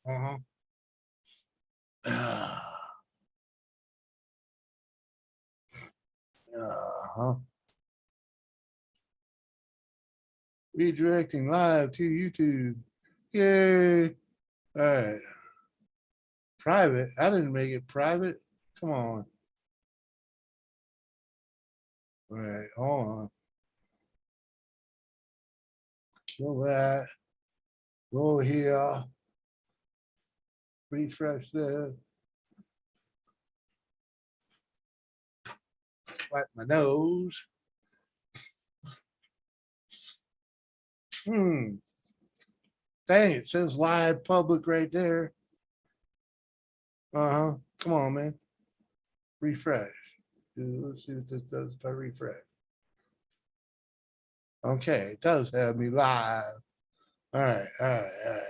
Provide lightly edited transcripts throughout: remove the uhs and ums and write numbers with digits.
Uh-huh. Uh-huh. Redirecting live to YouTube. Yay. All right. Private. I didn't make it private. Come on. All right. Hold on. Kill that. Go here. Refresh that. Wipe my nose. Hmm. Dang, it says live public right there. Uh-huh. Come on, man. Refresh. Let's see what this does if I refresh. Okay, it does have me live. All right, all right, all right.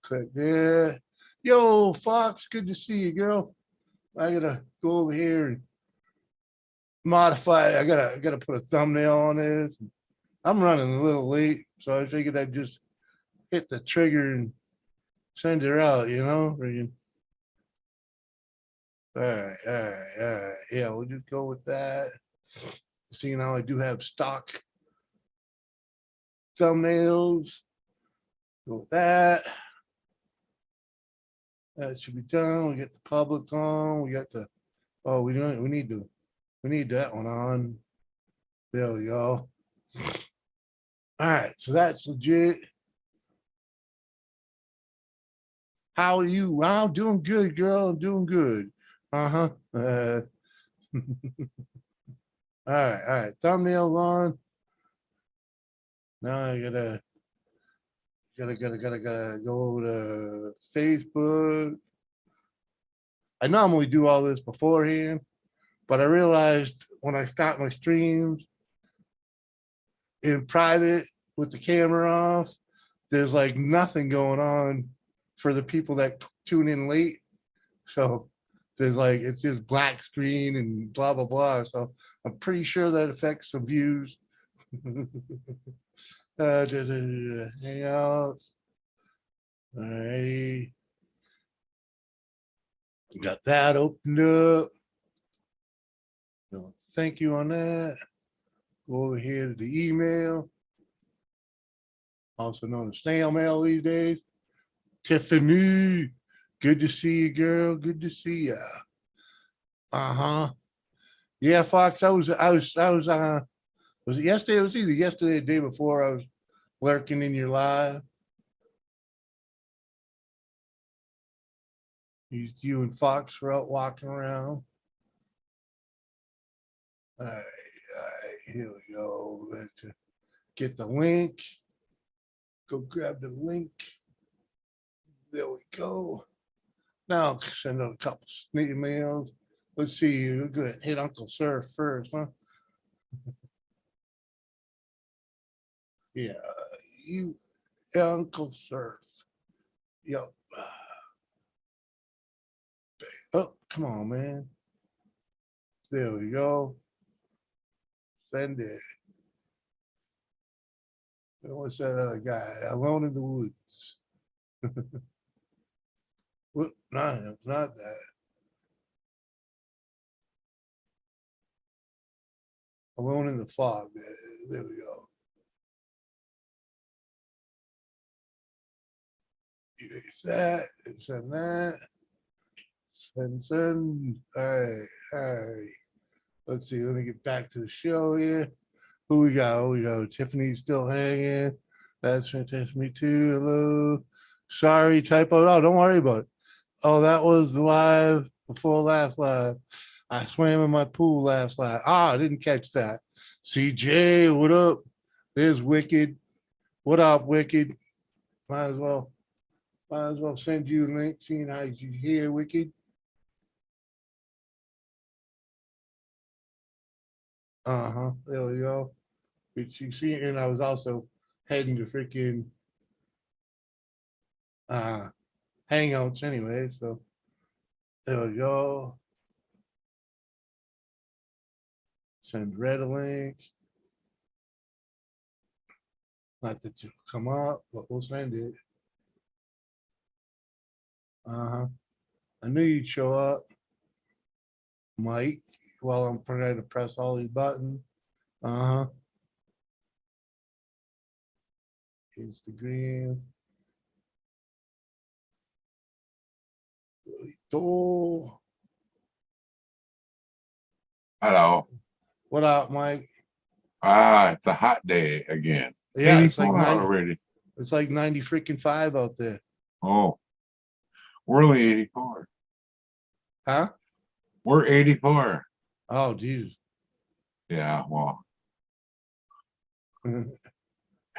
Click there. Yo, Fox, good to see you, girl. I gotta go over here and modify. I gotta put a thumbnail on this. I'm running a little late, so I figured I'd just hit the trigger and send her out, you know? All right, all right, all right. Yeah, we'll just go with that. So, you know, I do have stock thumbnails. Go with that. That should be done. We get the public on. We got the, oh, we don't, we need that one on. There we go. All right, so that's legit. How are you? I'm doing good, girl. I'm doing good. Uh-huh. All right. Thumbnail on. Now I gotta go over to Facebook. I normally do all this beforehand, but I realized when I start my streams in private with the camera off, there's like nothing going on for the people that tune in late. So there's like, it's just black screen and blah, blah, blah. So I'm pretty sure that affects the views. Hangouts. All righty. Got that opened up. Thank you on that. Go over here to the email, also known as snail mail these days. Tiffany, good to see you, girl. Good to see ya. Uh-huh. Yeah, Fox, was it yesterday? It was either yesterday or the day before I was lurking in your live. You and Fox were out walking around. All right, here we go. Let's get the link. Go grab the link. There we go. Now send out a couple emails. Let's see. We're good. Hit Uncle Surf first, huh? Yeah, you Uncle Surf. Yep. Oh, come on, man. There we go. Send it. What's that other guy? Alone in the Woods. What? No, not that. Alone in the Fog. There we go. Erase that. Send that. Send. All right. All right. Let's see. Let me get back to the show here. Who we got? Oh, we got Tiffany still hanging. That's fantastic. Me too. Hello. Sorry, typo. Oh, don't worry about it. Oh, that was the live before last live. I swam in my pool last live. Ah, I didn't catch that. CJ, what up? There's Wicked. What up, Wicked? Might as well, send you a link, seeing how you hear Wicked. Uh-huh. There we go. Which you see, and I was also heading to freaking uh hangouts anyway. So there we go. Send Red a link. Not that you come up, but we'll send it. Uh-huh. I knew you'd show up, Mike, while I'm trying to press all these buttons. Uh-huh. Instagram. Oh, Hello. what up, Mike? It's a hot day again. Yeah, 84 already. it's like 90 freaking 5 out there. Oh, we're only 84. Huh? We're 84. Oh, geez. Yeah, well. I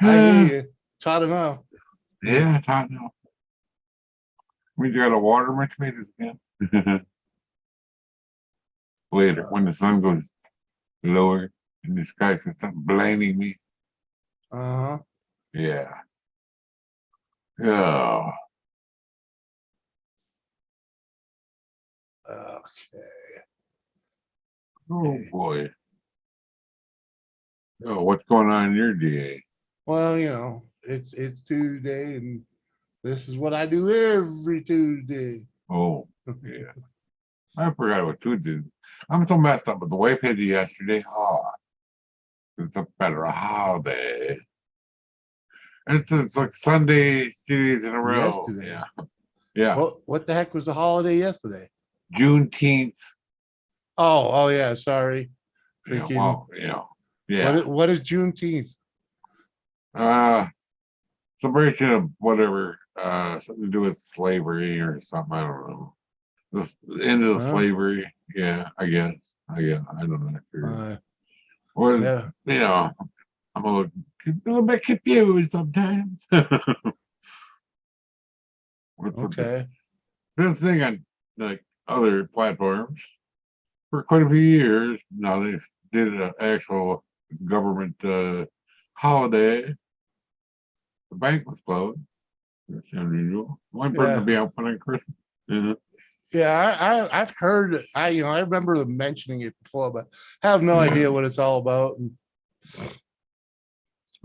hear you. It's hot enough. Yeah, it's hot now. We got to water my tomatoes again. Later, when the sun goes lower and the sky can start blinding me. Uh-huh. Yeah. Yeah. Okay. Oh boy. Oh, what's going on in your DA? Well, it's Tuesday, and this is what I do every Tuesday. Oh, yeah. I forgot what Tuesday. I'm so messed up with the wife had yesterday. Oh, it's a better holiday. It's like Sunday 2 days in a row. Yesterday. Yeah. Yeah. Well, what the heck was the holiday yesterday? Juneteenth. Oh, yeah. Sorry. Yeah, Freaking. well, yeah. What is Juneteenth? Uh celebration of whatever, something to do with slavery or something. I don't know. The end of the Huh? slavery. Yeah, I guess. I don't know. Uh, Was yeah. I'm a little bit confused sometimes. What's Okay. this thing on like other platforms for quite a few years now? They did an actual government holiday. The bank was closed. That's unusual. One person to Yeah. be open on Christmas. Yeah. Yeah. I've heard. I remember them mentioning it before, but I have no idea what it's all about. And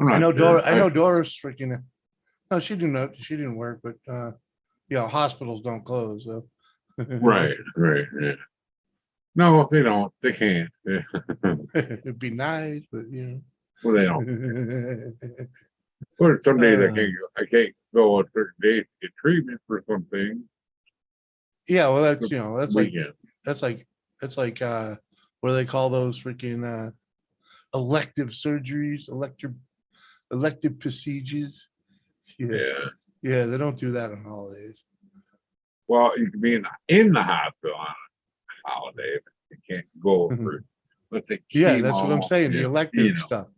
I'm I not know sure. I know Doris freaking. No, she didn't know. She didn't work, but hospitals don't close. So. Right. Yeah. No, they don't. They can't. Yeah. It'd be nice, but Well, they don't. But some days I can't go on certain days to get treatment for something. Yeah, well, Weekend. that's like what do they call those freaking elective surgeries, elective procedures? Yeah, Yeah. yeah, they don't do that on holidays. Well, you can be in the hospital on a holiday, but you can't go for, let's say, Yeah, that's what I'm chemo. saying. The Yeah. elective stuff,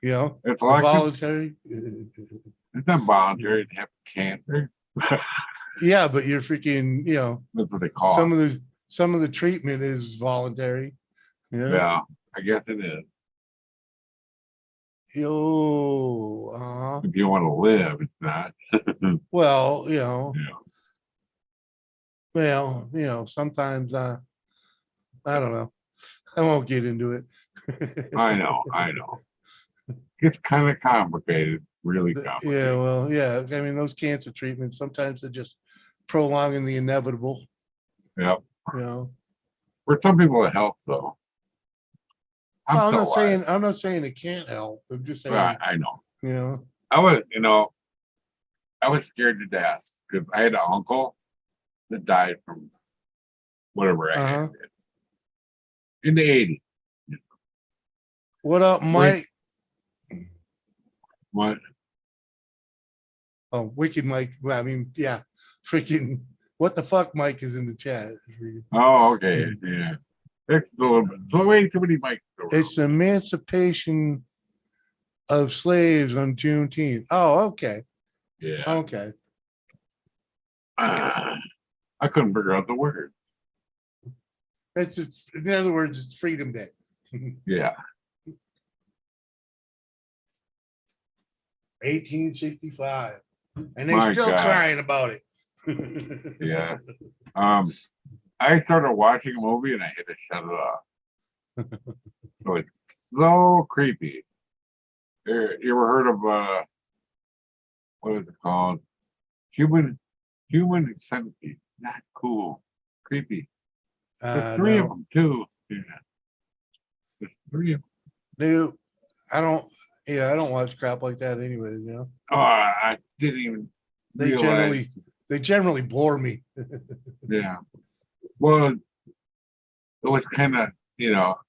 It's the elective. voluntary. It's not voluntary to have cancer. Yeah, but you're freaking, That's what they call it. some of the treatment is voluntary. Yeah, I guess it is. If you want to live, it's not. Well, Yeah. sometimes I don't know. I won't get into it. I know. It's kind of complicated, really Yeah, complicated. well, yeah. I mean, those cancer treatments sometimes they're just prolonging the inevitable. Yep. You know. For some people, it helps though. I'm Well, still alive. I'm not saying it can't help. I'm just saying, I know. you know. I was scared to death because I had an uncle that died from whatever I had in the 80s. What up, Mike? What? Oh, Wicked Mike. Well, I mean, yeah, freaking. What the fuck, Mike is in the chat. Oh, okay. Yeah. It's a little bit. So way too many mics. It's emancipation of slaves on Juneteenth. Oh, okay. Yeah. Okay. I couldn't figure out the word. It's in other words, it's Freedom Day. Yeah. 1865, and they still crying about it. Yeah. I started watching a movie and I had to shut it off. So it's so creepy. You ever heard of what is it called? Human centipede. not cool, creepy. There's three of No, them too. Yeah, there's three of them. dude, I don't. Yeah, I don't watch crap like that anyways. You know, Oh, I didn't even they realize. generally they generally bore me. Yeah. Well, it was kind of, yeah. All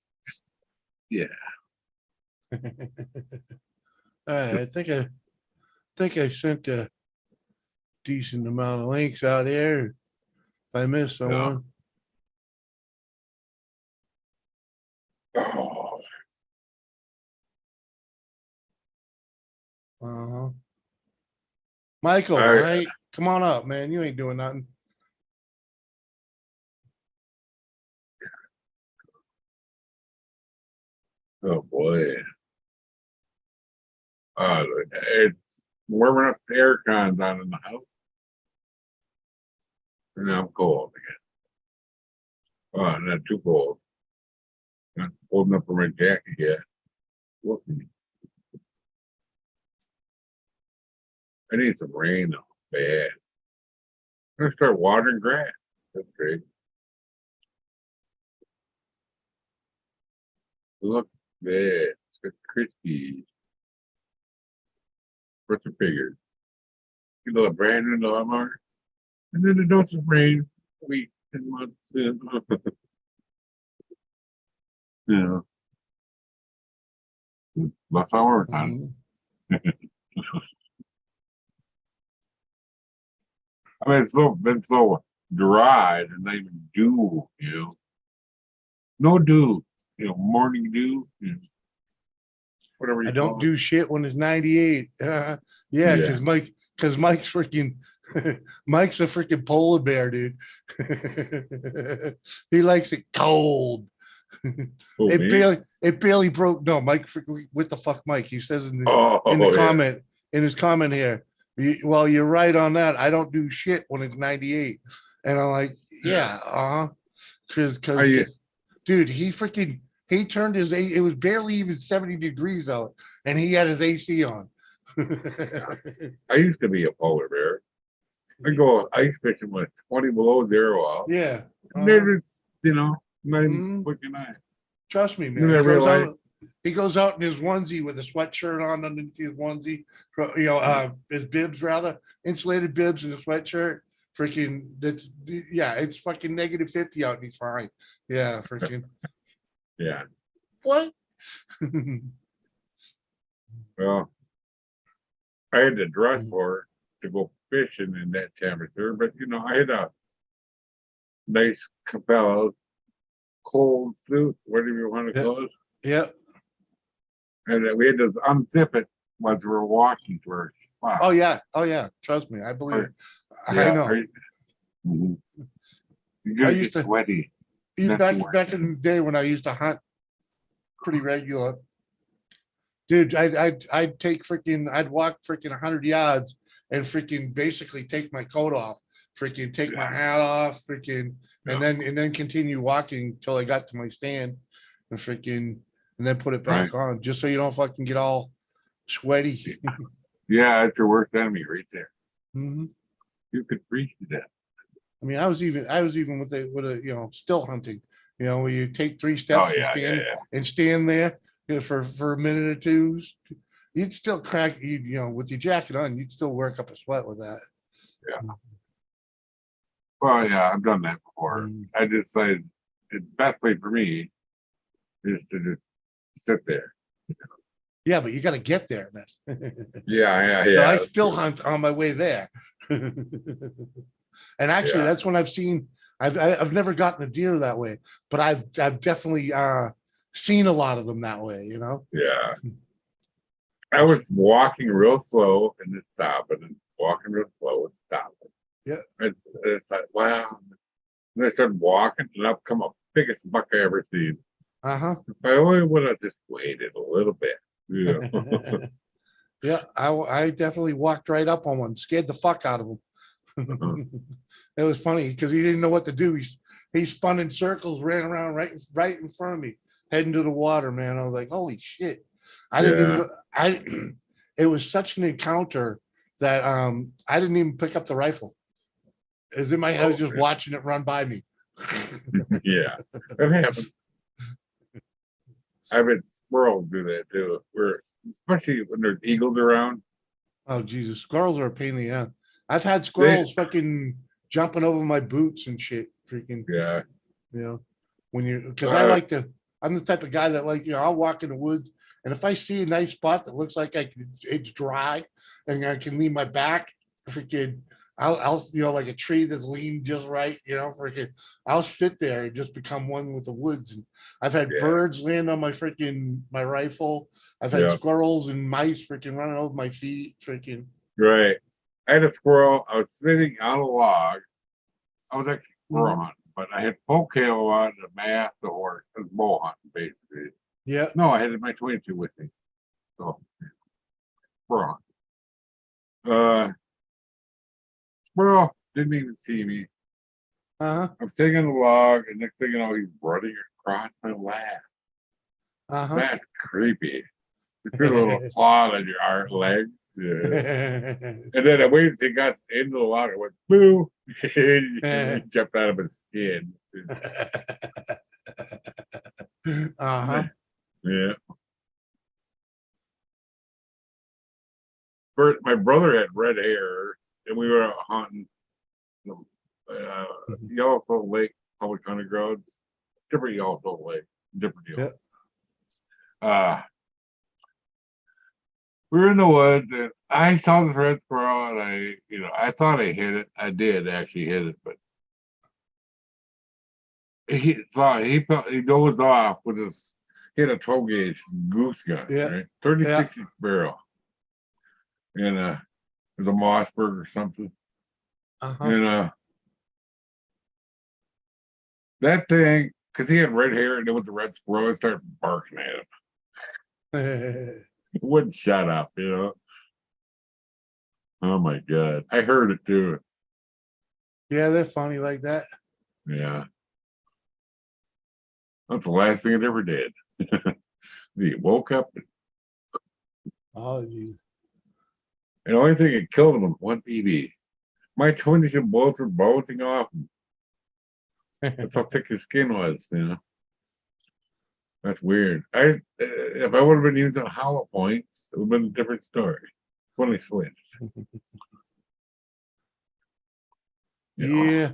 right, I think I sent a decent amount of links out here. If I missed Yeah. someone, Oh, uh-huh. Michael, I, hey, come on up, man. You ain't doing nothing. oh boy. It's warming up the air cons on in the house. And I'm cold again. Oh, not too cold. Not cold enough for my jacket yet. We'll see. I need some rain though. Bad. I'm gonna start watering grass. That's great. Look there. It's got crispy. What's the figure? You know, a brand new lawnmower. And then it doesn't rain weeks and months. You know, less overtime. Mhm. I mean, it's been so dry and not even dew, no dew, morning dew, whatever I you don't call it. do shit when it's 98. Yeah, Yeah. because Mike's freaking, Mike's a freaking polar bear, dude. He likes it cold. Oh, me? It barely broke. No, Mike, freaking, what the fuck, Mike? He says in the Oh, yeah. comment, in his comment here. Well, you're right on that. I don't do shit when it's 98. And I'm like, Yeah. yeah, because I, dude, he turned it was barely even 70 degrees out, and he had his AC on. I used to be a polar bear. I go ice fishing when it's 20 below zero out. Yeah. Never, not even Mhm. looking at. Trust me, Then man. I realized, He goes out in his onesie with a sweatshirt on underneath his onesie, his bibs rather, insulated bibs and a sweatshirt. Freaking, it's fucking -50 out and he's fine. Yeah, freaking. yeah, What? well, I had to dress for to go fishing in that temperature, but I had a nice Cabela's cold suit, whatever you want to Yeah, call it. yeah. And then we had to unzip it once we were walking to our Oh spot. yeah. Oh yeah. Trust me, I believe Or- it. I Yeah, know. mhm. You I gotta used get to sweaty. Not to back in the day when I used to hunt pretty regular. Dude, I'd take freaking, I'd walk freaking 100 yards and freaking basically take my coat off, freaking take my Yeah, hat off, freaking, yeah, and then continue walking till I got to my stand and freaking, and then put it right. back on, just so you don't fucking get all sweaty. Yeah, that's your worst enemy right there. Mhm. You could freeze to death. I mean, I was even with a still hunting, where you take 3 steps Oh yeah, yeah, yeah. and stand there for a minute or two. You'd still crack with your jacket on, you'd still work up a sweat with that. Yeah. Well, yeah, I've done that before. Mm. I decided the best way for me is to just sit there. Yeah, but you got to get there, man. Yeah, yeah, So I yeah. That's still true. hunt on my way there. And actually, Yeah, that's when I've seen. I've never gotten a deer that way, but I've definitely seen a lot of them that way. yeah. I was walking real slow and then stopping and walking real slow and stopping. Yeah. And it's like, wow. And I started walking and up come a biggest buck I ever seen. Uh If I only would have just waited a little bit. Yeah. huh. Yeah, I definitely walked right up on one, scared the fuck out of him. Uh-huh. It was funny because he didn't know what to do. He spun in circles, ran around right in front of me, heading to the water, man. I was like, holy shit. I didn't even Yeah. know I it was such an encounter that I didn't even pick up the rifle. Is in my house just Okay. watching it run by me. Yeah, that happens. I bet squirrels do that too. Where especially when there's eagles around, Oh Jesus, squirrels are a pain in the ass. I've had they squirrels fucking jumping over my boots and shit. Freaking, yeah. you know, when you because I Uh, like to. I'm the type of guy that like I'll walk in the woods and if I see a nice spot that looks like it's dry and I can lean my back, freaking. I'll like a tree that's leaned just right, freaking. I'll sit there and just become one with the woods. And I've had yeah, birds land on my rifle. I've had yeah, squirrels and mice freaking running over my feet, freaking. right. I had a squirrel. I was sitting on a log. I was actually squirrel Mhm. hunting, but I had poketail on the mask, the horse, and bow hunting basically. Yeah. No, I had my 22 with me. So squirrel hunting. Squirrel didn't even see me. Uh-huh. I'm sitting on the log, and next thing you know, he's running across my lap. Uh-huh. That's creepy. You put a little claw on your arm leg. Yeah. And then I waited till he got into the log. I went, boo. And he jumped out of his skin. Uh-huh. Yeah. First, my brother had red hair, and we were out hunting Yellowstone Lake Public Hunting Grounds. Different Yellowstone Lake, different deal. Yeah. Uh, we were in the woods, and I saw this red squirrel, and I thought I hit it. I did actually hit it, but he dozed off with his hit a 12 gauge goose gun, Yeah. right? Yeah. 36 inch barrel, and it was a Mossberg or something, Uh-huh. and that thing, because he had red hair and it was a red squirrel, it started barking at him. It wouldn't shut up. Oh my god, I heard it too. Yeah, they're funny like that. Yeah, that's the last thing it ever did. He woke up, Oh, geez. and the only thing that killed him was one BB. My 22 bullets were bouncing off him. That's how thick his skin was. That's weird. If I would have been using hollow points, it would have been a different story. When I switched, you know. Yeah.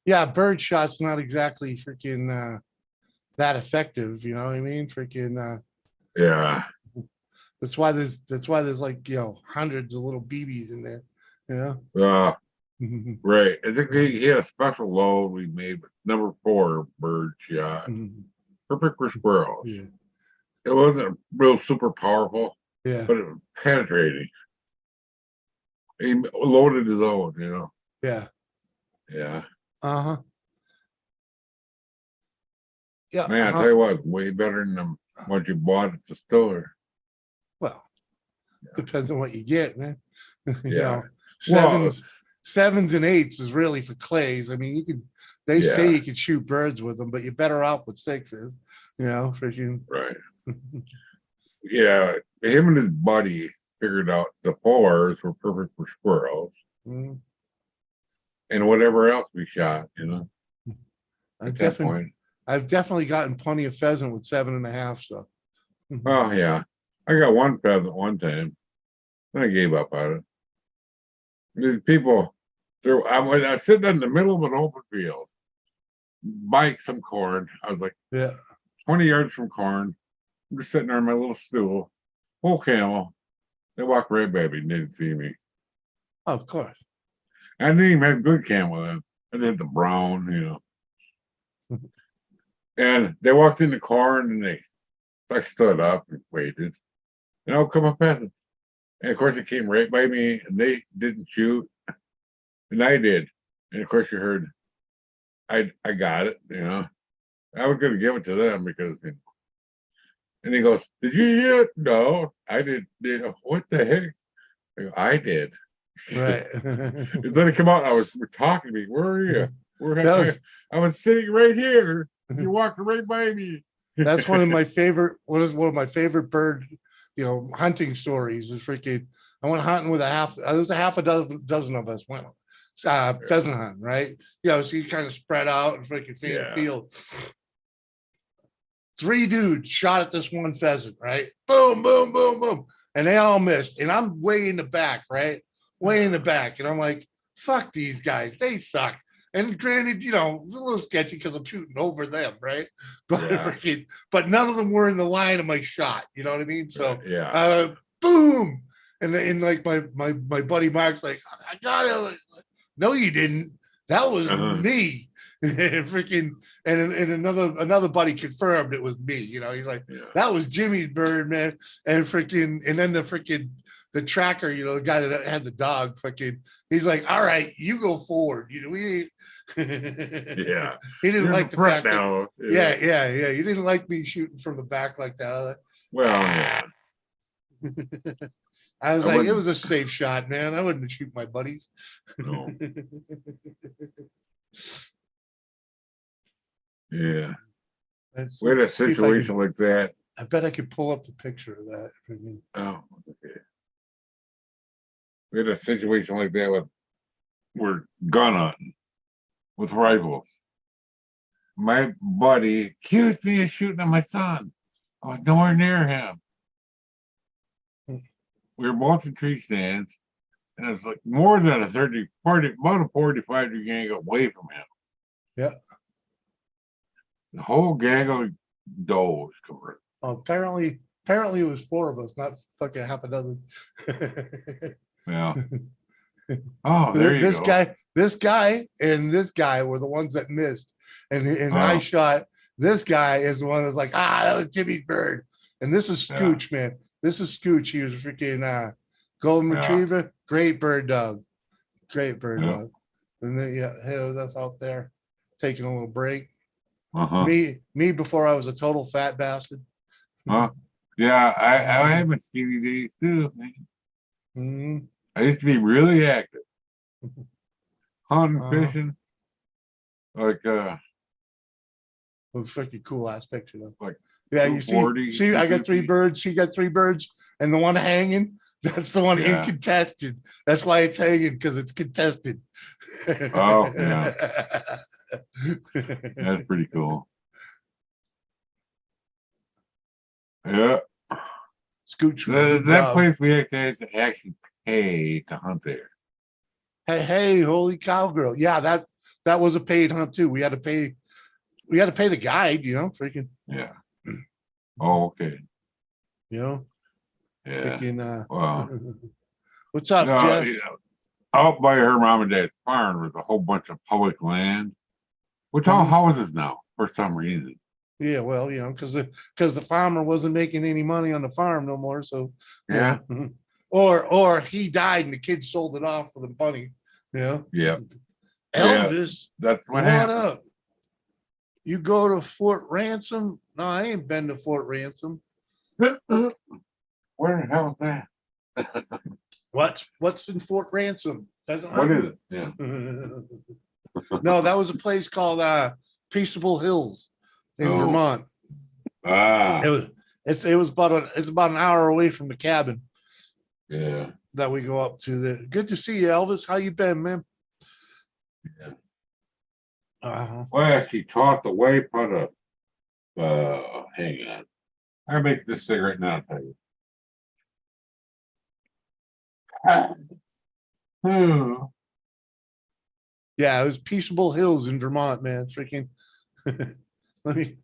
Yeah, bird shot's not exactly freaking that effective, you know what I mean? Freaking Yeah. that's why there's like, hundreds of little BBs in there, you know? Uh, right. I think he had a special load we made with number 4 bird shot. Perfect for squirrels. Yeah. It wasn't real super powerful, Yeah. but it was penetrating. He loaded his own. Yeah. Yeah. Uh-huh. Yeah. Man, I tell Uh-huh. you what, way better than what you bought at the store. Well, depends on what you get, man. Yeah. Well, Sevens and eights is really for clays. I mean, they say yeah, you can shoot birds with them, but you're better off with sixes, freaking. right. Yeah, him and his buddy figured out the 4s were perfect for squirrels Mm. and whatever else we shot, I've at that definitely, point. I've definitely gotten plenty of pheasant with 7.5. So, Oh, yeah. I got one pheasant one time, and I gave up on it. These people, I was sitting in the middle of an open field, buying some corn. I was like yeah. 20 yards from corn. I'm just sitting there on my little stool, whole camel. They walked right by me and didn't see me. Oh, of course. I didn't even have good camel then. I did the brown. And they walked in the corn and I stood up and waited. And out come a pheasant. And of course it came right by me and they didn't shoot. And I did. And of course you heard I got it. I was gonna give it to them because and he goes, did you hear it? No, I did. What the heck? I did. Right. And then he come out. We're talking to me. Where are you? That was I was sitting right here. You walked right by me. that's one of my favorite. What is one of my favorite bird, hunting stories? Is freaking. I went hunting with a half. There was a half a dozen of us went. pheasant hunting, right? So you kind of spread out and freaking see the Yeah. field. 3 dudes shot at this one pheasant, right? Boom, boom, boom, boom. And they all missed. And I'm way in the back, right? Way in the back. And I'm like, fuck these guys. They suck. And granted, a little sketchy because I'm shooting over them, right? But but none of them were in the line of my shot. You know what I mean? So boom. And like my buddy Mark's like, I got it. No, you didn't. That was me. Freaking and another buddy confirmed it was me. He's like, that was Jimmy's bird, man. And then the tracker, the guy that had the dog, he's like, all right, you go forward. We he didn't like the fact that he didn't like me shooting from the back like that. Well, I was like, it was a safe shot, man. I wouldn't shoot my buddies. No. Yeah. We had a situation like that. I bet I could pull up the picture of that. Oh, okay. We had a situation like that we're gun hunting with rifles. My buddy accused me of shooting at my son. I was nowhere near him. We were both in tree stands, and it's like more than a 40, about a 45-degree angle away from him. Yeah. The whole gang of does covered. Apparently it was 4 of us, not fucking half a dozen. Yeah. Oh, there you go. This guy and this guy were the ones that missed. And I shot. This guy is the one that's like, that was Jimmy's bird. And this is Scooch, man. This is Scooch. He was a freaking golden retriever. Great bird dog. Great bird dog. And then that's out there taking a little break. Me before I was a total fat bastard. Yeah, I have my skinny days too, man. I used to be really active. Hunting, fishing. Like freaking cool ass picture though. Like you see I got 3 birds, she got 3 birds, and the one hanging, that's the one uncontested. That's why it's hanging, because it's contested. Oh yeah. That's pretty cool. Yeah. Scooch. That place we had to actually pay to hunt there. Hey, holy cow, girl. Yeah, that was a paid hunt too. We had to pay the guide, freaking. Yeah. Oh, okay. Yeah. Freaking, wow. What's up, Jeff? Out by her mom and dad's farm was a whole bunch of public land, which all houses now for some reason. Yeah, well, because the farmer wasn't making any money on the farm no more. So yeah. Or he died and the kids sold it off for the money. Yeah. Elvis, that's what happened. Up? You go to Fort Ransom? No, I ain't been to Fort Ransom. Where the hell is that? What's in Fort Ransom? What is it? Yeah. No, that was a place called Peaceable Hills in Vermont. It's about an hour away from the cabin. Yeah. That we go up to. Good to see you, Elvis. How you been, man? Yeah. Well, she taught the way put up. Hang on. I'll make this cigarette now, I'll tell you. Yeah, it was Peaceable Hills in Vermont, man. Freaking. Let me.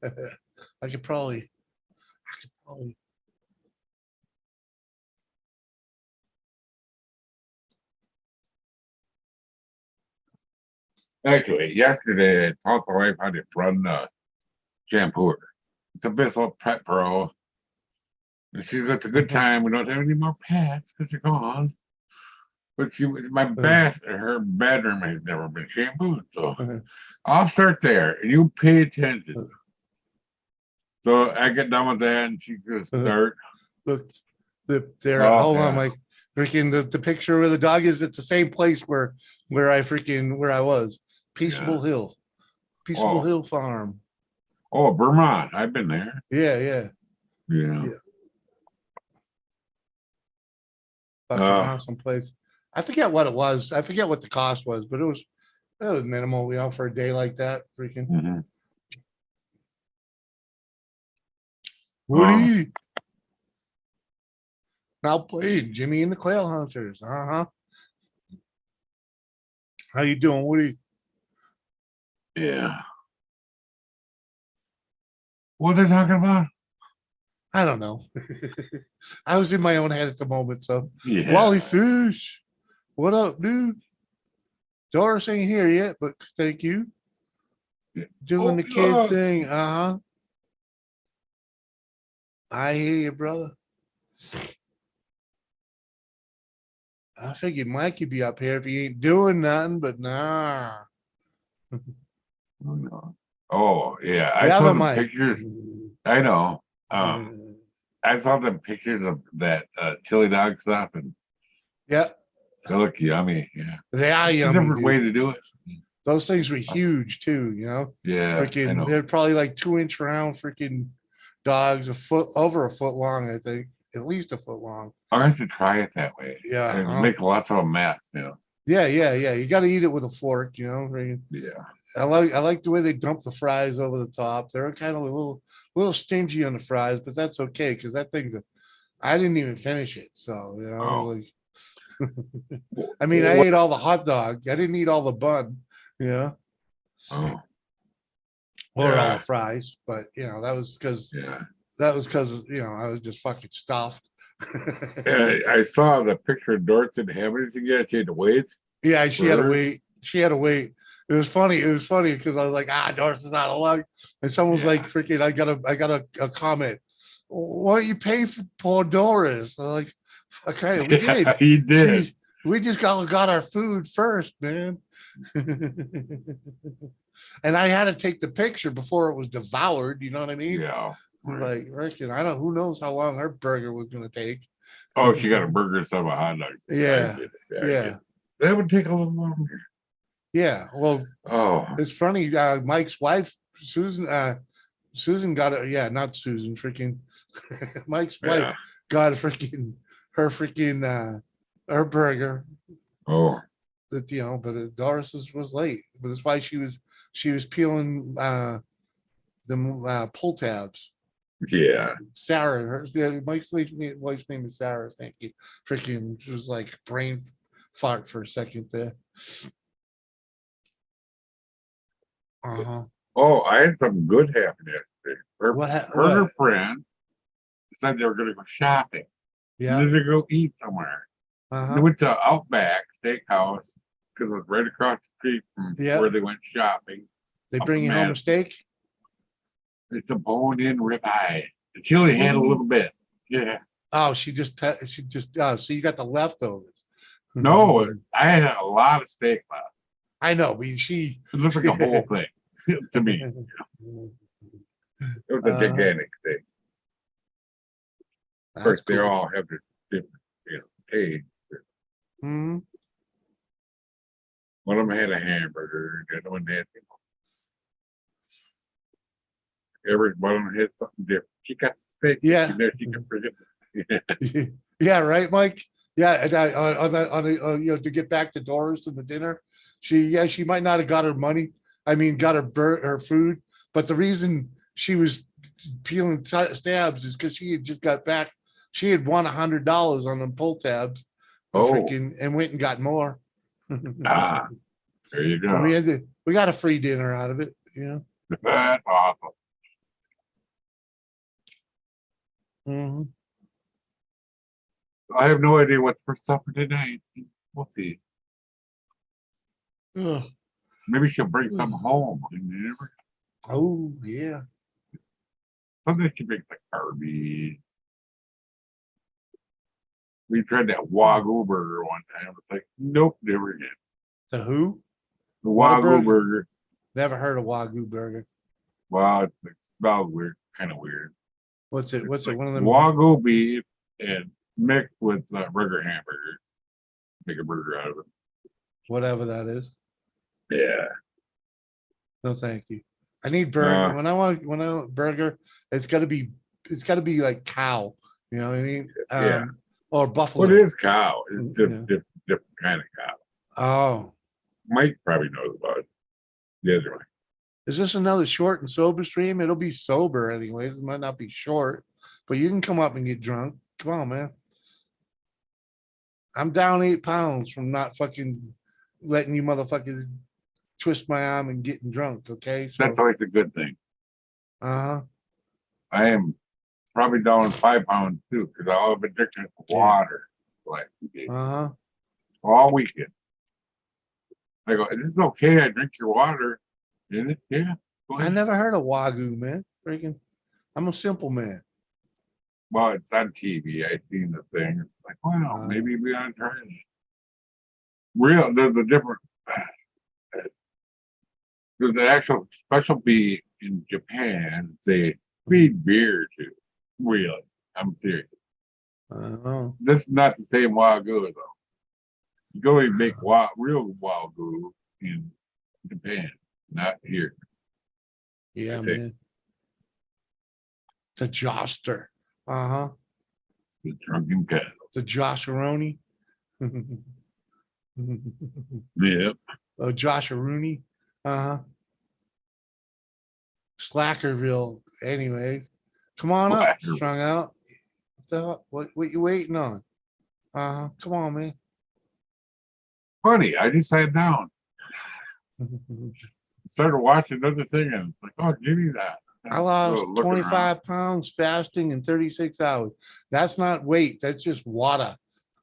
I could probably. Actually, yesterday I taught the wife how to run the shampooer. It's a Bissell Pet Pro. And she goes, it's a good time. We don't have any more pets because they're gone. But her bedroom has never been shampooed. So I'll start there and you pay attention. So I get done with that and she goes, start. Look, hold on, Mike. Freaking the picture where the dog is, it's the same place where I was. Peaceable Hill. Peaceable Hill Farm. Oh, Vermont. I've been there. Yeah. Fucking awesome place. I forget what it was. I forget what the cost was, but it was minimal, for a day like that. Freaking Mhm. Woody. Now playing Jimmy and the Quail Hunters. Uh-huh. How you doing, Woody? Yeah. What are they talking about? I don't know. I was in my own head at the moment. So Yeah. Wally Fish. What up, dude? Doris ain't here yet, but thank you. Doing Oh, the kid thing. Uh-huh. I hear you, brother. I figured Mike could be up here if he ain't doing nothing, but nah. no. Oh, yeah. We I have saw a the Mike. pictures. I know. I saw the pictures of that chili dog stuff, and Yeah, they look yummy. Yeah. they are It's a yummy, different way dude. to do it. Those things were huge too, Yeah, I Freaking, know. they're probably like 2 inch round freaking dogs, over a foot long, I think. At least a foot long. I have to try it that way. Yeah. And make lots of a mess, Yeah, yeah, yeah. You gotta eat it with a fork, freaking- Yeah. I like the way they dump the fries over the top. They're kind of a little stingy on the fries, but that's okay because that thing, I didn't even finish it. So, Oh. like, I mean, I What? ate all the hot dog. I didn't eat all the bun, Oh, or all yeah. the fries, but Yeah. that was because I was just fucking stuffed. And I saw the picture of Dorothy didn't have anything yet. She had to wait Yeah, she for had to hers. wait. She had to wait. It was funny. It was funny because I was like, Doris is not allowed. And someone was like, Yeah. freaking, I got a comment. Why don't you pay for poor Doris? I'm like, okay, we Yeah, did. he did. We just got our food first, man. And I had to take the picture before it was devoured. You know what I mean? Yeah. Right. Like, freaking, who knows how long her burger was going to take. Oh, she got a burger instead of a hot dog. I Yeah. get it. I get Yeah. it. That would take a little longer. Yeah. Well, Oh, it's funny. Mike's wife, Susan got it. Yeah, not Susan. Freaking Mike's wife yeah. got her burger. Oh, That but Doris's was late. But that's why she was peeling the pull tabs. yeah. Sarah, Mike's wife's name is Sarah. Thank you. Freaking, she was like brain fart for a second there. Uh-huh. Oh, I had something good happen yesterday. Her What? friend said they were going to go shopping. And Yeah. then they go eat somewhere. And they Uh-huh. went to Outback Steakhouse because it was right across the street from Yeah. where they went shopping. They up bring in you home a Madison. steak. It's a bone-in ribeye. The chili had a little bit. Yeah. Oh, so you got the leftovers. No, I had a lot of steak left. I know, but It looked like a whole thing to me. It was a gigantic steak. Of course, they all have their different, taste. Mhm. One of them had a hamburger. The other one had, every one of them had something different. She got the steak. Yeah. You know, she can present it. Yeah, right, Mike. Yeah, and to get back to Doris and the dinner, she might not have got her money. I mean, got her food, but the reason she was peeling stabs is because she had just got back. She had won $100 on them pull tabs, Oh, and went and got more. ah, there you So go. we got a free dinner out of it. That's awesome. Mhm. I have no idea what's for supper tonight. We'll see. Ugh. Maybe she'll bring some home. You never, Oh yeah. sometimes she brings like Arby's. We tried that Wagyu burger one time. It's like, nope, never again. The who? The Whataburger? Wagyu burger. Never heard of Wagyu burger. Well, it smells weird, kind of weird. What's it? What's Like it? One of them. Wagyu beef and mixed with regular hamburger. Make a burger out of it. Whatever that is. Yeah. No, thank you. I need burger. Uh, When I want burger, it's gotta be like cow. You know what I mean? Yeah. Or buffalo. What is cow? It's just Yeah. different different kind of cow. Oh, Mike probably knows about it. The other one. is this another short and sober stream? It'll be sober anyways. It might not be short, but you can come up and get drunk. Come on, man. I'm down 8 pounds from not fucking letting you motherfuckers twist my arm and getting drunk. Okay. So, That's always a good thing. uh-huh. I am probably down 5 pounds too, because I've been drinking water the last 2 days, Uh-huh. all weekend. I go, is this okay? I drink your water. Is it? Yeah. go I ahead. never heard of Wagyu, man. Freaking, I'm a simple man. Well, it's on TV. I seen the thing. It's like, wow, Oh. maybe we ought to try it. Real, there's a different. There's an actual special bee in Japan. They feed beer to. Really, I'm serious. Oh, This is not the same wagyu though. You go and make real wagyu in Japan, not here. yeah, I think. man. It's a joster. Uh-huh. The drunken cattle. It's a Josheroni. Yep. Oh, Josheroni. Uh-huh. Slackerville. Anyways. Come on up, Slackerville. strung out. What you waiting on? Uh-huh. Come on, man. Funny, I just sat down, started watching another thing, and it's like, oh, give me that. I lost So looking around, 25 pounds fasting in 36 hours. That's not weight. That's just water.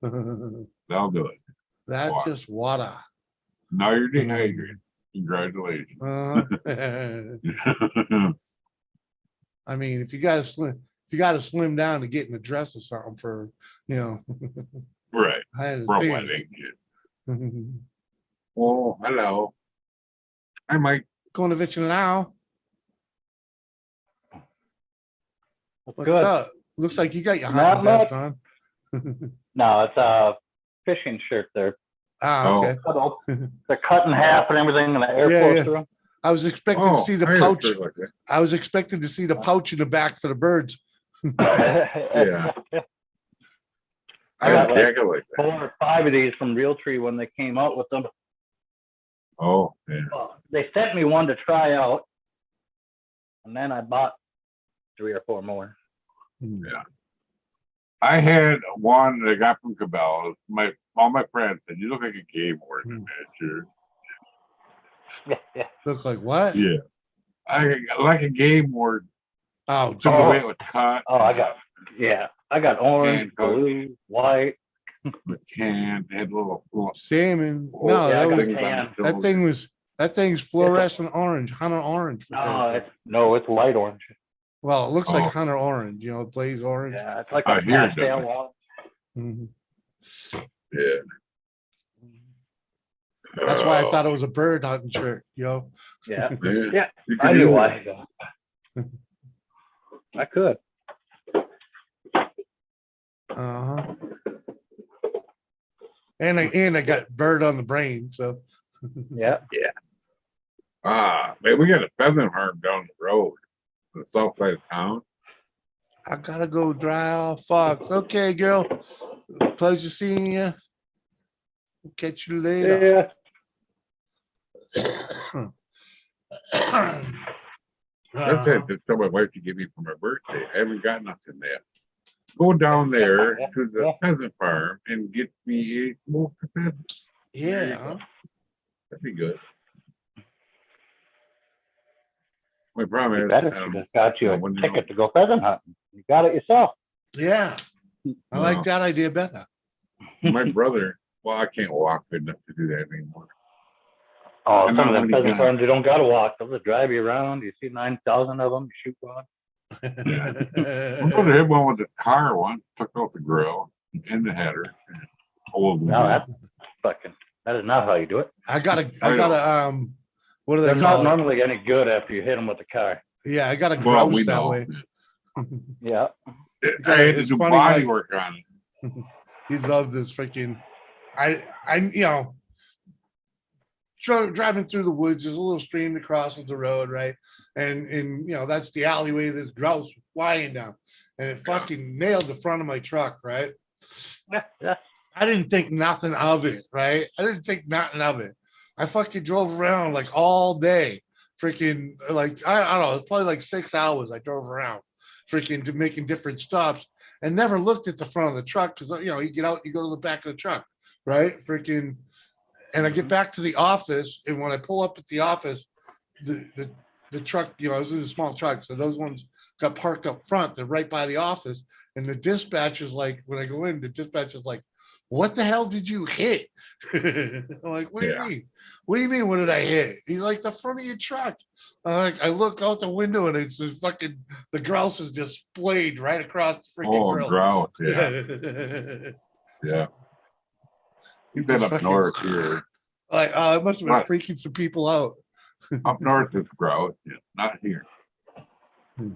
That'll do it. That's Water. just water. Now you're dehydrated. Congratulations. Uh-huh. I mean, if you gotta slim down to get in a dress or something for, Right. I For a understand. wedding. Oh, hello. Hi, Mike. Going to Victor now. What's Good. up? Looks like you got your Not hunting vest on. No, it's a fishing shirt. They're Ah, okay. cut up. They're cut in half and everything, and the air Yeah, flows yeah. through them. I was expecting to see the I had a pouch. shirt like that. I was expecting to see the pouch in the back for the birds. Yeah. I I had got a like jacket like that. 4 or 5 of these from Realtree when they came out with them. Oh, yeah. They sent me one to try out, and then I bought 3 or 4 more. Yeah. I had one that I got from Cabela's. All my friends said, "You look like a game warden in that shirt." Look like what? Yeah, I like a game warden. Oh, Just the Oh. way it was cut. Oh, I got orange, And coat. blue, white. The can had little salmon. Oh, No, yeah, I got things on tan. the that shoulder. thing's fluorescent orange, hunter orange. for Christ's sake. It's light orange. Well, it looks Oh. like hunter orange, blaze orange. Yeah, it's like I a hear it pastel does. one. Mhm. Yeah. That's why I thought it was a bird hunting shirt, Yeah, Yeah. yeah. You I can knew do why. that. I could. Uh-huh. And I got bird on the brain, so Yeah. Ah, man, we got a pheasant farm down the road, the south side of town. I gotta go dry off fox. Okay, girl. Pleasure seeing you. Catch you later. Yeah. That's it. That's what my wife to give me for my birthday. I haven't got nothing there. Go down there to the pheasant farm and get me a smoked pheasant. There you Yeah. go. That'd be good. My problem You is, better. You just got you I a wouldn't ticket know. to go pheasant hunting. You got it yourself. Yeah. I like Wow. that idea better. My brother, well, I can't walk good enough to do that anymore. Oh, And some not of them when he pheasant got- farms, you don't gotta walk. They'll just drive you around. You see 9,000 of them. You shoot one. My brother had one with his car once, took out the grill and the header. Old No, one. that is not how you do it. I gotta, what do they They're not call it? normally any good after you hit them with the car. Yeah, I got a Well, we grouse that know. way. Yeah. I had to It's do funny, body like- work on it. He loved this freaking, driving through the woods, there's a little stream that crosses the road, right? And that's the alleyway this grouse was flying down. And it fucking nailed the front of my truck, right? Yeah. I didn't think nothing of it, right? I didn't think nothing of it. I fucking drove around like all day, freaking like I don't know, it's probably like 6 hours I drove around, freaking to making different stops, and never looked at the front of the truck because you get out, you go to the back of the truck, right? Freaking, and I get back to the office, and when I pull up at the office, the truck, I was in a small truck, so those ones got parked up front. They're right by the office, and the dispatch is like, when I go in, the dispatch is like, "What the hell did you hit?" I'm like, "What do you Yeah. mean? What do you mean? What did I hit?" He's like, "The front of your truck." I'm like, I look out the window, and it's just fucking the grouse is just splayed right across the freaking Oh, grill. drought. Yeah. Yeah. He You've been just up fucking- north here. Like, it must have been Right. freaking some people out. Up north is drought. Yeah, not here. Hmm.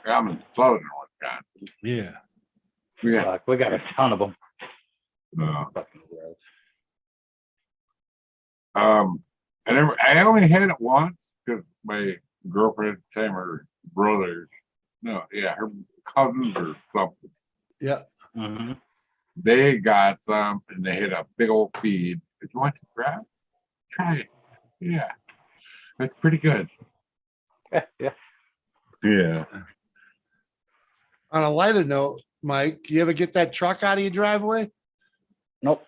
Yeah. I'm in southern Wisconsin. Yeah. Yeah. Fuck, we got a ton of them. Fucking gross. I only had it once because my girlfriend at the time, her brothers, no, yeah, her cousins or something, Yeah. Mm-hmm. they got some and they had a big old feed. If you want to grab, try it. Yeah, that's pretty good. Yeah. Yeah. On a lighter note, Mike, you ever get that truck out of your driveway? Nope.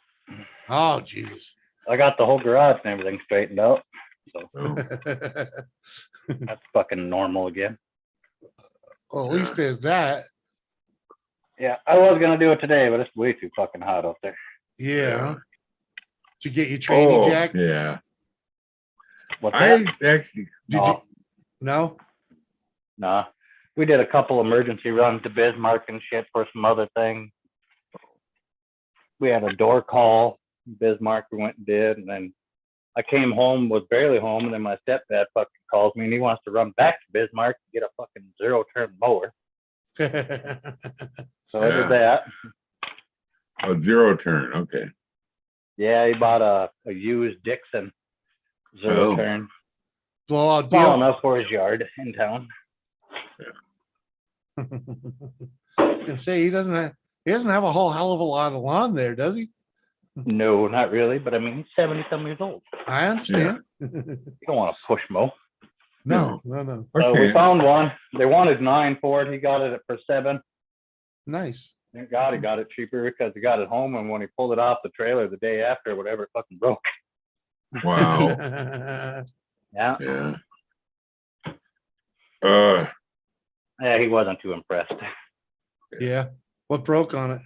Oh, Jesus. I got the whole garage and everything straightened out. So Oh, that's fucking normal again. Well, at least there's that. Yeah, I was gonna do it today, but it's way too fucking hot out there. Yeah. Did you get your tranny oh jack? yeah. What's I that? actually, Did No, you? No? nah. We did a couple emergency runs to Bismarck and shit for some other things. We had a door call in Bismarck we went and did, and then I came home, was barely home, and then my stepdad fucking calls me and he wants to run back to Bismarck and get a fucking zero-turn mower. So I Yeah. did that. a zero turn. Okay. Yeah, he bought a used Dixon zero-turn. Blowout Small deal. enough for his yard in town. And say he doesn't have a whole hell of a lot of lawn there, does he? No, not really, but I mean, he's 70-some years old. I understand. You don't want to push mow. No. So Okay. we found one. They wanted 9 for it. He got it for 7. Nice. Thank God he got it cheaper because he got it home, and when he pulled it off the trailer the day after, whatever, it fucking broke. Wow. Yeah. Yeah. Yeah, he wasn't too impressed. Yeah. What broke on it?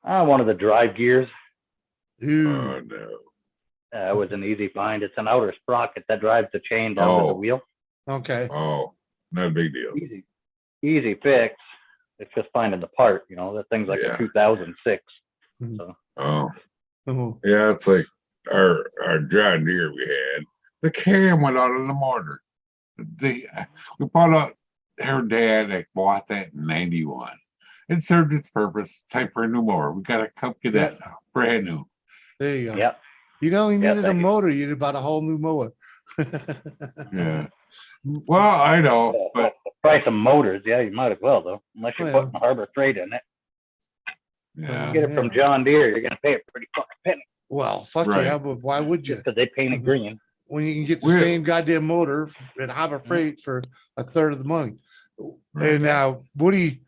One of the drive gears. Ooh. Oh no. It was an easy find. It's an outer sprocket that drives the chains under the Oh. wheel. Okay. Oh, not a big deal. Easy fix. It's just finding the part. That thing's like Yeah. a 2006. Mhm. So Oh, Oh. yeah. It's like our John Deere we had. The cam went out of the motor. We bought out her dad that bought that in '91. It served its purpose. Time for a new mower. We got to come get that Yeah. now. Brand new. There you go. yep. You only Yeah, needed a thank you. motor. You bought a whole new mower. Yeah. Well, I know, but The price of motors, yeah, you might as well though, unless you're Well. putting Harbor Freight in it. yeah. Get it from Yeah. John Deere, you're gonna pay a pretty fucking penny Well, fuck Right. yeah, but why would you? just because they paint it green. When you can get the We're- same goddamn motor at Harbor Freight for a third of the money. Right. And now Woody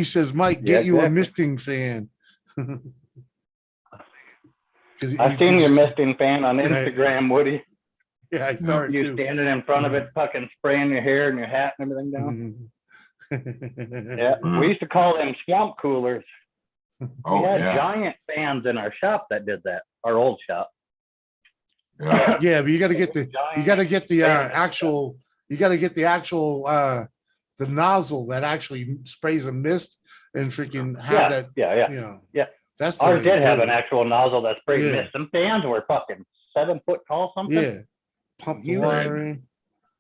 says, Mike, Yeah, get you a exactly. misting fan. 'Cause I've you seen your just- misting fan on Right. Instagram, Woody. Yeah, I saw it You too. standing in front of it, fucking spraying your hair and your hat and everything down. Yeah, Mhm. we used to call them swamp coolers. Oh, We had yeah. giant fans in our shop that did that, our old shop. Yeah. Yeah, but you gotta get the Giant actual, the nozzle that actually sprays a mist and freaking have that, Yeah. Yeah. That's the Ours way to did have do an it. actual nozzle that sprayed Yeah. mist. Some fans were fucking 7 foot tall, something. Yeah. Pump the You- water in.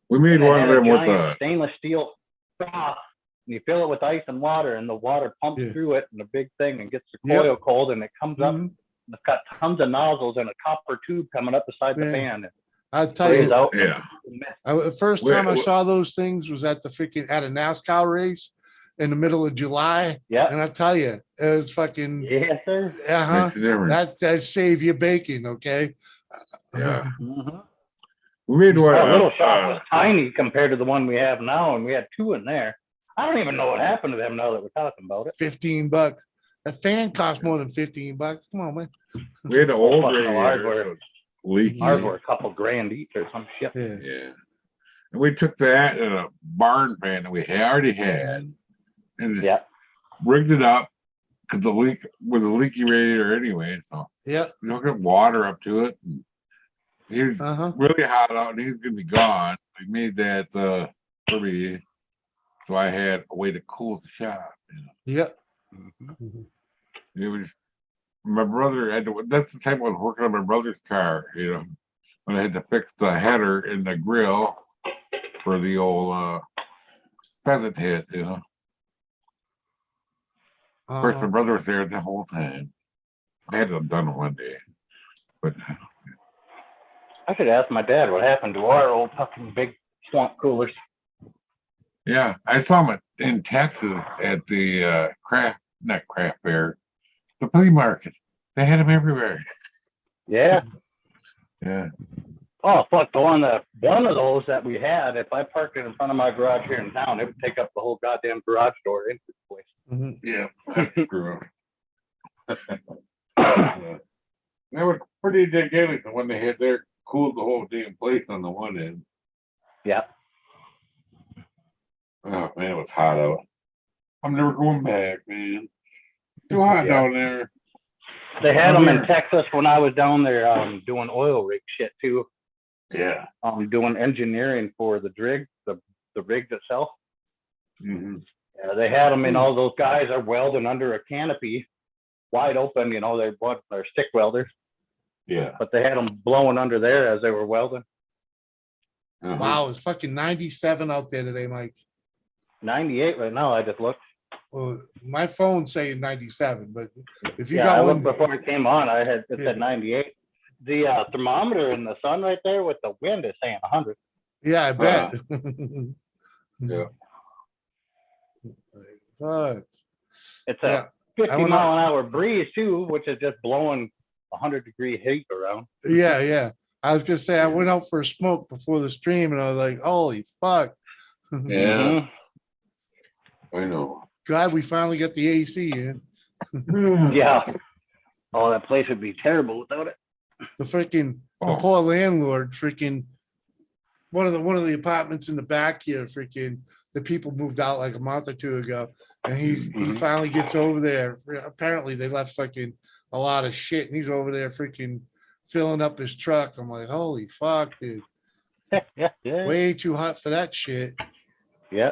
We made And it one had of a them with giant a stainless steel trough. And you fill it with ice and water, and the water pumps Yeah. through it in a big thing and gets the Yep. coil cold, and it comes up. Mhm. And it's got tons of nozzles and a copper tube coming up beside the Yeah. fan. And I'll tell sprays you, out. yeah. Mist. the first Wait, time I wh- saw those things was at a NASCAR race. in the middle of July. Yeah. And I tell you, it was fucking, Yes, sir. uh-huh. Makes a difference. That saved you bacon, okay? Yeah. Mhm. We made what? Our little shop was tiny compared to the one we have now, and we had 2 in there. I don't even know what happened to them now that we're talking about it. $15. A fan costs more than $15. Come on, man. We had an old Fucking radiator. hardware. It was leaky. Ours were a couple grand each or some shit. Yeah. Yeah. And we took that in a barn fan that we already had and just Yeah. rigged it up because the leak was a leaky radiator anyway. So Yeah. we hooked up water up to it. And he was Uh-huh. really hot out and he was going to be gone. We made that for me. So I had a way to cool the shop. Yeah. It was my brother had to, that's the time I was working on my brother's car, when I had to fix the header in the grill for the old pheasant head, Of course, my brother was there the whole time. I had it done one day, but I should ask my dad what happened to our old fucking big swamp coolers. yeah, I saw him in Texas at the not craft fair, the flea market. They had them everywhere. Yeah. Yeah. Oh fuck! One of those that we had, if I parked it in front of my garage here in town, it would take up the whole goddamn garage door into the place. Mm-hmm. Yeah, that's true. Yeah. That was pretty gigantic. The one they had there cooled the whole damn place on the one end. Yeah. Oh man, it was hot out. I'm never going back, man. It's too hot down there. They had them in Texas when I was down there doing oil rig shit too. Yeah. Doing engineering for the rig, the rigs itself. Mm-hmm. Yeah, they had them in all those guys are welding under a canopy, wide open. They're stick welders. Yeah. But they had them blowing under there as they were welding. Uh-huh. Wow, it's fucking 97 out there today, Mike. 98 right now. I just looked. Well, my phone's saying 97, but if you I got looked one before it came on. It said 98. The thermometer in the sun right there with the wind is saying 100. yeah, I bet. Yeah. Fuck. It's a 50-mile-an-hour breeze too, which is just blowing 100-degree heat around. Yeah. I was gonna say I went out for a smoke before the stream and I was like, holy fuck. Yeah. I know. Glad we finally got the AC in. Yeah. Oh, that place would be terrible without it. The poor landlord one of the apartments in the back here, the people moved out like a month or two ago. And he finally gets over there. Apparently they left a lot of shit and he's over there filling up his truck. I'm like, holy fuck, dude. Yeah. Way too hot for that shit. Yeah.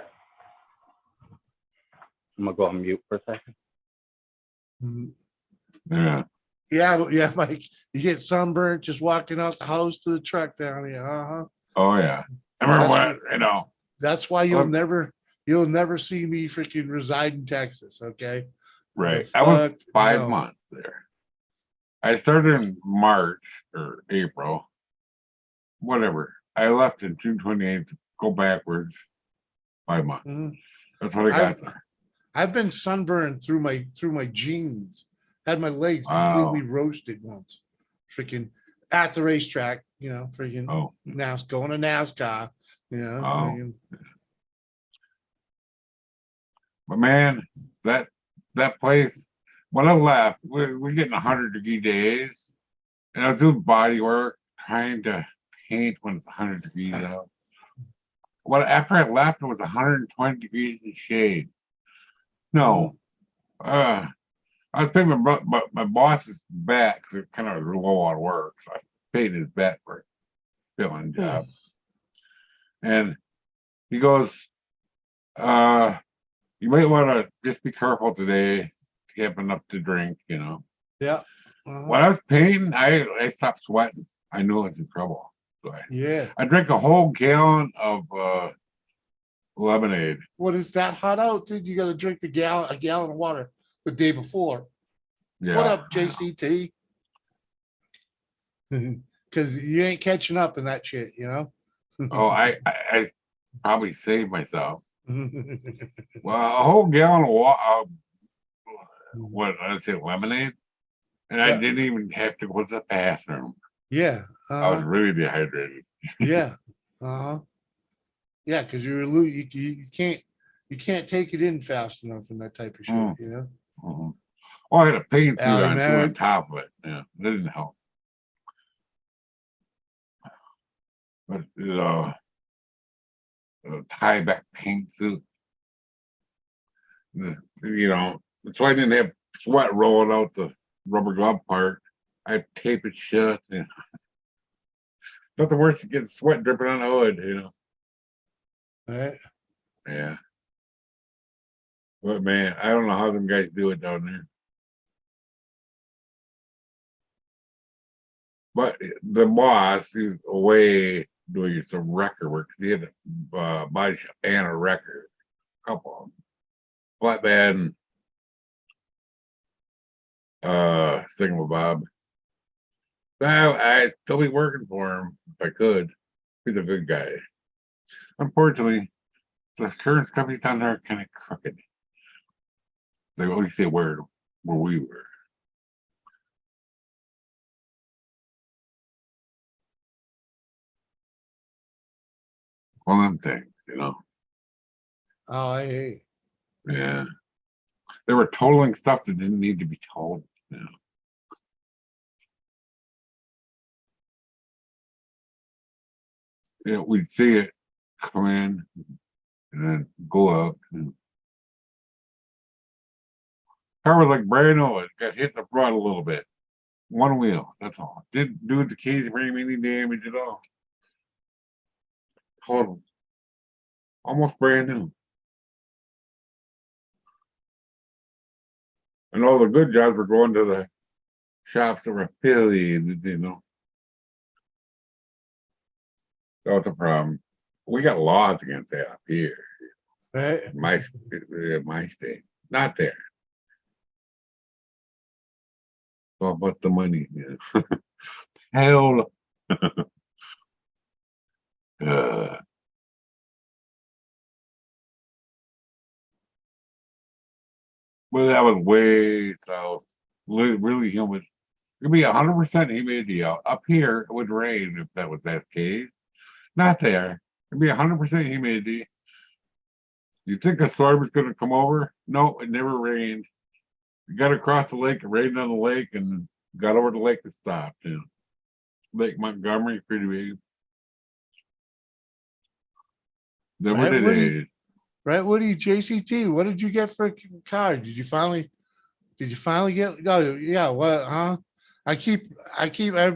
I'm gonna go on mute for a second. Yeah. Yeah, Mike. You get sunburned just walking out the house to the truck down here. Uh-huh. Oh yeah. I remember That's why you'll never see me reside in Texas, okay? Right. I was 5 months there. I started in March or April, whatever. I left in June 28th to go backwards 5 months. Mm-hmm. That's what I got there. I've been sunburned through my jeans. Had my legs completely roasted once. At the racetrack, going to NASCAR, But man, that place, when I left, we're getting 100-degree days. And I was doing body work, trying to paint when it's 100 degrees out. Well, after I left, it was 120 degrees in the shade. No. I was paying my boss's back because it kind of was low on work. So I paid his back for a filling job. And he goes, you might want to just be careful today, have enough to drink, Yeah. When I was painting, I stopped sweating. I knew I was in trouble. So I drank a whole gallon of lemonade. What is that hot out, dude? You got to drink a gallon of water the day before. Yeah. What up, JCT? Because you ain't catching up in that shit, Oh, I probably saved myself. Well, a whole gallon of water, what I'd say lemonade, and I Yeah. didn't even have to go to the bathroom. Yeah. I was really dehydrated. Yeah. Uh-huh. Yeah, because you can't take it in fast enough and that type of shit, Mm. you know. Mhm. Well, I had a paint suit Allie on too on married. top of it. Yeah, that didn't help. But a tie back paint suit. You know, so I didn't have sweat rolling out the rubber glove part. I tape it shut. You know. Nothing worse than getting sweat dripping on the hood, you know. Right. Yeah. But man, I don't know how them guys do it down there. But the boss, he was away doing some record work. He had a body shop and a record, a couple of them. Flatbed and thingamabob. I'd still be working for him if I could. He's a good guy. Unfortunately, the insurance companies down there are kind of crooked. They always say where we were. One of them things, you know. Oh, I hate. Yeah. They were totaling stuff that didn't need to be told. You know. We'd see it come in and then go out. And car was like brand new. It got hit in the front a little bit. One wheel, that's all. Didn't do the cage frame any damage at all. Total. Almost brand new. And all the good jobs were going to the shops that were affiliated, you know. That was the problem. We got laws against that up here. Right. My state. Not there. It's all about the money. Yeah. Hell. uh, well, that was way south. Really humid. It'd be 100% humidity out. Up here, it would rain if that was that case. Not there. It'd be 100% humidity. You think a storm is going to come over? No, it never rained. You got across the lake, it rained on the lake, and got over the lake and stopped. You know. Lake Montgomery, pretty big. Them were Right, the Woody. days. Right, Woody. JCT. What did you get for a car? Did you finally? Did you finally get? Oh, yeah. What? Huh? I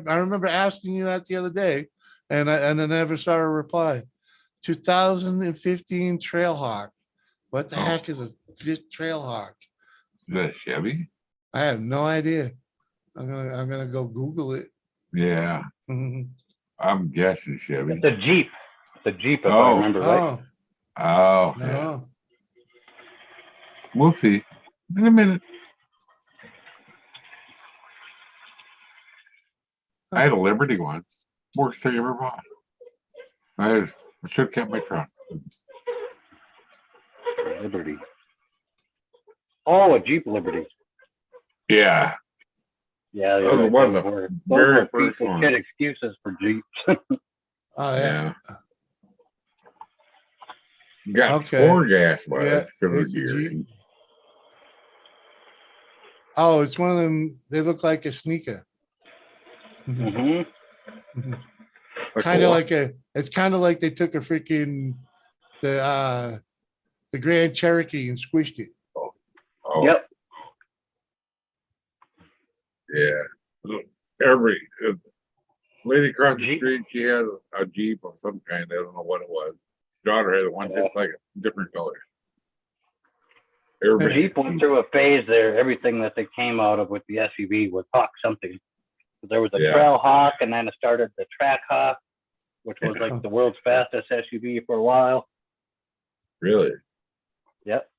remember asking you that the other day, and I never saw a reply. 2015 Trailhawk. What the Oh, heck is a Trailhawk? is that a Chevy? I have no idea. I'm gonna go Google it. Yeah, Mhm. I'm guessing Chevy. It's a Jeep. It's a Jeep, if I Oh, remember right. Oh, oh, yeah. no. We'll see in a minute. I had a Liberty once. Worst thing I ever bought. I should have kept my truck. Liberty. Oh, a Jeep Liberty. Yeah, Yeah, that you're was right. one of Those the were very first piece of ones. shit excuses for Jeeps. Oh, yeah. Yeah. Got Okay. 4 gas Yeah, mileage because of it's the a Jeep. gearing. Oh, it's one of them. They look like a sneaker. hmm Kind of what? like a. It's kind of like they took a freaking the Grand Cherokee and squished it. Oh, Yep. yeah. Every lady across the Jeep. street, she has a Jeep of some kind. I don't know what it was. Daughter had one just like it, different colors. Everybody Jeep went through a phase there. Everything that they came out of with the SUV was Hawk something. There was a Yeah. Trail Hawk, and then it started the Track Hawk, which was Yeah. like the world's fastest SUV for a while. Really? Yep.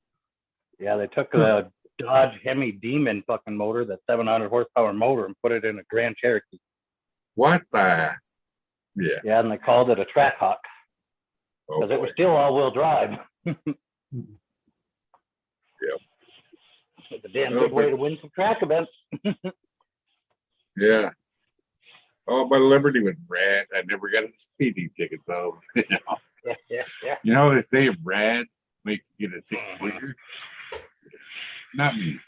Yeah, they took the Dodge Hemi Demon fucking motor, that 700 horsepower motor, and put it in a Grand Cherokee. What the? Yeah. Yeah, and they called it a Track Hawk Oh, because it was boy. still all-wheel drive. It's a damn good way to win some track events. Yeah. Oh, my Liberty was red. I never got a speeding ticket though. Yeah. You know, they say red make you get a ticket quicker. Not me.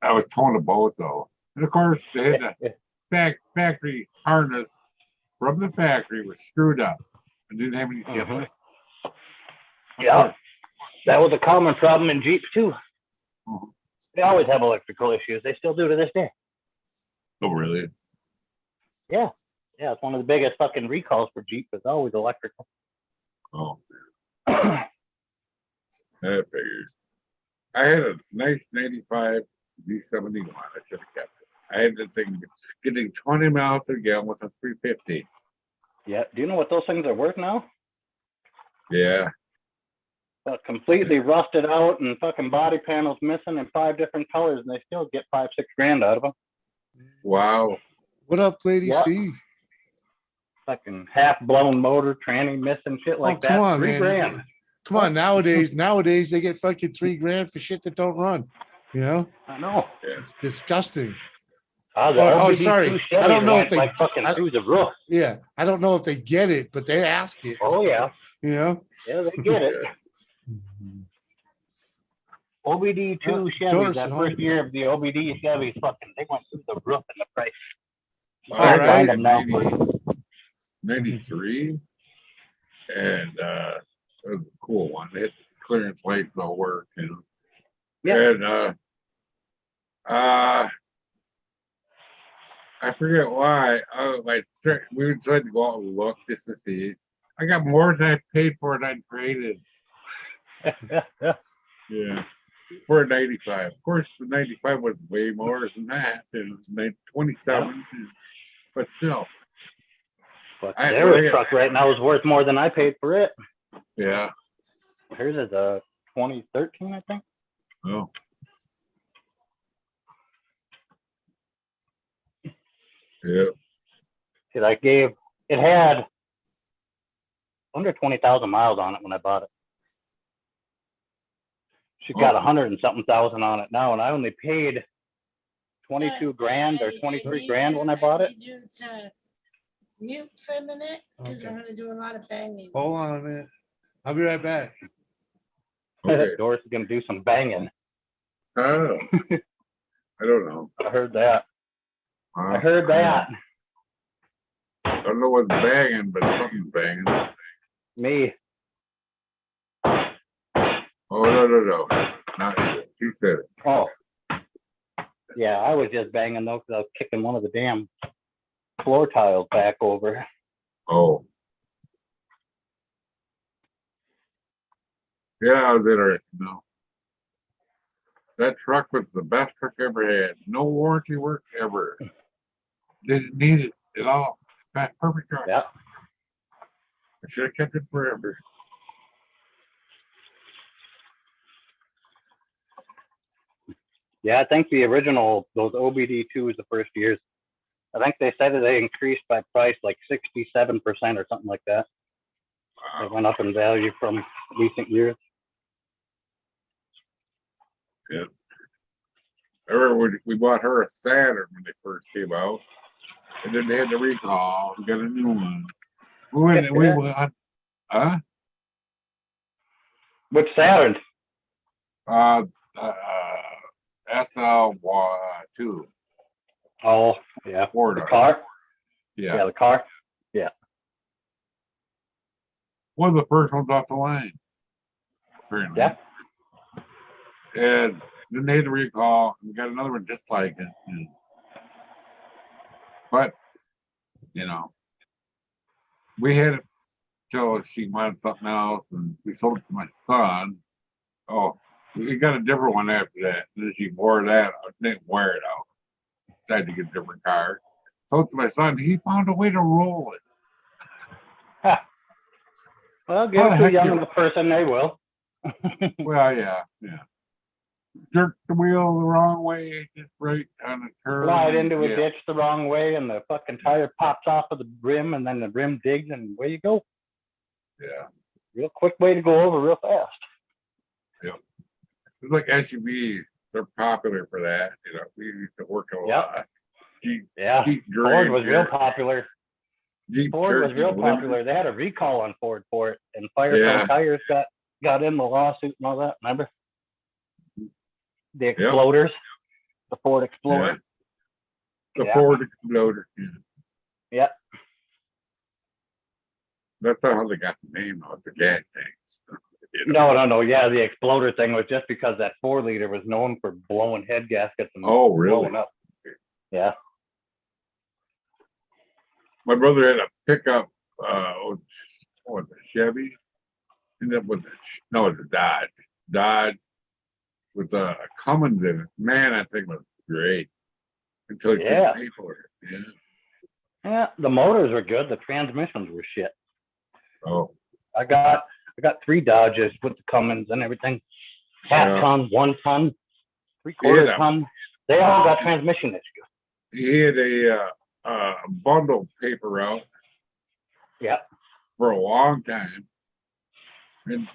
I was towing a boat though. And of course they had the factory harness from the factory was screwed up and didn't have any tip lights. Yeah. That was a common problem in Jeeps too. Mhm. They always have electrical issues. They still do to this day. Oh, really? Yeah, it's one of the biggest fucking recalls for Jeep. It's always electrical. Oh, I figured. I had a nice 95 Z71. I should have kept it. I had the thing getting 20 miles per gallon with a 350. Yeah. Do you know what those things are worth now? Yeah. Completely rusted out and fucking body panels missing in 5 different colors, and they still get $5-6 grand out of them. Wow. What up, Lady Yeah. C? Fucking half blown motor, tranny missing, shit like Oh, that. come on, 3 man. grand. Come on, nowadays they get fucking $3 for shit that don't run. You know, I know. Yeah. it's disgusting. The Oh, LBD2 sorry. I Chevys don't know if went they- like fucking I- through the roof. Yeah, I don't know if they get it, but they ask it. Oh yeah, You know, yeah, they get it. OBD2 Chevys, Doris that at first home. year of the OBD Chevys, fucking, they went through the roof in the price. You All can't right. find them now. 93. And it was a cool one. It clearance lights all work, you know. Yeah. And I forget why. We decided to go out and look just to see. I got more than I paid for it. I traded. Yeah. For a 95. Of course, the 95 was way more than that. It was 27. But still. But I- their well, I- truck right now is worth more than I paid for it. Yeah. Hers is a 2013, I think. Oh. Yeah. Cause it had under 20,000 miles on it when I bought it. She's got 100 and something thousand on it now, and I only paid 22 grand or 23 grand when I bought it. need you to mute for a minute, because I'm Okay. gonna do a lot of banging. Hold on a minute. I'll be right back. Okay. Doris is gonna do some banging. I don't know. I don't know. I heard that. I Uh, heard that. I don't know what's banging, but something's banging. Me. Oh, no. Not you. She said it. Oh. Yeah, I was just banging though, because I was kicking one of the damn floor tiles back over. Oh. Yeah, I was interested. No. That truck was the best truck I ever had. No warranty work ever. Didn't need it at all. Perfect truck. Yeah. I should have kept it forever. Yeah, I think the original, those OBD2s, the first years, I think they said that they increased by price like 67% or something like that. They Wow. went up in value from recent years. I remember we bought her a Saturn when they first came out. And then they had the recall. We got a new one. We went, Which Saturn? SL2. Oh, yeah. Ford. The car? Yeah. Yeah, the car. One of the first ones off the line. Apparently. Yeah. And then they had the recall. We got another one just like it. And, but, you know, we had it till she wanted something else and we sold it to my son. Oh, we got a different one after that. And then she wore that out. Didn't wear it out. Decided to get a different car. Sold it to my son. He found a way to roll it. Well, give How it the to a heck young you- enough person, they will. Well, yeah. jerk the wheel the wrong way, just right on the curve. Slide into a Yeah. ditch the wrong way, and the fucking tire pops off of the rim, and then the rim digs, and away you go. Yeah. Real quick way to go over real fast. It's like SUVs, they're popular for that. You know, we used to work a Yep. lot. Jeep, Yeah, Jeep Ford was real Jerk- popular. Jeep Ford was Cherokee real Limited. popular. They had a recall on Ford for it, and Firestone Yeah. Tires got in the lawsuit and all that. Remember the Exploders, the Ford Explorer. The Yeah. Ford Exploder. Yeah. Yep. That's not how they got the name of the gas tanks. You know? No. Yeah, the Exploder thing was just because that 4-liter was known for blowing head gaskets and Oh, really? blowing up. Yeah. My brother had a pickup, what was it, Chevy? Ended up with no, it was a Dodge. Dodge with a Cummins in it. Man, that thing was great. Until he Yeah. couldn't pay for it. Yeah. Yeah, the motors were good. The transmissions were shit. Oh, I got 3 Dodges with the Cummins and everything. Half Yeah. ton, 1 ton, 3/4 Yeah. ton. They all got transmission issues. he had a bundle paper route Yeah. for a long time. And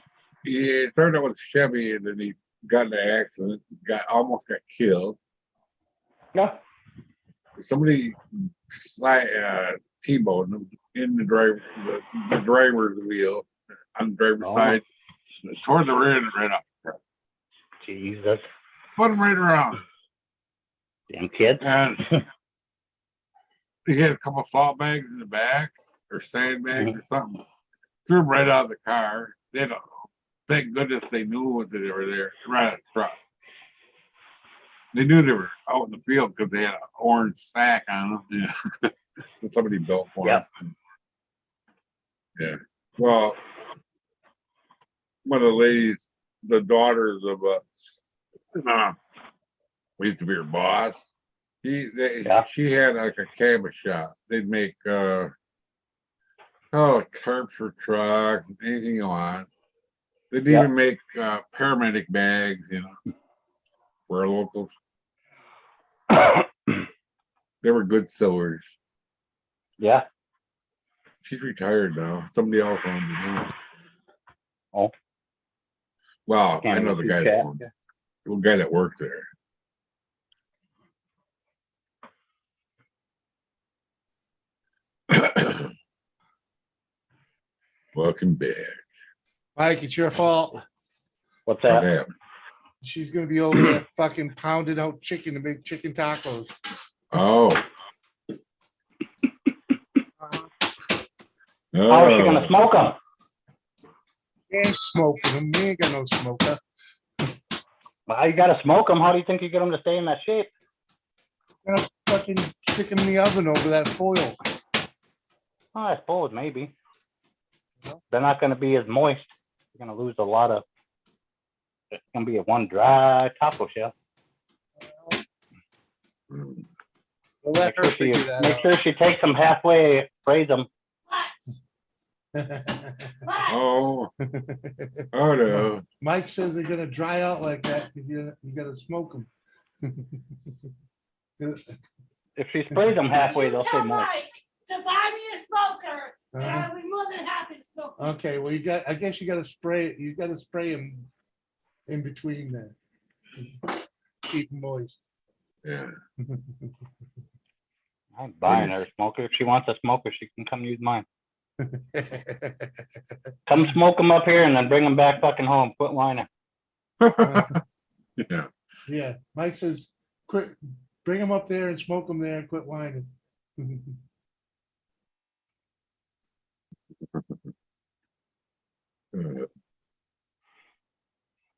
he started out with Chevy and then he got in an accident, almost got killed. Yeah. Somebody T-boned him in the driver's wheel on the driver's Oh. side, toward the rear and right up. Jesus. Put him right around. Damn kids. And he had a couple of salt bags in the back or sandbags or something. Threw him right out of the car. They don't know. Thank goodness they knew that they were there, right at the front. They knew they were out in the field because they had an orange sack on them. Yeah. That somebody built for Yep. them. Yeah. Well, one of the ladies, the daughters of we used to be her boss. Yeah. She had like a cabbage shop. They'd make tarps for trucks, anything you want. They'd Yep. even make paramedic bags, you know, for locals. They were good sewers. Yeah. She's retired now. Somebody else owns it now. Oh. Well, I Can't know even the guy keep that track. owns it. The guy that worked there. Welcome back. Mike, it's your fault. What's What that? happened? She's gonna be over there fucking pounding out chicken to make chicken tacos. Oh. How is she gonna smoke them? Ain't smoking them. We ain't got no smoker. Well, you gotta smoke them. How do you think you get them to stay in that shape? Gonna fucking stick them in the oven over that foil. Oh, I suppose maybe. They're not gonna be as moist. You're gonna lose a lot of. It's gonna be a one dry taco shell. We'll let her figure that Make sure she takes them halfway, sprays them. What? out. What? Oh. Oh no. Mike says they're gonna dry out like that because you gotta smoke them. If she sprays them halfway, You they'll stay tell moist. Mike to buy me a smoker, and I'll be more than happy to smoke. Okay, well, I guess you gotta spray it. You gotta spray them in between there. Keep 'em moist. Yeah. I'm buying her a smoker. If she wants a smoker, she can come use mine. Come smoke them up here and then bring them back fucking home. Quit whining. Yeah. Yeah, Mike says, quit, bring them up there and smoke them there and quit whining.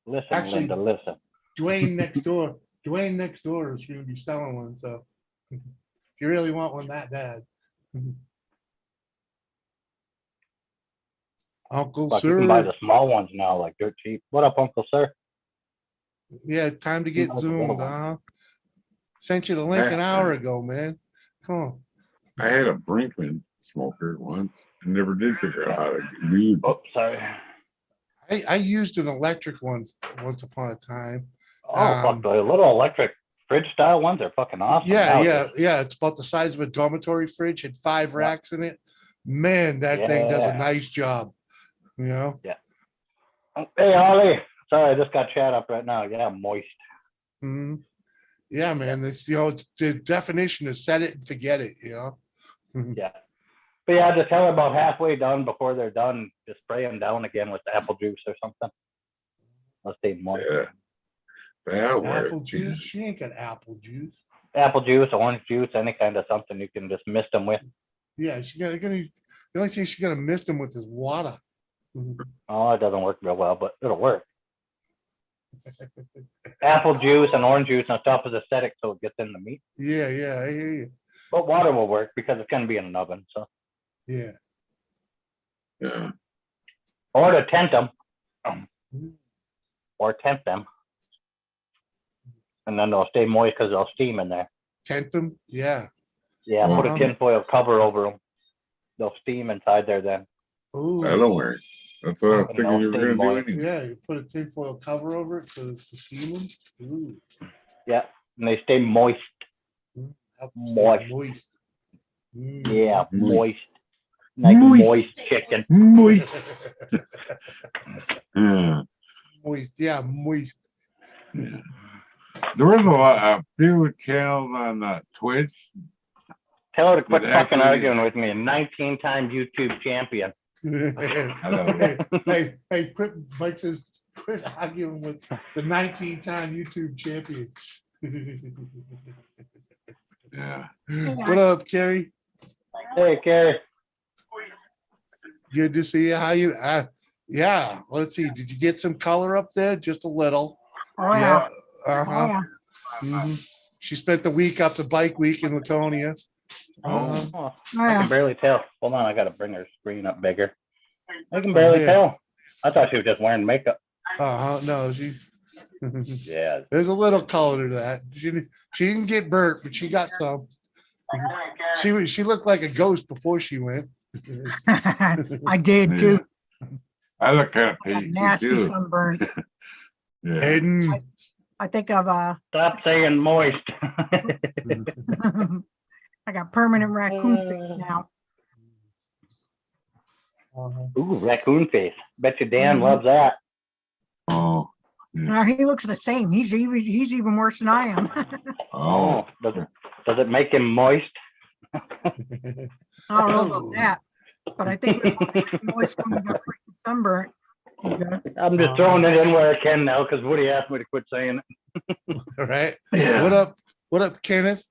Listen, Actually- Linda, listen. Dwayne next door is gonna be selling one, so if you really want one that bad. Uncle Fuck, you can buy Sir, the small ones now, like dirt cheap. What up, Uncle Sir? yeah, time to get Like the little zoomed, one. huh? Sent you the link an hour ago, man. Come on. I had a Brinkman smoker once and never did figure out how to use it. Oops, sorry. I used an electric one once upon a time. Oh, fuck, the little electric fridge style ones are fucking awesome. Yeah, yeah, nowadays. yeah. It's about the size of a dormitory fridge, had 5 Yeah. racks in it. Man, that thing does a Yeah. nice job. You know? Hey, Ollie. Sorry, I just got chat up right now. Yeah, moist. Mhm. Yeah, man. This, it's the definition is set it and forget it, Yeah. But yeah, just tell her about halfway done before they're done. Just spray them down again with apple juice or something. Let's stay moist. Yeah. That'll work. Apple juice? She ain't got apple juice. Apple juice, orange juice, any kind of something you can just mist them with. Yeah, the only thing she's gonna miss them with is water. Oh, it doesn't work real well, but it'll work. Apple juice and orange juice on top is acidic, so it gets in the meat. Yeah, yeah, I hear you. But water will work because it's going to be in an oven. So, Yeah. Yeah. or to tent them, or tempt them, and then they'll stay moist because they'll steam in there. Tent them? Yeah. Yeah, put a Uh-huh. tinfoil cover over them. They'll steam inside there then. Ooh. That'll work. That's what I And figured they'll you were stay gonna do moist. anyway. Yeah, you put a tinfoil cover over it to steam them. Ooh. Yeah, and they stay moist. Help Moist. stay moist. Mm. Yeah, Moist. moist. Like Moist. moist chicken. Moist. Yeah. Moist. Yeah, moist. Yeah. There was a few channels on Twitch. Tell her to quit It fucking actually- arguing with me. A 19-time YouTube champion. Hey, quit. Mike says, quit arguing with the 19-time YouTube champion. Yeah. What up, Kerry? Hey, Carrie. Good to see you. How you? Yeah. Let's see. Did you get some color up there? Just a little. Oh, yeah. Uh-huh. Oh, yeah. Mhm. She spent the week up the bike week in Laconia. Uh-huh. Oh, Oh, I yeah. can barely tell. Hold on, I gotta bring her screen up bigger. I can barely yeah. tell. I thought she was just wearing makeup. Uh-huh. No, she. Yeah. There's a little color to that. She didn't get burnt, but she got some. She looked like a ghost before she went. I did too. I look kind of I got pasty nasty too. sunburn. Yeah. Hayden. I think I've Stop saying moist. I got permanent raccoon face now. Ooh, raccoon face. Bet you Dan Mhm. loves that. Oh. Now he looks the same. He's even worse than I am. Oh. Does it make him moist? I don't know about that, but I think we're moist when we got freaking sunburn. Okay. I'm just throwing it in where I can now because Woody asked me to quit saying it. All right. Yeah. What up? What up, Kenneth?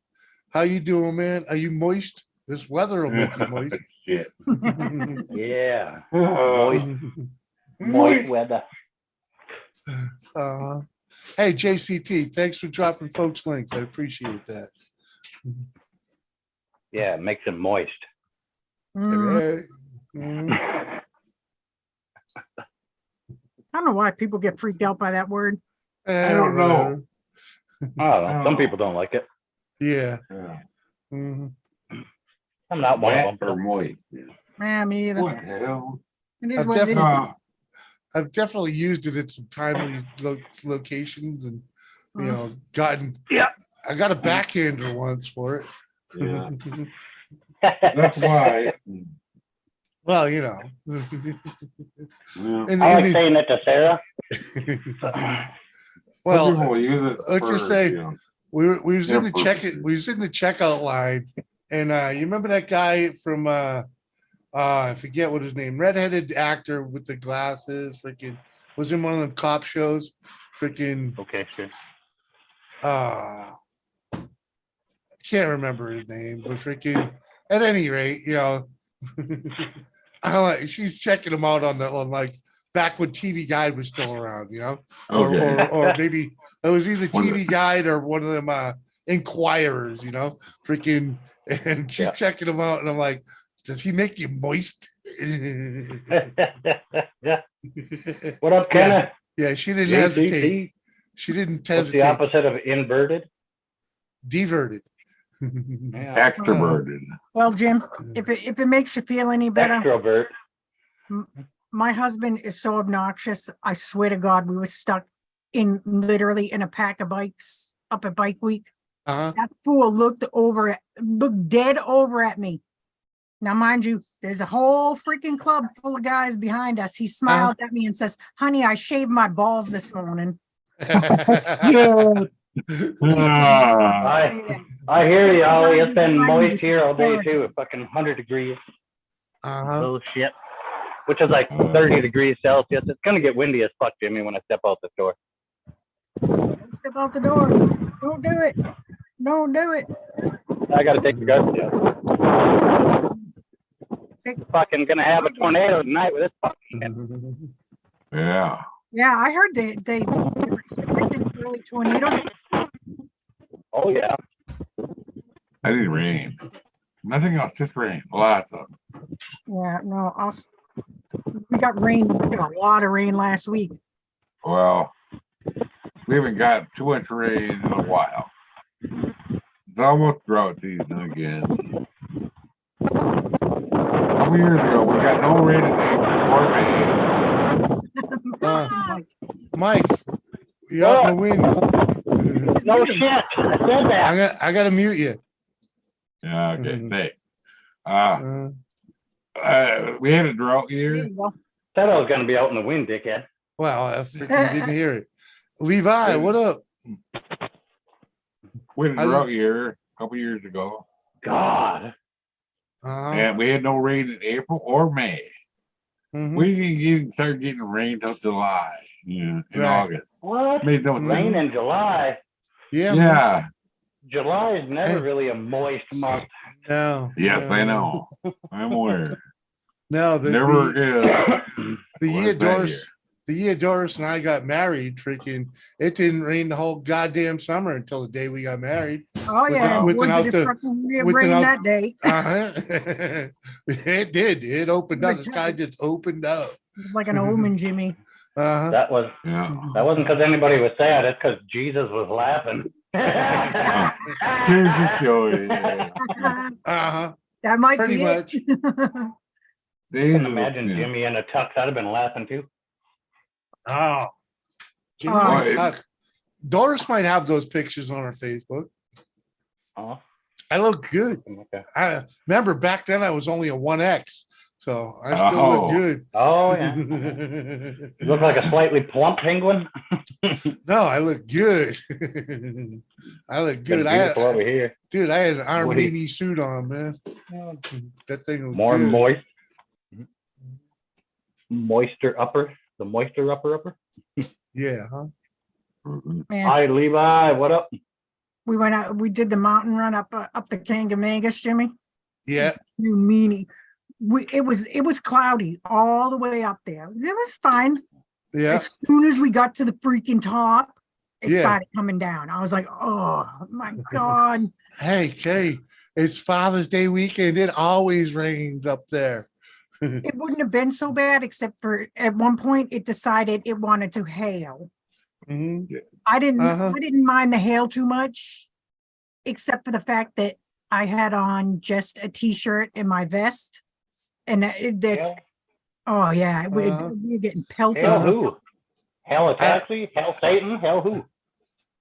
How you doing, man? Are you moist? This weather will make you moist. Shit. Yeah. Oh. Moist weather. Hey, JCT, thanks for dropping folks links. I appreciate that. Yeah, it makes him moist. Mm, Hey. Mm. I don't know why people get freaked out by that word. I don't know. I don't know. Some people don't like it. Yeah. Yeah. Mhm. I'm not one Wet of them. or moist? Man, me either. What the hell? It is I've what it is. Uh, I've definitely used it at some timely locations and, gotten. Yeah. I got a backhander once for it. Yeah. That's why. Well, Yeah. And- I like and- saying it to Sarah. well, Some people use it let's just for, say- you know, we was in the purposes. we was in the checkout line, and you remember that guy from I forget what his name, redheaded actor with the glasses, freaking was in one of them cop shows, freaking Okay, sure. can't remember his name, but freaking at any rate, I like she's checking him out on like back when TV Guide was still around, Okay. or maybe it was either One of TV Guide or one of them Inquirers, freaking, and she's Yeah. checking him out, and I'm like, does he make you moist? Yeah. What up, Kenneth? Yeah, she didn't hesitate. JCT? She didn't What's the hesitate. opposite of inverted? Diverted. Yeah. Extroverted. Well, Jim, if it makes you feel any better, Extrovert. my husband is so obnoxious. I swear to God, we were stuck literally in a pack of bikes up at Bike Week. Uh-huh. That fool looked dead over at me. Now, mind you, there's a whole freaking club full of guys behind us. He smiles at me and says, "Honey, I shaved my balls this morning." Yeah. Ah, I hear you, Ollie. It's been Behind me moist was here all day hysterical. too. Fucking 100 degrees. Uh-huh. Bullshit. Which is like 30 degrees Celsius. It's gonna get windy as fuck, Jimmy, when I step out the door. Step out the door. Don't do it. Don't do it. I gotta take the garbage out. Fucking gonna have a tornado tonight with this fucking shit. yeah. Yeah, I heard they were expecting early tornadoes. Oh yeah. I didn't rain. Nothing else, just rain. Lots of. Yeah, no, we got rain. We got a lot of rain last week. Well, we haven't got too much rain in a while. It's almost drought season again. A couple years ago, we got no rain in April or May. Like, Mike, you're out in the wind. No shit. I said that. I gotta mute you. Yeah, okay, Mhm. thanks. We had a drought there year. you go. Said I was gonna be out in the wind, dickhead. Wow, I freaking didn't hear it. Levi, what up? We had a I- drought year a couple years ago, God. Uh-huh. and we had no rain in April or May. Mhm. We didn't start getting rain till July, in Right. August. What? Made no Rain sense. in July. Yeah. man. Yeah. July is never Hey. really a moist month. No. Yes, no, I know. I'm aware. No, Never is. the year was that Doris, year. the year Doris and I got married, freaking, it didn't rain the whole goddamn summer until the day we got married. Oh yeah, boy, without did it the- fucking rain without- that day. Uh-huh. It did. It opened up. The Every sky time. just opened up. It was like an omen, Jimmy. Uh-huh. That Yeah. wasn't because anybody was sad. It's because Jesus was laughing. Here's the story. Uh-huh. That might Pretty be much. it. I can imagine Jimmy in a tux. I'd have been laughing too. Oh. Jimmy Oh, and Tuck. Doris might have those pictures on her Facebook. Oh, I look good. okay. I remember back then I was only a 1X, so I still Oh. look good. Oh yeah. You look like a slightly plump penguin. No, I look good. I look Been good. beautiful over here. Dude, I had an Woody. Armini suit on, man. That thing was More good. moist. Moisture upper. The moisture upper. Yeah, huh? Mhm. Man, Hi Levi, what up? we went out. We did the mountain run up the Kangamangas, Jimmy. Yeah, You meanie. It was cloudy all the way up there. It was fine. yeah. As soon as we got to the freaking top, it Yeah. started coming down. I was like, oh my God. Hey, Kay, it's Father's Day weekend. It always rains up there. It wouldn't have been so bad, except for at one point it decided it wanted to hail. Mhm. I Uh-huh. didn't mind the hail too much, except for the fact that I had on just a t-shirt and my vest. And that's, oh yeah, we Uh-huh. were getting pelted. Hell who? Hell Apache? Hell Satan? Hell who?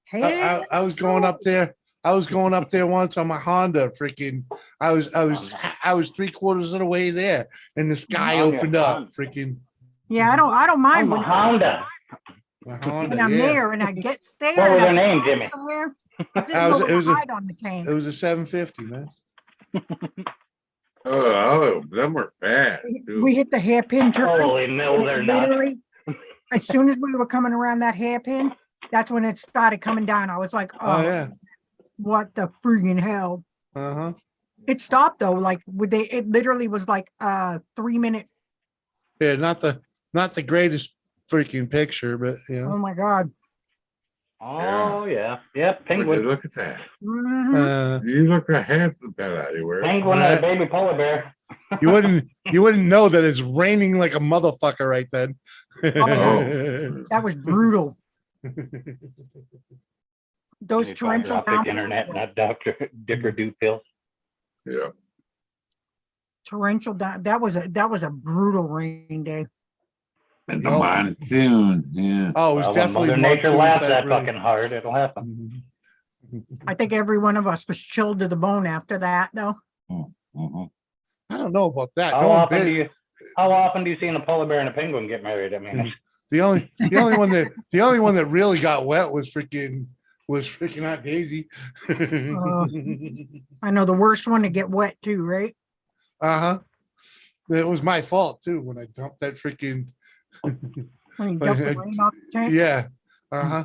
Hey, I was going up there. I was going up there once on my Honda. Freaking, I was 3/4 of the way there, and the sky On your opened up. Honda. Freaking, yeah, I don't mind I'm a when, Honda. my Honda. I'm Yeah, there and I get there. What was and their I name, go Jimmy? somewhere, I didn't I was- know it where was to a- hide on the it tank. was a 750, man. Oh, them were fast. too. We hit the hairpin turn. Holy and no, it they're not. literally, as soon as we were coming around that hairpin, that's when it started coming down. I was like, Oh oh, yeah. what the freaking hell? Uh-huh. It stopped though. Like it literally was like a 3-minute. Yeah, not the greatest freaking picture, but you know. Oh my God. Oh yeah. Yep, Would you penguin. look at that? Mhm. You look a handsome fella anywhere. Penguin and a baby polar bear. You wouldn't know that it's raining like a motherfucker right then. Oh. That was brutal. Those Any fiber torrential optic downpours internet, were- not Dr. Dicker Do pills. Yeah. torrential down. That was a brutal rain day. And the Oh. monsoon, yeah. Oh, it was Well, when definitely Mother Nature monsoon laughs type that rain. fucking hard, it'll happen. I think every one of us was chilled to the bone after that, though. Mhm. I don't know about that. How No one often bit. how often do you see a polar bear and a penguin get married? I mean, it's- The only one that really got wet was freaking Aunt Daisy. I know the worst one to get wet too, right? Uh-huh. It was my fault too when I dumped that freaking When you dump the rain off the tank. yeah. Uh-huh.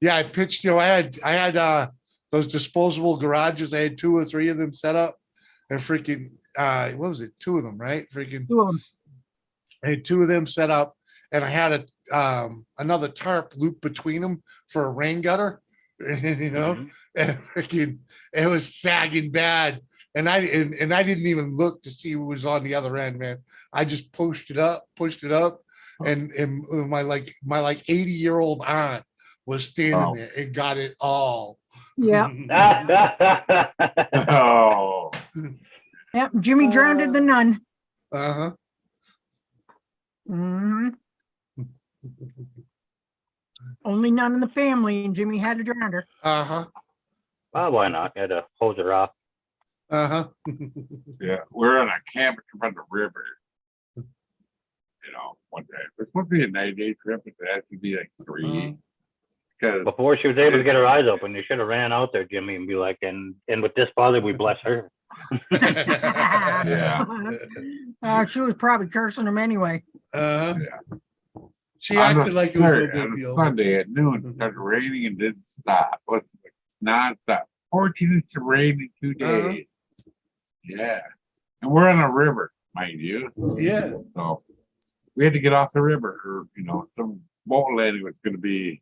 Yeah, I pitched, I had those disposable garages. I had 2 or 3 of them set up and freaking what was it? 2 of them, right? Freaking Two of 'em. I had 2 of them set up and I had another tarp loop between them for a rain gutter. Mhm. And freaking it was sagging bad. And I didn't even look to see who was on the other end, man. I just pushed it up, and my 80-year-old aunt was standing Oh. there and got it all. Yeah. Oh, Yep. Jimmy drowned the nun. Uh-huh. Mhm. Only nun in the family, and Jimmy had to drown her. Uh-huh. Well, why not? Had to hose her off. Uh-huh. yeah. We're on a camping trip on the river. One day. It's supposed to be a 9-day trip, but it has to be like 3. Because Before she was able to get her eyes open, you should have ran out there, Jimmy, and be like, and with this father, we bless her. Yeah. She was probably cursing him anyway. Uh-huh. Yeah. She on acted a like it was no Saturday- big on a deal. Sunday at noon, it started raining and didn't stop. It was non-stop. 14 inches of rain in 2 Uh-huh. days. Yeah. And we're on a river, mind you. Yeah. So we had to get off the river or, some boat landing was going to be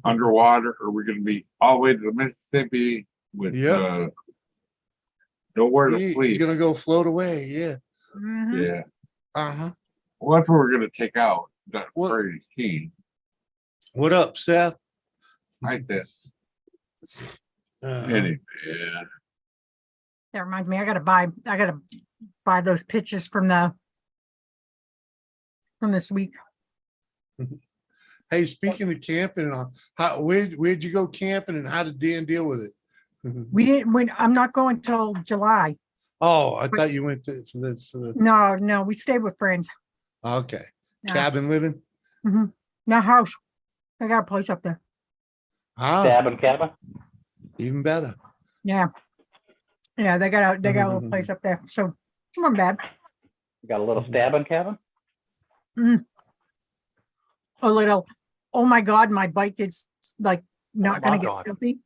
underwater or we're going to be all the way to the Mississippi with Yeah. nowhere to You're sleep. gonna go float away, yeah. Mhm. Yeah. Uh-huh. Well, that's what we're going to take out. That What- very keen. What up, Seth? I said, Uh-huh. anyway, yeah. That reminds me, I gotta buy those pictures from this week. Hey, speaking of camping, where'd you go camping and how did Dan deal with it? I'm not going till July. Oh, I thought you went for the No, we stayed with friends. okay. Yeah. Cabin living. No house. I got a place up there. Ah, Stab and cabin. even better. Yeah. Yeah, they got a little place up there. So it wasn't bad. Got a little stabbing cabin. A little, oh my God, my bike is like not gonna my get God. filthy.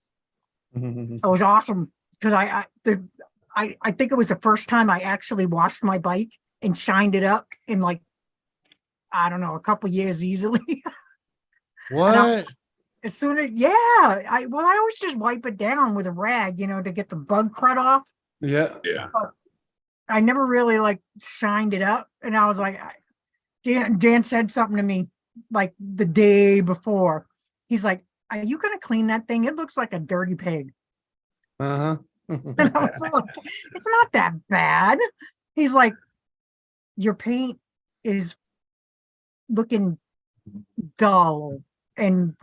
It was awesome because I think it was the first time I actually washed my bike and shined it up in like, I don't know, a couple years easily. What? As soon as, I always just wipe it down with a rag, to get the bug crud off. Yeah. Yeah. I never really like shined it up. And I was like, Dan said something to me like the day before. He's like, are you going to clean that thing? It looks like a dirty pig. Uh-huh. And I was like, it's not that bad. He's like, your paint is looking dull and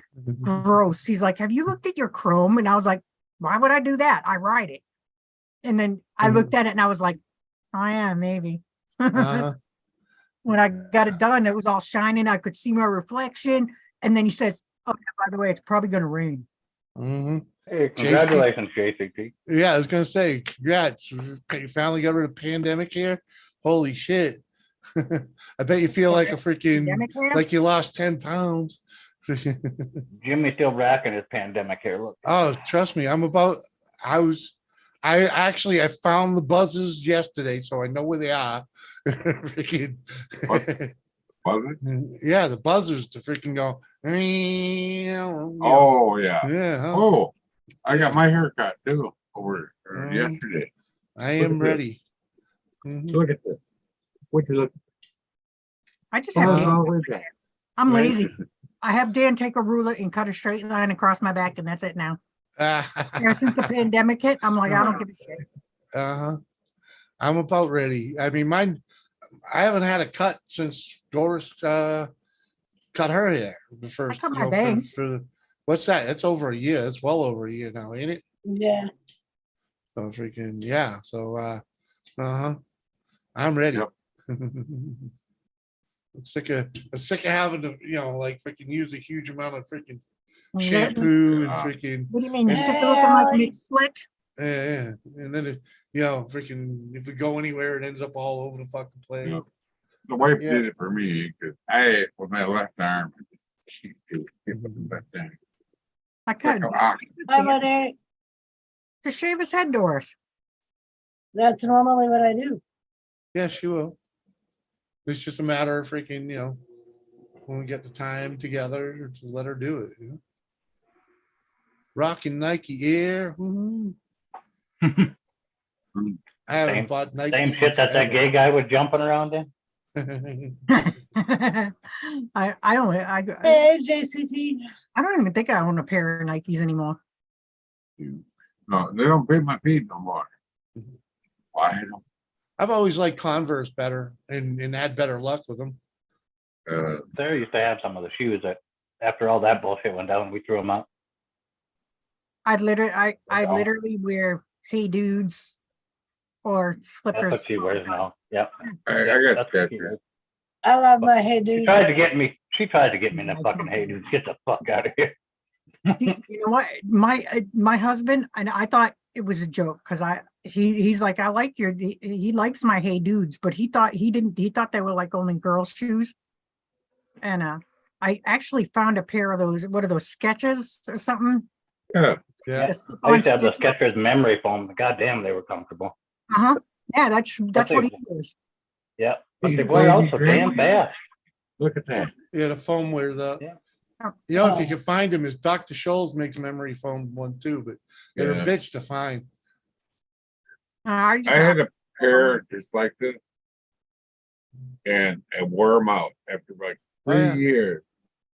gross. He's like, have you looked at your chrome? And I was like, why would I do that? I ride it. And then I looked at it and I was like, oh yeah, maybe. Uh-huh. When I got it done, it was all shining. I could see my reflection. And then he says, oh, yeah, by the way, it's probably going to rain. Mhm. Hey, congratulations, JCP. Yeah, I was gonna say, congrats. You finally got rid of pandemic here. Holy shit. I bet you feel like a freaking Pandemic hair? like you lost 10 pounds. Jimmy's still racking his pandemic hair. Look. Oh, trust me, I found the buzzers yesterday, so I know where they are. Freaking Was it? yeah, the buzzers to freaking go. Oh, yeah. Yeah, huh? Oh, I got my hair cut too Mhm. yesterday. I am ready. Mhm. Look at this. What you look? I just have Dan. Oh, where's that? I'm Right. lazy. I have Dan take a ruler and cut a straight line across my back, and that's it now. Ever since the pandemic hit, I'm like, I don't give a shit. Uh-huh. I'm about ready. I mean, I haven't had a cut since Doris cut her hair. The first, cut you my know, bangs. what's that? It's over a year. It's well over a year now, ain't it? Yeah. So freaking yeah. So I'm ready. Yep. I'm sick of having to, you know, like freaking use a huge amount of freaking What shampoo and Yeah. freaking do you mean? You're sick of looking like Hey, Mick Slick? yeah. And then you know, freaking if we go anywhere, it ends up all over the fucking place. Yep. The wife Yeah. did it for me because I, with my left arm, she did it with the left arm. I could Hi, buddy. to shave his head, Doris. That's normally what I do. Yeah, she will. It's just a matter of freaking, you know, when we get the time together to let her do it, you know. Rocking Nike Air. woohoo. I haven't Same- bought Nike. Same shit that gay guy was jumping around in. I Hey, JCT. don't even think I own a pair of Nikes anymore. No, they don't pay my feet no more. Why don't? I've always liked Converse better and had better luck with them. There used to have some of the shoes that, after all that bullshit went down, we threw them out. I Oh. literally wear Hey Dudes or That's slippers. what she wears now. Yep. I Yep, got that's that. what she wears. I love my Hey She Dude. tried to get me. She tried to get me in the Yeah, fucking hey dude. Get the fuck out of here. You know what? My husband, and I thought it was a joke because he's like, I like he likes my Hey Dudes, but he thought they were like only girls' shoes. And I actually found a pair of those, what are those, Skechers or something? Yeah, Yeah. The I slip-on used to have the Skechers. Skechers memory foam. Goddamn, they were comfortable. Uh-huh. Yeah, that's what he they- wears. Yeah, but Hey, they wear out baby, so damn baby. fast. look at that. Yeah, the foam wears up. Yeah. You know, if you can find them, is Dr. Scholl's makes memory foam one too, but they're a Yeah. bitch to find. I I had a pair just like this, and I wore them out after like Oh, 3 yeah. years.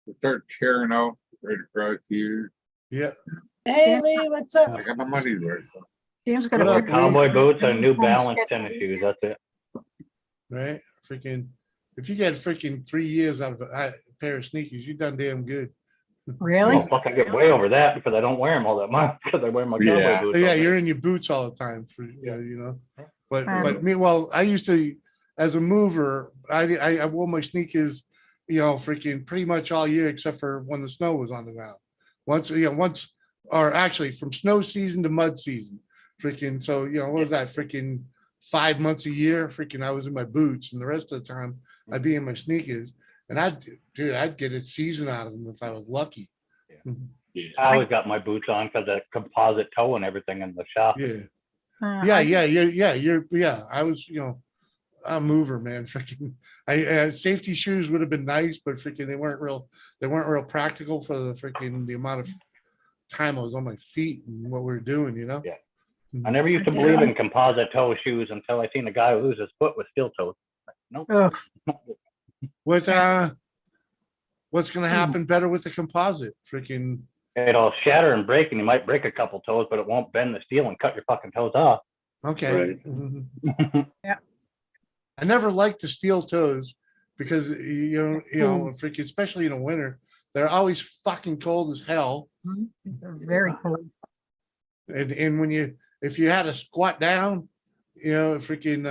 They start tearing out right across here. Yeah. Hey, Lee, what's up? I got my money's worth. So. Dan's got What a up, pair Lee? of Cowboy boots and New foam Balance Skechers. tennis shoes. That's it. Right? Freaking, if you get freaking 3 years out of a pair of sneakers, you done damn good. Really? Oh fuck! I get way over that because I don't wear them all that much because I wear my cowboy Yeah. boots. So yeah, all day. you're in your boots all the time, Yeah. you know. Yeah. But me, well, I used to, as a mover, I wore my sneakers, you know, freaking pretty much all year except for when the snow was on the ground. Once, or actually from snow season to mud season, freaking. So you know, what was that? Freaking 5 months a year, freaking. I was in my boots, and the rest of the time I'd be in my sneakers, and I'd get a season out of them if I was lucky. Yeah. I always got my boots on because of composite toe and everything in the shop. Yeah. I- Yeah. I was, you know, I'm a mover, man. Freaking, safety shoes would have been nice, but freaking, they weren't real practical for the amount of time I was on my feet and what we were doing, you know. Yeah. I never used to believe in composite toe shoes until I seen a guy lose his foot with steel toes. Nope. Ugh. What's gonna happen better with the composite? Freaking, It'll shatter and break, and you might break a couple toes, but it won't bend the steel and cut your fucking toes off. okay. Right. Mhm. Yeah. I never liked the steel toes because you know, freaking, especially in the winter, they're always fucking cold as hell. They're very cold. And if you had to squat down, you know, freaking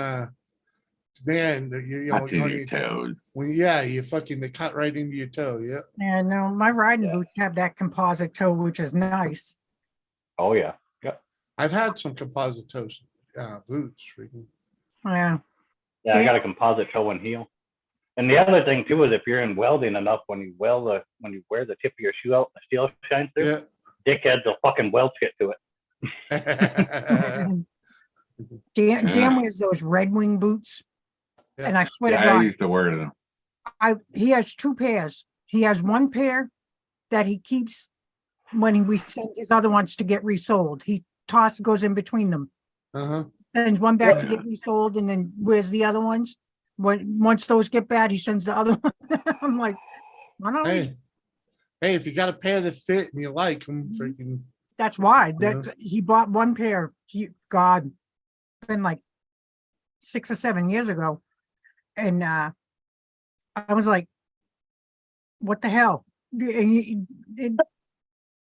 man, you know, Not in on your toes. you fucking, they cut right into your toe. Yeah. And no, my riding Yeah. boots have that composite toe, which is nice. Oh yeah. I've had some composite toes boots. Freaking. Yeah. Yeah, I got a composite toe and heel. And the other thing too is if you're in welding enough, when you wear the tip of your shoe out and the steel shines through, dickheads will fucking weld shit to it. Yeah. Dan wears those Red Wing boots. Yeah. And I swear Yeah, to I God, used to wear them. he has two pairs. He has one pair that he keeps when we send his other ones to get resold. He goes in between them. Uh-huh. Sends one back to get resold and then wears the other ones. Once those get bad, he sends the other one. I'm like, why don't we? Hey, if you got a pair that fit and you like them, freaking. That's why Yeah. that he bought one pair. God, been like 6 or 7 years ago. And I was like, what the hell? They're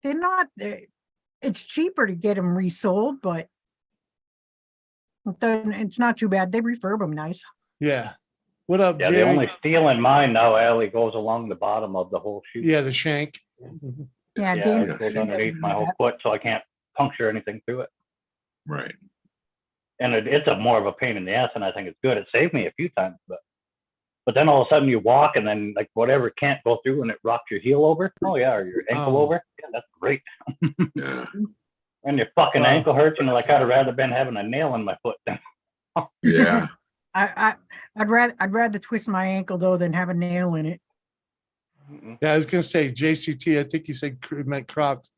not, it's cheaper to get them resold, but then it's not too bad. They refurb them nice. Yeah. What up, Yeah, the Jerry? only steel in mine now, Ellie, goes along the bottom of the whole shoe. Yeah, the shank. Yeah, Yeah, Dan it goes Dan underneath doesn't my do whole that. foot, so I can't puncture anything through it. Right. And it's a more of a pain in the ass, and I think it's good. It saved me a few times, but then all of a sudden you walk, and then like whatever can't go through, and it rocks your heel over. Oh yeah, or your ankle Oh. over. Yeah, that's great. Yeah. And your fucking Wow. ankle hurts, and like I'd have rather been having a nail in my foot than. Yeah. I'd rather twist my ankle though than have a nail in it. Yeah, I was gonna say JCT. I think you said meant Crocs.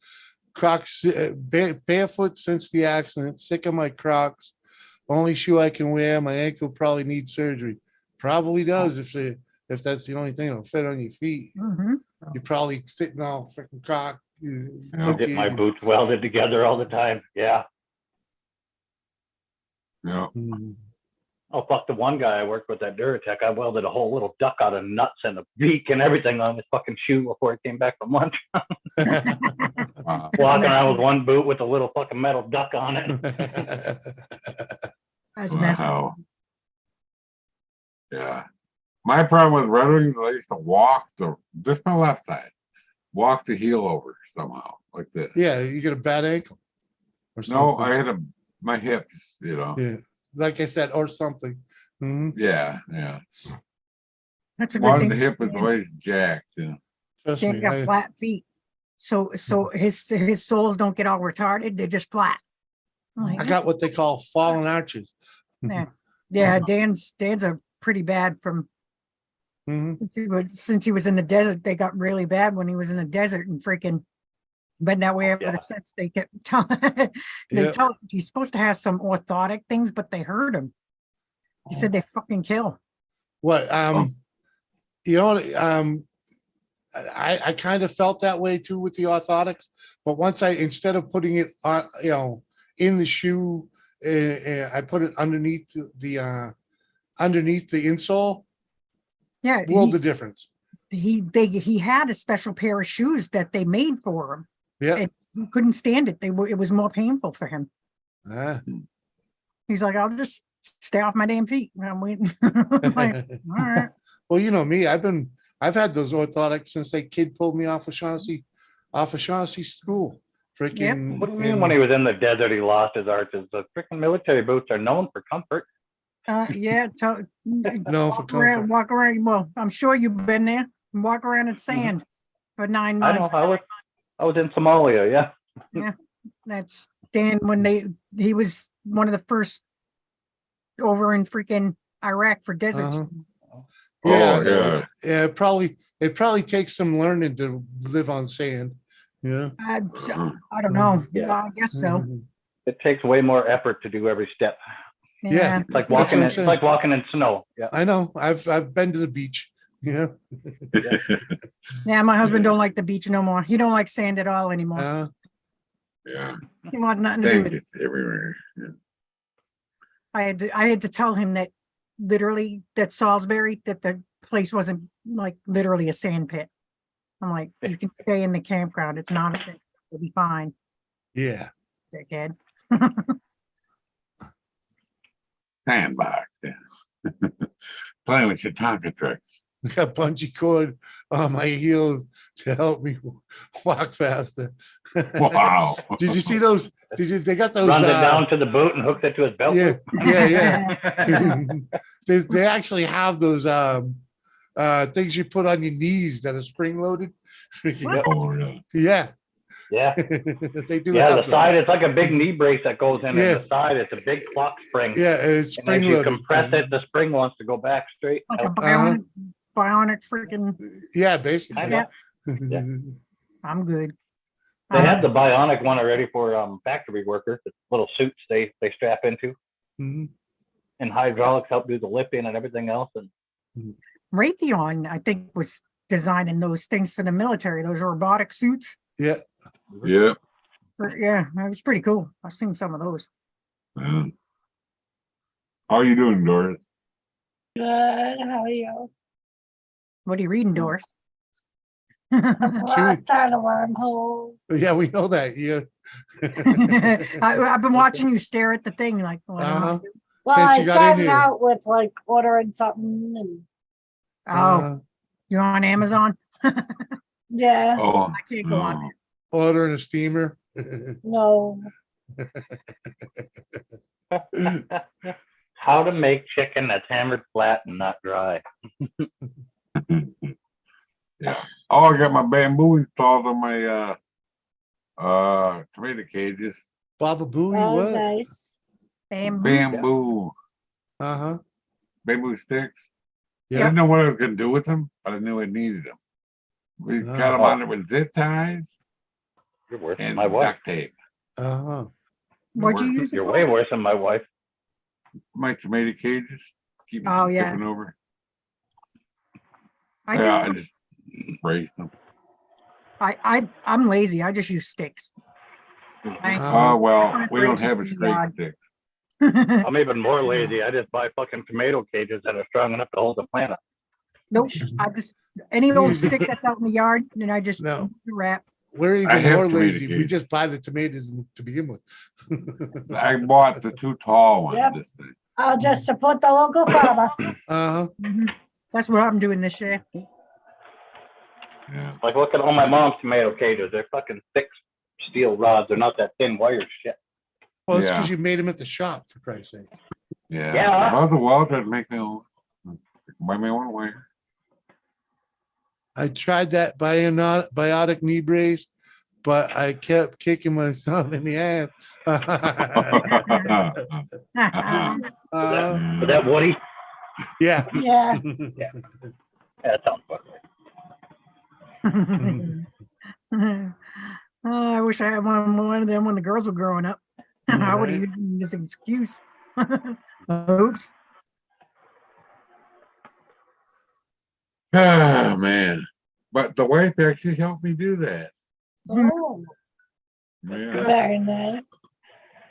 Crocs, barefoot since the accident. Sick of my Crocs. Only shoe I can wear. My ankle probably needs surgery. Probably does if that's the only thing that'll fit on your feet. Mhm. You're probably sitting all freaking Croc. I get my boots welded together all the time. Yeah. Yeah. Oh fuck! The one guy I worked with at Duratech, I welded a whole little duck out of nuts and a beak and everything on his fucking shoe before he came back from lunch. Wow. Walking messed around up. with one boot with a little fucking metal duck on it. That's messed up. Wow. Yeah. My problem with Red Wings, I used to walk just my left side, walk the heel over somehow like this. Yeah, you get a bad ankle. Or No, something. I had my hips, you know. Yeah, like I said, or something. Mhm. Yeah, yeah. That's a good One thing. hip is always jacked, you know. Trust Dan me. got flat feet. So his soles don't get all retarded. They're just flat. I'm like, I got what they call fallen arches. Yeah. Yeah, Dan's a pretty bad from Mhm. since he was in the desert. They got really bad when he was in the desert and freaking been that way ever Yeah. since. They kept telling Yep. tell him he's supposed to have some orthotic things, but they hurt him. He said they fucking kill. What, Oh. you know, I kind of felt that way too with the orthotics, but once instead of putting it on, in the shoe, I put it underneath the insole. Yeah, World of difference. he had a special pair of shoes that they made for him. Yeah. And he couldn't stand it. It was more painful for him. Ah. He's like, I'll just stay off my damn feet. I'm waiting. I'm like, all right. Well, you know me, I've had those orthotics since a kid pulled me off of Shaughnessy School. Freaking. What do you mean when he was in the desert, he lost his arches? The freaking military boots are known for comfort. Yeah. No, for comfort. walk around. Well, I'm sure you've been there. Walk around in sand for 9 I know. months. I was in Somalia. Yeah. That's Dan when he was one of the first over in freaking Iraq for deserts. Yeah, Oh, yeah. yeah. It probably takes some learning to live on sand. Yeah. I don't know. Yeah. I guess so. Mhm. It takes way more effort to do every step. Yeah. It's like That's what walking. I'm It's saying. like walking in snow. Yeah. I know. I've been to the beach. Yeah. Yeah, my husband don't like the beach no more. He don't like sand at all anymore. Yeah. He wants nothing to do Take with it. it everywhere. Yeah. I had to tell him that literally that Salisbury, that the place wasn't like literally a sand pit. I'm like, you can stay in the campground. It's not a sand pit. It'll be fine, Yeah. dickhead. Sandbox. Yeah. Playing with your Tonka trucks. Got bungee cord on my heels to help me walk faster. Wow. Did you see those? They got those. Runs it down to the boot and hooks it to his belt. Yeah, loop. yeah. They actually have those things you put on your knees that are spring loaded. Oh, yeah. Yeah. Yeah. They do Yeah, have the them. side, it's like a big knee brace that goes in, Yeah. and the side, it's a big clock spring. Yeah, it's And as spring you loaded. compress it, the spring wants to go back straight. Like a out. bionic freaking, Yeah, basically. Kinda. Yeah. I'm good. They had the bionic one already for factory workers, the little suits they strap into, Mhm. and hydraulics help do the lifting and everything else. And Raytheon, I think, was designing those things for the military, those robotic suits. Yeah. Yeah. Yeah, that was pretty cool. I've seen some of those. Yeah. How are you doing, Doris? Good, how are you? What are you reading, Doris? Lost on a wormhole. Yeah, we know that. Yeah. I've been watching you stare at the thing like, what am I Uh-huh. doing? Well, Since I you got in started here. out with like ordering something and, Oh, you're on Amazon? yeah, Oh, I can't go on. Ordering a steamer. no. How to make chicken that's hammered flat and not dry. yeah. Oh, I got my bamboo installed on my tomato cages. Baba Booey, Oh, what? nice. Bamboo Uh-huh. bamboo sticks. I Yeah. didn't know what I was gonna do with them, but I knew I needed them. We got them on there with zip ties You're worse than and my wife. duct tape. Uh-huh. What'd you use it You're for? way worse than my wife. My tomato cages keep me Oh, from yeah. tipping over. I Yeah, I do. just raised them. I'm lazy. I just use sticks. I- Uh-huh. Well, find we don't branches have a in the straight yard. stick. I'm even more lazy. I just buy fucking tomato cages that are strong enough to hold the plant up. Nope. I just, any old stick that's out in the yard, and I just No. wrap. We're I even have more tomato lazy. We cages. just buy the tomatoes to begin with. I bought the two tall ones Yep. this thing. I'll just support the local farmer. Uh-huh. Mhm. That's what I'm doing this year. Yeah. Like, look at all my mom's tomato cages. They're fucking thick steel rods. They're not that thin wire shit. Well, it's Yeah. because you made them at the shop, for Christ's sake. Yeah. Yeah. About the wall, try to make my own. Buy my own way. I tried that biotic knee brace, but I kept kicking myself in the ass. Is that Woody? Yeah. Yeah, Yeah, that sounds funny. Oh, I wish I had one of them when the girls were growing up. I would have Right. used this excuse. Oops. Oh man. But the wife actually helped me do that. oh, Yeah. very nice.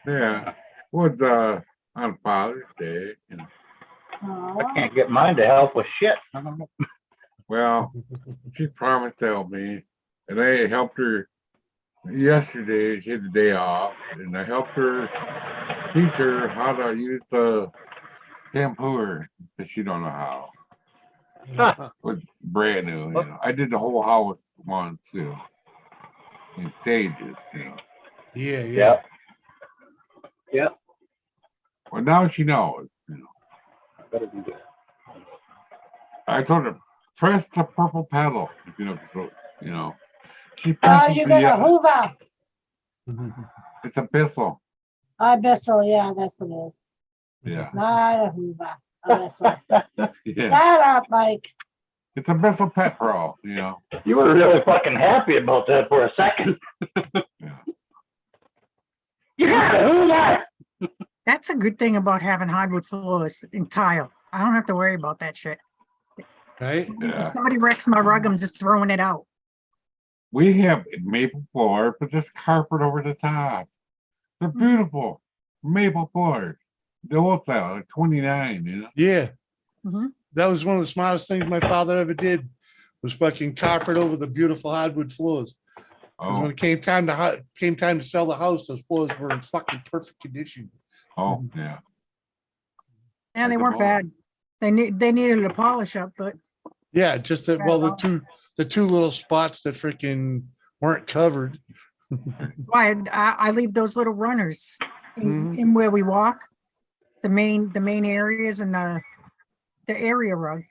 Yeah. Was on Father's Day. And, Aw. I can't get mine to help with shit. I don't know. well, she promised to help me. And I helped her yesterday. She had the day off. And I helped her teach her how to use the shampooer because she don't know how. It was brand new, you know. I did the whole house once too. In stages, you know. Yeah, yeah. Yeah. Yeah. Well, now she knows, you know. Better do that. I told her, press the purple pedal, you know, so, you know. She Oh, presses you the, got a Hoover. it's a pistol. A Bissell, yeah, that's what it is. Yeah, Not a Hoover. A Bissell. yeah. Shut up, Mike. It's a Bissell Pet Pro, you know. You were really fucking happy about that for a second. Yeah. Yeah, who's that? That's a good thing about having hardwood floors and tile. I don't have to worry about that shit. Right? Yeah. If somebody wrecks my rug, I'm just throwing it out. We have maple floor, but just carpet over the top. They're beautiful maple floors. The old style, like 29, you know. Yeah. Mhm. That was one of the smartest things my father ever did, was fucking carpet over the beautiful hardwood floors. Because when Oh, it came time to sell the house, those floors were in fucking perfect condition. oh, yeah. And Like they the weren't mold. bad. They needed a polish up, but Yeah, just that. Yeah, Well, well. the two little spots that freaking weren't covered. why I leave those little runners Mhm. in where we walk, the main areas and the area rug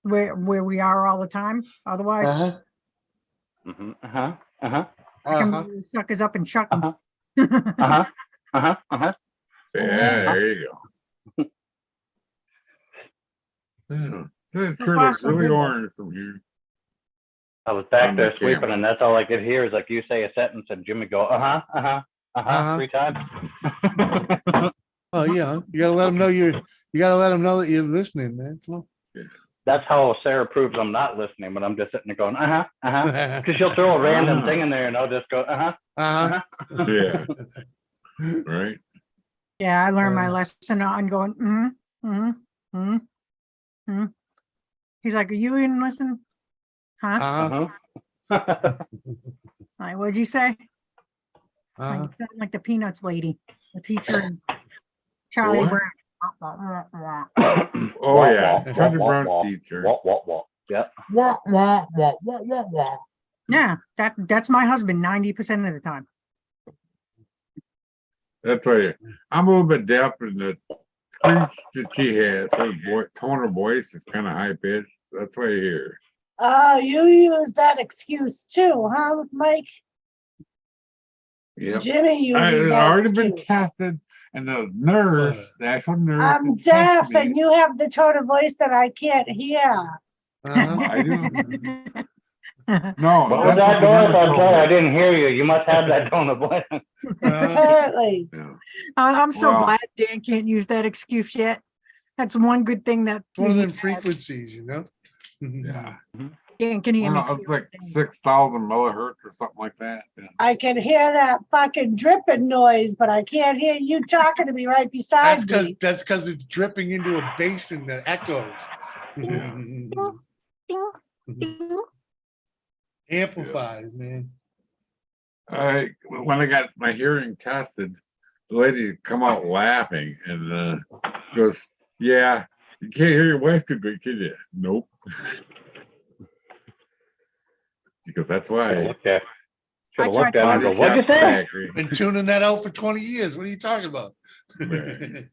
where we are all the time. Otherwise, Uh-huh. Mm-hmm. Uh-huh. Uh-huh. I can Uh-huh. roll the suckers up and chuck them. Uh-huh. Uh-huh. Uh-huh. Yeah, there you go. Yeah. It So sure far, looks so really good, though. orange from here. I was back On there the sleeping, camera. and that's all I could hear is like you say a sentence and Jimmy go, uh-huh, uh-huh, uh-huh, Uh-huh. 3 times. Oh yeah, you gotta let them know you gotta let them know that you're listening, man. Come That's how Sarah proves I'm not listening when I'm just sitting there going, uh-huh, uh-huh. on. Because she'll throw a random Ah. thing in there and I'll just go, uh-huh, Uh-huh. uh-huh. Yeah, right. Yeah, I learned my Uh. lesson on going, mm-hmm, mm-hmm, mm-hmm. He's like, are you even listening? Huh? Uh-huh. Like, what'd you say? Like, uh, you sound like the Peanuts lady, the teacher in Charlie What? Brown. Oh, yeah, Charlie Brown teacher. What? Yep. Wah, wah, wah, wah, wah, wah. Yeah, that's my husband 90% of the time. That's right. I'm a little bit deaf, and the screech that she has, her tone of voice is kind of high pitched. That's why I hear. Oh, you use that excuse too, huh, Mike? Yep. Jimmy It's uses that already been excuse. tested, and the nurse, What? the actual nurse. I'm that tested deaf me- and you have the tone of voice that I can't hear. I do. I No, What was that's that, what the Doris? nurse I'm told sorry, I me. didn't hear you. You must have that tone of voice. Apparently. Yeah. I'm so Well- glad Dan can't use that excuse yet. That's one good thing that one of he them has. frequencies, you know? Yeah. Dan can hear me. Well, it's clear like as day. 6,000 millihertz or something like that. Yeah. I can hear that fucking dripping noise, but I can't hear you talking to me right beside me. That's because it's dripping into a basin that echoes. Ding, ding. Amplifies, man. When I got my hearing tested, the lady come out laughing and goes, "Yeah, you can't hear your wife too good, can you?" Nope. She goes, "That's why." Okay. Should have I looked at her and go, Body what'd you shop say? factory. Been tuning that out for 20 years. What are you talking about? Right.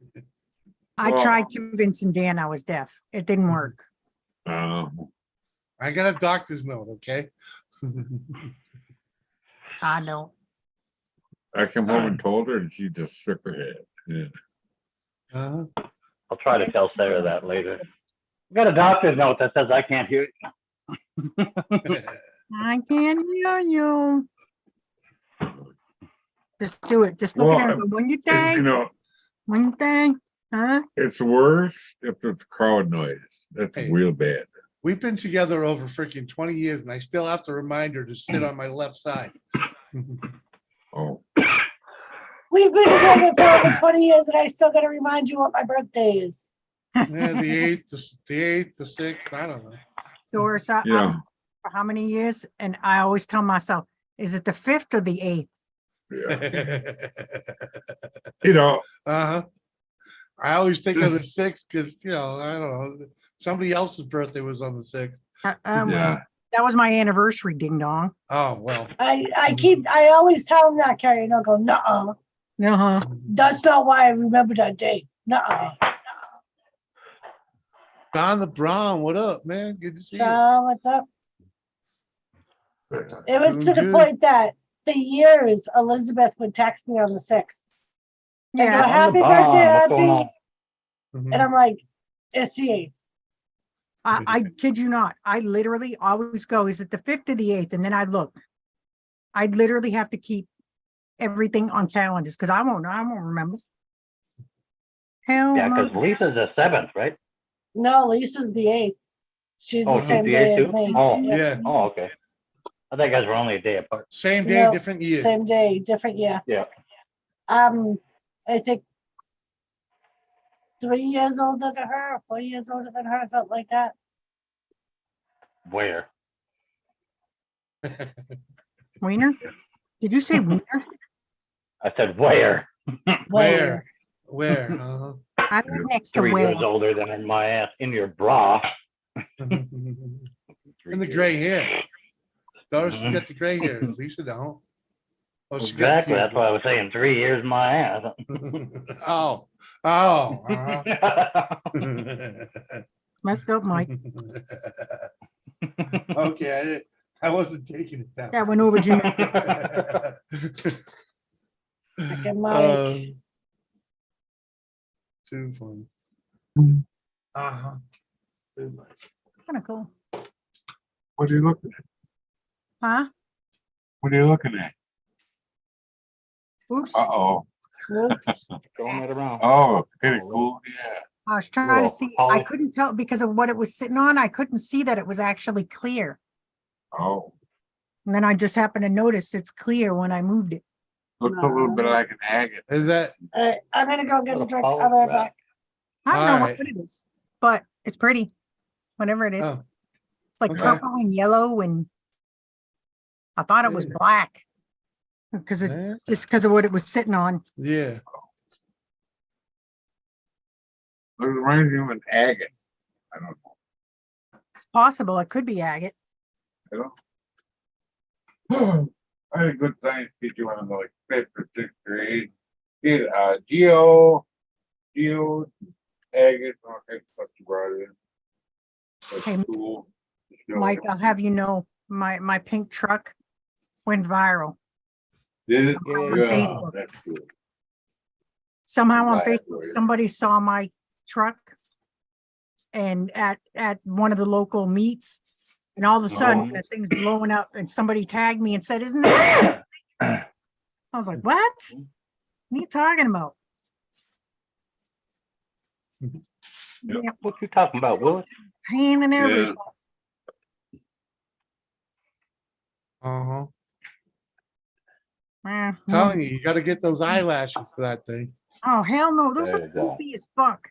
I Well- tried convincing Dan I was deaf. It didn't work. I got a doctor's note, okay? I don't. I come home and told her, and she just shook her head. Yeah. Uh-huh. I'll try to tell Sarah that later. I got a doctor's note that says I can't hear you. I can't hear you. Just do it. Just look Well, at her and go, when you You think, know, when you think, huh? it's worse if it's crowd noise. That's Hey. real bad. We've been together over freaking 20 years and I still have to remind her to sit on my left side. Oh, We've been together for over 20 years and I still gotta remind you what my birthday is. Yeah, the 8th, the 6th, I don't know. Doris, yeah, for how many years? And I always tell myself, is it the 5th or the 8th? yeah. You know, Uh-huh. I always think of the 6th because, I don't know, somebody else's birthday was on the 6th. Well, yeah. that was my anniversary, ding dong. Oh, well. I always tell him that, Carrie, and I'll go, nuh-uh. Uh-huh. That's not why I remember that date. Nuh-uh. Don the Brown, what up, man? Good to see you. So what's up? It was Doing to the good. point that for years Elizabeth would text me on the 6th. And go, Yeah, On the happy bomb. birthday, What's going Auntie. on? Mhm. And I'm like, it's the 8th. I kid you not. I literally always go, is it the 5th or the 8th? And then I look. I literally have to keep everything on calendars because I won't remember. Hell Yeah, no. because Lisa's the 7th, right? No, Lisa's the 8th. She's Oh, the she's same the day 8th as too? me. Oh. Yeah, Oh, okay. I think guys were only a day apart. same day, No, different year. Same day, different year. Yeah. I think 3 years older than her, or 4 years older than her, something like that. Where? Wiener? Did you say Wiener? I said where? Where? Uh-huh. I live next to 3 years where? older than in my ass in your bra. And 3 the years. gray hair. Doris has Mhm. got the gray hair. Lisa don't. Oh, she Exactly. got That's why I was saying 3 years in my ass. Oh, uh-huh. Messed up, Mike. Okay, I wasn't taking it that That went over Jimmy. Fucking Mike. Too fun. Uh-huh. Too much. Kind of cool. What are you looking at? Huh? What are you looking at? Oops. Uh-oh. Oops. Throwing it around. Oh, pretty cool. Yeah. I was trying to Little see. I poly- couldn't tell because of what it was sitting on. I couldn't see that it was actually clear. Oh, And then I just happened to notice it's clear when I moved it. looks a little bit like an agate. Is that, All right, I'm gonna go get a Little drink. poly I'll be right wrap. back. I don't know Alright. what it is, but it's pretty. whatever it is. Oh, It's like okay. purple and yellow, and I thought it was Yeah. black because it Yeah. just because of what it was sitting on. Yeah. It reminds me of an agate. I don't know. It's possible it could be agate. I don't. I had a good science teacher when I was like fifth or sixth grade. He had geo, agate, all kinds of stuff he brought in. That's Hey, cool. Mike, I'll have you know, my pink truck went viral. Did it? somehow on Yeah, Facebook. that's cool. Somehow on Glad Facebook, for you. somebody saw my truck and at one of the local meets, and all of a sudden Oh. that thing's blowing up, and somebody tagged me and said, "Isn't that?" I was like, "What? What are you talking about?" Yep. Yeah, What you talking about, Willis? pain and everything. Uh-huh. Eh, Telling you, you gotta get those eyelashes for that thing. oh hell no, those There are you go. goofy as fuck.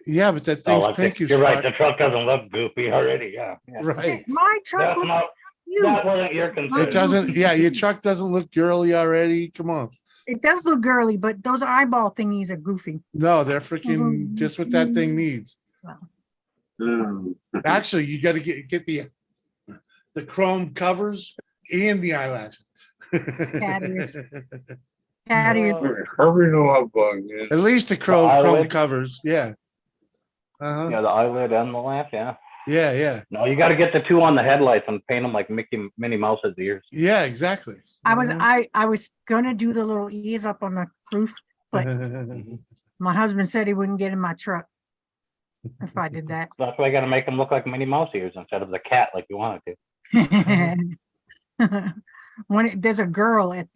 Yeah, but that Oh, thing's like pink as you're right. fuck. The truck doesn't look goofy already. Yeah. Yeah. Right. My truck That's looks not. cute. That wasn't your concern. It doesn't, yeah, your truck doesn't look girly already. Come on. It does look girly, but those eyeball thingies are goofy. No, they're freaking just what that thing needs. Mm. Actually, you gotta get the chrome covers and the eyelashes. Cat ears. Cat ears. Covering the love bug. Yeah. At least the chrome eyelid? covers, yeah. Uh-huh, Yeah, the eyelid and the lamp. Yeah. yeah, yeah, No, you got to get the two on the headlights and paint them like Minnie Mouse's ears. yeah, exactly. I was Uh-huh. I was gonna do the little ears up on the roof, but my husband said he wouldn't get in my truck if I did that. That's why I got to make them look like Minnie Mouse ears instead of the cat like you wanted to. There's a girl at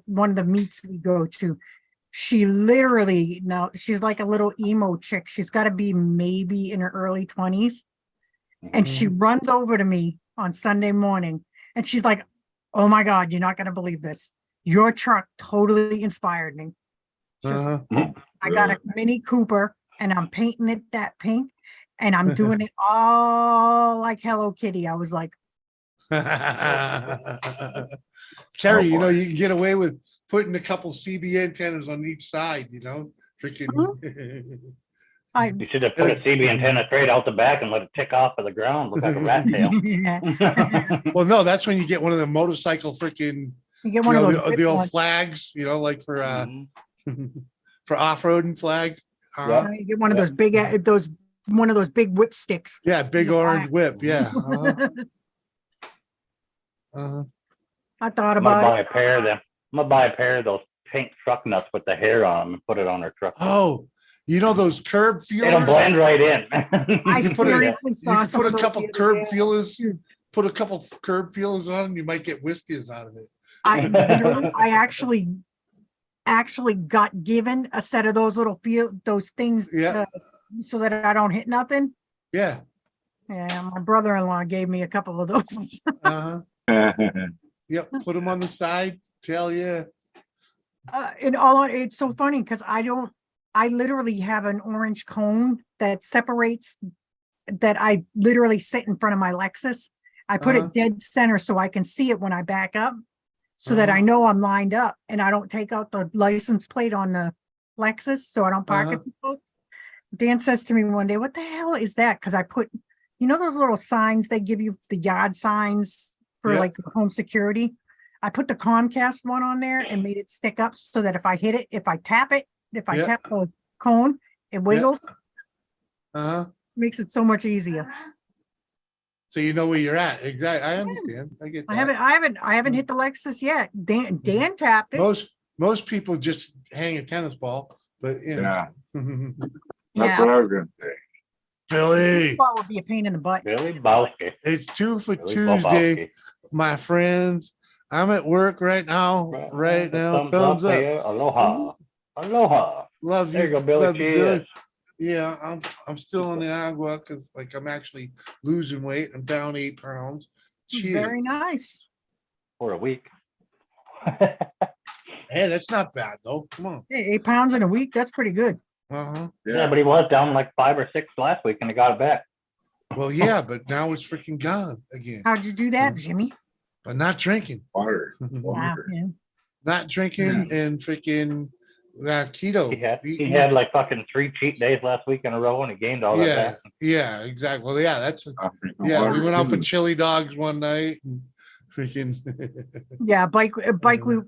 one of the meets we go to. She literally, now she's like a little emo chick. She's got to be maybe in her early 20s. And she runs over to me on Sunday morning and she's like, "Oh my God, you're not going to believe this. Your truck totally inspired me." She's like, Uh-huh. I got a Mini Cooper and I'm painting it that pink and I'm doing it all like Hello Kitty. I was like, Terry, you know, boy. you can get away with putting a couple CB antennas on each side, you know, freaking. I You should have put a CB antenna straight out the back and let it tick off of the ground, look like a rat tail. Well, no, that's when you get one of the motorcycle freaking, you get you one know, of those the big old ones. flags, you know, like for Mhm. for off-roading flag. Yeah. You get one of those big one of those big whip sticks. Yeah, big the orange flag. whip. Yeah. Uh-huh. I thought I'm gonna about buy a pair of them. I'm gonna buy a pair of those pink truck nuts with the hair on them and put it on her truck. Oh, you know those curb It'll feelers? blend right in. I You put a- seriously You saw can some put of a those couple the other curb day. feelers, put a couple curb feelers on, and you might get whiskers out of it. I literally, I actually got given a set of those little those things Yeah. so that I don't hit nothing. Yeah. Yeah, my brother-in-law gave me a couple of those. Uh-huh. Yep. Put them on the side. Tell you. It's so funny because I literally have an orange cone that separates, that I literally sit in front of my Lexus. I put Uh-huh. it dead center so I can see it when I back up, so that I know I'm lined up and I don't take out the license plate on the Lexus, so I don't park it too close. Dan says to me one day, "What the hell is that?" Because I put, you know, those little signs they give you, the yard signs for Yeah. like home security. I put the Comcast one on there and made it stick up so that if I hit it, if I tap it, if I Yeah. tap the cone, it wiggles, Uh-huh. makes it so much easier. So you know where you're at. Exactly. I understand. I get that. I haven't hit the Lexus yet. Dan tapped it. Most people just hang a tennis ball, but you know. Yeah, that's Yeah, what I was gonna say. Billy, ball would be a pain in the butt. Billy Bowski. it's 2 for Billy Tuesday, Bowski. my friends. I'm at work right now. Right The now, thumbs up. here. Aloha. Aloha. Love There you, you go, Billy. love you, Billy. Cheers. Yeah, I'm still on the agua because like I'm actually losing weight. I'm down 8 pounds. Cheers. Very nice. For a week. Hey, that's not bad though. Come on. Hey, 8 pounds in a week, that's pretty good. Uh-huh. Yeah, but he was down like 5 or 6 last week and he got it back. Well, yeah, but now it's freaking gone again. How'd you do that, Jimmy? But not drinking, Water. Wow, Water. yeah. not drinking and freaking keto. He eating- had like fucking 3 cheat days last week in a row, and he gained all that Yeah, back. yeah, exactly. Well, yeah, that's, I'm drinking yeah, we water, went out for too. chili dogs one night and freaking. Yeah, bike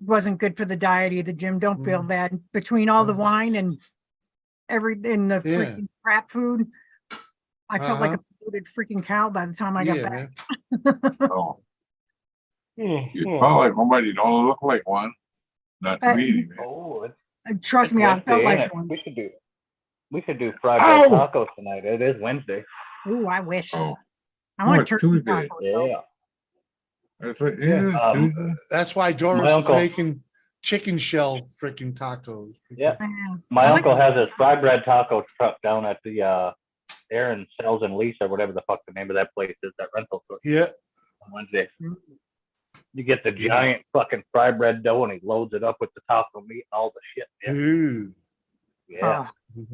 wasn't good for the diet either, Jim. Don't feel bad. Between all the wine and the Yeah. freaking crap food, I felt like a Uh-huh. bloated freaking cow by the time I got Yeah, back. man. Oh, Oh, you oh. felt like one, but you don't look like one. Not to me, anyway. Oh, Trust it's me, I Wednesday, felt ain't like it? one. We should do fried bread Ow! tacos tonight. It is Wednesday. Ooh, I wish. Oh, I no, want it's turkey Tuesday. tacos though. Yeah. It's like, Yeah. yeah, Um, Tuesday. That's why Doris My is uncle- making chicken shell freaking tacos. Yeah. Yeah. My I like- uncle has his fried bread taco truck down at the Aaron Sells and Lease or whatever the fuck the name of that place is, that rental store Yeah. on Wednesday. Mm. You get the giant fucking fried bread dough and he loads it up with the taco meat and all the shit. Yeah. Ooh. Yeah. Oh,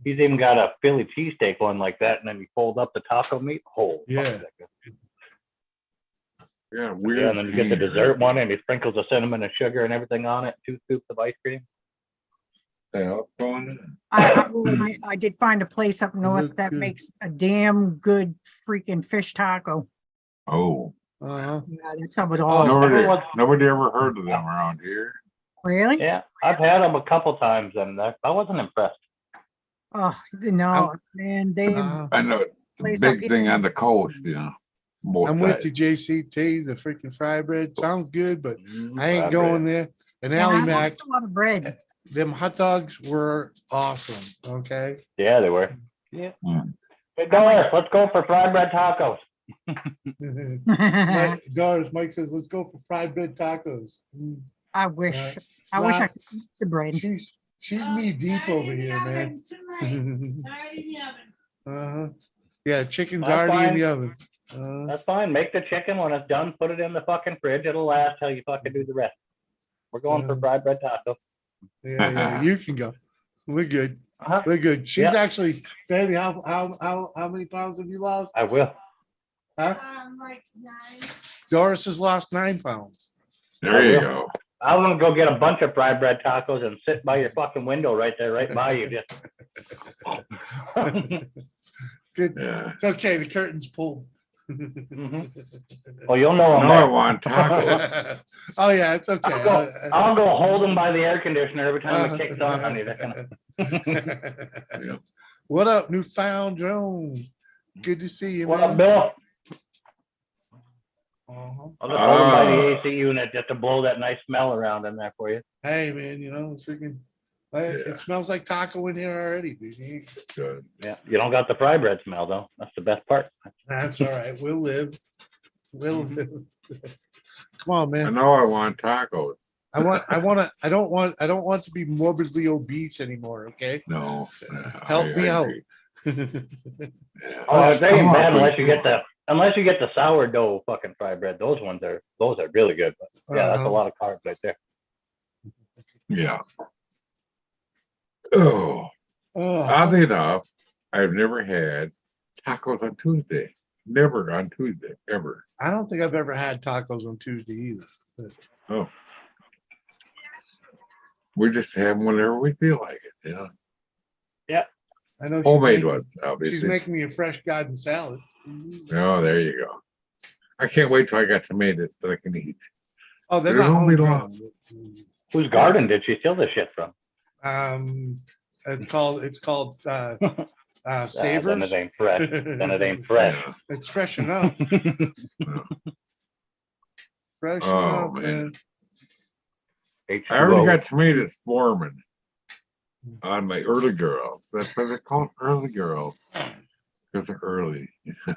He's even got a Philly cheesesteak one like that, and then you fold up the taco meat. Oh, Yeah. fuck, that good. Yeah, weird. Yeah, and then you get the thing. dessert one, and he sprinkles the cinnamon and sugar and everything on it. 2 scoops of ice cream. Yeah, what's going on? I will admit, I did find a place up north look that good. makes a damn good freaking fish taco. Oh, Uh-huh. Yeah, that's up with Oh, all. no. nobody ever heard of them around here. Really? Yeah, I've had them a couple times, and I wasn't impressed. Oh, no, man, they I know it's a Place up big thing here. on the coast, you know. Both I'm with sides. you, JCT. The freaking fry bread sounds good, but Mm, I ain't fried going bread. there. And and I Ally like Mac, a lot of bread. them hot dogs were awesome. Okay. Yeah, they were. Yeah. Mm. Hey, Doris, let's go for fried bread tacos. Mike says, let's go for fried bread tacos. Mm. I wish, Uh, I wish I nah. could eat the bread. She's knee deep over here, man. Uh-huh. Yeah, chicken's That's already in fine. the oven. That's fine. Make the chicken when it's done. Put it in the fucking fridge. It'll last till you fucking do the rest. We're going for fried bread tacos. Yeah, you can go. We're good. Uh-huh. We're good. She's Yeah. actually, baby, how many pounds have you lost? I will. Huh? Like 9. Doris has lost 9 pounds. There you go. I was gonna go get a bunch of fried bread tacos and sit by your fucking window right there, right by you. Just Good. Yeah. It's okay. The curtain's pulled. well, you'll know I'm No, I there. want tacos. Oh, yeah, it's okay. I'll go hold them by the air conditioner every time it kicks on on you. That kind of- Yeah. What up, newfound drone? Good to see you, What up, man. Bill? Uh-huh. I'll just hold them by the AC unit just to blow that nice smell around in there for you. Hey, man, you know, it's freaking, it smells like taco in here already, dude. Good. Yeah, you don't got the fried bread smell though. That's the best part. That's all right. We'll live. We'll Mhm. live. Come on, I man. know I want tacos. I don't want to be morbidly obese anymore. Okay. No. Help me out. agree. Yeah. Oh, just they come ain't on, bad please. unless you get the sourdough fucking fried bread. Those are really good. But yeah, that's a Uh-huh. lot of carbs right there. Yeah. Oh, Oh, oddly enough, I've never had tacos on Tuesday. Never on Tuesday, ever. I don't think I've ever had tacos on Tuesday either. Oh. We just have them whenever we feel like it, yeah. I know she's Homemade making- ones, She's obviously. making me a fresh garden salad. Oh, there you go. I can't wait till I got tomatoes that I can eat. Oh, they're There not won't be homegrown. Whose garden did she steal this shit from? It's called Then Savers. it ain't fresh. Then it ain't fresh. Yeah. It's fresh enough. Fresh Oh, enough, man. man. I already H2O. got tomatoes forming on my early girls. That's why they're called early girls. Because they're early. I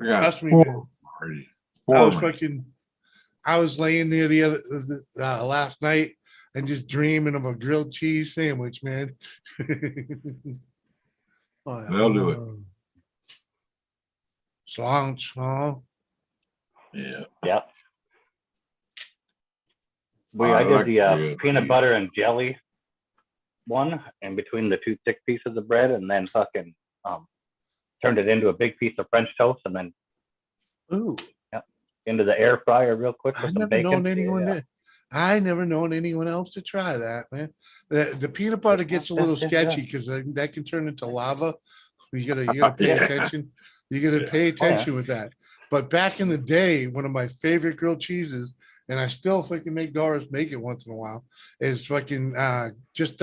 got Trust me, four man. already. I was laying there last night and just dreaming of a grilled cheese sandwich, man. Oh, yeah. They'll do it. Slanch, huh? Yeah. Yep. I I did like the grilled peanut cheese. butter and jelly one, in between the 2 thick pieces of bread, and then fucking turned it into a big piece of French toast and then Ooh, into the air fryer real quick I with some never bacon. known anyone Yeah. that. I never known anyone else to try that, man. The peanut butter gets a little Yeah. sketchy because that can turn into lava. You gotta pay Yeah. attention. You gotta pay attention with that. But back in the day, one of my favorite grilled cheeses, and I still fucking make Doris make it once in a while, is fucking just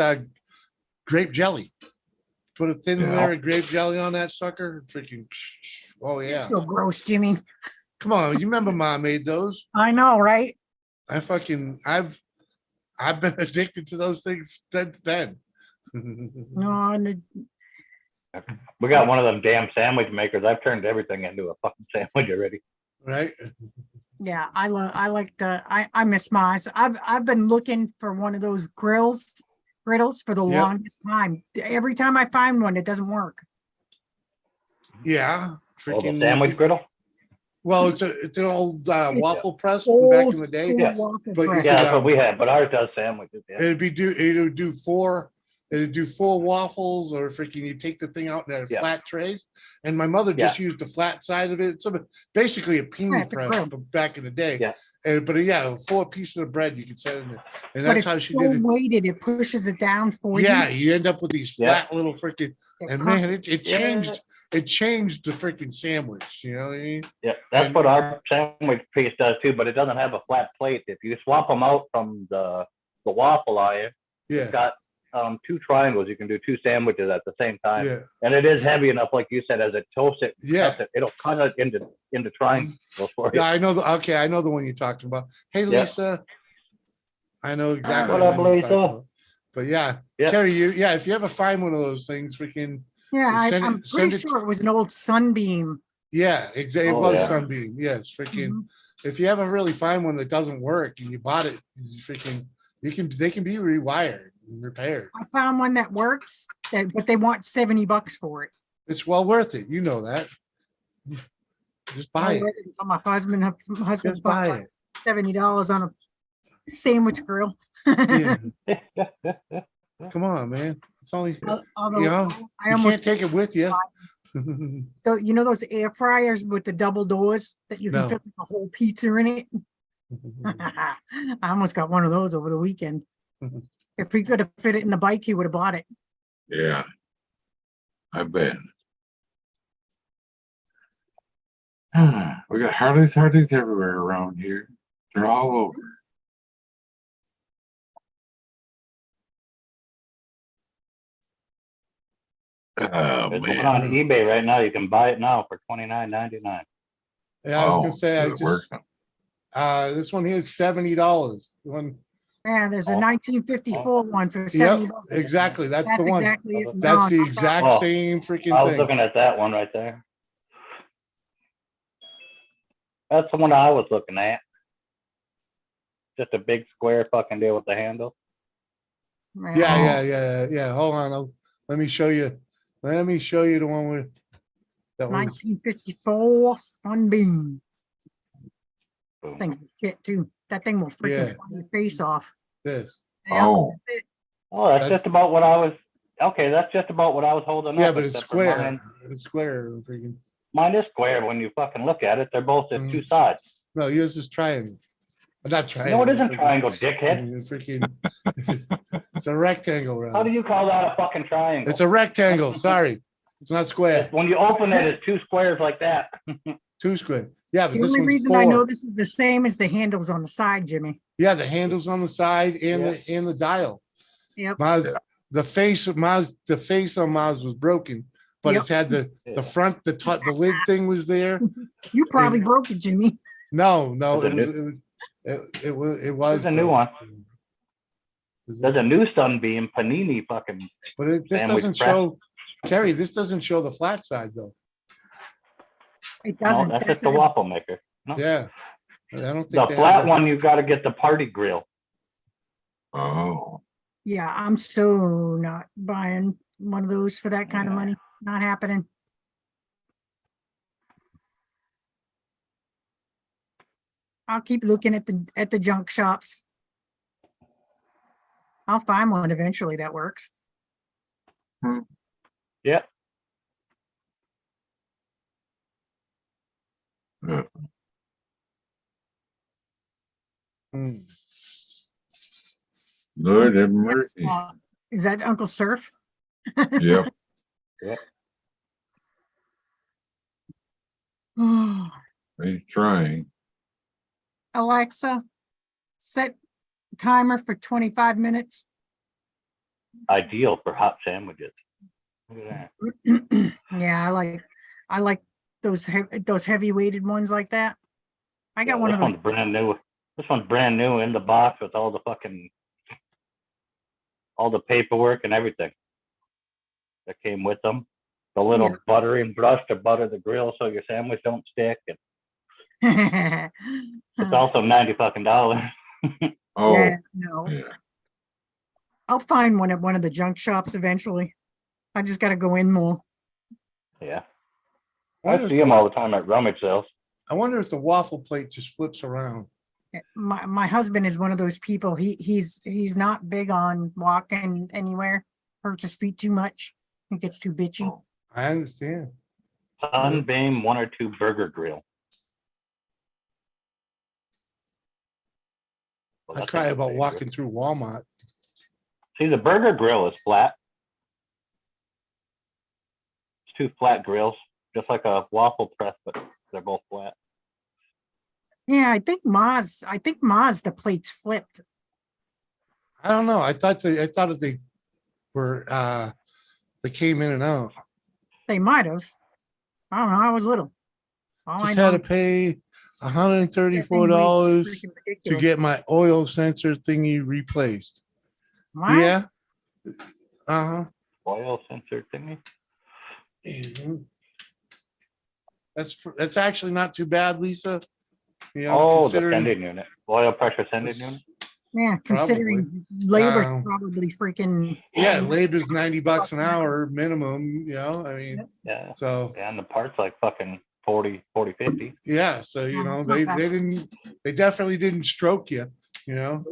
grape jelly. Put a thin Yeah. layer of grape jelly on that sucker. Freaking oh You're yeah. so gross, Jimmy. Come on, you remember Mom made those? I know, right? I've been addicted to those things since then. No, and We got one of them damn sandwich makers. I've turned everything into a fucking sandwich already. Right? yeah, I miss mine. I've been looking for one of those griddles for the Yep. longest time. Every time I find one, it doesn't work. Yeah. Oh, the sandwich griddle? Well, it's an old waffle press from Old back in the day. school Yeah. waffle But you press. could, Yeah, that's what we had, but ours does sandwiches. Yeah. It'd do four waffles, or freaking you take the thing out in a Yeah. flat trays. And my mother just used the flat side of it. So basically a peanut it's a press grill. but back in the day. Yeah. But yeah, 4 pieces of bread you could set in it. And But that's it's how she so did it. weighted, it pushes it down for Yeah, you. you end up with these Yeah. flat little freaking, It and crunch- man, it Yeah. changed. It changed the freaking sandwich. You know what I mean? Yeah, that's And- what our sandwich piece does too, but it doesn't have a flat plate. If you swap them out from the waffle iron, Yeah, it's got 2 triangles. You can do 2 sandwiches at the same time. yeah, And it is heavy enough, like you said, as it toasts it, yeah. cuts it, it'll cut it into triangles for you. Yeah, I know. I know the one you're talking about. Hey, Yeah. Lisa. I know exactly. What the up, one you're talking Lisa? about. But yeah, Yeah. Carrie, if you ever find one of those things, we can. Yeah, Send it- I'm send pretty it- sure it was an old Sunbeam. Yeah, exactly. It Oh, was yeah. Sunbeam. Yes, freaking. Mhm. If you ever really find one that doesn't work and you bought it, freaking, they can be rewired and repaired. I found one that works, but they want $70 for it. It's well worth it. You know that. Just buy I it. waited until my husband Just bought buy like it. $70 on a sandwich grill. Yeah. Come on, man. It's only Although you know, I you almost, can't take it with you. you know those air fryers with the double doors that you can No. fit a whole pizza in it? I almost got one of those over the weekend. If we could have fit it in the bike, he would have bought it. Yeah. I bet. We got Harleys everywhere around here. They're all over. Oh, There's one on man. eBay right now. You can buy it now for $29.99. Yeah, I was Oh, gonna say, it works. this one here is $70. One, Yeah, there's a Oh. 1954 one for yep, $70. exactly. That's That's the one. exactly it. That's No, the exact Oh, same freaking I was thing. looking at that one right there. That's the one I was looking at. Just a big square fucking deal with the handle. Yeah. Hold on. Let me show you. Let me show you the one with that was 1954 Sunbeam. Boom. Thing's shit too. That thing will freaking Yeah. fly your face off. this. Yeah, Oh. that's it. Oh, that's That's- just about what I was. Okay, that's just about what I was holding Yeah, up. but it's except for square. Mine, It's square. Freaking. mine is square when you fucking look at it. They're both at Mm. 2 sides. No, yours is triangle. Not triangle. No, it isn't freaking- triangle, dickhead. Freaking. It's a rectangle. How do Round. you call that a fucking triangle? It's a rectangle. Sorry, it's not square. When you open it, it's 2 squares like that. 2 square. Yeah, but The this only one's reason I know 4. this is the same is the handles on the side, Jimmy. Yeah, the handles on the side and the dial. Yep. Maz, Yeah. the face on Maz was broken, but Yep. it's had the Yeah. front, the lid thing was there. You probably And- broke it, Jimmy. No, There's a it was There's a new one. broken. There's a new Sunbeam Panini fucking. But this sandwich doesn't press. show, Kerry, this doesn't show the flat side though. It No, doesn't. that's That's just a a- waffle maker. No. Yeah. I don't think The they have flat that. one, you've got to get the party grill. Oh. Yeah, I'm so not buying one of those for that kind of money. Not happening. I'll keep looking at the junk shops. I'll find one eventually that works. Yeah. Hmm. Lord have mercy. Is that Uncle Surf? Yep. He's trying. Alexa, set timer for 25 minutes. Ideal for hot sandwiches. Look at that. Yeah, I like those heavy weighted ones like that. I got Yeah, one this of those. one's brand new. This one's brand new in the box with all the paperwork and everything that came with them. The little Yeah. buttering brush to butter the grill so your sandwich don't stick. And it's also $90 fucking. Oh, Yeah, no. yeah. I'll find one at one of the junk shops eventually. I just gotta go in more. Yeah. Wonder I if see the- them all the time at rummage sales. I wonder if the waffle plate just flips around. My husband is one of those people. He's not big on walking anywhere. Hurts his feet too much. He gets too bitchy. I understand. Sunbeam 1 or 2 burger grill. Well, I that cry thing's about dangerous. walking through Walmart. See, the burger grill is flat. It's 2 flat grills, just like a waffle press, but they're both flat. Yeah, I think Maz the plates flipped. I don't know. I thought that they were they came in and out. They might have. I don't know. I was little. All I Just had know to pay $134 that thing weighs freaking to ridiculous. get my oil sensor thingy replaced. What? Yeah. Uh-huh. Oil sensor thingy. Mhm. That's actually not too bad, Lisa. You know, Oh, the considering sending unit. Oil pressure sending unit. Yeah, considering labor's probably freaking. yeah, labor's $90 an hour minimum, you know, I mean, Yeah. so And the parts like fucking 40, 50. yeah, so you Yeah, know, it's not bad. they definitely didn't stroke you, you know.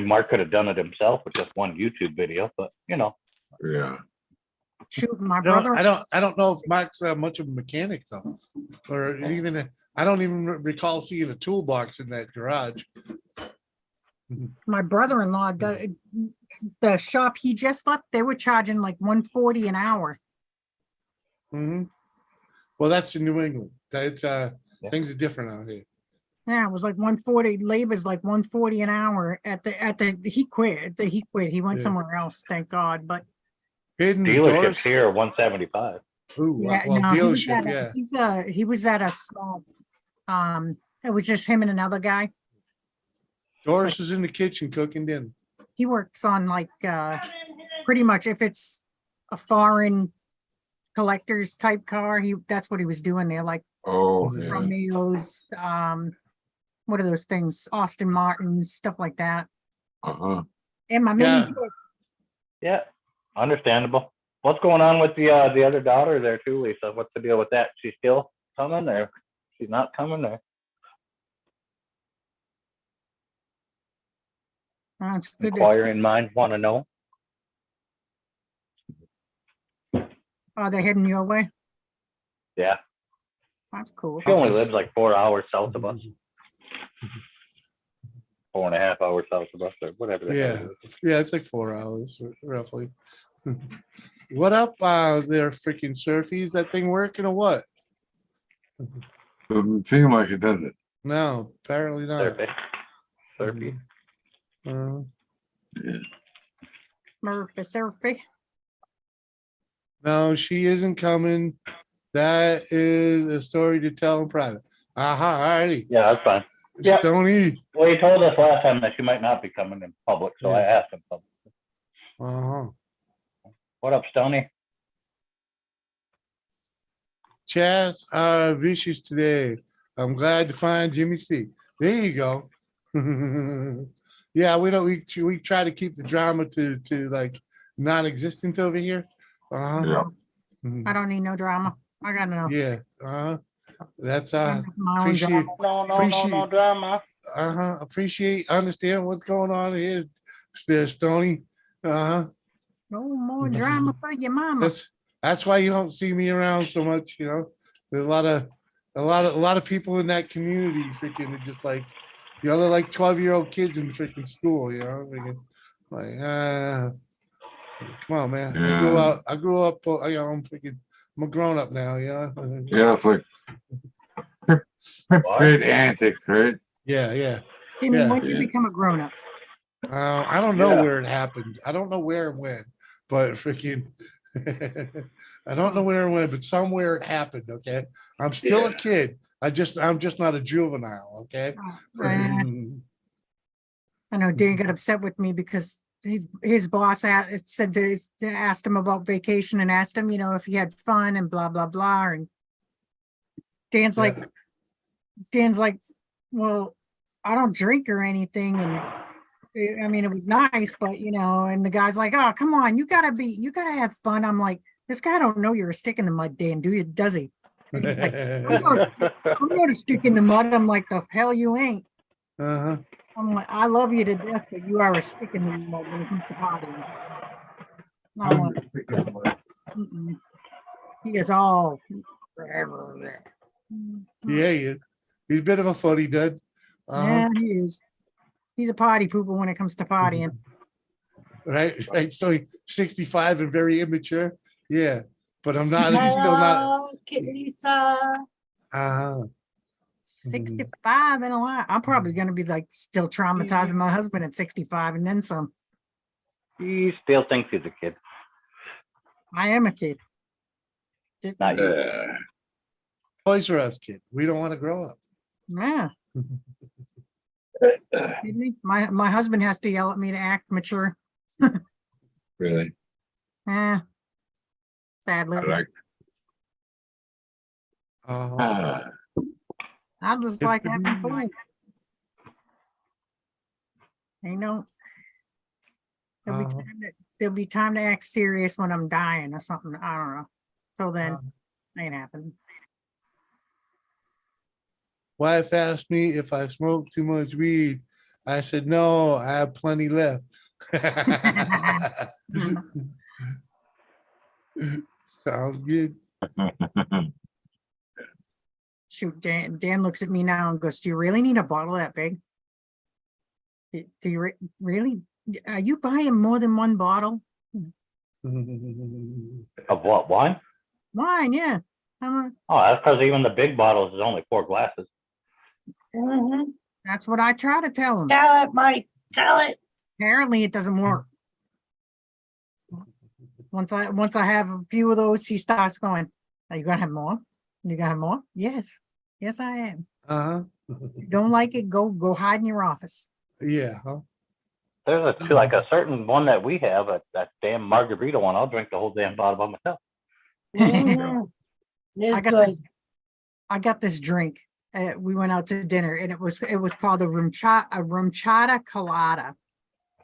Mark could have done it himself with just one YouTube video, but you know. Yeah. Shoot, my I brother. don't know if Mark's much of a mechanic though, or even I don't even recall seeing a toolbox in that garage. My brother-in-law, the shop he just left, they were charging like 140 an hour. Mhm. Well, that's in New England. It's Yeah. things are different out here. Yeah, it was like 140. Labor's like 140 an hour he quit. He quit. He went Yeah. somewhere else, thank God. But Hidden Dealerships doors. here are 175. Ooh, yeah, well, no, dealership, yeah. he was at a small, it was just him and another guy. Doris is in the kitchen cooking dinner. He works on like pretty much if it's a foreign collector's type car, that's what he was doing there, like Oh, yeah. Romeo's, what are those things? Austin Martins, stuff like that. Uh-huh. And my Yeah. mini Yeah, understandable. What's going on with the other daughter there too, Lisa? What's the deal with that? She's still coming or she's not coming or? it's good. Inquiring minds want to know. Are they heading your way? Yeah, That's cool. she only lives like 4 hours south of us. 4.5 hours south of us or whatever. The hell Yeah, it is. yeah, it's like 4 hours roughly. What up there, freaking surfies? That thing working or what? Doesn't seem like it, does it? No, apparently not. Surfy. Uh, Murphy, Surfy. no, she isn't coming. That is a story to tell in private. Aha, alrighty. Yeah, that's fine. Yeah. Stony. Well, he told us last time that she might not be coming in public, so I asked him. Uh-huh. What up, Stoney? Chats are vicious today. I'm glad to find Jimmy C. There you go. Yeah, we try to keep the drama to like non-existent over here. Uh-huh. Yeah. Mhm. I don't need no drama. I got enough. Yeah, uh-huh. That's I have my own appreciate drama. No drama. appreciate understand what's going on here, Stony. Uh-huh. No more drama for your mama. That's why you don't see me around so much, you know. There's a lot of a lot of people in that community freaking are just like, they're like 12-year-old kids in freaking school, freaking, like, come on, man. Yeah. I grew up, I'm freaking, I'm a grown up now, Yeah, it's like fifth grade antics, right? Yeah. Jimmy, Yeah. once you Yeah. become a grown up, I don't know Yeah. where it happened. I don't know where and when, but freaking, I don't know where and when, but somewhere it happened. Okay, I'm still a kid. I'm just not a juvenile. Okay. Freaking, I know Dan got upset with me because his boss asked him about vacation and asked him, if he had fun and blah, blah, blah. And Dan's like, yeah. Dan's like, well, I don't drink or anything. And I mean, it was nice, but and the guy's like, oh, come on, you gotta have fun. I'm like, this guy don't know you're a stick in the mud, Dan, does he? And he's like, I'm not a stick in the mud. I'm like, the hell you ain't. Uh-huh. I'm like, I love you to death, but you are a stick in the mud when it comes to partying. I'm like, mm-mm. He is all. Yeah, he's a bit of a footy dud. Yeah, he is. He's a party pooper when it comes to partying. Right. So he's 65 and very immature. Yeah, but I'm not. He's still not. Hello, Lisa. Uh-huh. 65 and a lot. I'm probably gonna be like still traumatizing my husband at 65 and then some. He still thinks he's a kid. I am a kid. Just, Not you. Toys R Us kid. We don't want to grow up. yeah. Kidding me? My husband has to yell at me to act mature. Really? Yeah. Sadly. I like. Uh-huh. I just like having fun. There'll be Uh-huh. there'll be time to act serious when I'm dying or something. I don't know. Till then, ain't happening. Wife asked me if I smoked too much weed. I said, no, I have plenty left. Sounds good. Shoot, Dan looks at me now and goes, do you really need a bottle that big? Do you really? Are you buying more than one bottle? Of what, wine? Wine, yeah. Oh, that's because even the big bottles is only 4 glasses. Mhm. That's what I try to tell him. Tell it, Mike, tell it. Apparently it doesn't work. Once I have a few of those, he starts going, are you gonna have more? You gonna have more? Yes. Yes, I am. Uh-huh. If you don't like it, go hide in your office. Yeah. Huh? There's like a certain one that we have, that damn margarita one. I'll drink the whole damn bottle by myself. Mhm. It's good. I got this drink. We went out to dinner and it was called a rumchata colada.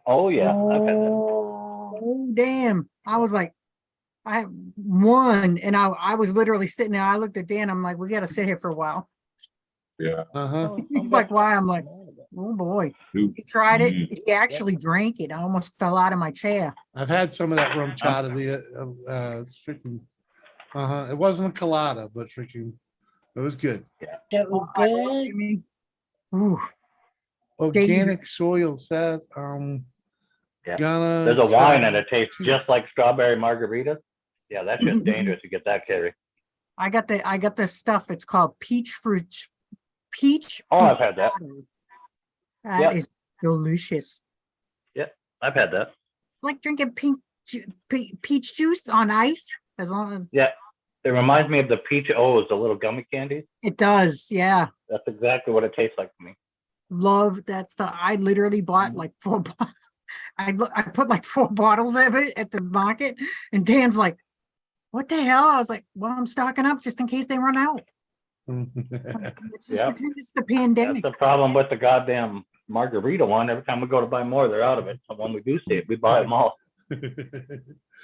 Oh yeah, I've had that. Oh damn. I was like, I have one and I was literally sitting there. I looked at Dan, I'm like, we gotta sit here for a while. Yeah. Uh-huh. He's like, why? I'm like, oh boy. He tried it. He actually drank it. I almost fell out of my chair. I've had some of that rum chata. It's freaking. Uh-huh. It wasn't a colada, but freaking, it was good. That was I love good. Jimmy. Ooh, Organic soil, Seth. Yeah. Gonna. There's a wine and try it tastes to- just like strawberry margarita. Yeah, that's just dangerous to get that, Carrie. I got the stuff. It's called peach fruit. Oh, I've had that. That Yep. is delicious. I've had that. Like drinking peach juice on ice. As long as Yeah. It reminds me of the peach O's, the little gummy candies. it does, yeah. That's exactly what it tastes like to me. Love that stuff. I literally bought like 4 I put like 4 bottles of it at the market, and Dan's like, "What the hell?" I was like, "Well, I'm stocking up just in case they run out." Let's just Yeah. pretend it's the That's pandemic. the problem with the goddamn margarita one. Every time we go to buy more, they're out of it. So when we do see it, we buy them all.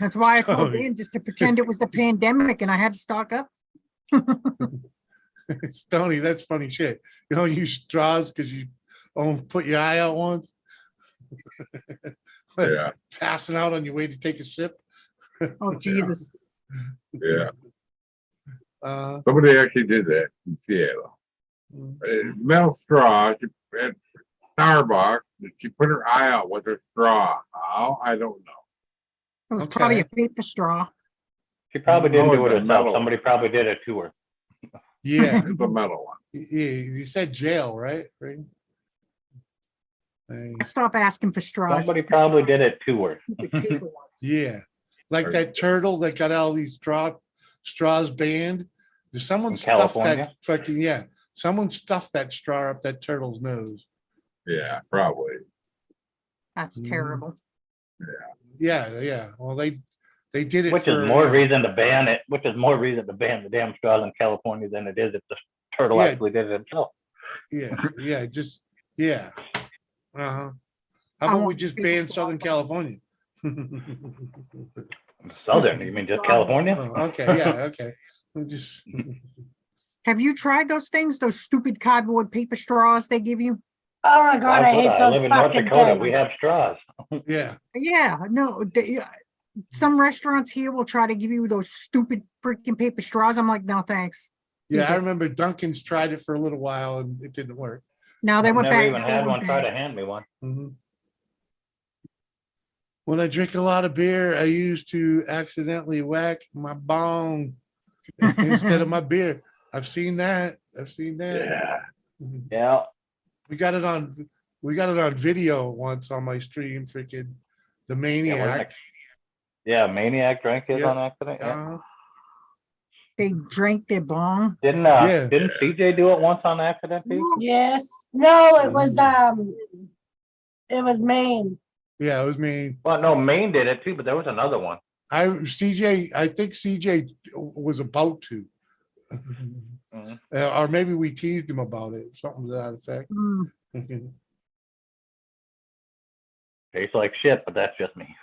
That's why I called Sorry. Dan just to pretend it was the pandemic, and I had to stock up. Stoney, that's funny shit. You don't use straws because you put your eye out once. Like, Yeah. passing out on your way to take a sip. Oh Jesus! Yeah. Somebody actually did that in Seattle. Metal straw at Starbucks. She put her eye out with her straw. How? I don't know. It was probably a Okay. paper straw. She probably didn't Oh, do it the herself. metal. Somebody probably did it to her. Yeah, It's a metal one. you said jail, right? Right. I stopped asking for straws. Somebody probably did it to her. Stupid paper ones. Yeah, like that turtle that got all these straws banned. There's someone In stuffed that California? fucking, yeah. Someone stuffed that straw up that turtle's nose. Yeah, probably. That's Mhm. terrible. Yeah. Well, they did it Which is for, more reason to ban it, which is more reason to ban the damn straws in California than it is if the turtle Yeah. actually did it himself. Yeah, just, yeah. Uh-huh. How I about we want just paper ban straws. Southern California? Southern, you mean just California? Oh, okay, yeah, okay. We just, Have you tried those things? Those stupid cardboard paper straws they give you? Oh my God, Why I would hate I? I those live in North fucking Dakota. We things. have straws. yeah. Yeah, no. Some restaurants here will try to give you those stupid freaking paper straws. I'm like, no, thanks. Yeah, I Okay. remember Duncan's tried it for a little while and it didn't work. Now they I've went never back. even had one try to hand me one. Mhm. When I drink a lot of beer, I used to accidentally whack my bong instead of my beer. I've seen that. Yeah. Mhm. Yeah. We got it on video once on my stream, freaking the Yeah, maniac. Maniac drank his Yeah, on accident. Yeah. They drank their bong. Didn't Yeah. CJ do it once on accident too? Yes. No, it was Maine. Yeah, it was me. Well, no, Maine did it too, but there was another one. I think CJ was about to. Mhm. Or maybe we teased him about it, something to that effect. Mm. Tastes like shit, but that's just me.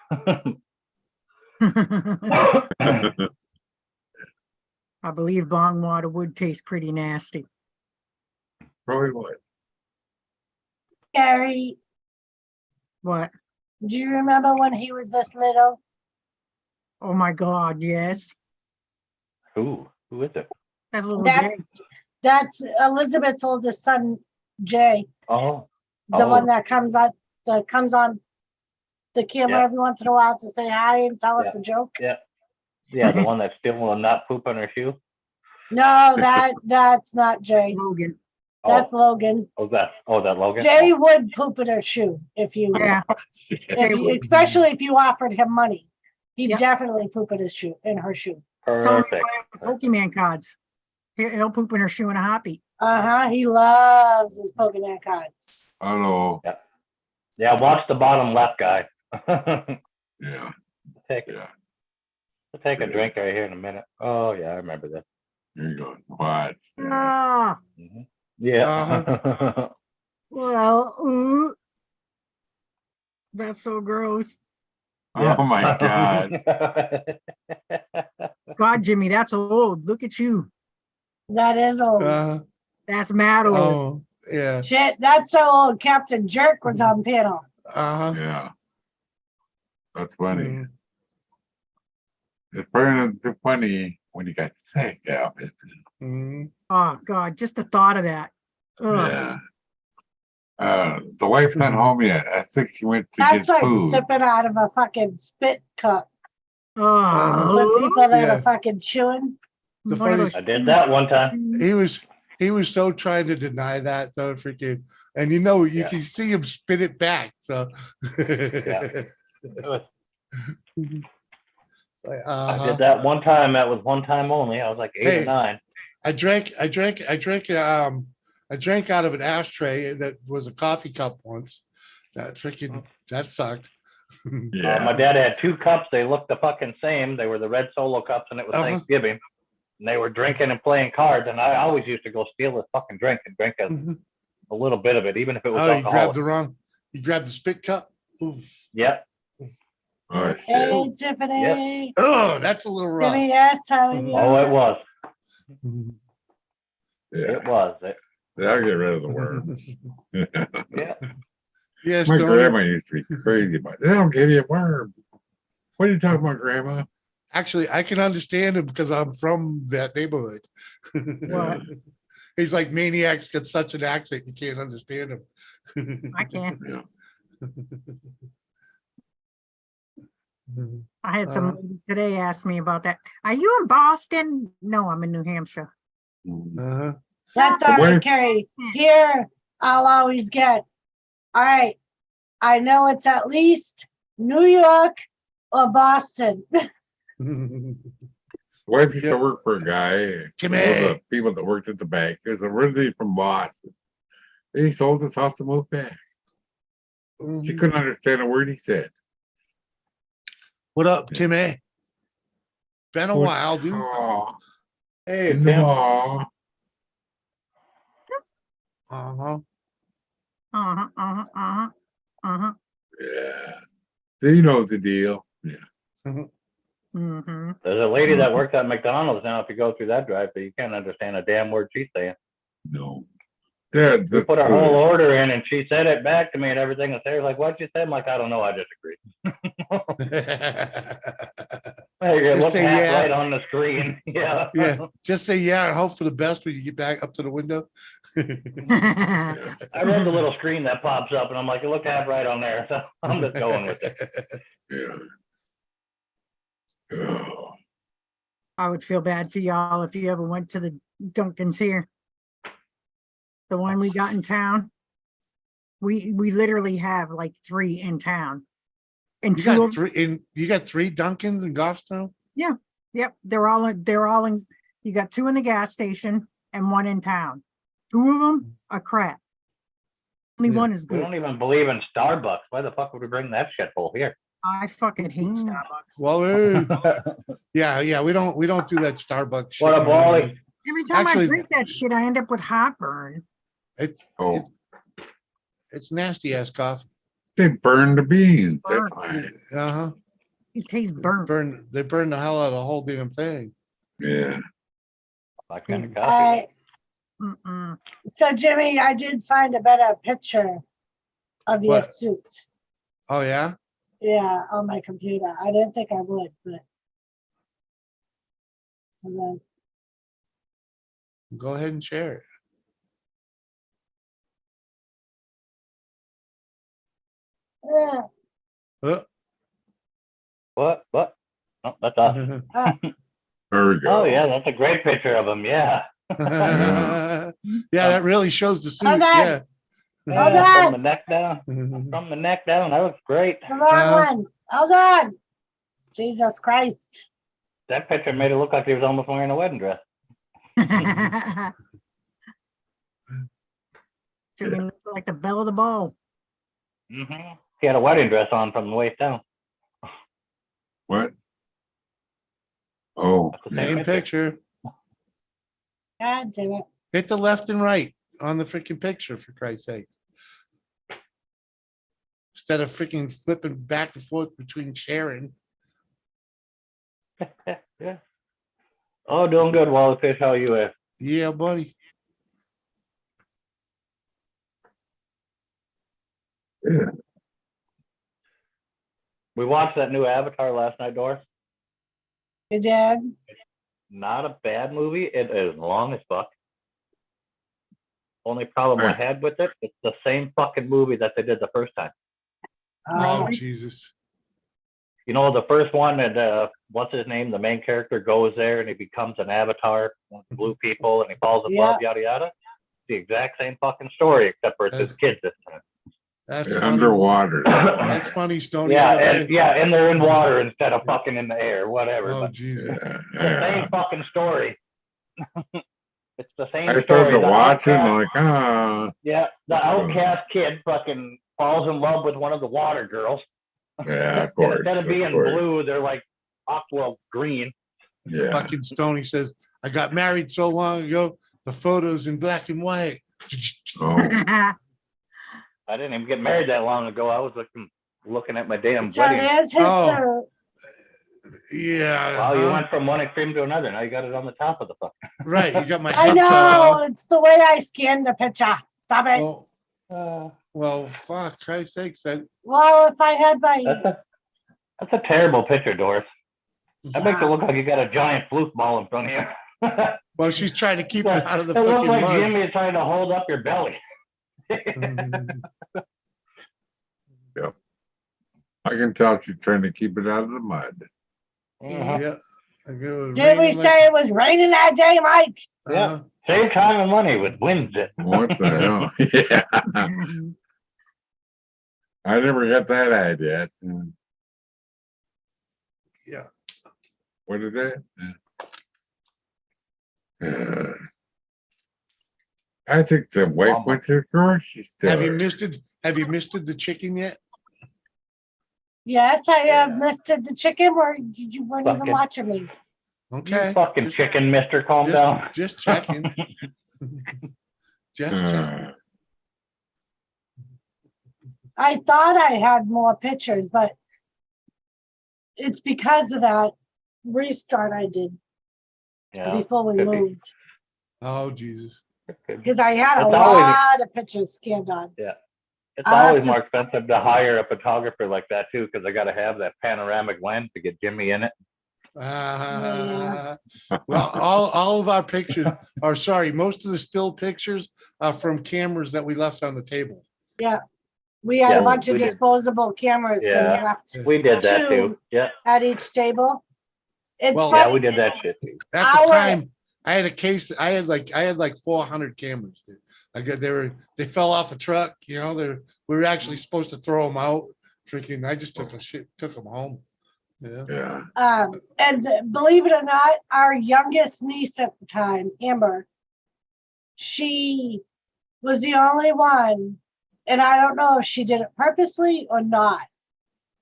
I believe bong water would taste pretty nasty. Probably would. Gary, What? do you remember when he was this little? Oh my God, yes. Who is it? That's little That's Jay. that's Elizabeth's oldest son, Jay, Oh, the Oh. one that comes on the camera Yeah. every once in a while to say hi and tell us Yeah. a joke. yeah, the one that's still not poop on her shoe. No, that's not Jay. Logan. That's Logan. That Logan. Jay would poop in her shoe if you, Yeah. Jay would. especially if you offered him money. He'd Yep. definitely poop in her shoe. Tell me Perfect. Pokemon cards. He'll poop in her shoe in a heartbeat. He loves his Pokemon cards. Hello. Yeah, watch the bottom left guy. Yeah. Take We'll take a drink right here in a minute. Oh yeah, I remember this. Here you go. What? Ah, Mhm. Yeah. well, that's so gross. Oh my God. God, Jimmy, that's old. Look at you. That is old. That's mad old. Oh, yeah. Shit, that's so old. Captain Jerk was on panel. Yeah. That's funny. Mm. It's pretty funny when you got sick out of it. Mm. Oh God, just the thought of that. Ugh. Yeah. The wife's not home yet. I think she went to That's get like food. sipping out of a fucking spit cup Oh, with people that Yeah. are fucking chewing. The one of funniest- those I did that one time. He was so trying to deny that though, freaking, and you Yeah. can see him spit it back. So It was- Like, I did that one time. That was one time only. I was like 8 Hey. or 9. I drank out of an ashtray that was a coffee cup once. That sucked. Yeah. My dad had 2 cups. They looked the fucking same. They were the red Solo cups, and it was Uh-huh. Thanksgiving. And they were drinking and playing cards. And I always used to go steal his fucking drink and drink Mhm. a little bit of it, even if it was Oh, alcoholic. you grabbed the spit cup. Oof. Yeah. Oh, shit. Hey, Tiffany. Oh, that's a little rough. Give me yes, how are you? Oh, it was. Yeah. It was. I'll get rid of the worms. Yeah. Yes, My Tony. grandma used to be crazy about it. They don't give you a worm. What are you talking about, Grandma? Actually, I can understand him because I'm from that neighborhood. What? He's like maniacs got such an accent, you can't understand him. I can't. Yeah. I had Uh, some lady today ask me about that. Are you in Boston? No, I'm in New Hampshire. Uh-huh. That's But all right, where- Carrie. Here, I'll always get. All right. I know it's at least New York or Boston. Wife used Yeah. to work for a guy. Jimmy. One of the people that worked at the bank. Is originally from Boston. He sold his house to move back. She couldn't understand a word he said. What up, Timmy? Been a while, dude. Oh, Hey, in the Tim. mall. Uh-huh. Uh-huh, uh-huh, uh-huh, uh-huh. Yeah. So you know the deal. Yeah. Mm-hmm. There's a lady that works at McDonald's now. If you go through that drive-thru, you can't understand a damn word she's saying. No. That's We put our good. whole order in, and she said it back to me and everything. And Sarah's like, "What'd you say?" I'm like, "I don't know. I just agreed." Hey, Just look say half yeah. right on the screen. Yeah. Yeah, just say yeah and hope for the best when you get back up to the window. I read the little screen that pops up, and I'm like, "It looked half right on there." So I'm just going with it. Yeah. Oh, I would feel bad for y'all if you ever went to the Dunkin's here. The one we got in town. We literally have like 3 in town. And You 2 got of three in, you got 3 Dunkins in Goffstown? yep, they're all in, you got 2 in the gas station and 1 in town. 2 of them are crap. Only Yeah. 1 is We good. don't even believe in Starbucks. Why the fuck would we bring that shit full here? I fucking hate Starbucks. Well, yeah, we don't do that Starbucks shit. What a Wally. Every time Actually- I drink that shit, I end up with heartburn. It, oh, it's nasty ass coffee. they burned the beans. That's Burnt. fine. Uh-huh. It tastes burnt. They burn the hell out of the whole damn thing. Yeah. That kind of All coffee. right. Mm-mm. So Jimmy, I did find a better picture of your What? suit. Oh yeah? Yeah, on my computer. I didn't think I would, but. And then, Go ahead and share it. yeah, Oh. What? Oh, that's us. There we go. Oh yeah, that's a great picture of him. Yeah. Yeah, that really shows the suit. Hold on. Yeah. Hold Yeah, on. from the neck down. From the neck down, that looks great. the wrong one. Hold on. Jesus Christ. That picture made it look like he was almost wearing a wedding dress. To me, looks like the belle of the ball. Mm-hmm. He had a wedding dress on from the waist down. What? Oh, That's the yeah. Same picture. God damn it. Hit the left and right on the freaking picture, for Christ's sake. Instead of freaking flipping back and forth between sharing. Yeah. Oh, doing good, Wally Fish. How are you? Yeah, buddy. Yeah. We watched that new Avatar last night, Doris. You did? Not a bad movie. It is long as fuck. Only problem I had with it, it's the same fucking movie that they did the first time. Oh, Really? Jesus. You know, the first one, and what's his name? The main character goes there and he becomes an avatar, one of the blue people, and he falls in love, yada yada. It's the exact same fucking story, except for it's his kids this time. That's Yeah, funny. underwater. That's funny, Stony. Yeah, I got and and they're in water instead of fucking in the air, whatever. Oh, But Jesus. Yeah, the same yeah. fucking story. It's the same I story. started The watching outcast- like, Yeah, the outcast kid fucking falls in love with one of the water girls. yeah, of And course. instead of being blue, they're like aqua green. Yeah. Fucking Stony says, I got married so long ago, the photos in black and white. Oh, I didn't even get married that long ago. I was looking at my damn So wedding. there's his Oh. suit. Yeah. Wow, you huh? went from one extreme to another. Now you got it on the top of the fuck. Right. You got my I head cut know, off. it's the way I scanned the picture. Stop it. Well, fuck, Christ's sakes. Well, if I had my, That's a terrible picture, Doris. That makes it look like you got a giant flute ball in front of you. Well, she's trying to keep it out of the It looks fucking like mud. Jimmy is trying to hold up your belly. Mhm. I can tell she's trying to keep it out of the mud. Uh-huh. Yeah. I go Did we raining like- say it was raining that day, Mike? Uh, Save time and money with winds. What the hell? Yeah. I never got that idea. Yeah. What is that? I think the wife went to the grocery store. Have you misted the chicken yet? Yes, I Yeah. missed the chicken, or did you weren't even Fucking- watching me? Okay. You fucking just- chicken, mister, calm just- down. Just checking. Just checking. Uh, I thought I had more pictures, but it's because of that restart I did Yeah, before we could be. moved. Oh, Jesus. Because I had a It's always- lot of pictures scanned on. It's I'll have always to more s- expensive to hire a photographer like that too, because I got to have that panoramic lens to get Jimmy in it. Well, all of our pictures are, sorry, most of the still pictures are from cameras that we left on the table. We had Yeah, a bunch of we did. disposable cameras and Yeah. we left We did that Two. too. Yeah, at each table. It's Well- yeah, funny. we did that shit too. At the Our- time, I had a case, I had like 400 cameras. Dude. They fell off a truck, we were actually supposed to throw them out. Freaking, I just took them home. Yeah. yeah. And believe it or not, our youngest niece at the time, Amber, she was the only one, and I don't know if she did it purposely or not,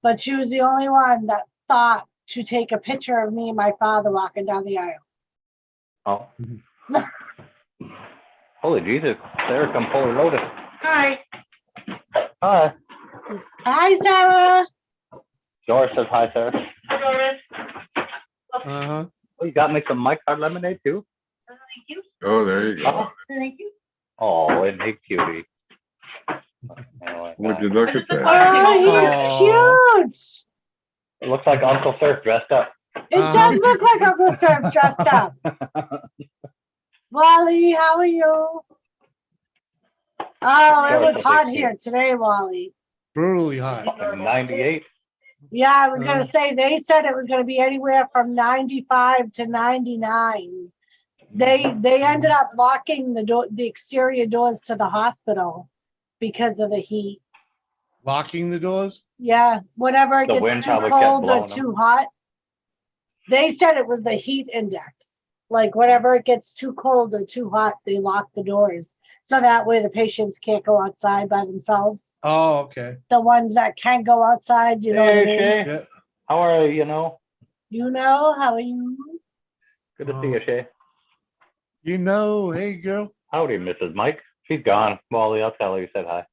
but she was the only one that thought to take a picture of me and my father walking down the aisle. Oh. Holy Jesus, Sarah come fully loaded. Hi. Hi. Hi, Sarah. Doris says hi, Sarah. Uh-huh. Oh, you got me some Mike Hard lemonade too? Oh, there you go. Oh, isn't he cutie? Would you look at that? Oh, he's cute. It looks like Uncle Surf dressed up. It does look like Uncle Surf dressed up. Wally, how are you? Oh, it was hot here today, Wally. Brutally hot. Fucking 98. Yeah, I was gonna say, they said it was gonna be anywhere from 95 to 99. They ended up locking the exterior doors to the hospital because of the heat. Locking the doors? Yeah, whenever it The gets wind too probably kept cold or blowing them. too hot. They said it was the heat index. Like whenever it gets too cold or too hot, they lock the doors. So that way the patients can't go outside by themselves. Oh, okay. The ones that can go outside, you know what I Hey, mean? Shay. Yeah. How are you? You know, how are you? Good to see you, Shay. Hey, girl. Howdy, Mrs. Mike. She's gone. Wally, I'll tell her you said hi.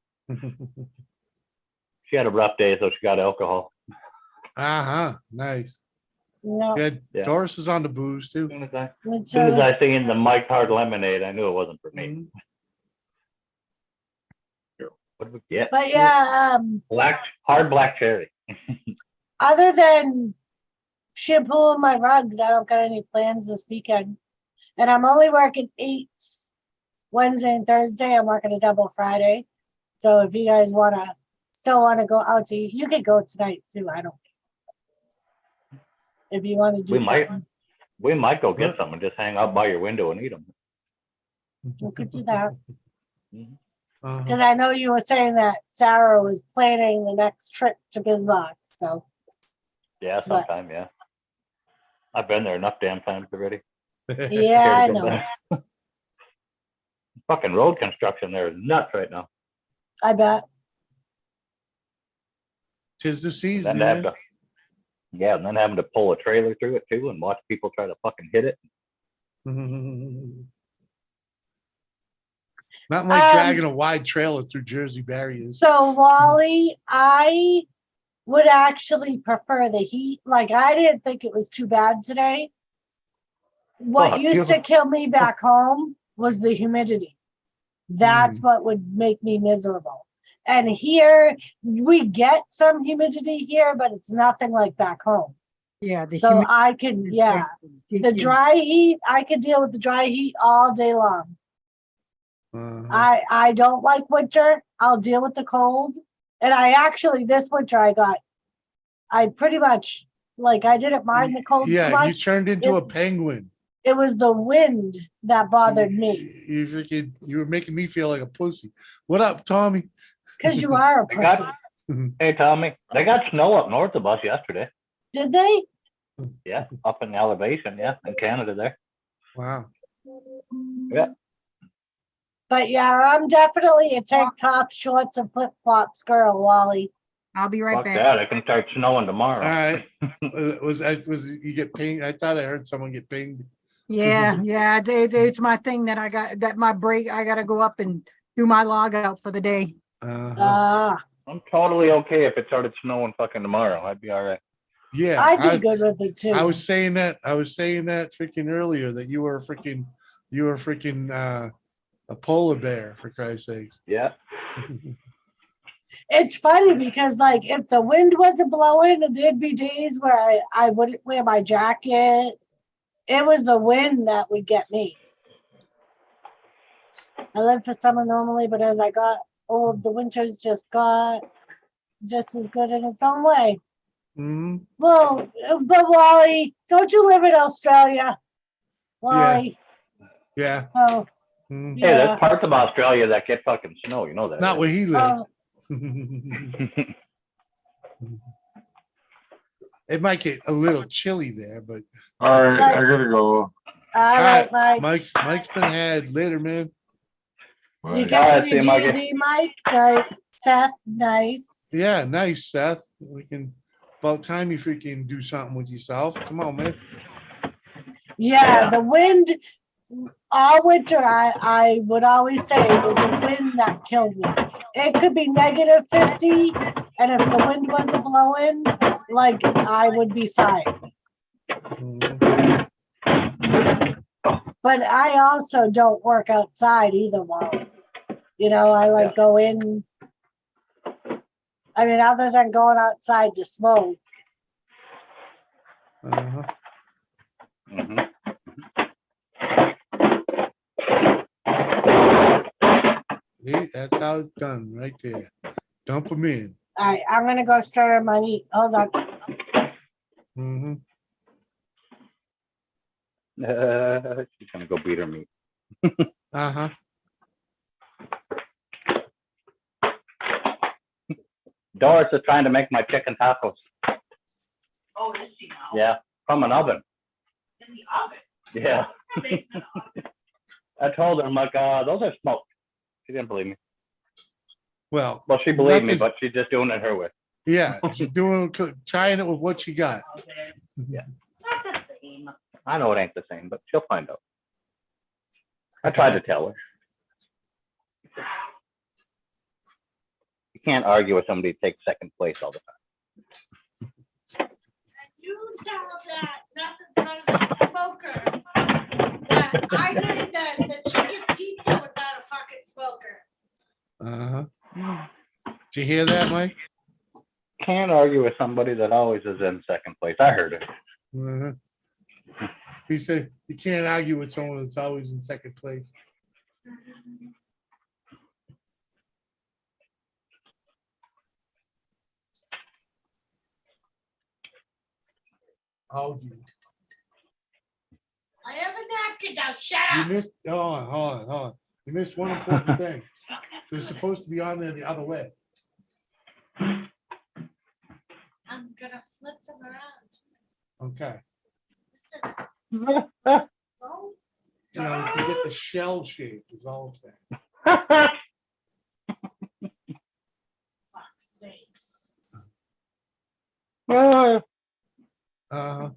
She had a rough day, so she got alcohol. Uh-huh. Nice. No, Yeah, Yeah. Doris is on the booze too. As soon as I, me as soon as too. I seen the Mike Hard lemonade, I knew it wasn't for me. Mhm. What did we get? But yeah, Hard black cherry. other than shampooing my rugs, I don't got any plans this weekend. And I'm only working 8 Wednesday and Thursday. I'm working a double Friday. So if you guys still want to go out to eat, you could go tonight too. I don't care. If you want to do We might. something, We might go get What? some and just hang out by your window and eat them. you could do that. Uh-huh. Because I know you were saying that Sarah was planning the next trip to Bismarck. So Yeah, But- sometime, yeah. I've been there enough damn times already. yeah, I Scared to go know. back. Fucking road construction there is nuts right now. I bet. Tis the Then season. to have man. to, yeah, and then having to pull a trailer through it too and watch people try to fucking hit it. Not like Um, dragging a wide trailer through Jersey barriers. So Wally, I would actually prefer the heat. Like I didn't think it was too bad today. What Fuck, used to kill me back home was the humidity. That's what would make me miserable. And here we get some humidity here, but it's nothing like back home. Yeah, the So humidity I can, is yeah, big. the Yeah. dry heat, I can deal with the dry heat all day long. Uh-huh. I don't like winter. I'll deal with the cold. And I actually, this winter I pretty much, like, I didn't mind the cold too Yeah, you much. turned into a It's- penguin. It was the wind that bothered me, You were making me feel like a pussy. What up, Tommy? because you are a I got- pussy. Hey, Tommy, they got snow up north of us yesterday. Did they? Yeah, up in the elevation, yeah, in Canada there. Wow. Yeah. But yeah, I'm definitely a tank top, shorts, and flip flops girl, Wally. I'll be right Fuck back. that, it can start snowing All tomorrow. right. Was you get pinged? I thought I heard someone get pinged. Yeah, yeah, it's my thing that I got, that my break, I gotta go up and do my log out for the day. Uh-huh. I'm totally okay if it started snowing fucking tomorrow. I'd be all right. Yeah. I'd I be good was- with it too. I was saying that freaking earlier that you were freaking a polar bear, for Christ's sakes. Yeah. It's funny because, like, if the wind wasn't blowing, there'd be days where I wouldn't wear my jacket. It was the wind that would get me. I live for summer normally, but as I got old, the winters just got just as good in its own way. Mhm. Well, but Wally, don't you live in Australia? Wally, Yeah. oh, Mhm. Hey, yeah. there's parts of Australia that get fucking snow, you know that. Not right? where he lives. It might get a little chilly there, but All right, Like- I gotta go. All right, Mike. Mike's been had later, man. You Bye. got Alright, your see you, Mikey. GED, Mike? Seth, nice. Yeah, nice, Seth. We can about time you freaking do something with yourself. Come on, man. Yeah, the wind all winter, I would always say it was the wind that killed me. It could be -50, and if the wind wasn't blowing, like, I would be fine. Mhm. But I also don't work outside either, Wally. You know, I like go in. I mean, other than going outside to smoke. Uh-huh. Mhm. See, that's how it's done right there. Dump them in. All right, I'm gonna go stir my meat. Hold on. Mm-hmm. She's gonna go beat her meat. Uh-huh. Doris is trying to make my chicken tacos. Oh, is she now? Yeah, from an oven. In the oven. Yeah. Baked in the oven. I told her, I'm like, those are smoked. She didn't believe me. Well, Well, she believed me, nothing- but she's just doing it her way. yeah, she's trying it with what she got. Okay. Yeah. Not the same. I know it ain't the same, but she'll find out. I tried to tell her. You can't argue with somebody who takes second place all the time. And you tell that nothing's better than a smoker. That I made the chicken pizza without a fucking smoker. Uh-huh. Did you hear that, Mike? Can't argue with somebody that always is in second place. I heard it. Uh-huh. He said you can't argue with someone that's always in second place. Oh, I have a napkin now. Shut you up. missed, hold on. You missed one important thing. They're supposed to be on there the other way. I'm gonna flip them around. Okay. Listen, don't. You know, to get the shell shape is all I'm saying. Fuck's sakes. Uh-huh.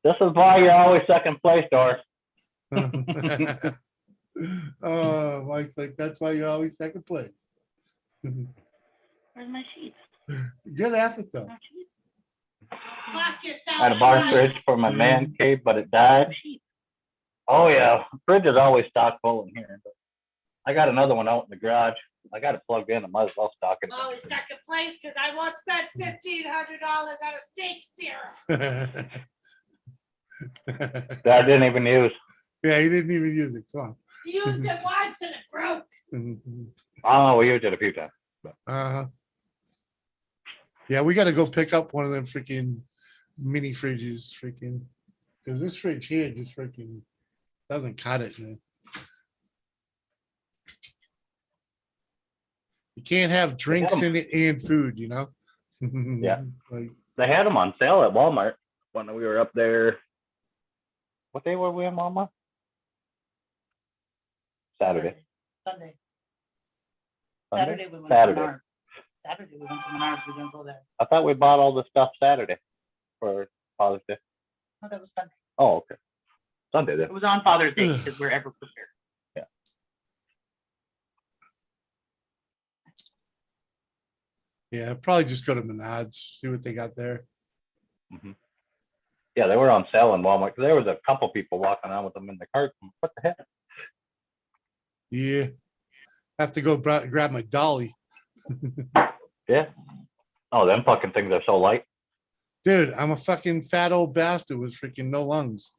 This is why you're always second place, Doris. Oh, Mike's like, that's why you're always second place. Where's my sheets? Good effort, though. No sheets. Fuck yourself. I had a bar Mike. fridge for my man cave, but it died. Oh yeah, fridge is always stocked full in here. But I got another one out in the garage. I got it plugged in. I might as well stock it. Well, he's second place because I once spent $1,500 on a steak serum. That I didn't even use. Yeah, he didn't even use it. Come He used it once and it broke. on. I don't know. We used it a few times. Uh-huh. Yeah, we gotta go pick up one of them freaking mini fridges, freaking, because this fridge here just freaking doesn't cut it, man. You can't have drinks in it and food, you know? Yeah. Like, They had them on sale at Walmart when we were up there. What day were we in Walmart? Saturday. Sunday. Sunday? Saturday we went to Saturday. Menards. Saturday we went to Menards, we didn't go there. I thought we bought all the stuff Saturday for Father's Day. No, that was Sunday. Oh, okay. Sunday then. It was on Father's Day because we're ever prepared. yeah, probably just go to Menards, see what they got there. Mhm. Yeah, they were on sale in Walmart. There was a couple people walking around with them in the cart. What the heck? Yeah. Have to go grab my dolly. Yeah. Oh, them fucking things are so light. Dude, I'm a fucking fat old bastard with freaking no lungs.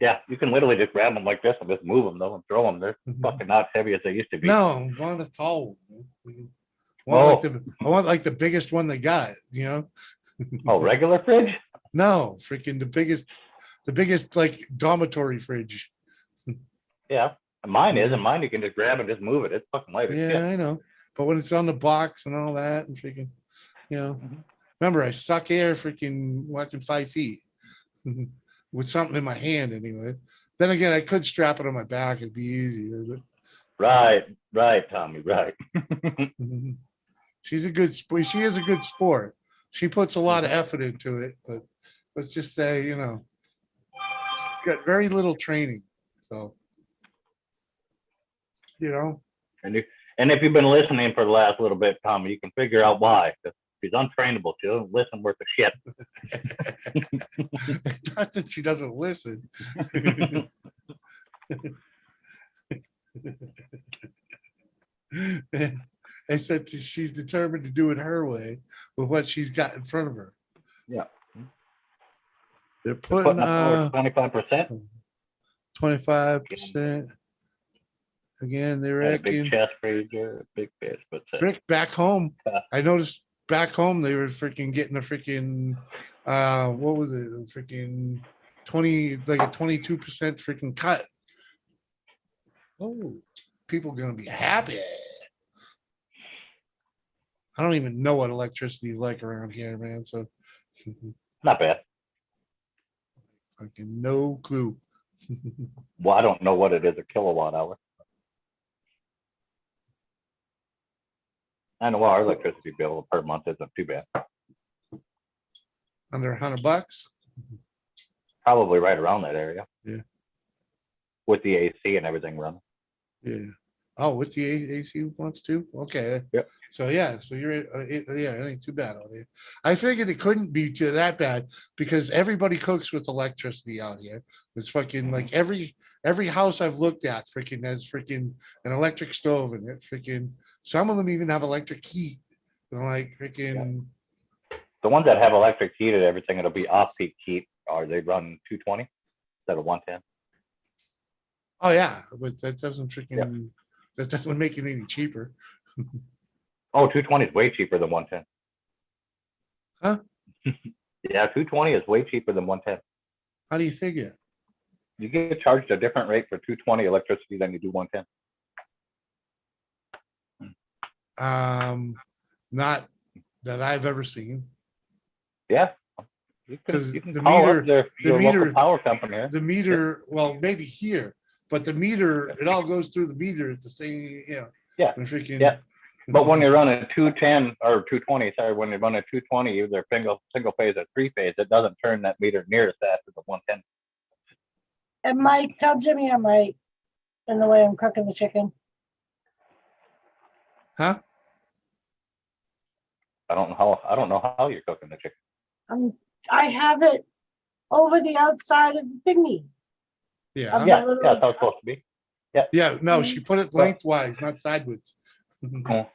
Yeah, you can literally just grab them like this and just move them though and throw them. They're fucking not heavy as they used to be. No, I want a tall one. Oh. I want like the biggest one they got, you know? Oh, regular fridge? No, freaking the biggest like dormitory fridge. Yeah. And mine is, and mine you can just grab and just move it. It's fucking light as Yeah, shit. I know. But when it's on the box and all that and freaking, you know, Mhm. remember I suck air freaking walking 5 feet with something in my hand anyway. Then again, I could strap it on my back. It'd be easier. But Right, Tommy, right. she's a good sport. She is a good sport. She puts a lot of effort into it, but let's just say, you know, got very little training. So, you know, And if you've been listening for the last little bit, Tommy, you can figure out why. 'Cause she's untrainable. She doesn't listen worth a shit. not that she doesn't listen. I said she's determined to do it her way with what she's got in front of her. Yeah. They're Putting putting up 25%. 25%. Again, they And a big reckon. chest freezer, a big fish, but Frick, back home, Yeah. I noticed back home they were freaking getting a freaking what was it? A freaking 20, like a 22% freaking cut. Oh, people gonna be happy. I don't even know what electricity is like around here, man. So not bad. fucking no clue. Well, I don't know what it is a kilowatt hour. I know our electricity bill per month isn't too bad. Under $100. Probably right around that area. Yeah. With the AC and everything running. Yeah. Oh, with the AC wants to? Okay. Yep. So yeah, so you're, yeah, it ain't too bad out here. I figured it couldn't be too that bad because everybody cooks with electricity out here. It's fucking like every house I've looked at freaking has freaking an electric stove in it. Freaking some of them even have electric heat. And like freaking The ones that have electric heat and everything, it'll be off-peak heat, or they run 220 instead of 110. oh yeah, but that doesn't freaking that doesn't make it any cheaper. Oh, 220 is way cheaper than 110. Huh? Yeah, 220 is way cheaper than 110. How do you figure? You get charged a different rate for 220 electricity than you do 110. Not that I've ever seen. Yeah. Because You can the call meter- up your the local meter- power company here. The meter, well, maybe here, but the meter, it all goes through the meter at the same, you know. Yeah, and freaking- yeah. But when you're running 210 or 220, sorry, when you're running 220, either single phase or three phase, it doesn't turn that meter near as fast as the 110. And Mike, tell Jimmy I'm right in the way I'm cooking the chicken. Huh? I don't know how you're cooking the chicken. I have it over the outside of the thingy. Yeah, Yeah. Yeah, that's how it's supposed to be. yeah, no, she put it lengthwise, not sideways. Oh.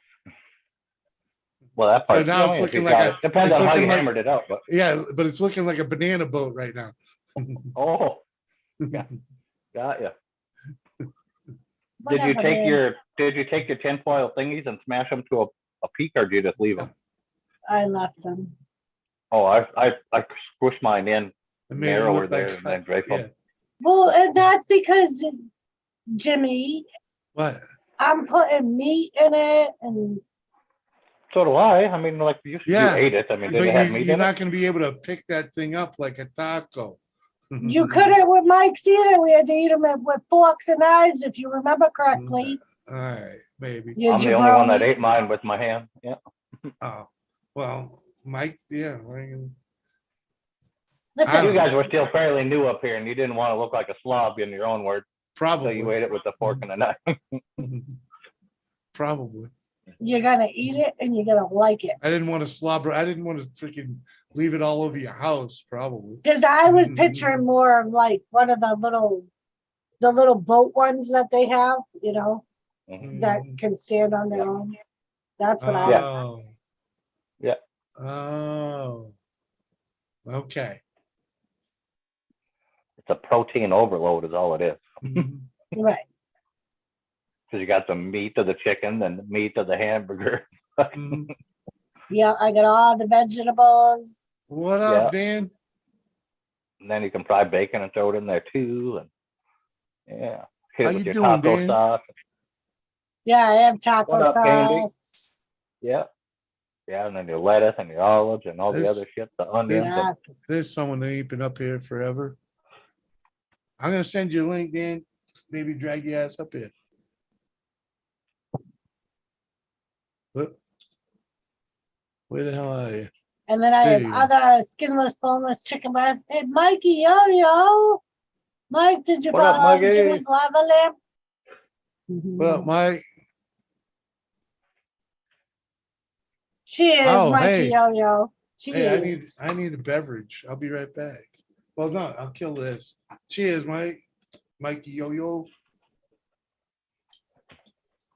Well, that part, now I it's mean, if you looking got like it. Depends it's on how you looking like- hammered it out, but, Yeah, but it's looking like a banana boat right now. oh, got ya. Did Whatever, you take man. did you take your tinfoil thingies and smash them to a peak, or did you just leave them? I left them. Oh, I squished mine in It made it narrower look there like and then cuts, drape yeah. them. Well, and that's because, Jimmy, What? I'm putting meat in it and So do I. I mean, like you Yeah, ate it. I mean, did But it have meat you're in it? not gonna be able to pick that thing up like a taco. you couldn't with Mike's either. We had to eat them with forks and knives, if you remember correctly. All right, maybe. You I'm the only one that jabroni. ate mine with my hand. Yeah. Oh, well, Mike, yeah. Listen, You guys were still fairly new up here, and you didn't want to look like a slob, in your own words. So you Probably. ate it with a fork and a knife. Probably. you're gonna eat it and you're gonna like it. I didn't want to slobber. I didn't want to freaking leave it all over your house, probably. Because I was picturing more of like one of the little boat ones that they have, you know, that can stand on their own. That's what I was. Oh. Yeah. Oh. Okay. It's a protein overload, is all it is. Mhm. Right. Because you got the meat of the chicken and the meat of the hamburger. Mhm. Yeah, I got all the vegetables. What up, Dan? And then you can fry bacon and throw it in there too. And yeah, hit How it with you your doing, taco Dan? sauce. Yeah, I have taco What up, Andy? sauce. Yeah. Yeah, and then your lettuce and your olives and all the This- other shit, the onions. Yeah. There's someone that ain't been up here forever. I'm gonna send you a link, Dan. Maybe drag your ass up here. What? Where the hell are you? And then I There have you go. other skinless, boneless chicken breast. Hey, Mikey, yo. Mike, did you What up, follow Mikey? Jimmy's lava lamp? Well, my She is Oh, Mikey hey. Yo-Yo. She hey, is. I need a beverage. I'll be right back. Well, no, I'll kill this. Cheers, Mike. Mikey Yo-Yo.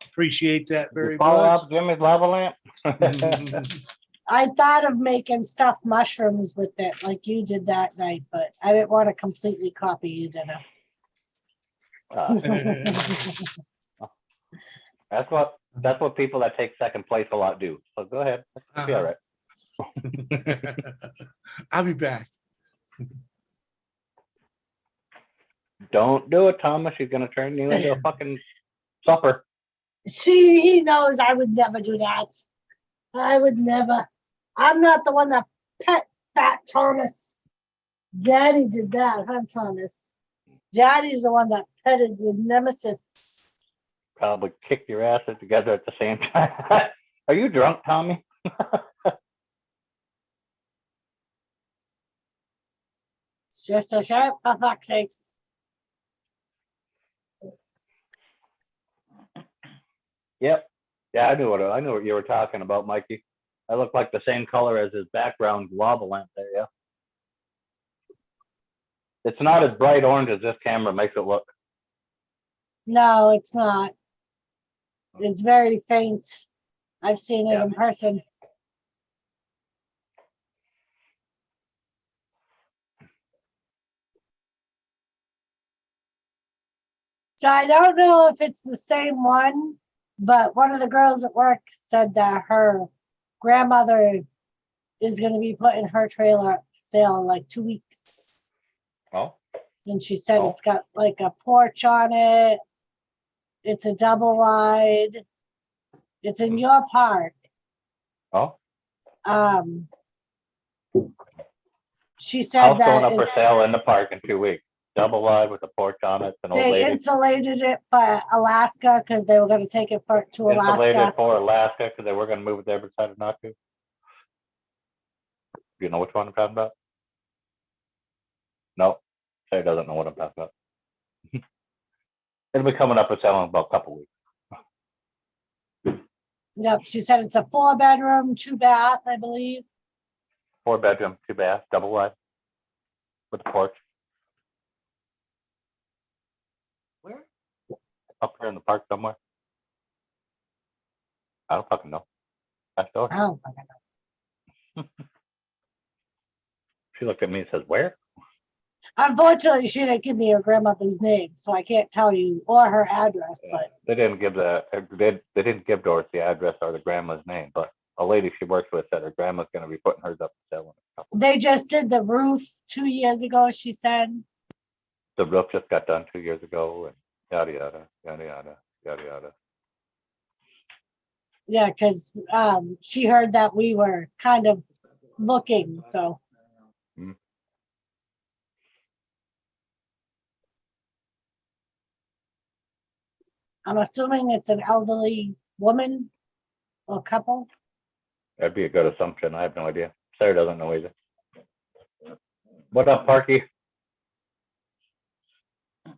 Appreciate that very Follow much. up Jimmy's lava lamp. I thought of making stuffed mushrooms with it like you did that night, but I didn't want to completely copy you dinner. That's what people that take second place a lot do. So go ahead. Be all right. I'll be back. Don't do it, Thomas. She's gonna turn you into a fucking supper. He knows I would never do that. I would never. I'm not the one that pet fat Thomas. Daddy did that, huh, Thomas? Daddy's the one that petted your nemesis. Probably kick your asses together at the same time. Are you drunk, Tommy? It's just a shirt, for fuck's sakes. Yep. Yeah, I knew what you were talking about, Mikey. I look like the same color as his background lava lamp there, yeah. It's not as bright orange as this camera makes it look. No, it's not. It's very faint. I've seen it Yeah. in person. So I don't know if it's the same one, but one of the girls at work said that her grandmother is going to be putting her trailer up for sale in like 2 weeks. Oh, And she said Oh. it's got like a porch on it. It's a double wide. It's in your park. oh. She said House that going up for it's- sale in the park in 2 weeks. Double wide with a porch on it. It's an old they lady. insulated it for Alaska because they were going to take it to Insulated Alaska. for Alaska because they were going to move it there, but decided not to. You know which one I'm talking about? No, Shay doesn't know what I'm talking about. It'll be coming up for sale in about a couple weeks. Yep, she said it's a 4-bedroom, 2-bath, I believe. 4-bedroom, 2-bath, double wide with a porch. Where? Up here in the park somewhere. I don't fucking know. That's all. Oh, She looked at me and says, "Where?" unfortunately, she didn't give me her grandmother's name, so I can't tell you or her address, Yeah, but they didn't give they didn't give Doris the address or the grandma's name, but a lady she works with said her grandma's going to be putting hers up for sale in a couple. they just did the roof 2 years ago, she said. The roof just got done 2 years ago, and yada yada yada yada yada yada. Yeah, because she heard that we were kind of looking, so. Mm. I'm assuming it's an elderly woman or couple. That'd be a good assumption. I have no idea. Sarah doesn't know either. What up, Parky?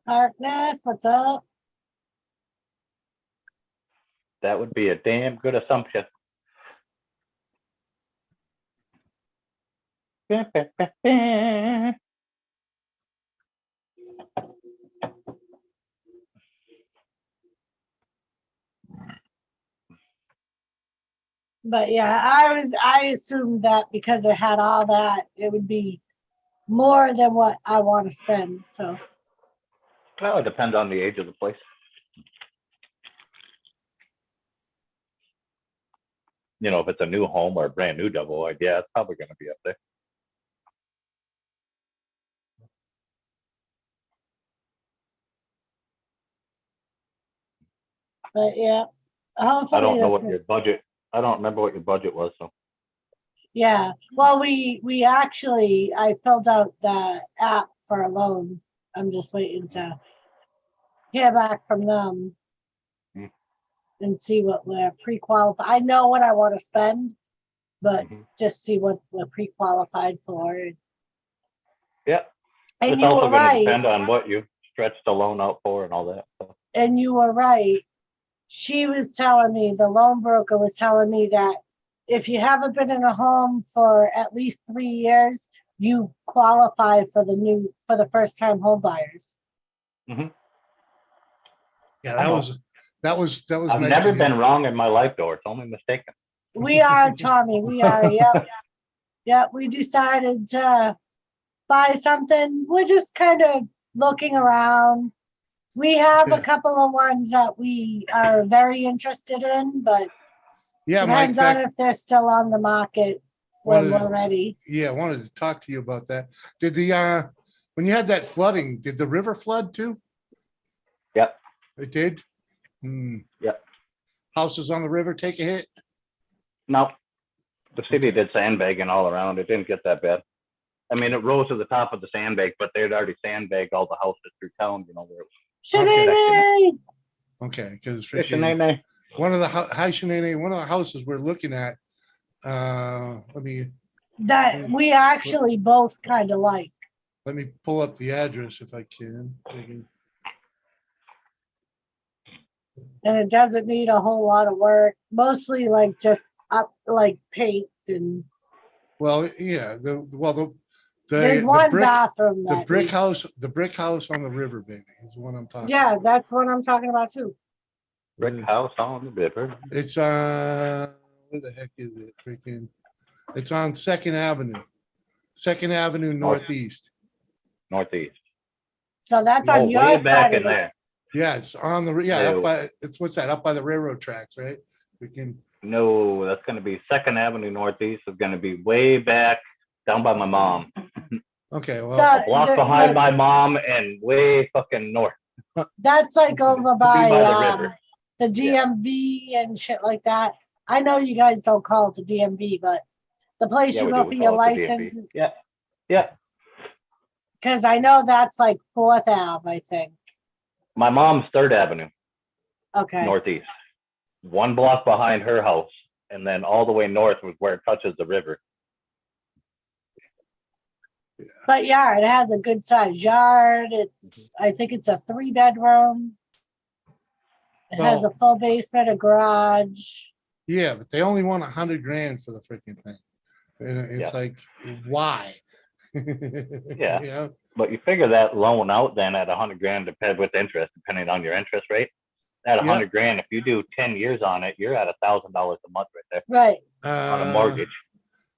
Darkness, what's up? That would be a damn good assumption. But yeah, I assumed that because it had all that, it would be more than what I want to spend. So Well, it depends on the age of the place. You know, if it's a new home or a brand new double wide, yeah, it's probably going to be up there. but yeah, I hopefully don't know what that's- your budget. I don't remember what your budget was. So yeah. Well, we actually I filled out the app for a loan. I'm just waiting to hear back from them Hmm. and see what we're pre-qualified. I know what I want to spend, but Mhm. just see what we're pre-qualified for. yeah, And it's you also were going to right. depend on what you stretch the loan out for and all that. So, And you were right. She was telling me, the loan broker was telling me that if you haven't been in a home for at least 3 years, you qualify for the first time home buyers. Yeah, I know. that was I've nice never to been hear. wrong in my life, Doris. Only mistaken. We are, Tommy, we are, yep. Yep, we decided to buy something. We're just kind of looking around. We have Yeah. a couple of ones that we are very interested in, but Yeah, Mike, depends on if they're still on the market when Wanted- we're ready. yeah, I wanted to talk to you about that. Did when you had that flooding, did the river flood too? Yep. It did? Hmm. Yep. Houses on the river take a hit? No, the city Okay. did sandbagging all around. It didn't get that bad. I mean, it rose to the top of the sandbag, but they'd already sandbagged all the houses through town. You know where it Shanae! Okay, because was. Nay. one of the one of the houses we're looking at, let me That we actually both kind of like. pull up the address if I can. And it doesn't need a whole lot of work, mostly like just up like paint and Well, yeah, there's the one brick, bathroom the that brick needs- house, the brick house on the river, baby, is the one I'm talking. Yeah, that's what I'm talking about too. Brick about. house on the river. It's where the heck is it? Freaking, it's on Second Avenue. Second Avenue Northeast. Northeast. So that's Oh, on your way side back of in the, there. Yeah, it's on the, yeah, No. up by, it's, what's that, up by the railroad tracks, right? We can, No, that's going to be Second Avenue Northeast. Is going to be way back down by my mom. okay, well, So- A block the- behind the- my mom and way fucking north. that's like over by by the river. the DMV and shit like that. I know you guys don't call it the DMV, but the place Yeah, you we go do. for We your call it the DMV. license, Yeah. Yeah. because I know that's like 4th Ave, I think. My mom's Third Avenue Okay. Northeast. One block behind her house. And then all the way north was where it touches the river. But yeah, it has a good sized yard. It's, I think it's a 3-bedroom. It has a Well- full basement, a garage. yeah, but they only want $100,000 for the freaking thing. And it's Yeah. like, why? Yeah. You know? But you figure that loan out then at $100,000 depend with interest, depending on your interest rate. at Yeah. 100 grand, if you do 10 years on it, you're at $1,000 a month right there Right. on a mortgage.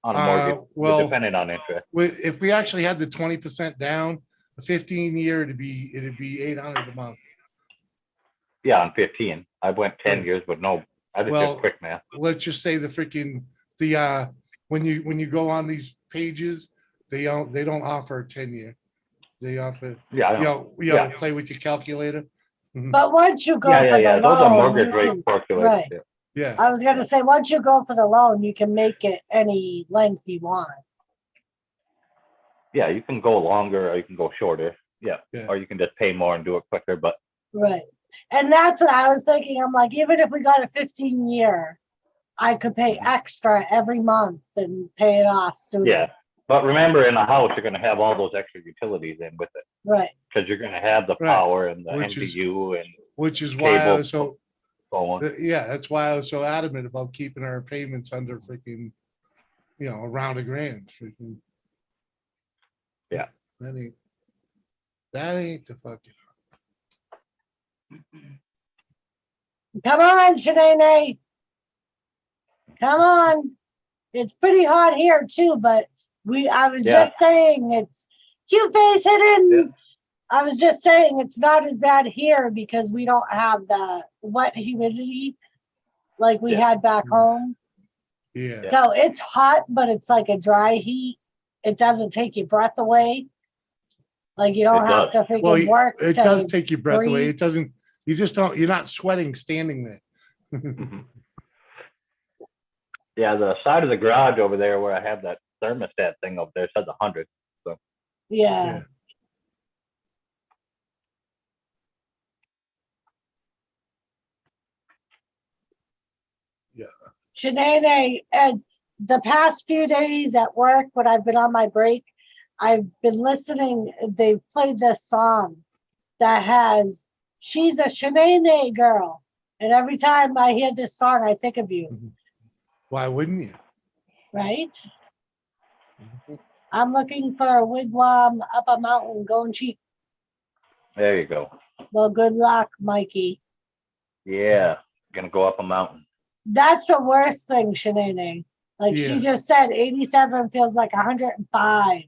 On a mortgage, well, depending on interest. If we actually had the 20% down, a 15-year, it'd be 800 a month. Yeah, on 15. I went 10 Yeah. years, but no, I just Well, did quick math. Let's just say when you go on these pages, they don't offer a 10-year. They offer, Yeah, I know. Yeah. play with your calculator. Mhm. But once you go Yeah, for yeah, yeah. the Those are loan, mortgage you rate can, calculators. right. Yeah. Yeah, I was gonna say, once you go for the loan, you can make it any length you want. Yeah, you can go longer or you can go shorter. Yeah. Yeah. Or you can just pay more and do it quicker. But Right. And that's what I was thinking. I'm like, even if we got a 15-year, I could pay extra every month and pay it off sooner. yeah. But remember, in a house, you're going to have all those extra utilities in with it Right. because you're going to have the Right. power and the Which is- MDU and which is why I cable, was so so on. yeah, that's why I was so adamant about keeping our payments under freaking, around $1,000. Freaking. Yeah. That ain't the fucking. Come on, Shanae. Come on. It's pretty hot here too, but I was Yeah. just saying it's cute face hidden. Yeah. I was just saying it's not as bad here because we don't have the wet humidity like we Yeah. had back home. Yeah. So it's hot, but it's like a dry heat. It doesn't take your breath away. Like you don't It have does. to freaking Well, work. it to does take your breath away. breathe. It doesn't. You just don't. You're not sweating standing there. Mhm. Yeah, the side of the garage over there where I have that thermostat thing up there says 100. Yeah. Yeah. Shanae, and the past few days at work, when I've been on my break, I've been listening. They've played this song that has "She's a Shanae girl," and every time I hear this song, I think of you. Why wouldn't you? Right? I'm looking for a wigwam up a mountain, going cheap. There you go. Well, good luck, Mikey. Yeah, gonna go up a mountain. That's the worst thing, Shanae. Like she Yeah. just said, 87 feels like 105.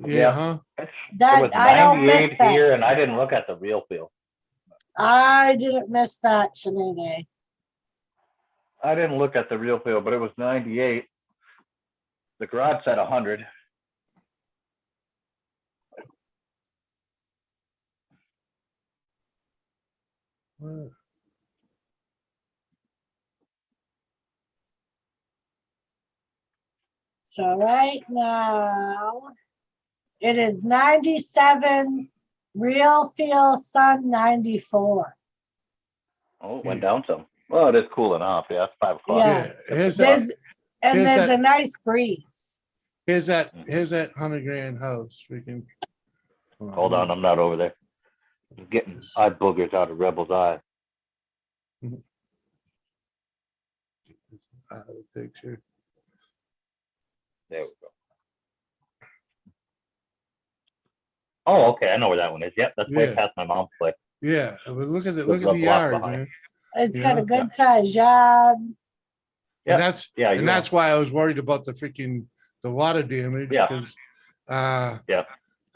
Yeah. Yeah. Huh? That It was I don't miss 98 that. here, and I didn't look at the real feel. I didn't miss that, Shanae. I didn't look at the real feel, but it was 98. The garage said 100. So right now, it is 97, real feel sun 94. Oh, it went down some. Well, it is cooling off. Yeah, it's 5 o'clock. Yeah. Here's There's that. and Here's there's that- a nice breeze. Here's that 100,000 house. Freaking. Hold on, I'm not over there. I'm getting eye boogers out of Rebel's eye. Out of the picture. There we go. Oh, okay. I know where that one is. Yep, that's way Yeah. past my mom's place. Yeah, but look at the With look at the the block yard, behind. man. It's got Yeah. a good size yard. Yep. And that's Yeah, and that's why I was worried about the water damage. Yeah. Because Yeah. the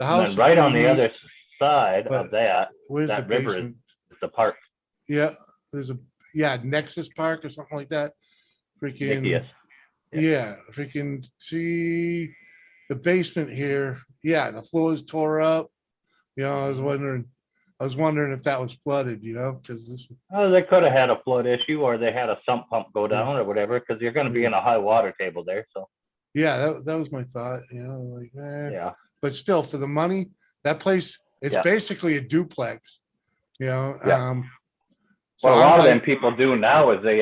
And house then is right on pretty the neat, other side but of that, where's the that river basement? is the park. Yeah, there's a Nexus Park or something like that. Freaking Nikias. yeah, freaking see the basement here. Yeah, the floor is tore up. I was wondering if that was flooded. Because this. Oh, they could have had a flood issue, or they had a sump pump go down, or whatever, because you're going to be in a high water table there. So Yeah, that was my thought. yeah, But still, for the money, that place, it's Yeah. basically a duplex. Yeah. So what a lot I'm of them like, people do now is they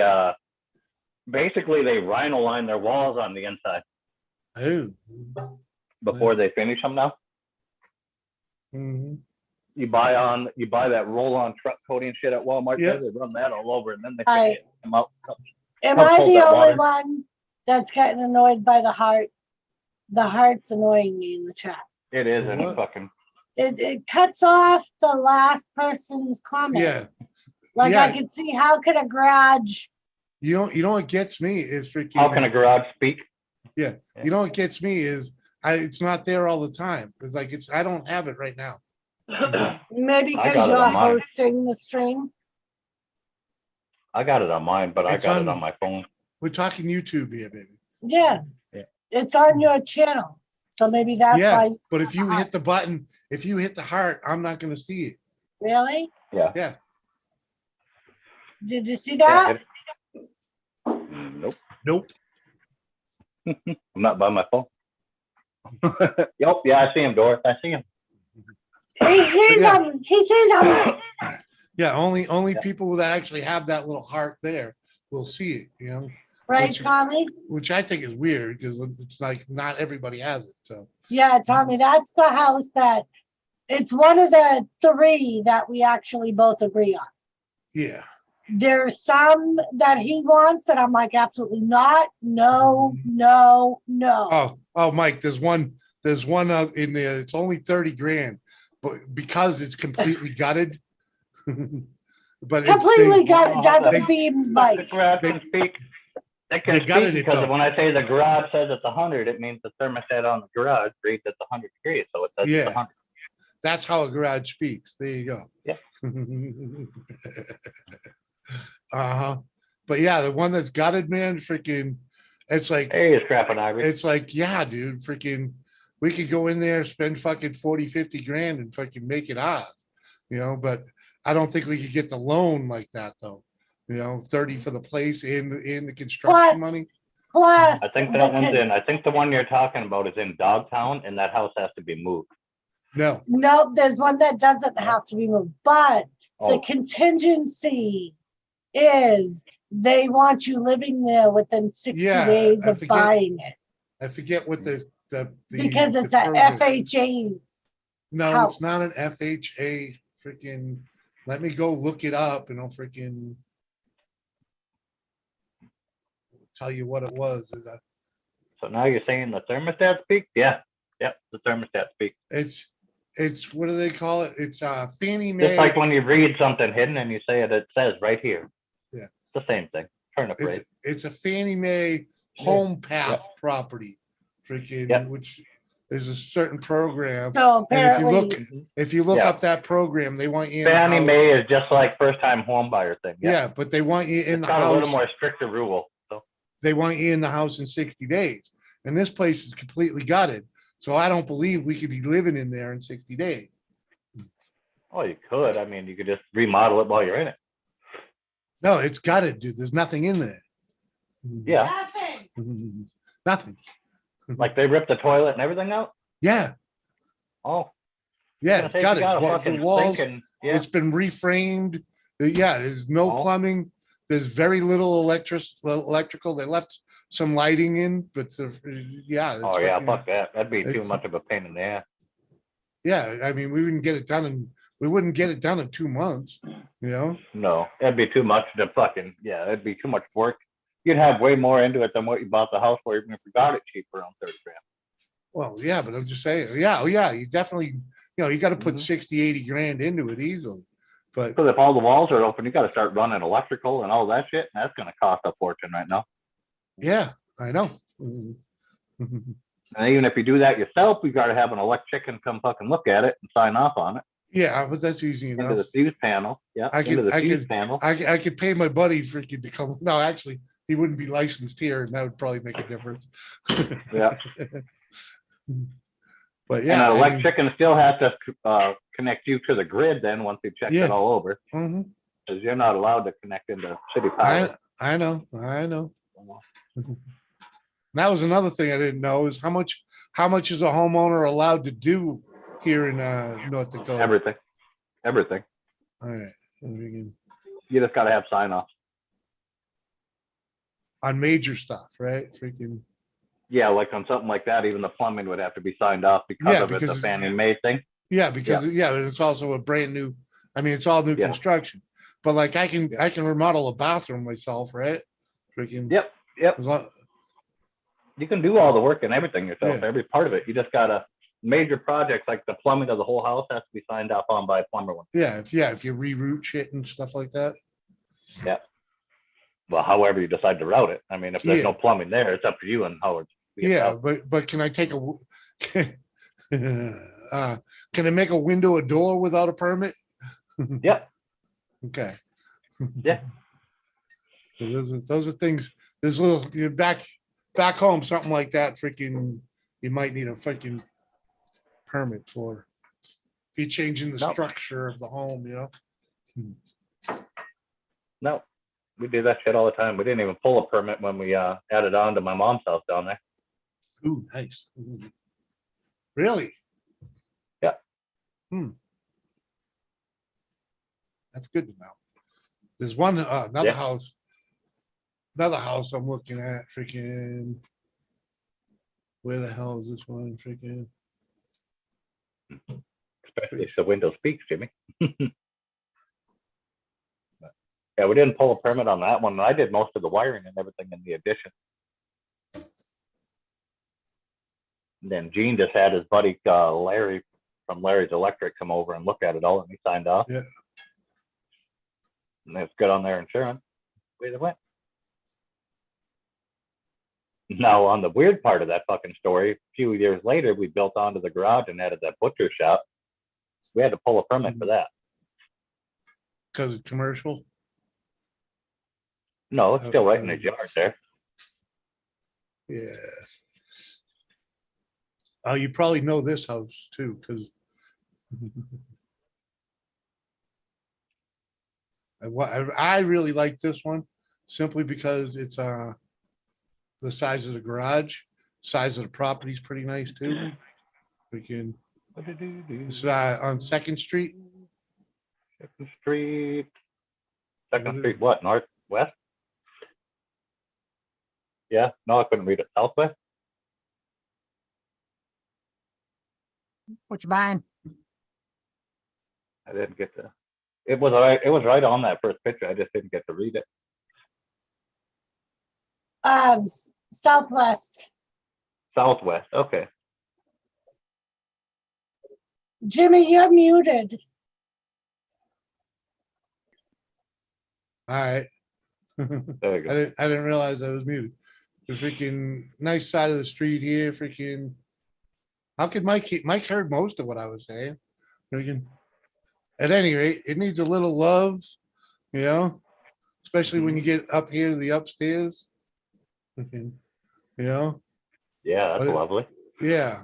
basically they rhino line their walls on the inside oh, before they finish them. Now mhm. you buy that roll-on truck coating shit at Walmart. Yeah. They run that all over, and then they I- finish them out. Am Help I hold the that only water. one that's getting annoyed by the heart? The heart's annoying me in the chat. It is, and What? fucking It cuts off the last person's comment. Yeah, Like I Yeah. can see how could a garage, You know what gets me is freaking. How can a garage speak? Yeah, you know what gets me is it's not there all the time. It's like I don't have it right now. maybe I because got it you're on mine. hosting the stream. I got it on mine, but I It's got it on- on my phone. We're talking YouTube here, baby. Yeah. Yeah. It's on your channel. So maybe that's Yeah, why, but if you heart. hit the button, if you hit the heart, I'm not gonna see it. really? Yeah. Yeah, Did you see Yeah, that? hit it. Nope. nope. I'm not by my phone. Yep. Yeah, I see him, Doris. I see him. He sees Yeah. them. He sees them. Yeah, only Yeah. people that actually have that little heart there will see it, you know, Right, Which- Tommy? which I think is weird because it's like not everybody has it. So Yeah, Tommy, that's the house that, it's one of the three that we actually both agree on. yeah, There's some that he wants that I'm like, absolutely not. No, no, no. oh, Mike, there's one out in there. It's only 30 grand, but because it's completely gutted. But it's, Completely got it Oh, down to they- the beams, The Mike. garage can speak. They can They gutted speak it, because though. when I say the garage says it's 100, it means the thermostat on the garage reads it's 100 degrees, so it says Yeah. it's 100. That's how a garage speaks. There you go. Yeah. Uh-huh. But yeah, the one that's gutted, man, freaking, it's like, Hey, you scrapping Irish. it's like, yeah, dude, freaking, we could go in there, spend fucking 40, 50 grand and fucking make it odd, you know, but I don't think we could get the loan like that though. You know, 30 for the place in the construction Plus, money. Plus, I think the that one's con- in. I think the one you're talking about is in Dogtown, and that house has to be moved. No, nope, there's one that doesn't have to be moved, but the Oh, contingency is they want you living there within 60 Yeah, days I of forget- buying it I forget what the because the it's a program- FHA. No, it's not an house. FHA freaking, let me go look it up and I'll freaking tell you what it was. so now you're saying the thermostat speaks? Yeah. Yep, the thermostat speaks. It's, what do they call it? It's Fannie Just like Mae. when you read something hidden and you say it, it says right here. Yeah. It's the same thing. Turn it right. It's a Fannie Mae Yeah. home path property. Freaking, Yep. which is a certain program. So And if you look, apparently, if you look Yeah. up that program, they want you in the Fannie house. Mae is just like first time home buyer thing. Yeah, but they want you in It's the got a little house. more stricter rule. So They want you in the house in 60 days. And this place is completely gutted. So I don't believe we could be living in there in 60 days. oh, you could. I mean, you could just remodel it while you're in it. No, it's gutted, dude. There's nothing in there. Yeah. Nothing. Nothing. Like they ripped the toilet and everything out. Yeah, Oh, yeah, I it's was gonna say, if you gutted. got a The fucking walls, sink and yeah. it's been reframed. Yeah, there's no Oh. plumbing. There's very little electrical. They left some lighting in, but yeah. it's Oh yeah, fucking- fuck that. That'd be too it's- much of a pain in the ass. Yeah, I mean, we wouldn't get it done in 2 months, you know? No, that'd be too much to fucking, yeah, it'd be too much work. You'd have way more into it than what you bought the house for, even if you got it cheap for around 30 grand. Well, yeah, but I'm just saying, yeah, oh, yeah, you definitely, you know, you gotta put Mhm. 60, 80 grand into it easily. But Because if all the walls are open, you gotta start running electrical and all that shit, and that's gonna cost a fortune right now. yeah, I know. And even if you do that yourself, you gotta have an electrician come fucking look at it and sign off on it, Yeah, but that's easy into enough. the fuse panel, yeah, I into could- the I fuse could- panel. I could pay my buddy freaking to come. No, actually, he wouldn't be licensed here, and that would probably make a difference. Yeah. But And yeah, an I mean, electrician still has to connect you to the grid then, once you checked Yeah. it all over, mhm. because you're not allowed to connect into city power. I know. That was another thing I didn't know is how much is a homeowner allowed to do here in North Dakota? Everything. All right. On You just gotta have sign off. major stuff, right? Freaking Yeah, like on something like that, even the plumbing would have to be signed off because Yeah, of it's a because- Fannie Mae thing. yeah, because yeah, and it's also a brand new. I mean, it's all new Yeah. construction. But like I can remodel a bathroom myself, right? Freaking Yep. as long, You can do all the work and everything yourself, Yeah. every part of it. You just gotta major projects like the plumbing of the whole house has to be signed off on by a plumber. Yeah, if you reroute shit and stuff like that. Well, however you decide to route it. I mean, if there's Yeah. no plumbing there, it's up to you and how it's. being Yeah, routed. but can I take a can I make a window a door without a permit? Yep. Okay. Yeah. So those are things, there's little, you're back home, something like that, freaking, you might need a freaking permit for. If you're changing the Nope. structure of the home, you know? No, we do that shit all the time. We didn't even pull a permit when we added on to my mom's house down there. Ooh, nice. Ooh. Really? Yeah. That's good to know. There's one, another Yeah. house. Another house I'm looking at, freaking. Where the hell is this one, freaking? Especially if the window speaks, Jimmy. But, yeah, we didn't pull a permit on that one. I did most of the wiring and everything in the addition. And then Gene just had his buddy Larry from Larry's Electric come over and look at it all, and he signed off. Yeah. And it's good on their insurance. Way they went. Now, on the weird part of that fucking story, a few years later, we built onto the garage and added that butcher shop. We had to pull a permit for that. Because it's commercial. No, it's still right in his yard there. Yeah. Oh, you probably know this house too, because. I really like this one simply because it's the size of the garage, size of the property is pretty nice too. We can, it's on Second Street. Second Street. Second Street, what? Northwest? Yeah, no, I couldn't read it. Southwest? What you buying? I didn't get to. It was right. It was right on that first picture. I just didn't get to read it. Southwest. Southwest. Okay. Jimmy, you're muted. All right. There you go. I didn't realize I was muted. The freaking nice side of the street here, freaking. How could Mike heard most of what I was saying? Freaking. At any rate, it needs a little love, you know, especially when you get up here to the upstairs. Freaking, you know, Yeah, that's But it- lovely. yeah.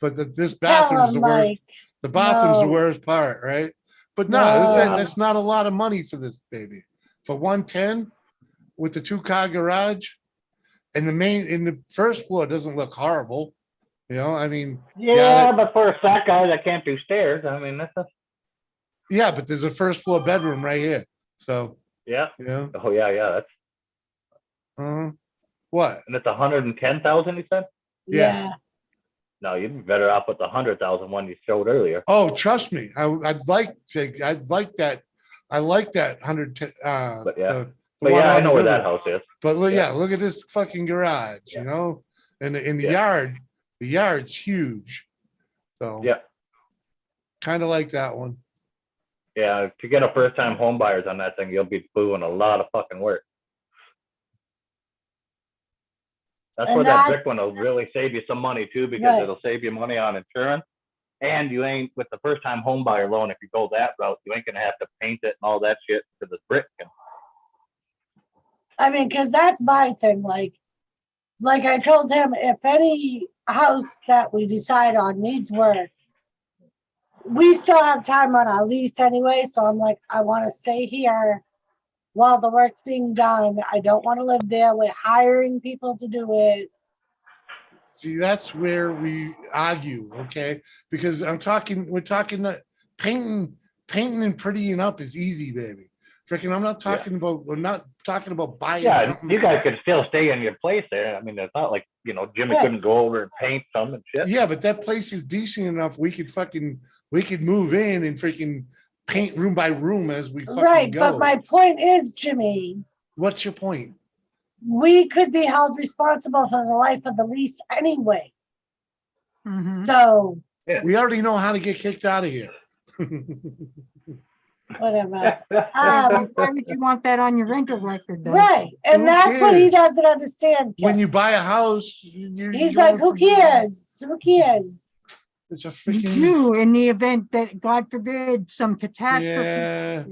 But this Tell bathroom's him, the worst. Mike. The bathroom's the No. worst part, right? But no, No. that's not a lot of money for this baby. For 110 with the 2-car garage and the first floor doesn't look horrible. You know, I mean, Yeah, but for a fat guy that can't do stairs, I mean, that's a. yeah, but there's a first floor bedroom right here. So, Yeah. you know, Oh yeah, yeah. That's what? and it's 110,000. You said? Yeah. No, you'd be better off with the 100,000 one you showed earlier. Oh, trust me. I'd like that. I like that 110. But yeah. the But one yeah, I on the know where river. that house is. But look, Yeah. yeah, look at this fucking garage, Yeah. you know, and in the Yeah. yard's huge. So Yeah. kind of like that one. Yeah, to get a first-time home buyers on that thing, you'll be doing a lot of fucking work. That's And where that that's- brick one will really save you some money too, because Right. it'll save you money on insurance. And you ain't with the first-time home buyer loan. If you go that route, you ain't gonna have to paint it and all that shit because it's brick. I mean, because that's my thing. Like I told him, if any house that we decide on needs work, we still have time on our lease anyway. So I'm like, I want to stay here while the work's being done. I don't want to live there. We're hiring people to do it. See, that's where we argue, okay? Because we're talking that painting and prettying up is easy, baby. Freaking, we're not talking about buying Yeah, something. you guys could still stay in your place there. I mean, it's not like, Jimmy Right. couldn't go over and paint some and shit. Yeah, but that place is decent enough. We could move in and freaking paint room by room as we fucking Right. go. But my point is, Jimmy, What's your point? we could be held responsible for the life of the lease anyway. Mhm. So, We already know how to get kicked out of here. whatever. Why would you want that on your rental record though? Right, Who and that's what he cares? doesn't understand. When Kim. you buy a house, you're. He's like, who cares? Who cares? It's a You freaking, do in the event that, God forbid, some catastrophe. yeah.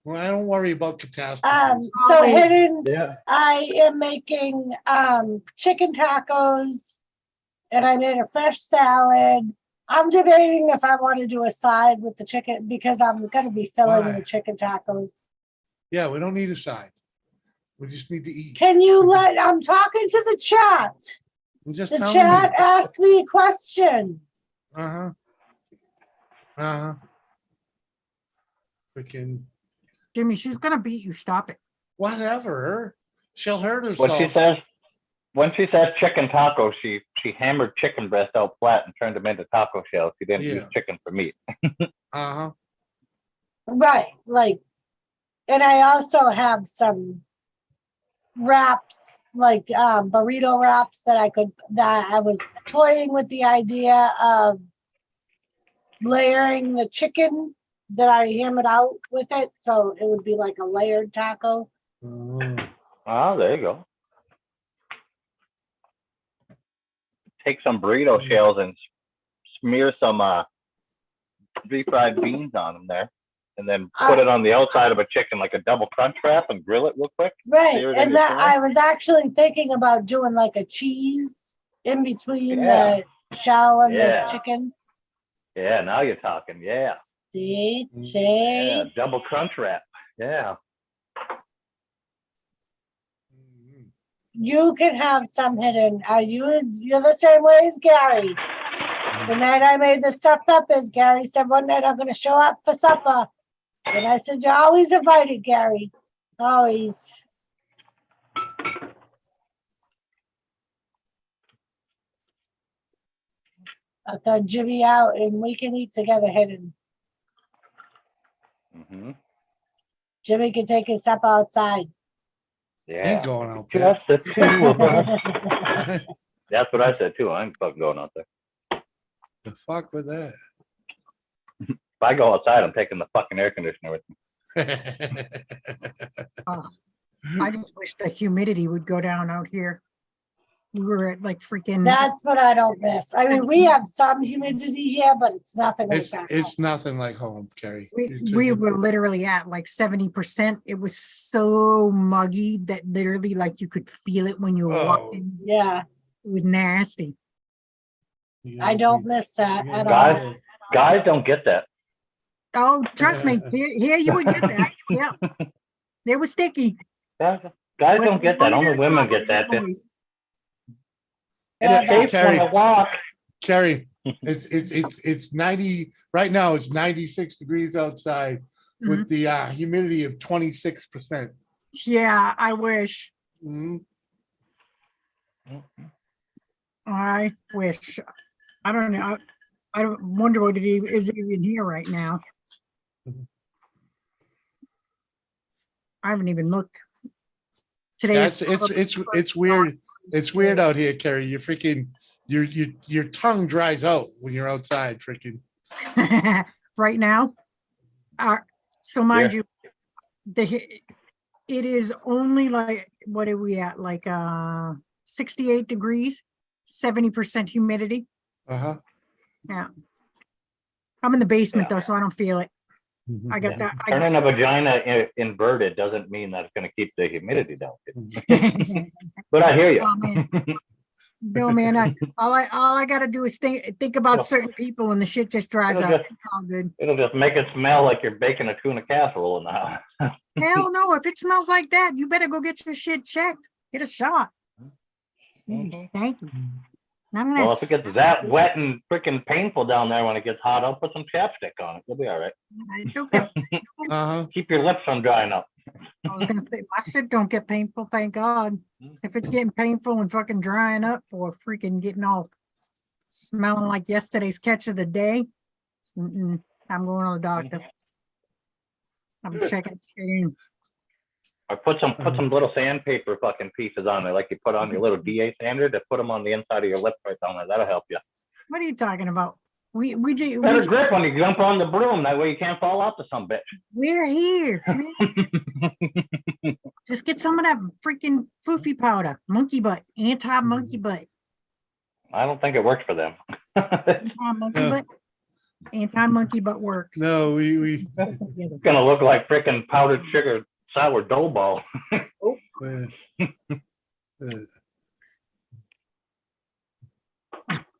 Well, I don't worry about catastrophes. So Always. hidden, Yeah. I am making chicken tacos and I made a fresh salad. I'm debating if I want to do a side with the chicken because I'm gonna be filling Why? the chicken tacos. Yeah, we don't need a side. We just need to eat. Can you I'm talking to the chat. I'm just The telling chat you. asked me a question. Uh-huh. Uh-huh. Freaking Jimmy, she's gonna beat you. Stop it. whatever. She'll hurt When she herself. says chicken taco, she hammered chicken breast out flat and turned them into taco shells. She didn't use Yeah. chicken for meat. Uh-huh. Right, like, and I also have some wraps, like burrito wraps that I was toying with the idea of layering the chicken that I hammered out with it, so it would be like a layered taco. Oh. Oh, there you go. Take some burrito shells and smear some deep fried beans on them there, and then put it on the outside of a chicken like a double crunch wrap and grill it real quick. Right, Sear it in and your that pan. I was actually thinking about doing like a cheese in between Yeah. the shell and Yeah. the chicken. Yeah, now you're talking. Yeah. See, Mm. see? Yeah, double crunch wrap. Yeah. Mhm. You can have some hidden. You're the same way as Gary. The night I made the stuffed peppers, Gary said one night I'm gonna show up for supper. And I said, you're always invited, Gary. Always. I thought Jimmy out and we can eat together hidden. Mm-hmm. Jimmy can take his supper outside. Yeah. Ain't going out there. Just the two of us. That's what I said too. I ain't fucking going out there. The fuck with that. If I go outside, I'm taking the fucking air conditioner with me. I just wish the humidity would go down out here. We were at like freaking. That's what I don't miss. I mean, we have some humidity here, but it's nothing like that. It's nothing like home, Carrie. We were literally at like 70%. It was so muggy that literally like you could feel it when you were Oh. walking. Yeah, It was nasty. I don't miss that at all. Guys, guys don't get that. Oh, trust me, here you would get that. Yep. They were sticky. Guys But don't get that. Only women get that. boys. Yeah, It's safe Carrie. when I walk. Carrie, it's 90, right now it's 96 degrees outside with the humidity of 26%. Yeah, I wish. Mhm. I wish. I don't know. I don't wonder what is even here right now. I haven't even looked. Today Yeah, is it's weird. It's weird out here, Carrie. You're freaking your tongue dries out when you're outside, freaking. right now. So mind Yeah. you, it is only like, what are we at? Like 68 degrees, 70% humidity. Uh-huh. Yeah. I'm in the basement Yeah. though, so I don't feel it. I got that. Turning a vagina inverted doesn't mean that it's going to keep the humidity down. But I hear you. Oh, man. No, man. All I got to do is think about certain people, and the shit just dries It'll up. just- It's all good. It'll just make it smell like you're baking a tuna casserole in the house. Hell no! If it smells like that, you better go get your shit checked. Get a shot. You be stanky. None of Well, that. if it gets that wet and freaking painful down there when it gets hot, I'll put some chapstick on it. You'll be all right. Don't get- Uh-huh. Keep your lips from drying up. I was gonna say my shit don't get painful, thank God. If it's getting painful and fucking drying up or freaking getting all smelling like yesterday's catch of the day, I'm going to the doctor. I'm checking it in. Or put some little sandpaper fucking pieces on there, like you put on your little DA sander, to put them on the inside of your lip right down there. That'll help you. What are you talking about? We Better grip when you jump on the broom. That way you can't fall off to some bitch. we're here. Just get some of that freaking floofy powder, monkey butt, anti-monkey butt, I don't think it works for them. anti-monkey No. butt, anti-monkey butt works. No, we, Together. It's gonna look like freaking powdered sugar sourdough ball. uh,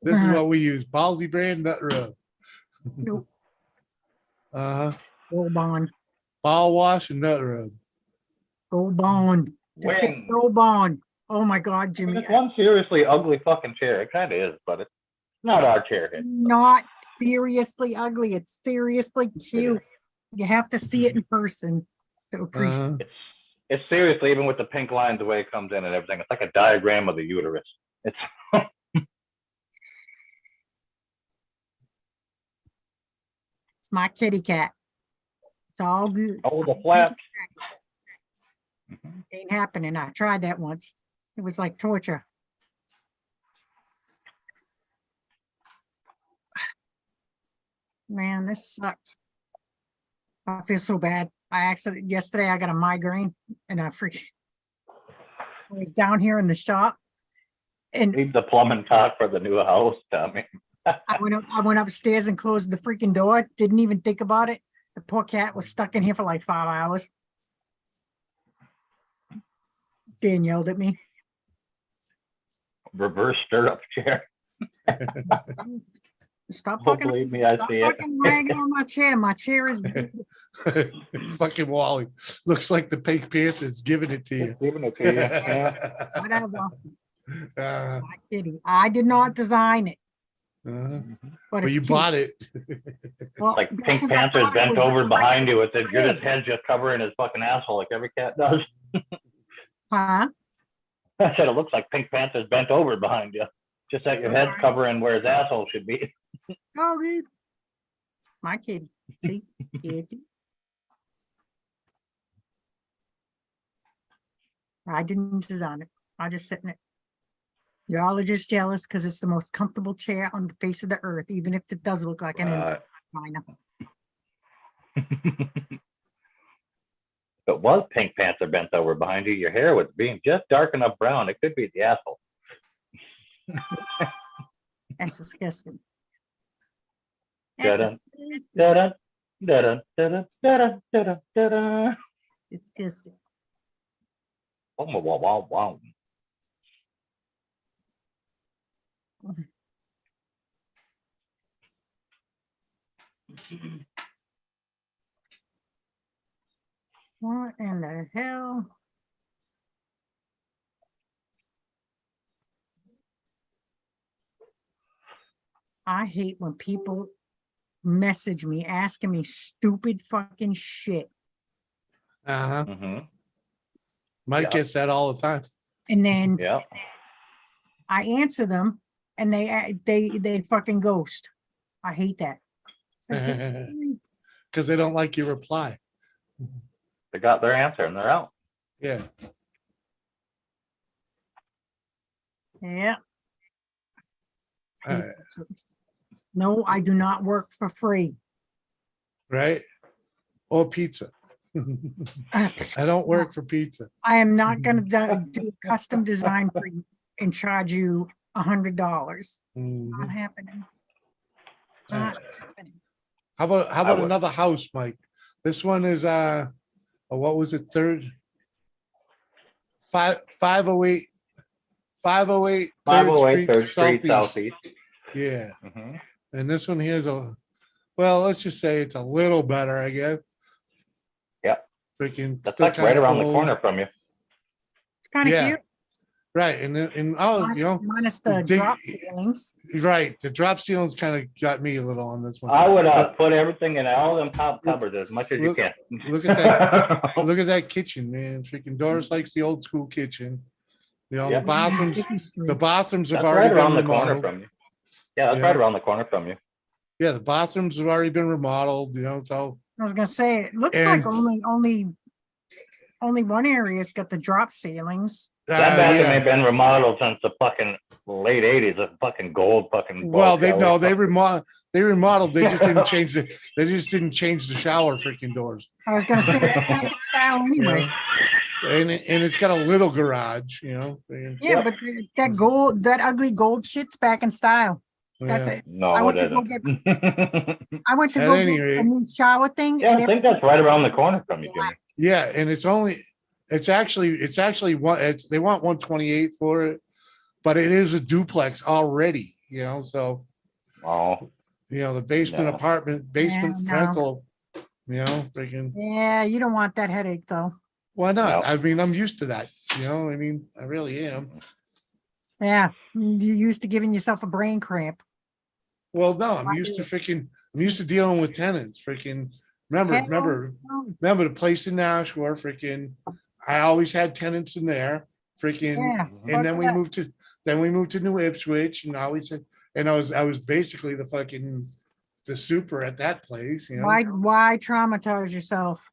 this is what we use, Palsy brand nut rub. Nope. Uh-huh, Gold bond, ball wash and nut rub. gold bond. Just get Wing. gold bond. Oh my God, Jimmy. It's one seriously ugly fucking chair. It kind of is, but it's not our chair. Not seriously ugly. It's seriously cute. You have to see it in person to appreciate. Uh-huh. It's seriously, even with the pink lines, the way it comes in and everything. It's like a diagram of the uterus. It's It's my kitty cat. It's all good. oh, the flaps. Ain't happening. I tried that once. It was like torture. Man, this sucks. I feel so bad. Yesterday I got a migraine and I was down here in the shop and Leave the plumbing talk for the new house, Tommy. I went upstairs and closed the freaking door. Didn't even think about it. The poor cat was stuck in here for like 5 hours. Dan yelled at me. Reverse stirrup chair. Stop Don't fucking, believe me, I stop see it. fucking ragging on my chair. My chair is Fucking Wally, looks like the Pink Panther's giving it to you. Giving it to you. Yeah. whatever. Uh, My kitty. I did not design it, uh-huh. but But it's you cute. bought it. Well, Like that's Pink 'cause I Panther's thought it bent was over like behind a you with his thing. head just covering his fucking asshole like every cat does. Huh? I said it looks like Pink Panther's bent over behind you. Just that your head's covering where his asshole should be. Oh, dude. It's my kitty. See? Kitty. I didn't design it. I just sit in it. Y'all are just jealous because it's the most comfortable chair on the face of the earth, even if it does look like an China. If it was Pink Panther bent over behind you, your hair would be just dark enough brown. It could be the asshole. That's disgusting. That's Da-dun, disgusting. da-dun, da-dun, da-dun, da-dun, da-dun, da-dun. It's disgusting. Wow, wow, wow, wow. What in the hell? I hate when people message me asking me stupid fucking shit. Uh-huh. Mhm. Mike Yeah. gets that all the time. And then Yeah. I answer them and they fucking ghost. I hate that. It's like, dude, Because they don't like your reply. They got their answer and they're out. Yeah. yeah. All right. No, I do not work for free. Right? Or pizza. I don't work for pizza. I am not gonna do custom design for you and charge you $100. Mhm. Not happening. Uh, Not happening. How about would. another house, Mike? This one is what was it, third? 508 508 508 Third Third Street Southeast. Southeast. Yeah. Mhm. And this one here is well, let's just say it's a little better, I guess. Yep. Freaking. That's still like right kinda around the old. corner from you. It's kind of Yeah. cute. Right. And oh, you know, Minus the dig- drop ceilings. right. The drop ceilings kind of got me a little on this one. I would But put everything in all them top cupboards as much as you look- can. look at that. Look at that kitchen, man. Freaking Doris likes the old school kitchen. You know, Yep. the bathrooms, Dickey Street. the bathrooms have That's already right been around the corner remodeled. from you. Yeah, that's Yeah. right around the corner from you. Yeah, the bathrooms have already been remodeled, you know, so I was gonna say, it looks And- like only one area's got the drop ceilings. That bathroom yeah. ain't been remodeled since the fucking late eighties, a fucking gold fucking. Well, ball they shower. no, they remodeled. They just didn't change the. They just didn't change the shower freaking doors. I was gonna say that's back in style you anyway. know? And it's got a little garage. You know. Yeah, but that gold, that ugly gold shit's back in style. Got Yeah. the, No, I it went to go get, isn't. I went to At go any get a rate- new shower thing. Yeah, and I think that's right around the corner from you, Jimmy. Yeah, and it's actually one. They want 128 for it, but it is a duplex already. You know, so Oh, the basement No. apartment, basement Yeah, no. rental. Freaking. Yeah, you don't want that headache though. Why not? No. I mean, I'm used to that. I really am. Yeah, you used to giving yourself a brain cramp. Well, no, I'm used to dealing with tenants. Freaking, remember, Hell remember, no. remember the place in Nashua, freaking, I always had tenants in there, freaking, Yeah, and then fuck we that. moved to New Ipswich, and I always said, and I was basically the super at that place, Why traumatize yourself?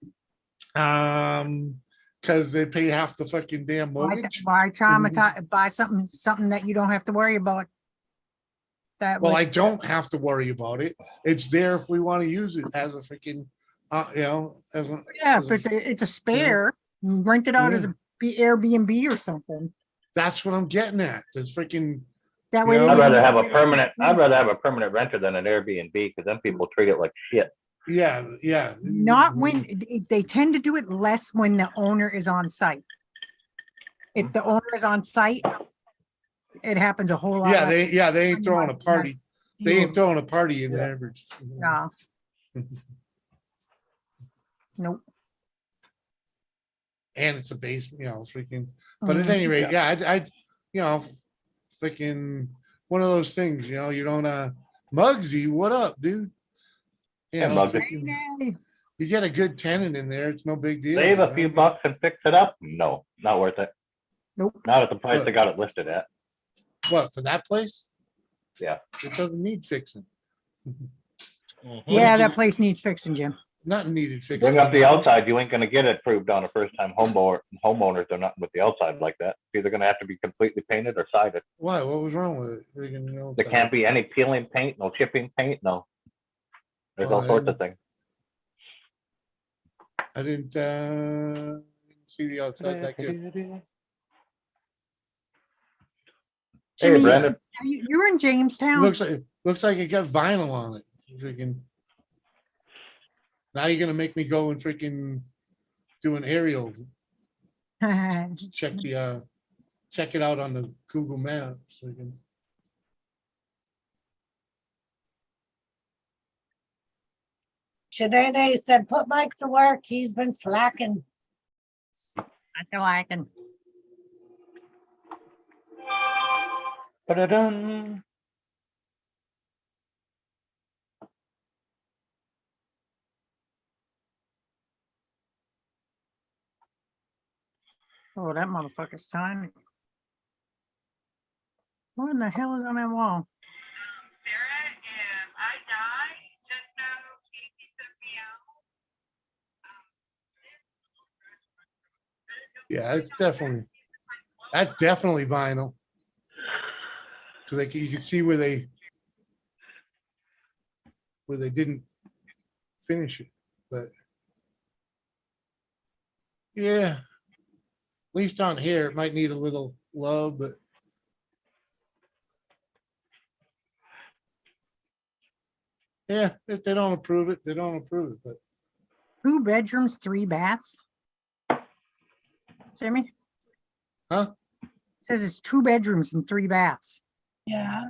Because they pay half the fucking damn mortgage. Why traumatize, buy something that you don't have to worry about? That Well, would- I don't have to worry about it. It's there if we want to use it as a freaking, as a. Yeah, as if it's a spare, rent it out as Yeah. a Airbnb or something. That's what I'm getting at. This freaking, That way. Yeah. they I'd rather don't- have a permanent. I'd rather have a permanent renter than an Airbnb because then people treat it like shit. yeah. Not when, they tend to do it less when the owner is on site. If the owner is on site, it happens a whole lot. Yeah, less. they ain't throwing a party. They ain't throwing a party in Yeah. there. but- No. Nope. And it's a basement, freaking, but at Mhm. any rate, I freaking, one of those things, you don't, Muggsy, what up, dude? Hey, Muggsy. Freaking, you get a good tenant in there, it's no big deal. Save a few bucks and fix it up? No, not worth it. Nope. Not at the price they got it listed at. What, for that place? Yeah. It doesn't need fixing. Yeah, that place needs fixing, Jim. Not needed fixing. Bring up the outside, you ain't gonna get it approved on a first time homeowners, they're not with the outside like that. It's either gonna have to be completely painted or sided. Why? What was wrong with it? Freaking, There can't be any peeling paint, no chipping paint, no. There's all Well, sorts of things. I didn't see the outside that good. Hey, Jimmy, Brandon, you're in Jamestown. Looks like it got vinyl on it. Freaking. Now you're gonna make me go and freaking do an aerial, check it out on the Google Maps. Freaking. Shanae said, put Mike to work. He's been slacking. I feel like, and ba-da-dun. oh, that motherfucker's tiny. What in the hell is on that wall? Sarah, if I die, just know Casey took me out. Yeah, that's definitely vinyl. So you can see where they didn't finish it, but yeah, at least on here, it might need a little love, but yeah, if they don't approve it, they don't approve it, but 2 bedrooms, 3 baths. Jimmy? Huh? Says it's 2 bedrooms and 3 baths. Yeah.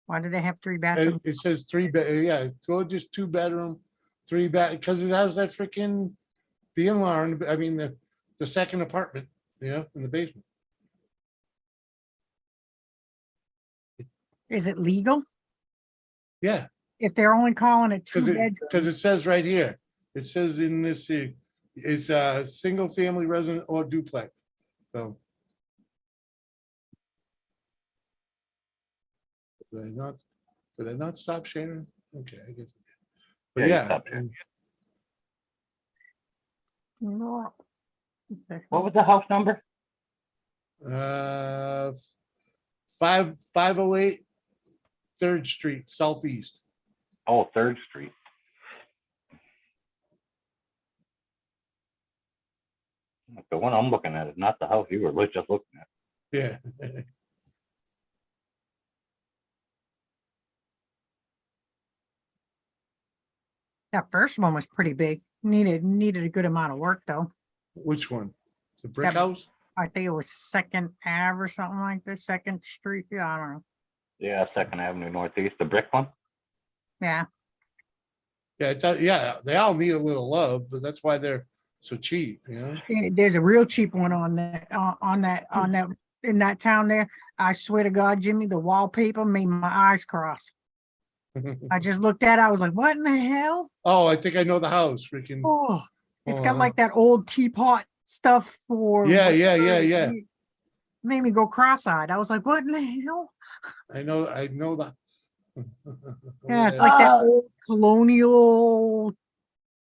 Why do they have 3 it bathrooms? it says 3 bed, yeah, go just 2 bedroom, 3 bath, because it has that freaking, the in-law, I mean, the second apartment, in the basement. Is it legal? Yeah. If they're only calling it 2 Because it bedrooms? says right here, it says in this, it's a single family resident or duplex. So. Did I not stop sharing? Okay, I guess. I did. But Yeah, you yeah, stopped sharing. No. What was the house number? Uh, 508 3rd Street, Southeast. Oh, 3rd Street. The one I'm looking at is not the house you were just looking at. Yeah. That first one was pretty big. Needed a good amount of work though. Which one? The brick That- house? I think it was Second Ave or something like this, Second Street. Yeah, I don't know. Yeah, 2nd Avenue Northeast, the brick one. Yeah, Yeah, it does, yeah, they all need a little love, but that's why they're so cheap, you know? There's a real cheap one on that in that town there. I swear to God, Jimmy, the wallpaper made my eyes cross. I just looked at it. I was like, what in the hell? Oh, I think I know the house, freaking. Oh, it's got Uh-huh. like that old teapot stuff for. Yeah, what- yeah. Made me go cross-eyed. I was like, what in the hell? I know that. Yeah, it's like that Oh. old colonial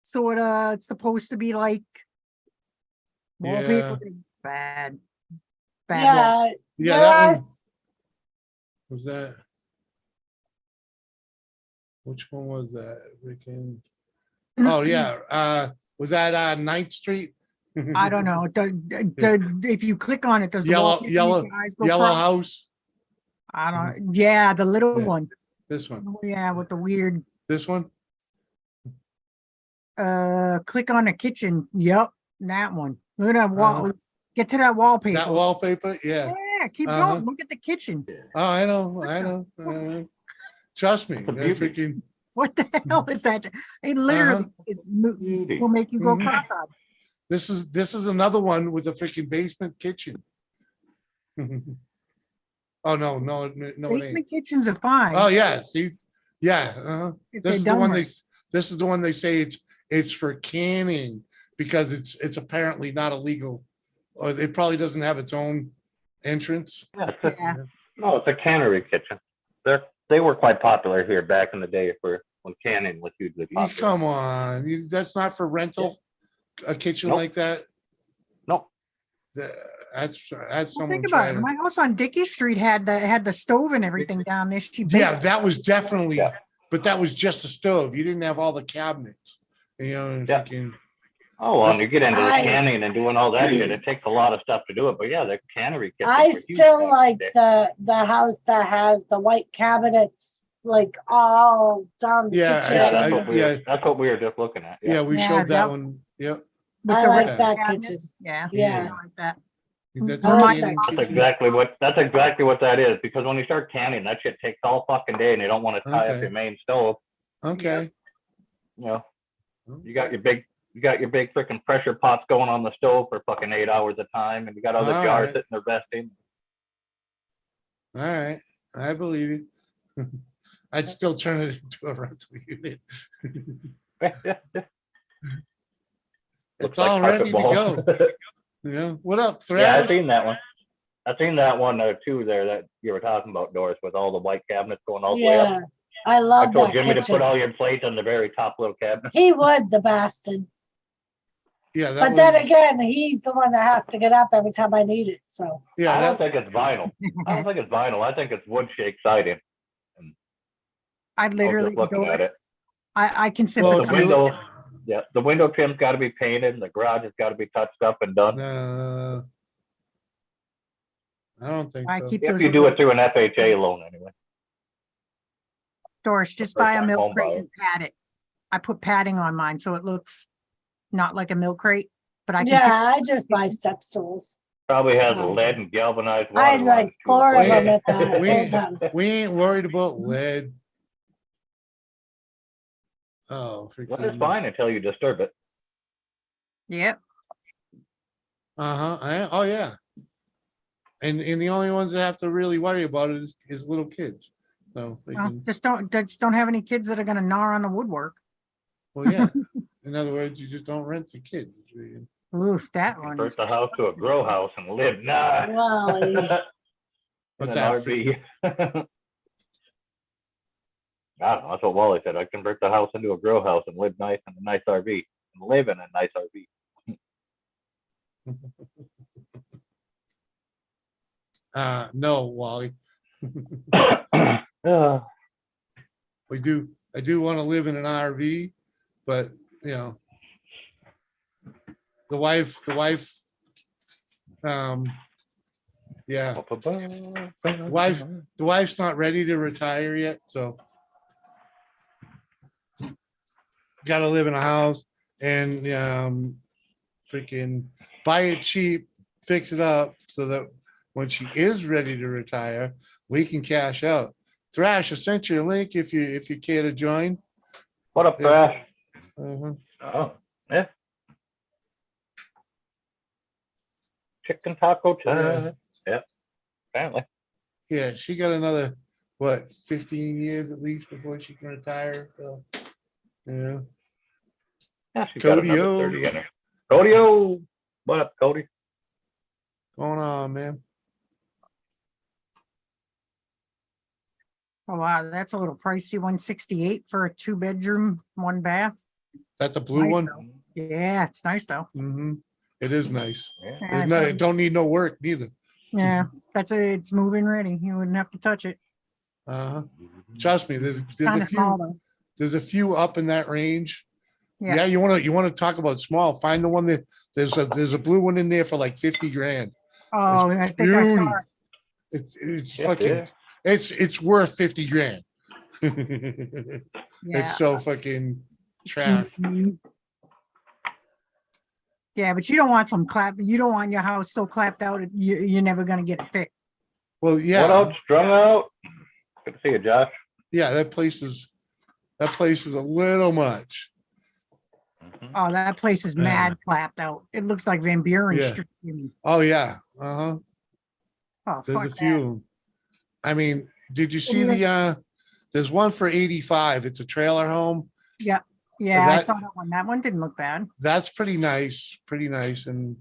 sort of, it's supposed to be like wallpaper. Bad. Bad. Yeah, Yeah, there that are, one was that. Which one was that? Freaking. Oh, yeah, was that 9th Street? I don't know. If you click on it, does the Yellow- wallpaper make yellow- your eyes go Yellow cross? house, I don't, yeah, the little Yeah. one. this one, Yeah, with the weird, this one. click on the kitchen. Yep, that one. Look at that wall. Uh-huh. Get to that wallpaper. That wallpaper, yeah. Yeah, keep Uh-huh. going. Look at the kitchen. Oh, I know. Trust me, That's a they're beauty. freaking, What the hell is that? It literally Beauty. will make you go Mhm. cross-eyed. this is another one with a freaking basement kitchen. Oh, no, it ain't. Basement kitchens are fine. Oh, yeah, see, yeah, uh-huh. if This they're is the done one right. this is the one they say it's for canning because it's apparently not illegal. Or it probably doesn't have its own entrance. Yeah, Yeah. no, it's a cannery kitchen. They were quite popular here back in the day for when canning was hugely popular. Come on, that's not for rental, a kitchen Nope. like that? Nope. That's Well, someone think about it. trying to. My house on Dickey Street had the stove and everything down there. She Yeah, baked. that was definitely, Yeah. but that was just a stove. You didn't have all the cabinets, you know, Yeah. freaking. Oh, well, and you get into the I- canning and doing all that shit, it takes a lot of stuff to do it, but yeah, the cannery kitchen. I still like the house that has the white cabinets, like all down the Yeah, Yeah, kitchen. that's what we were just looking at. Yeah, we Yeah, showed that that- one. Yep. with I the like red that cabinets. kitchen. Yeah. Yeah. I like that. That's I a like canning that. That's kitchen. exactly what that is, because when you start canning, that shit takes all fucking day and you don't want to tie up Okay. your main stove, Okay. you know, you got your big freaking pressure pots going on the stove for fucking 8 hours a time, and you got other All jars right. sitting there resting. All right, I believe it. I'd still turn it into a rental unit. It's Looks like all ready to carpet go. walls. Yeah. What up, Yeah, I've Thresh? seen that one. I've seen that one too there that you were talking about, Doris, with all the white cabinets going all the way Yeah, up. I I love told that Jimmy to kitchen. put all your plates on the very top little cabinet. He would, the bastard. Yeah, that But then was, again, he's the one that has to get up every time I need it, so. yeah, I don't that, think it's vinyl. I don't think it's vinyl. I think it's wood shake siding. I I was literally, just looking at Doris, it. I can Well, The if sympathize. you- window, yeah, the window trim's got to be painted, and the garage has got to be touched up and done. no. I don't think I so. keep If those, you do it through an FHA loan, anyway. Doris, just first buy a time milk home crate buyer. and pad it. I put padding on mine, so it looks not like a milk crate, but I can. Yeah, I just buy step stools. Probably has Oh. lead and galvanized I water had like lines, too, 4 of before them you- at the We- old house. We ain't worried about lead. Oh, Well, it's freaking. fine until you disturb it. Yep. Uh-huh, oh, yeah. And the only ones that have to really worry about it is little kids. So, they Well, can, just don't have any kids that are gonna gnaw on the woodwork. well, yeah. In other words, you just don't rent to kids. Oof, that one. Convert is- the house to a grow house and live nice. Well, In What's an that? RV. I don't know, that's what Wally said. I convert the house into a grow house and live nice in a nice RV and live in a nice RV. No, Wally. Uh, I do want to live in an RV, but you know, the wife, yeah, wife, the wife's not ready to retire yet, so. Got to live in a house and, freaking buy it cheap, fix it up so that when she is ready to retire, we can cash out. Thrash, I sent you a link if you care to join. What up, Yeah. Thrash? Uh-huh. Oh, yeah. Chicken taco time. Yep. Apparently. Yeah, she got another, what, 15 years at least before she can retire. So, yeah. Yeah, she's got another Cody-o. 30 in her. Cody-o. What up, Cody? Going on, man. Oh, wow, that's a little pricey, 168 for a 2-bedroom, 1 bath. That the blue Nice one? though. Yeah, it's nice though. Mm-hmm. It is nice. Yeah. Yeah, There's no, it don't need no work neither. yeah, it's moving ready. You wouldn't have to touch it. Uh-huh. Trust me, there's Kind a of small few, though. there's a few up in that range. Yeah. Yeah, you wanna talk about small, find the one that, there's a blue one in there for like 50 grand. Oh, I think I saw beauty. it. It's Yes, fucking, yeah. it's worth 50 grand. Yeah. It's so fucking trash. Mhm. Yeah, but you don't want you don't want your house so clapped out, you're never gonna get it fixed. Well, What yeah, else? Strung out? Good to see you, Josh. yeah, that place is a little much. Mhm. Oh, that place is mad clapped out. It looks like Van Buren Yeah. Street. to me. Oh, yeah, uh-huh. Oh, There's fuck a few. that. of 'em. I mean, did you see Anyway. the, there's one for 85. It's a trailer home. Yeah, I that- saw that one. That one didn't look bad. That's pretty nice, and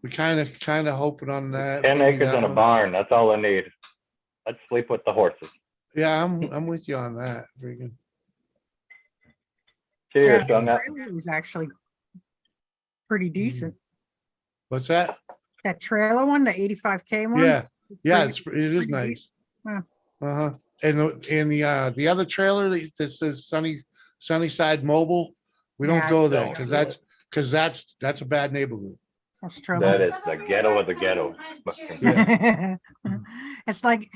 we kind of hoping on that. 10 maybe acres that and a one. barn. That's all I need. Let's sleep with the horses. Yeah, I'm with you on that. Freaking. Cheers, Yeah, strung the out. trailer was actually pretty decent. What's that? That trailer one, the 85K one. Yeah, yeah, pretty- it is pretty nice. decent. Yeah. Uh-huh. And the other trailer that says Sunnyside Mobile, we don't Yeah, go I there don't because that's a bad neighborhood. That's trouble. That is the ghetto of the ghetto. Yeah. It's like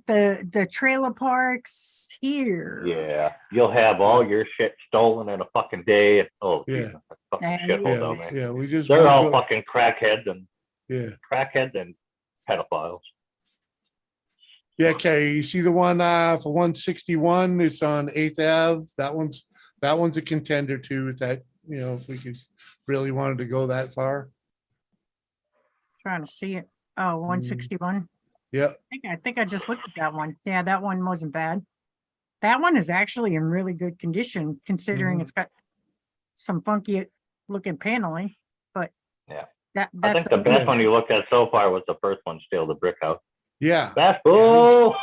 the trailer parks here. Yeah, you'll have all your shit stolen in a fucking day. Oh, Yeah. Jesus, that's fucking Yeah, shithole down Yeah, there. yeah, we just. They're won't all go- fucking crackheads and Yeah, pedophiles. yeah, Kerry, you see the one for 161, it's on 8th Ave. That one's a contender too, with that, if we could really wanted to go that far. Trying to see it. Oh, 161. Yeah, I think I just looked at that one. Yeah, that one wasn't bad. That one is actually in really good condition considering Mhm. it's got some funky looking paneling, but Yeah. that's I think the best Yeah. one you looked at so far was the first one, still the brick house. yeah. That's cool.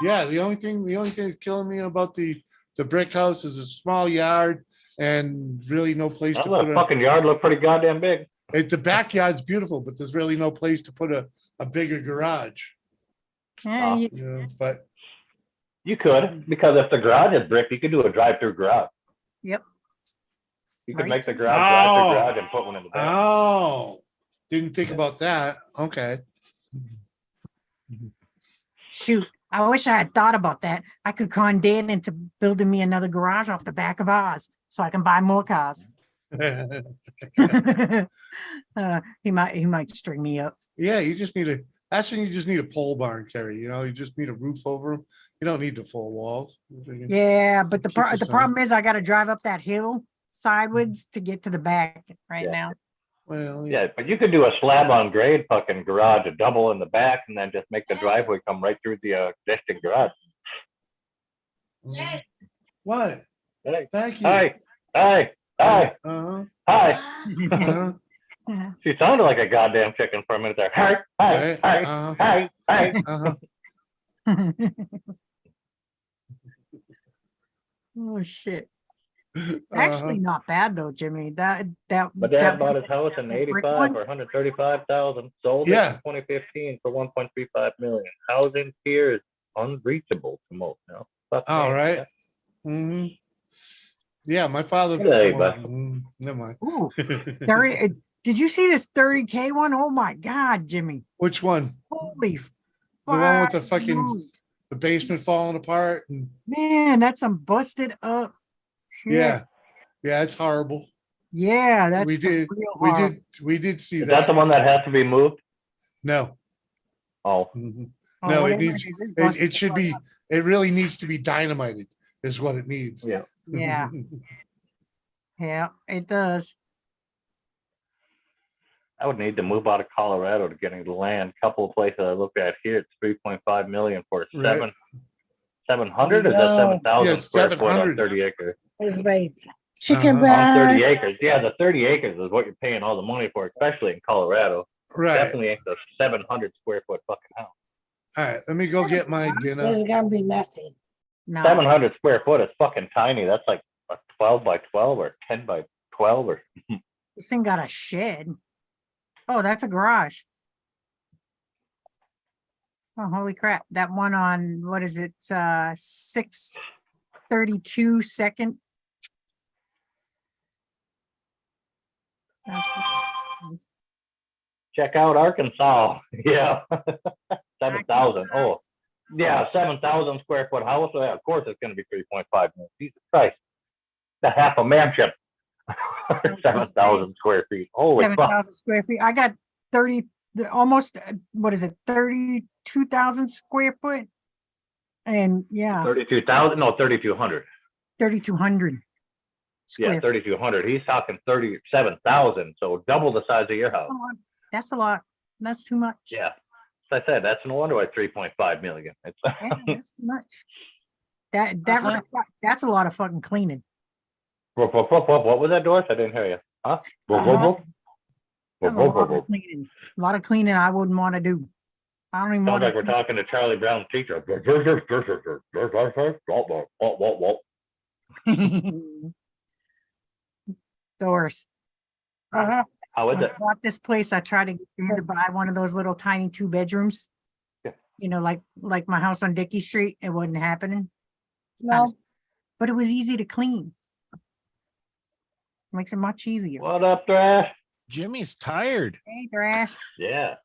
Yeah, the only thing that's killing me about the brick house is a small yard and really no place to That put little a, fucking yard looked pretty goddamn big. the backyard's beautiful, but there's really no place to put a bigger garage. yeah, Oh. But You could, because if the garage is brick, you could do a drive-through garage. Yep. You could Right. make the garage drive-through Oh. garage and put one in the back. oh, didn't think about that. Okay. shoot. I wish I had thought about that. I could con Dan into building me another garage off the back of ours so I can buy more cars. He might string me up. Yeah, that's when you just need a pole barn, Kerry. You just need a roof over them. You don't need the full walls. Yeah, but the Keep the sun. problem is I got to drive up that hill sideways to get to the back right Yeah. now. Well, Yeah, but you could do a slab on grade fucking garage, a double in the back, and then just make the driveway come right through the existing garage. Yes. What? Hey, Thank you. hi, hi, hi, Uh-huh. hi. Uh-huh. She sounded like a goddamn chicken for a minute there. Hi, hi, Right, hi, uh-huh. hi, hi. Uh-huh. Oh shit. Actually, not bad though, Jimmy. But Dad bought his house in that brick 85 one? for 135,000, sold it Yeah. in 2015 for 1.35 million. Housing here is unreachable to most now. Fuck All me. right. Hmm. Yeah, my father. Hey, well, bud. never mind. Ooh, 30, did you see this 30K one? Oh my God, Jimmy. Which one? Holy The one with the fuck, fucking no. the basement falling apart and Man, that's some busted up shit. yeah, yeah, it's horrible. Yeah, that's we did, real we horrible. did see Is that the that. one that has to be moved? No, Oh, mhm. Oh, No, it whatever needs. is, it's busted It the should fuck be. up. It really needs to be dynamited. Is what it needs. yeah. Yeah, yeah, it does. I would need to move out of Colorado to get into land. Couple of places I looked at here, it's 3.5 million for Right. 700 or is that No. 7,000 Yeah, square foot on 700. 30 acres? Is right. Chicken Uh-huh. On 30 breast. acres. Yeah, the 30 acres is what you're paying all the money for, especially in Colorado. Right. Definitely ain't the 700 square foot fucking house. All right. Let me go get my This dinner. is gonna be messy. No, 700 square foot is fucking tiny. That's like a 12 by 12 or 10 by 12 or this thing got a shed. Oh, that's a garage. Oh, holy crap. That one on, what is it? 632 second. That's check out Arkansas. Yeah. 7,000. Oh, yeah, 7,000 square foot house. So yeah, of course it's going to be 3.5 million. Jesus Christ. The half a mansion. 7,000 square feet. Holy fuck. 7,000 square feet. I got 30, almost, what is it? 32,000 square foot. And yeah, 32,000? No, 3,200. 3,200 Yeah, square. 3,200. He's talking 37,000. So double the size of your house. That's a lot. That's too much. Yeah. As I said, that's no wonder why 3.5 million. It's Yeah, that's too much. That's a lot of fucking cleaning. what was that, Doris? I didn't hear you. Huh? That's a lot of cleaning. A lot of cleaning I wouldn't want to do. I don't even Sounds want like we're talking to Charlie Brown's teacher. to. Doors. Uh-huh. How is When it? I bought this place, I tried to get him to buy one of those little tiny 2 bedrooms. Yeah. You know, like my house on Dickey Street. It wasn't happening. No, But it was easy to clean. Makes it much easier. What up, Thrash? Jimmy's tired. Hey, Thrash. Yeah.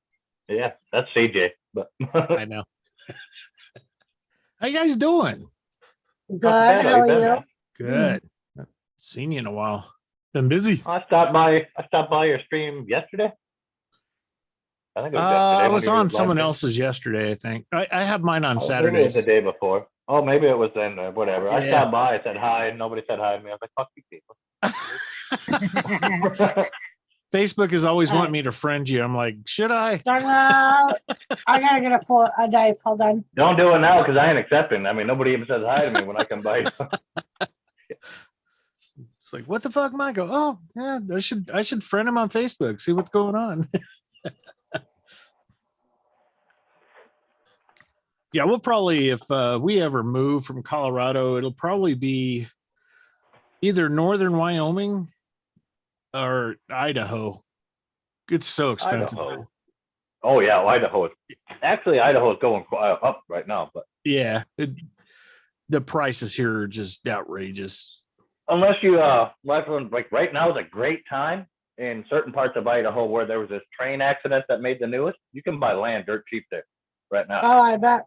Yeah, that's CJ. But I know. How you guys doing? good. bad, How are been, you? man? Good. Seen you in a while. Been busy. I stopped by your stream yesterday. I think it was yesterday. I one was of your on live someone streams. else's yesterday, I think. I have mine on Oh, maybe it was Saturdays. the day before. Oh, maybe it was then. Whatever. I Yeah. stopped by. I said hi, and nobody said hi to me. I was like, "Fuck you people." Facebook is always wanting me to friend you. I'm like, should I? I gotta get a knife. Hold on. Don't do it now because I ain't accepting. I mean, nobody even says hi to me when I come by. It's like, what the fuck, Michael? Oh, yeah, I should friend him on Facebook, see what's going on. Yeah, we'll probably, if we ever move from Colorado, it'll probably be either northern Wyoming or Idaho. It's so expensive. Idaho. Oh yeah, Idaho. Idaho is going up right now, but Yeah, the prices here are just outrageous. unless you like right now is a great time in certain parts of Idaho where there was this train accident that made the news. You can buy land dirt cheap there right now. Oh, I bet.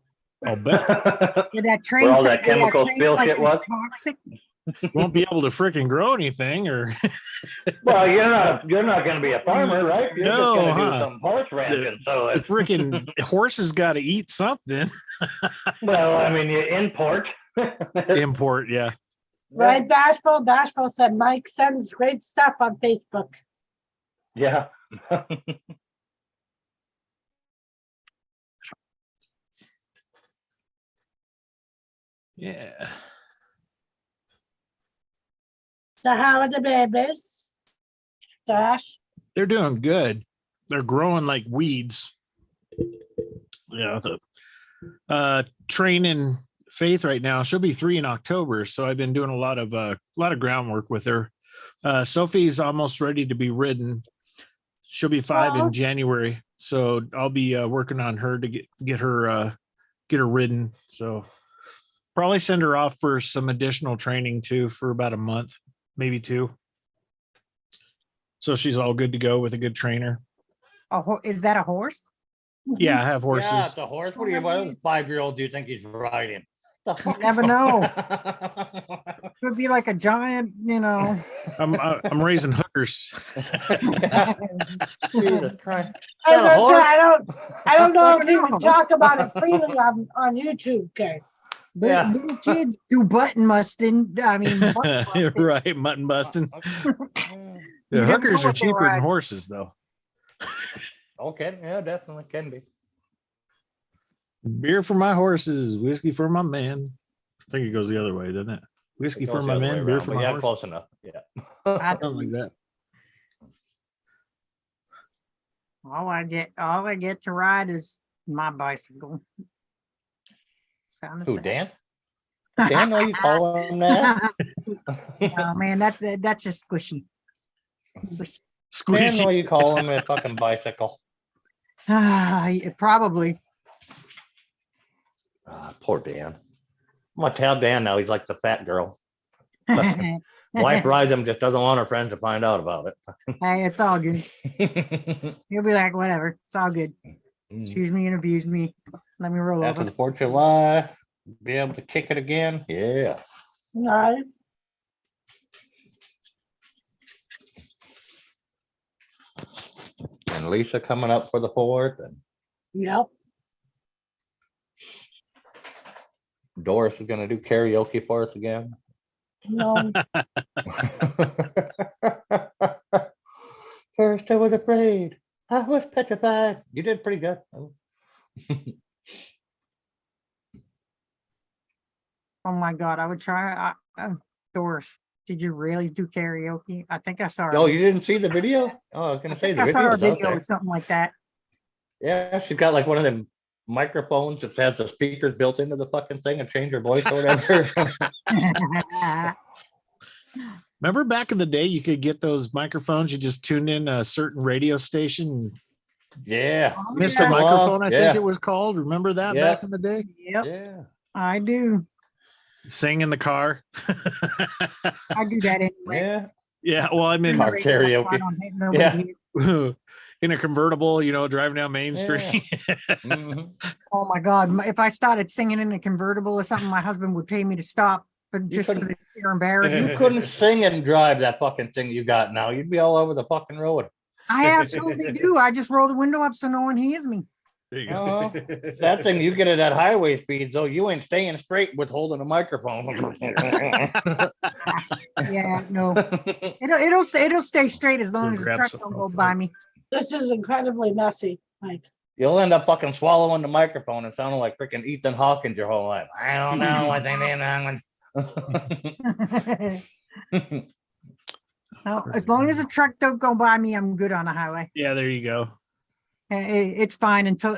I'll bet. With that train, Where all that where chemical train, spill like, shit was was. toxic. Won't be able to freaking grow anything, or Well, you're not going to be a farmer, right? You're No, just going to do huh? some horse ranching. So the it's, freaking horses got to eat something. well, I mean, you import. Import, yeah. Right, Bashful? Bashful said Mike sends great stuff on Facebook. Yeah. Yeah. So how are the babies? Dash. They're doing good. They're growing like weeds. Yeah. So, training Faith right now. She'll be 3 in October. So I've been doing a lot of groundwork with her. Sophie's almost ready to be ridden. She'll be 5 Aw. in January. So I'll be working on her to get her ridden. So probably send her off for some additional training too for about a month, maybe 2. So she's all good to go with a good trainer. Is that a horse? Yeah, I have horses. Yeah, it's a horse. What do you, what 5-year-old do you think he's riding? The You fuck? never know. Could be like a giant, I'm raising hookers. Jesus Christ. I Is that a was gonna say, horse? I don't know I if you know. can talk about it freely on YouTube, okay? Yeah. Little kids do button busting. I mean, button busting. Right, mutton busting. You The never know hookers are what they'll cheaper than ride. horses, though. Okay, yeah, definitely can be. Beer for my horses, whiskey for my man. I think it goes the other way, doesn't it? Whiskey It for goes the my other way man, beer around, for but my yeah, horse. close enough. Yeah. Something like that. All I get to ride is my bicycle. Sound the Who, same. Dan? Dan, know you call him that? Oh man, that's just squishy. Squishy. Dan, know Squeezy. you call him a fucking bicycle. Yeah, probably. Ah, poor Dan. I'm gonna tell Dan now he's like the fat girl. Wife rides him, just doesn't want her friends to find out about Hey, it's all good. it. He'll be like, whatever, it's all good. Choose me and abuse me. Let me roll After over. the 4th of July, be able to kick it again. Yeah. Nice. And Lisa coming up for the 4th, and Yep. Doris is gonna do karaoke for us again. No, First I was afraid. I was petrified. You did pretty good. Oh my God, I would try. Doris, did you really do karaoke? I think I saw her. Oh, you didn't see the video? Oh, I was I gonna say think the I saw her video's out video or there. something like that. Yeah, she's got like one of them microphones that has the speakers built into the fucking thing and change her voice or whatever. Remember back in the day, you could get those microphones. You just tuned in a certain radio station. Yeah. Oh, Mr. yeah. Microphone, I Yeah. think it was called. Remember that Yeah. back in the day? Yep, Yeah. I do. Sing in the car. I do that anyway. Yeah. Yeah, well, I'm in Car karaoke. So I don't hit nobody Yeah. here. in a convertible, driving down Main Street. Mhm. Oh my God, if I started singing in a convertible or something, my husband would pay me to stop, but just for couldn't- the sheer embarrassment. You couldn't sing and drive that fucking thing you got now. You'd be all over the fucking road. I absolutely do. I just roll the window up so no one hears me. There you go. Oh, that thing you get it at highway speeds, though, you ain't staying straight with holding a microphone. Yeah, no, it'll stay straight as long as the Grab truck something don't go off the by road. me. this is incredibly messy, Mike. You'll end up fucking swallowing the microphone and sounding like freaking Ethan Hawkins your whole life. I don't know what they did. No, as long as the truck don't go by me, I'm good on the highway. Yeah, there you go. It's fine until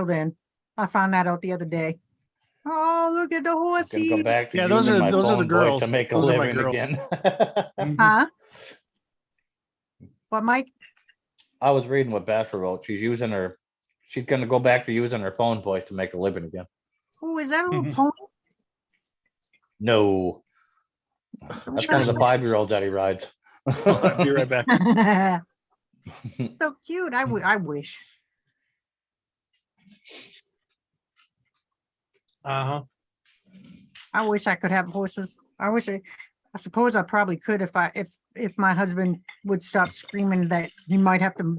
then. I found that out the other day. Oh, look at the Gonna go horsey. back to Yeah, those using are my the phone voice girls. to make a Those are my living girls. again. Huh? What, Mike? I was reading what Basher wrote. She's gonna go back to using her phone voice to make a living again. Oh, is that a little pony? No, that's one of the Church. 5-year-olds that he rides. I'll be right back. So cute. I wish. Uh-huh. I wish I could have horses. I suppose I probably could if my husband would stop screaming that he might have to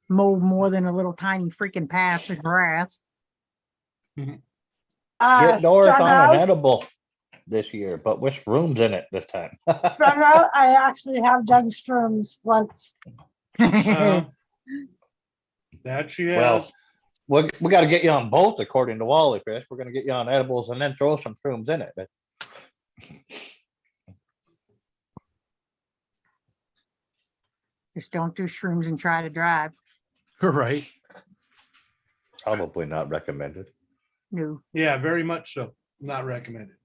mow more than a little tiny freaking patch of grass. Get Doris start on out- an edible this year, but with rooms in it this time. start out, I actually have done shrooms once. Uh-huh. That she Well, has. we got to get you on both, according to Wally Fish. We're gonna get you on edibles and then throw some shrooms in it. Just don't do shrooms and try to drive. Right. Probably not recommended. No. Yeah, very much so. Not recommended.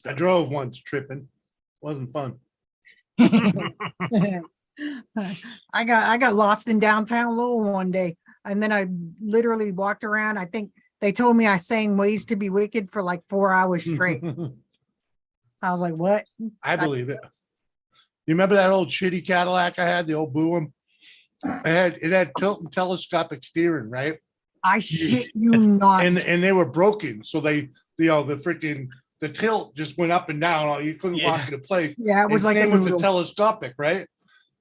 I drove once tripping. Wasn't fun. I got lost in downtown Lowell one day, and then I literally walked around. I think they told me I sang "Ways to Be Wicked" for like 4 hours straight. I was like, "What?" I believe it. You remember that old shitty Cadillac I had, the old blue one? It had tilt and telescopic steering, right? I shit you not. And they were broken, so the freaking the tilt just went up and down. You couldn't lock into place. Yeah, it was And like a same with the noodle. telescopic, right?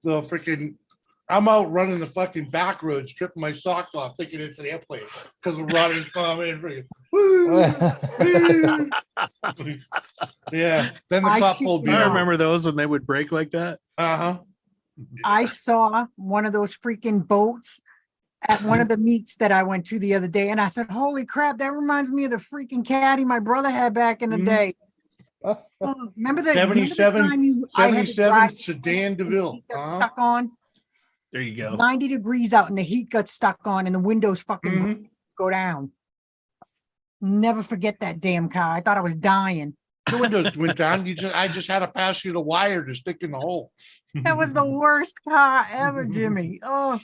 The freaking I'm out running the fucking back roads, tripping my socks off, thinking it's an airplane because the running coming. Freaking, woo, woo. Yeah. Then the I cop shit pulled me you I not. over. remember those when they would break like that. Uh-huh. I saw one of those freaking boats at one of the meets that I went to the other day, and I said, "Holy crap, that reminds me of the freaking caddy my brother had back in the Mhm. day." Oh, remember the 77 time I had to drive 77 sedan and the DeVille. heat got Uh-huh. stuck on? There you go. 90 degrees out and the heat got stuck on and the windows fucking Mhm. go down. Never forget that damn car. I thought I was dying. The windows went down. I just had to pass you the wire to stick in the hole. That was the worst car ever, Jimmy. Oh,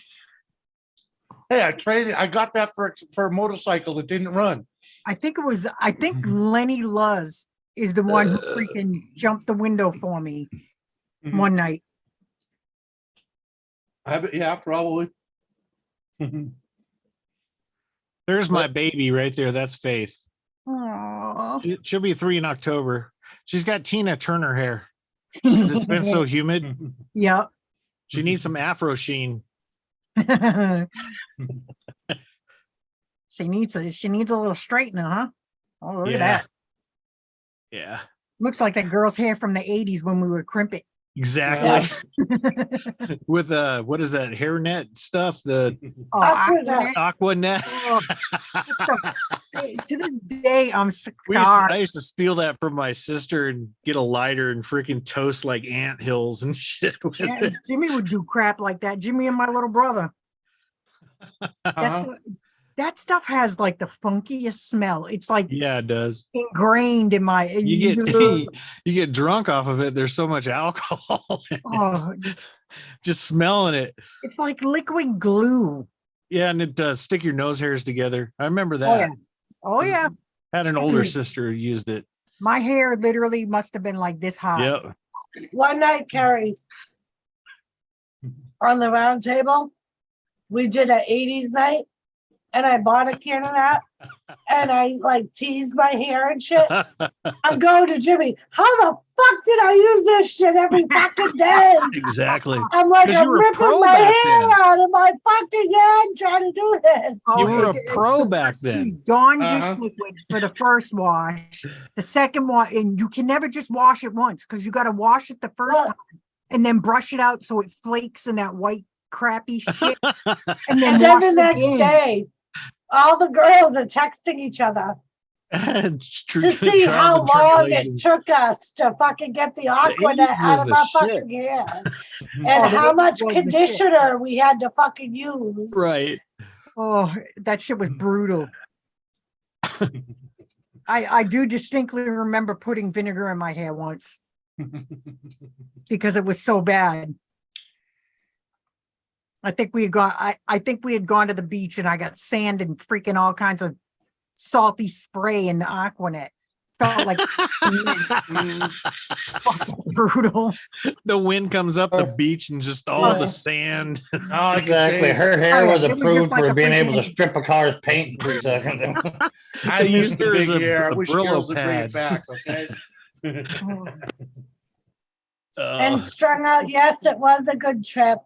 Hey, I got that for a motorcycle that didn't run. I think Lenny Luz is the one who freaking jumped the window for me Mhm. one night. Yeah, probably. There's my baby right there. That's Faith. Oh, She'll be 3 in October. She's got Tina Turner hair because it's been so humid. Yep. She needs some Afro sheen. She needs a little straightener, huh? Oh, look at Yeah. that. Yeah, Looks like that girl's hair from the 80s when we would crimp it. exactly. With what is that hairnet stuff? The Oh, Aquanet. aqua net. Oh, that stuff's- to this day, I'm I scarred. used to steal that from my sister and get a lighter and freaking toast like ant hills and shit with Yeah, it. Jimmy would do crap like that. Jimmy and my little brother. Uh-huh. That stuff has like the funkiest smell. It's like Yeah, it does. ingrained in my. You get you get drunk off of it. There's so much alcohol. in it. Oh, Just smelling it. it's like liquid glue. Yeah, and it does stick your nose hairs together. I remember that. Oh yeah. Oh yeah. Had an older sister who used it. My hair literally must have been like this high. Yep. One night, Carrie, on the round table, we did an 80s night, and I bought a can of that, and I like teased my hair and shit. I'm going to Jimmy. How the fuck did I use this shit every fucking day? Exactly. I'm like, 'Cause you I'm were a ripping pro my back hair then. out of my fucking head trying to do this. You were a it's pro the back worst too. then. Dawn dish Uh-huh. liquid for the first wash. The second wash, and you can never just wash it once because you got to wash it the first Well- time and then brush it out so it flakes in that white crappy shit, and then And then wash the it next again. day, all the girls are texting each other to see how long it took us to fucking get the Aquanet 80s was out of the our shit. fucking hair. Oh, And the how 80s much was the shit. conditioner we had to fucking use. Right. Oh, that shit was brutal. I do distinctly remember putting vinegar in my hair once because it was so bad. I think we had gone to the beach and I got sand and freaking all kinds of salty spray in the Aquanet. Felt like fucking brutal. The wind comes up the beach and just all the sand. Oh, I can Exactly. say Her hair Oh, yeah, was it was approved just like for a being able to freaking- strip a car's paint in 3 seconds. I They miss used the her as big a- hair. I a wish Brillo girls would bring pad. it back, okay? And strung out, yes, it was a good trip.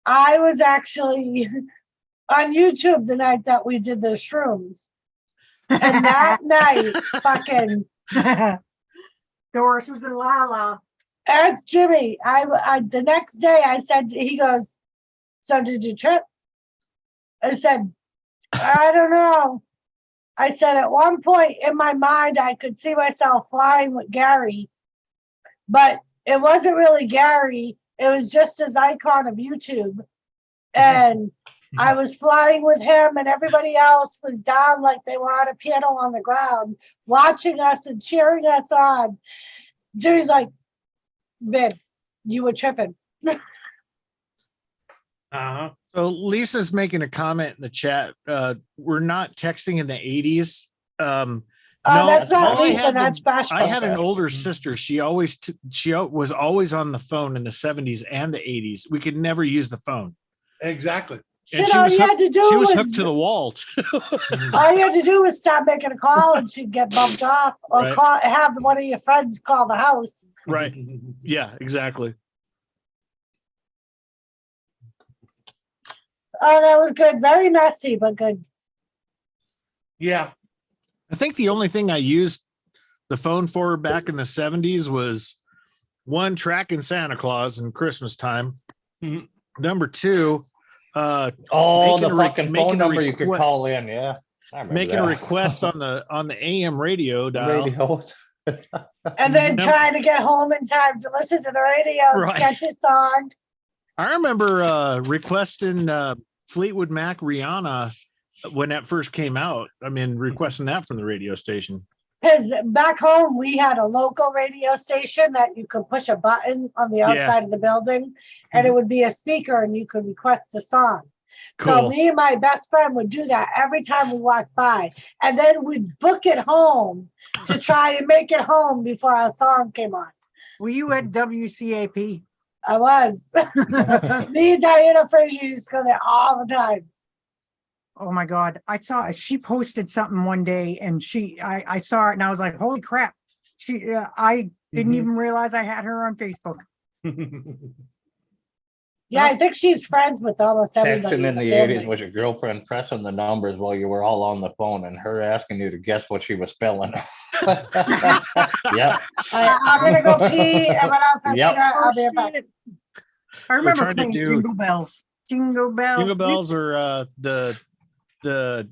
I was actually on YouTube the night that we did the shrooms. And that night, fucking, Doris was in Lala. asked Jimmy, I the next day I said, he goes, so did you trip? I said, I don't know. I said, at one point in my mind, I could see myself flying with Gary, but it wasn't really Gary. It was just his icon of YouTube. And I was flying with him and everybody else was down like they were on a piano on the ground, watching us and cheering us on. Jimmy's like, babe, you were tripping. Uh-huh. So Lisa's making a comment in the chat. We're not texting in the 80s. That's not all I Lisa, had that's Bashful. I had an Okay. older sister. She was always on the phone in the 70s and the 80s. We could never use the phone. Exactly. And Shit, all you had to she do was was hooked to the wall too. all you had to do was stop making a call and she'd get bumped off, or Right. have one of your friends call the house. Right. Yeah, exactly. Oh, that was good. Very messy, but good. Yeah. I think the only thing I used the phone for back in the 70s was one, tracking Santa Claus in Christmas time. Mhm. Number two, Oh, Making the a re- fucking making phone a number you could request- call in. Yeah. I remember making a that. request on the AM radio dial. Radio. And then Num- trying to get home in time to listen to the radio and Right. sketch a song. I remember requesting Fleetwood Mac Rihanna when that first came out. I mean, requesting that from the radio station. Because back home, we had a local radio station that you could push a button on the Yeah. outside of the building and it would be a speaker and you could request a song. So Cool. me and my best friend would do that every time we walked by. And then we'd book it home to try and make it home before our song came on. Were you at WCAP? I was. Me and Diana Frazier used to go there all the time. Oh my God. She posted something one day and I saw it and I was like, holy crap. I didn't Mhm. even realize I had her on Facebook. Yeah, I think she's friends with almost everybody. Texting in the family. 80s was your girlfriend pressing the numbers while you were all on the phone and her asking you to guess what she was spelling. Yeah. I'm gonna go pee and when I'm Yep. I'll be back. I remember trying to playing do- Jingle Bells. Jingle Bells. Jingle bells are the do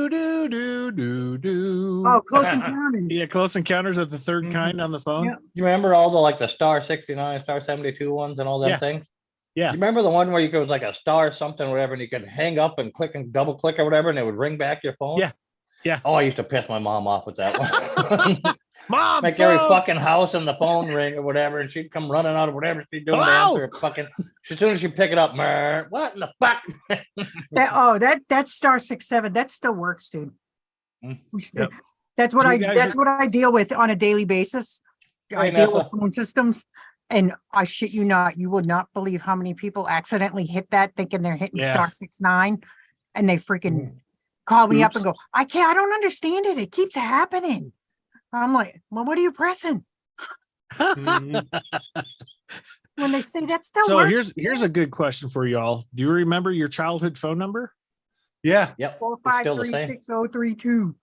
do do do do. Oh, Close Encounters. Yeah, Close Encounters of the Third Mhm. Kind on the phone. Yep. You remember all the star 69, star 72 ones and all them Yeah. things? Yeah. You remember the one where you could, it was like a star something, whatever, and you could hang up and click and double click or whatever, and it would ring back your phone? Yeah. Yeah. Oh, I used to piss my mom off with that one. Mom, Make every phone! fucking house in the phone ring or whatever, and she'd come running out of whatever she's doing to Hello? answer it fucking. As soon as she pick it up, "Mer, what in the fuck?" That's star 67. That still works, dude. Mm. Yep. That's what You I guys that's are- what I deal with on a daily basis. I Hey, deal with Nessa. phone systems, and I shit you not, you would not believe how many people accidentally hit that thinking they're hitting Yeah. star 69, and they freaking call me up and Oops. go, I don't understand it. It keeps happening. I'm like, well, what are you pressing? Mhm. When they say that still So works. here's a good question for y'all. Do you remember your childhood phone number? Yeah. Yep. Four it's five still the three same. 6032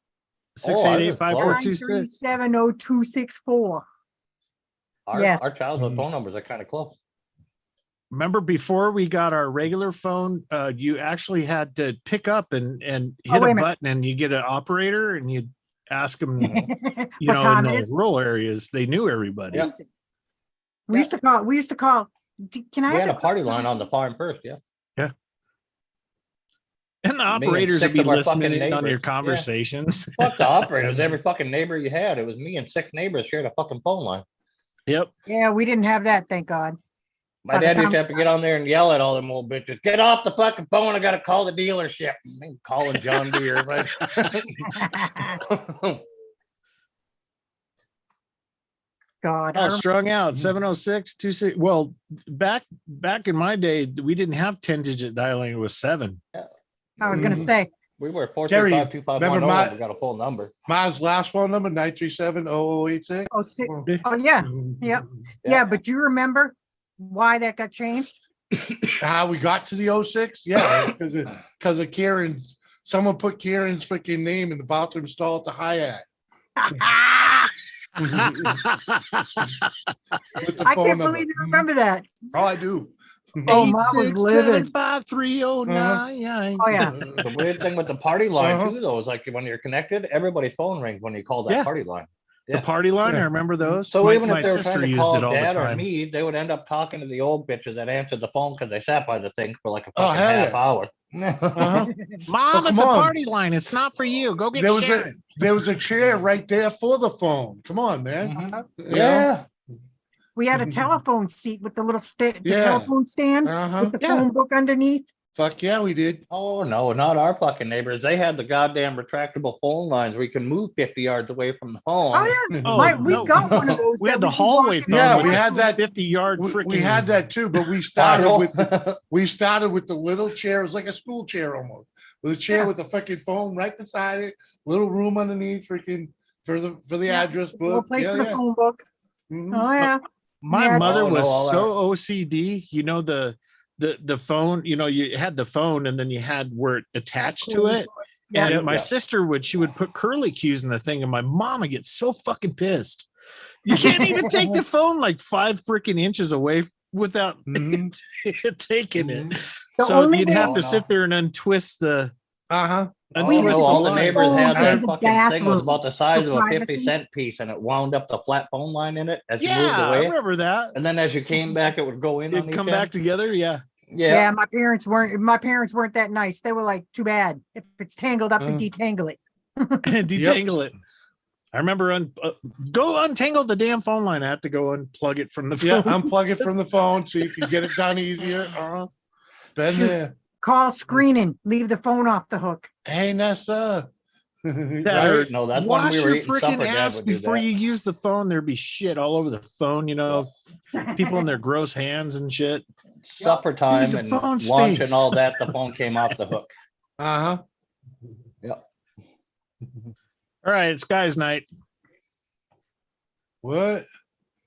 688-5426. 9370264. Our, Yes. our childhood Mhm. phone numbers are kind of close. Remember before we got our regular phone, you actually had to pick up and hit wait a a minute. button and you get an operator and you'd ask them, you What know, in time it the is? rural areas, they knew everybody. Yep. We used to call. Can I We have had a the- party line on the farm first, yeah. And the Me and operators would 6 be of our fucking listening in on your neighbors. Yeah. conversations. Fuck the operators, every fucking neighbor you had. It was me and 6 neighbors shared a fucking phone line. Yep. Yeah, we didn't have that, thank God. My By the dad used time- to have to get on there and yell at all them old bitches. Get off the fucking phone. I gotta call the dealership. And calling John Deere. But God. I Oh, remember- strung out 706-26. Well, back in my day, we didn't have 10-digit dialing. It was 7. I was gonna Mhm. say, we were Terry, 435-2510. remember my- We got a full number. Mine's last phone number, 937-0086. oh, yeah, Yep. yeah, but do you remember why that got changed? How we got to the 06? Yeah, because of Karen's, someone put Karen's freaking name in the bathroom stall at the Hyatt. With the I phone can't number. believe you remember that. Oh, I do. Oh, Mom was livid. 8675309. Oh, yeah. The weird thing with the party line Uh-huh. too, though, is like when you're connected, everybody's phone rings when you call that Yeah. party line. The Yeah. party line, I Yeah. remember those. So my even my if they were sister trying to used call it all the dad or time. me, they would end up talking to the old bitches that answered the phone because they sat by the thing for like a Oh, fucking hell half yeah. hour. Uh-huh. Mom, come it's a on. party line. It's not for you. Go get There was Sharon. there was a chair right there for the phone. Come on, man. Mhm. You know? Yeah. We had a telephone seat with the little the Yeah. telephone stand Uh-huh. with the Yeah. phone book underneath. Fuck yeah, we did. Oh, no, not our fucking neighbors. They had the goddamn retractable phone lines where you can move 50 yards away from the home. Oh yeah, Oh, we no. got one of those. We that had the could walk hallway in. phone. Yeah, with we the had that- 50-yard We freaking. had that too, but we I started know. with the little chair. It was like a school chair almost. With a chair Yeah. with a fucking phone right beside it, little room underneath, freaking for the Yeah, address Little book. place Yeah, for the yeah. phone book. Mhm. Oh yeah. My Yeah. mother Oh, no, was all so OCD. You know, the phone, you know, you had the phone and then you had where it attached to it. Yeah. And Yep. my Yeah. sister she would put curly cues in the thing, and my mom would get so fucking pissed. You can't even take the phone like 5 freaking inches away without Mhm. taking it. Mhm. The So only you'd way- have Oh, to no. sit there and untwist the Uh-huh. Oh, We had untwist to no, all the the line. neighbors had into that the fucking thing. It was bathroom about the size for of a privacy. 50-cent piece, and it wound up the flat phone line in it as you moved Yeah, I away. remember that. And then as you came back, it would go in on It'd each come end. back together. Yeah. Yeah. Yeah. my parents weren't that nice. They were like, too bad. If it's tangled up, to detangle it. Detangle it. I remember go untangle the damn phone line. I have to go unplug it from the phone. Yeah, unplug it from the phone so you can get it done easier. Uh-huh. Been there. Call screening, leave the phone off the hook. Hey, Nessa. That or Right? No, that's when wash we were your eating freaking supper. Dad ass would do before that. you use the phone. There'd be shit all over the phone, you know, people in their gross hands and shit. Supper time the and phone lunch stinks. and all that, the phone came off the hook. Uh-huh. All right, it's guys' night. What?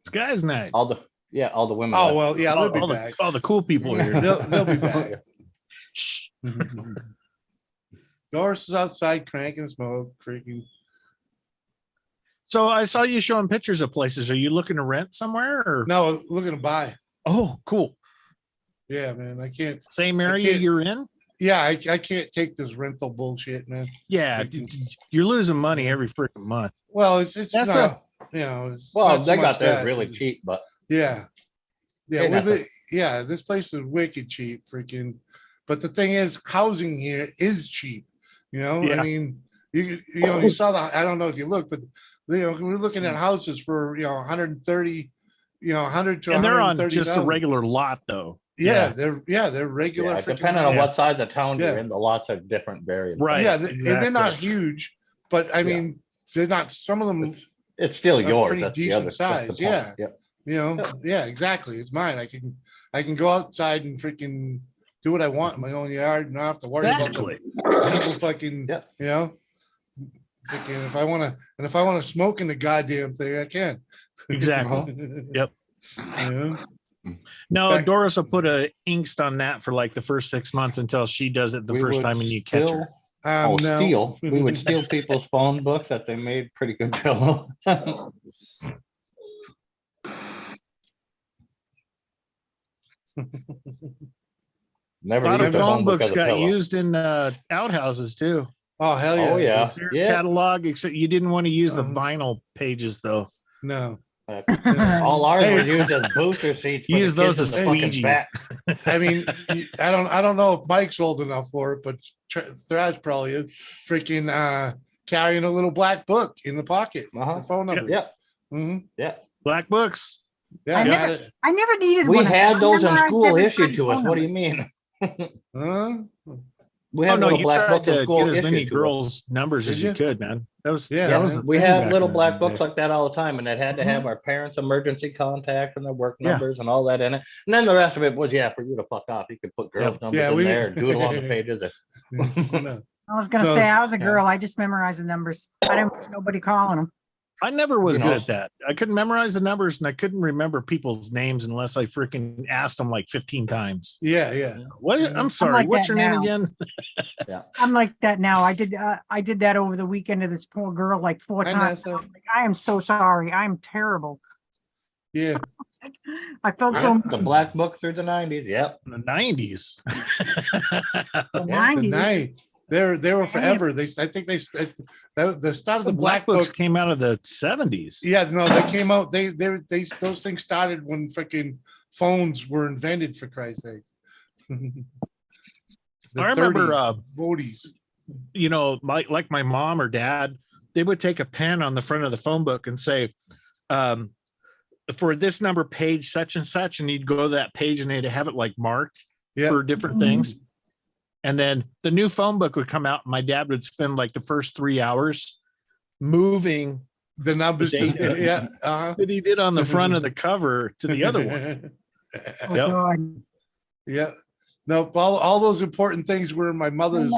It's guys' night. All the women. Oh, left. well, yeah, they'll be all, back. all the cool people are here. They'll be back. Shh. Doris is outside cranking smoke, freaking. So I saw you showing pictures of places. Are you looking to rent somewhere? Or? No, looking to buy. Oh, cool. Yeah, man. I can't. Same area can't- you're in? Yeah, I can't take this rental bullshit, man. Yeah, you're losing money every freaking month. Well, it's That's not, you know. It's Well, not so they got much theirs that. really cheap, but Yeah. Yeah, Hey, with Nessa. it, yeah, this place is wicked cheap, freaking. But the thing is, housing here is cheap. You know, Yeah. I mean, you saw the. I don't know if you looked, but we're looking at houses for 130, 100 to And they're on 130. just a regular lot, though. Yeah, they're regular. yeah, freaking depending on houses. what size of town you're Yeah. in, the lots are different variants. Right. Yeah, and they're not exactly. huge, but I Yeah. mean, they're not. Some of them, It's still are yours. pretty That's the decent other that's the size, point. yeah. Yeah. yeah, exactly. It's mine. I can go outside and freaking do what I want in my own yard and not have to worry Exactly. about the people fucking, Yeah. Freaking if I want to smoke in the goddamn thing, I can. Exactly. Yep. Yeah. No, Back- Doris will put a inkst on that for like the first 6 months until she does it the We first would time and you catch her. Oh, no. steal. We would steal people's phone books that they made pretty good bill. A Never lot used of a phone book books as a got pillow. used in outhouses too. Oh hell yeah. Oh, yeah. Sears catalog, except you didn't want to use the vinyl pages though. No. All ours Hey. were used as booster seats. For Use the kids those as in the fucking squeegees. back. I mean, I don't know if Mike's old enough for it, but Thrash probably is. Freaking carrying a little black book in the pocket Uh-huh. for phone numbers. Yep. hmm Yeah. Black books. Yeah, I got never- it. I never needed We one. had I those in memorized school issued everybody's to us. phone What do you numbers. mean? Huh? We Oh had no, little you black tried books in to school get as many issued to us. girls' numbers as Did you you? could, man. That was Yeah, that was man. the We thing had back little in black the books day. like that all the time, and it had to have our parents' emergency contact and their work Yeah. numbers and all that in it. And then the rest of it was, for you to fuck off. You could put girls' numbers Yeah, in we- there, doodle on the pages. No. I was gonna No. say I was a Yeah. girl. I just memorized the numbers. I didn't want nobody calling them. I never was You good know. at that. I couldn't memorize the numbers and I couldn't remember people's names unless I freaking asked them like 15 times. Yeah, yeah. What? I'm sorry. like What's that your name now. again? I'm like that now. I did that over the weekend to this poor girl like 4 Hi, times. Nessa. I'm like, I am so sorry. I'm terrible. Yeah. I felt so The black book through the 90s. Yep. In the 90s. the The 90s. night. They were forever. I think the start of the black books book. came out of the 70s. Yeah, no, they came out. They those things started when freaking phones were invented. For Christ's sake. the I remember, 30s, 40s. you know, like my mom or dad, they would take a pen on the front of the phone book and say, for this number page, such and such, and you'd go to that page and they'd have it like marked Yeah. for different things. And then the new phone book would come out. And my dad would spend like the first 3 hours moving The numbers. data. Yeah. that he did on the front of the cover to the other one. Oh, Yep. God. Yeah. No, all those important things were in my mother's.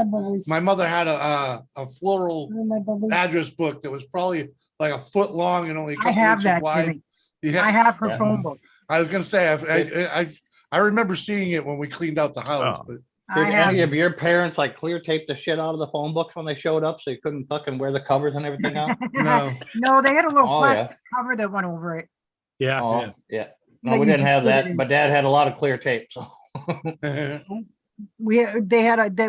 My mother had a floral address book that was probably like a foot long and only a I couple have inches that, wide. Jimmy. Yeah. I have her Yeah. phone book. I was gonna say I remember seeing it when we cleaned out the house, Oh. but I Did have any of your parents like clear tape the shit out of the phone books when they showed up so you couldn't fucking wear the covers and everything out? no. No, they had a little Oh, yeah. plastic cover that went over it. Yeah. Oh, yeah. yeah. that No, we you didn't just have put it that, in. but Dad had a lot of clear tape, so.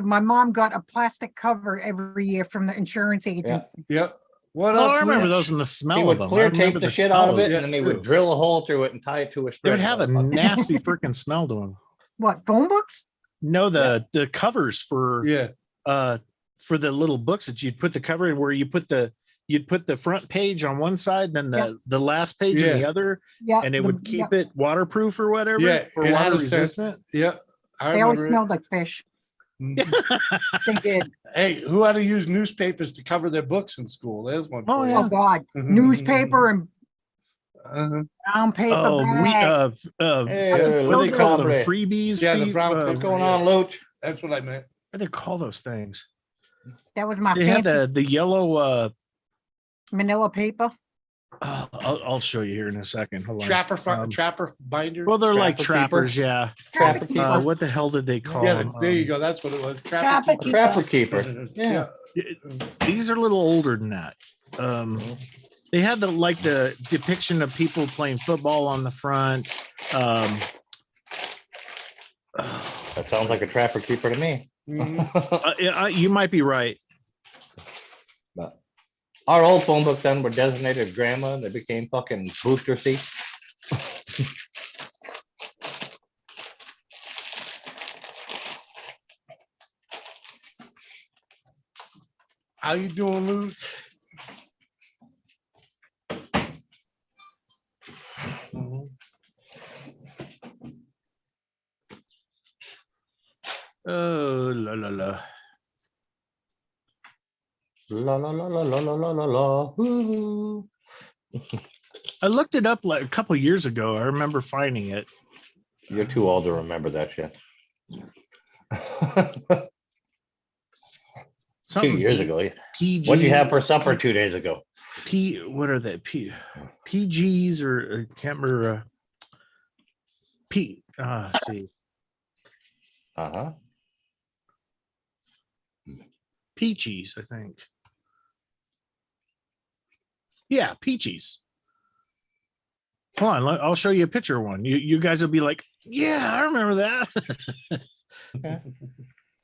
My mom got a plastic cover every year from the insurance agency. Yeah. What Oh, up? I remember Luke? those and the He smell of would them. I clear tape remember the shit smell out of it, it, and then he would too. drill a hole through it and tie it to a They string. would have a motherfucker. nasty freaking smell to them. What, phone books? No, the covers for Yeah. for the little books that you'd put the cover in, where you'd put the front page on one side, then the last page in the Yeah. other, Yeah. and it would keep it waterproof or whatever, Yeah, or it had water a sense. resistant. Yeah. I They always remember smelled like fish. it. They did. Hey, who had to use newspapers to cover their books in school? There's one. Oh, for yeah. Oh, God. Newspaper and brown paper Oh, bags. Hey, what do still they do. call them? Combre. Freebies? Yeah, the brown What's paper. going yeah. on, Loach? That's what I meant. What do they call those things? That was my They had fancy the yellow. manila paper. I'll show you here in a second. Hold on. Trapper binder. Well, they're like Trapper trappers, yeah. Trapper Trapper keeper. What the hell did they call Yeah, them? there you go. That's what it was. Trapper A trapper keeper. Yeah. These are a little older than that. They had the depiction of people playing football on the front. That sounds like a trapper keeper to me. Mhm. You might be right. But our old phone books then were designated grandma, and they became fucking booster seats. How you doing, Luke? Mhm. Oh, la la la. La la la la la la la la la. Ooh. I looked it up like a couple years ago. I remember finding it. You're too old to remember that shit. 2 Something years ago. Yeah. PG. What'd you have for supper 2 days ago? What are they? PGs or can't remember. Let's see. Uh-huh. Peaches, I think. Yeah, peaches. Hold on, I'll show you a picture of one. You guys will be like, yeah, I remember that. Okay.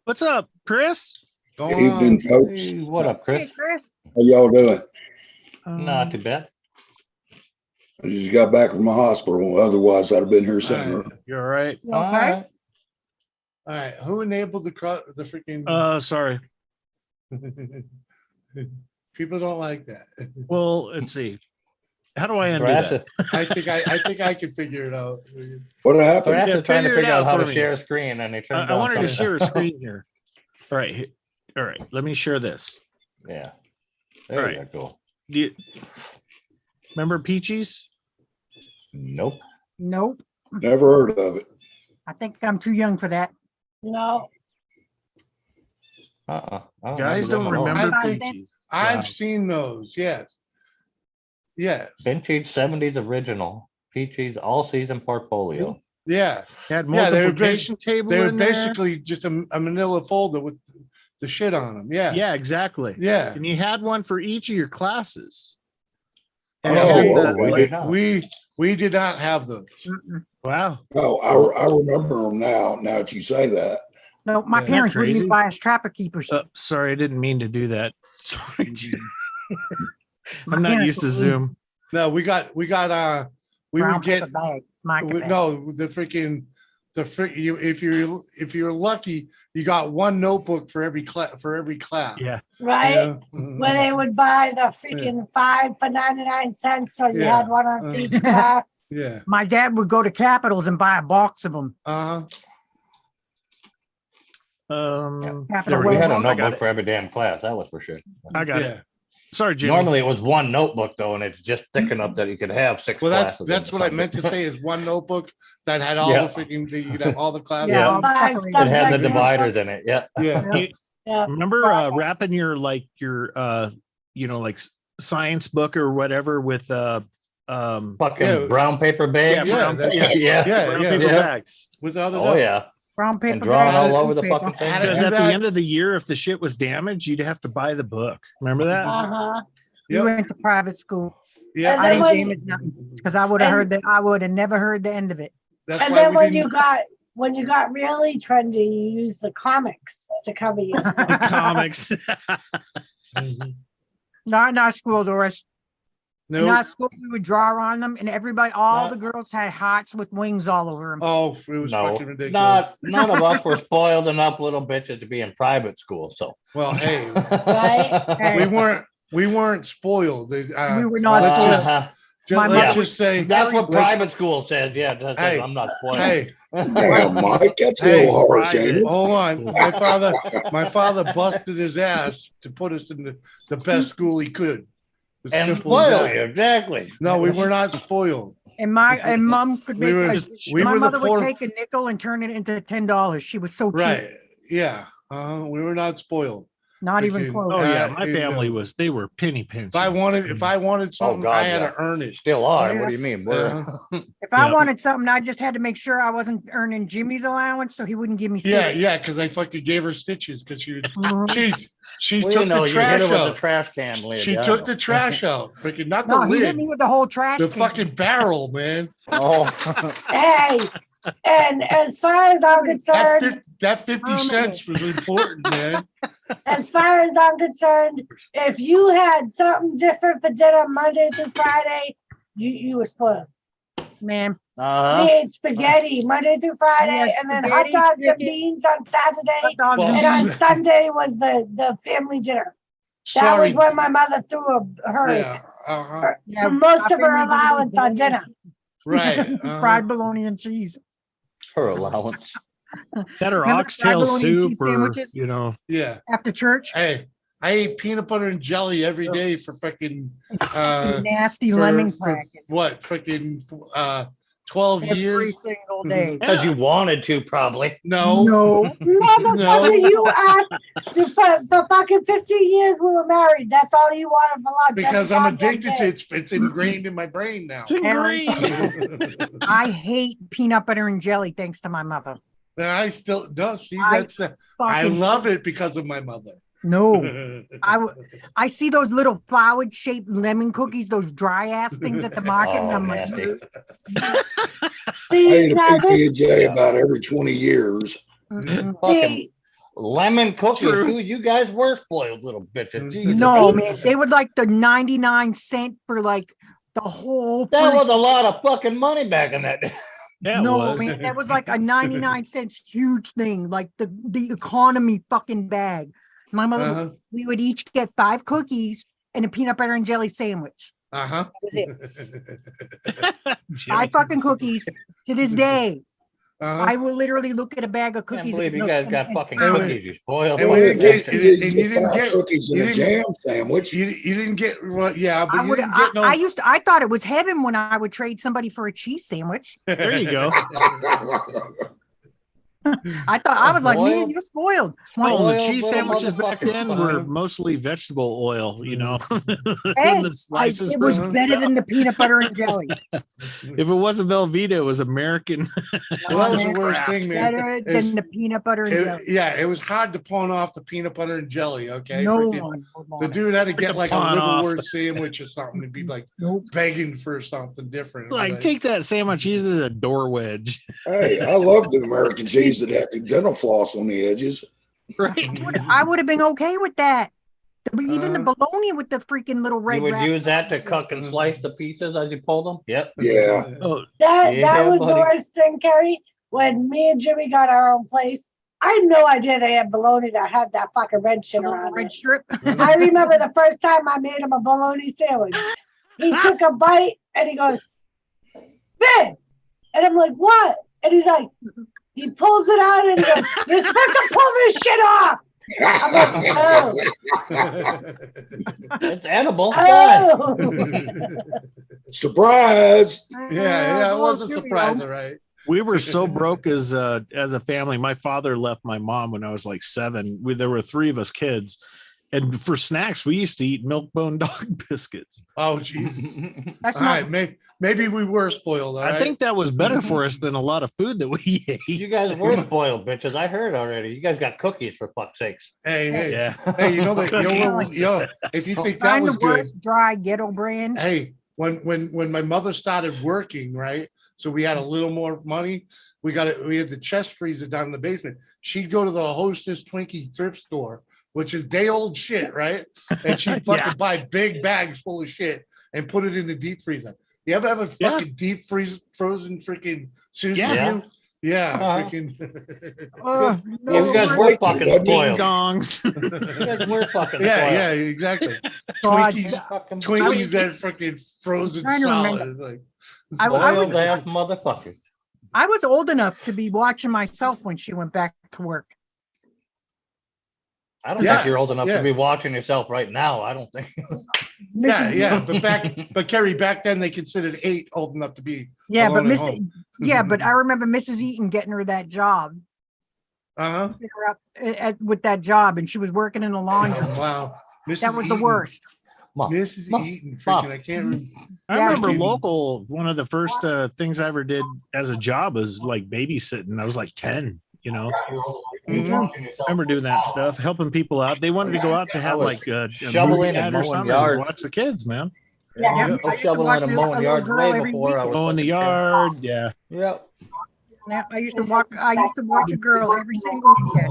What's up, Chris? Going Evening, on. folks. Hey, what up, Hey, Chris? Chris. How y'all doing? Not too bad. I just got back from the hospital. Otherwise, I'd have been here sooner. You're all right. You okay? All right. Who enabled the freaking? Sorry. People don't like that. Well, let's see. How do I undo Thrash that? I think I can figure it out. What happened? Thrash Yeah, is trying to figure it figure out out how for to me. share a screen, and they turned I on wanted to something. share a screen here. All right. All right. Let me share this. Yeah. There Right. you go. Do you remember Peaches? Nope. Nope. Never heard of it. I think I'm too young for that. No, I don't Guys don't them at all. remember I- Peaches. I've Wow. seen those. Yes. Yes. Vintage 70s original. Peachy's all-season portfolio. Yeah. It had Yeah, they were multiplication table They were in there. basically just a manila folder with the shit on them. Yeah. Yeah, exactly. Yeah. And you had one for each of your classes. Oh, it had the- we did not. We did not have those. Mm-mm. Wow. Oh, I remember them now. Now that you say that. No, my Yeah. parents wouldn't Crazy. even buy us trapper keepers. Sorry, I didn't mean to do that. Sorry. My I'm not parents used to wouldn't Zoom. No, we brown would get paper bag, marker bag. no the freaking if you're lucky, you got one notebook for every class Yeah. right? Mhm. Where they would buy the freaking 5 for 99 cents, so you Yeah. had one on each class. Yeah. My dad would go to Capitals and buy a box of them. Uh-huh. Capital We had a Well, I got notebook it. for every damn class, that was for sure. I got Yeah. it. Sorry, Jimmy. Normally it was one notebook though, and it's just thick enough that you could have 6 Well, classes. in that's the what I meant to subject. say is one notebook that had all Yeah. the freaking, you'd have all the classes. Yeah, Yeah. all the 5 separated. It had the subject dividers notebook. in it, yeah. Yeah. You- Yeah. Remember wrapping your science book or whatever with Fucking Yeah. brown paper bags. Yeah, brown, that's- yeah. Yeah, brown yeah. paper Yeah. bags. Without a Oh doubt. yeah. brown paper And drawing bag, all over the newspaper. fucking thing. Had to Because do at that. the end of the year, if the shit was damaged, you'd have to buy the book. Remember that? Uh-huh. We Yep. went to private school. Yeah. And I then didn't when- damage nothing because I would have And- heard that. I would have never heard the end of it. That's And why then we when didn't. you got really trendy, you used the comics to cover you. The comics. Not in our school, Doris. In No. our school, we would draw on them, and everybody, all Not- the girls had hearts with wings all over them. Oh, it was No, fucking ridiculous. none of us were spoiled enough little bitches to be in private school, so. Well, hey, Right? we weren't spoiled. We were not let's spoiled. just- My let's mother just say, That's what let's- private school says, yeah, it says Hey, I'm not spoiled. hey, Damn, Mike, that's a Hey, little harsh, private. ain't it? hold on. My father busted his ass to put us in the best school he could. As And simple as spoil that. you, exactly. No, we were not spoiled. And mom could We make. were- we my were the mother would poor- take a nickel and turn it into $10. She was so cheap. Right. Yeah. We were not spoiled. Not even Freaking- close. Oh yeah, Uh, my you family know. they were penny pinching. If I wanted something, God, I had yeah. to earn it. Still are, Yeah. what do you mean? We're- Uh-huh. If I Yeah. wanted something, I just had to make sure I wasn't earning Jimmy's allowance, so he wouldn't give me. Yeah, stitches. yeah, because I fucking gave her stitches because Mhm. she Well, took you know, the you hit trash her with the out. trash can lid. She yeah, I took know. the trash out. Freaking not No, the he hit lid, me with the whole trash. the can. fucking barrel, man. Oh. Hey, and as far as I'm concerned, That 50 cents was important, man. as far as I'm concerned, if you had something different for dinner Monday through Friday, you were spoiled. Man, We Uh-huh. ate spaghetti Monday through Friday, had and then hot spaghetti, dogs and chicken, beans on Saturday, hot dogs Well, and and beans. on Sunday was the family dinner. That Sorry. was when my mother threw her Yeah. Uh-huh. Yeah, most our of her family dinner was allowance on bologna dinner. Right. and- uh-huh. fried bologna and cheese. Her allowance. That or Remember the oxtail bologna and soup cheese or sandwiches? Yeah. After church. Hey, I ate peanut butter and jelly every day for freaking Nasty for- lemon for crackers. what freaking 12 Every years. single day. Because you wanted to, probably. No. No. Motherfucker, No. you asked for fucking 15 years we were married. That's all you wanted for lunch. Because every I'm goddamn addicted day. to it. It's ingrained in my brain now. It's ingrained. I hate peanut butter and jelly thanks to my mother. I still don't see I that's I Fucking love it because of my mother. no. I see those little flowered shaped lemon cookies, those dry ass things at the market, and Oh, I'm like, nasty. I See, ate a now this, PB&J about every 20 years. "Mm-mm." Fucking see, lemon cookies, True. too. You guys were spoiled little bitches. Jesus. no, man, they would like the 99 cent for like the whole. That freak- was a lot of fucking money back in that day. Yeah, it no, was. man, that was like a 99 cents huge thing, like the economy fucking bag. My mother, Uh-huh. we would each get 5 cookies and a peanut butter and jelly sandwich. Uh-huh. That was it. Jimmy. 5 fucking cookies to this day. Uh-huh. I will literally look at a bag of Can't cookies. believe and you look guys and- got and fucking pound it. cookies. You spoiled. And Well, we at didn't least get- you and didn't you didn't get get- cookies you and a didn't- jam sandwich. You didn't get well, yeah, but I you would. didn't get no. I thought it was heaven when I would trade somebody for a cheese sandwich. There you go. I thought I was like, man, Spoiled. you're spoiled. Oh, One- the Oil, cheese little sandwiches back motherfucker. then were mostly vegetable oil, you know. Hey, The slices it was were- better than the peanut butter and jelly. if it wasn't Velveeta, it was American. Well, that was the Man, worst thing, man. better It's- than the peanut butter and jelly. Yeah, it was hard to pawn off the peanut butter and jelly. Okay, No Freaking- one would the want it. dude had to get like a pawn off. liverwurst sandwich or something and be like Nope. begging for something different. It's like, take that sandwich, use it as a door wedge. Hey, I love the American cheese that had the dental floss on the edges. Right. I would have been okay with that. Even the Uh-huh. bologna with the freaking little red You would wrap. use that to cook and slice the pieces as you pulled them? Yep. Oh, that Yeah, was the buddy. worst thing, Kerry. when me and Jimmy got our own place, I had no idea they had bologna that had that fucking red shit The little around red it. strip. I remember the first time I made him a bologna sandwich. He took a bite and he goes, "Vin!" And I'm like, "What?" And he's like, he pulls it out and he goes, "You're supposed to pull this shit off." I'm like, "Oh, It's edible. Go ahead. oh." Surprise. Yeah, it was a Little surprise, Cheerio. all right. We were so broke as a family. My father left my mom when I was like 7. There were 3 of us kids, and for snacks we used to eat milk bone dog biscuits. Oh, Jesus. That's All not. right, maybe we were spoiled, all I right? think that was better for us than a lot of food that we ate. You guys were spoiled, bitches. I heard already. You guys got cookies for fuck's sakes. Hey, Yeah. hey, you know that, Cookies. if you think that Find was the good, worst dry ghetto brand. hey, when my mother started working, right? So we had a little more money. We had the chest freezer down in the basement. She'd go to the Hostess Twinkie thrift store, which is day old shit, right? And she'd fucking Yeah. buy big bags full of shit and put it in the deep freezer. You ever have a Yeah. fucking deep frozen freaking Susie Yeah. Q? Yeah, Uh-huh. freaking. Yeah, you guys were worse. fucking Ding spoiled. Dongs. You guys were fucking spoiled. Yeah, exactly. God, Twinkies, Fucking Twinkies that freaking frozen Trying to solid. remember. It's like, I was spoiled ass motherfuckers. I was old enough to be watching myself when she went back to work. I don't Yeah, think you're old enough yeah. to be watching yourself right now. I don't think. Mrs. yeah, but Kerry, back then they considered 8 old enough to be. Yeah, but alone at Mrs. home. Yeah, but I remember Mrs. Eaton getting her that job. Uh-huh. Pick her up with that job, and she was working in a laundry. Oh, wow. Mrs. That was the Eaton. worst. Mom, Mrs. Mom, Eaton, Mom. freaking, I can't remember. I Yeah, remember dude. local. One of the first things I ever did as a job was like babysitting. I was like 10. You know, Me too. I remember doing that stuff, helping people out. They wanted to go out to have was like a shoveling movie and night or mowing something, yards. and watch the kids, man. Yeah, I I was used to shoveling watch and a mowing little yards girl way every before I week. was Go in the fucking 10. yard. Yeah. Yep. Yeah, I used to watch a girl every single weekend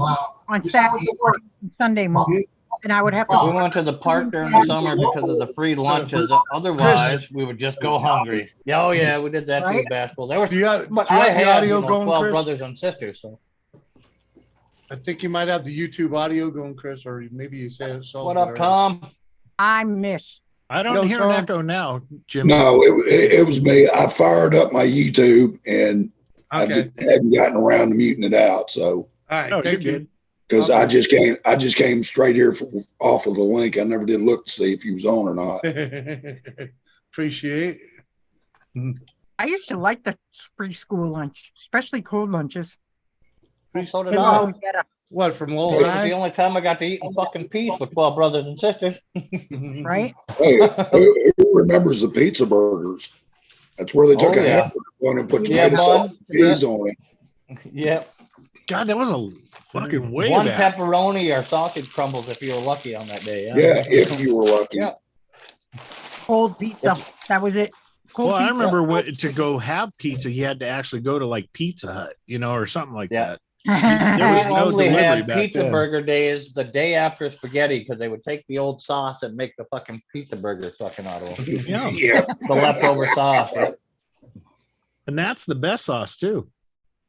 on Saturday mornings and Sunday mornings, and I would have We to. went to the park during the summer because of the free lunches. Otherwise, we would just go hungry. Yeah, oh yeah, we did that too, Right? Bashful. There was, Do you have but the I had audio 12 going, Chris? brothers and sisters. So I think you might have the YouTube audio going, Chris, or maybe you said it. what up, Tom? I miss. I don't Yo, hear Tom. an echo now, Jimmy. No, it was me. I fired up my YouTube and I Okay. just hadn't gotten around to muting it out. So All right. Oh, you're Thank you. good. because Okay. I just came straight here off of the link. I never did look to see if he was on or not. Appreciate. I used to like the free school lunch, especially cold lunches. Well, so did They were I. always better, What, from It Lowell was the High? only time I got to eat in fucking peace with 12 brothers and sisters. right? Hey, who remembers the pizza burgers? That's where they took Oh, a yeah. hamburger bun and put Yeah, tomato bun. sauce and cheese on it. Yep. God, that was a fucking way One back. pepperoni or sausage crumbles if you were lucky on that day. Yeah, if you were lucky. Yeah. Cold pizza. That was it. Cold Well, I pizza. remember what, to go have pizza, you had to actually go to like Pizza Hut, you know, or something like Yeah. that. There was We no only delivery had back pizza then. burger days the day after spaghetti because they would take the old sauce and make the fucking pizza burger fucking out of them. Yeah. Yeah. The leftover sauce. Yep. And that's the best sauce too.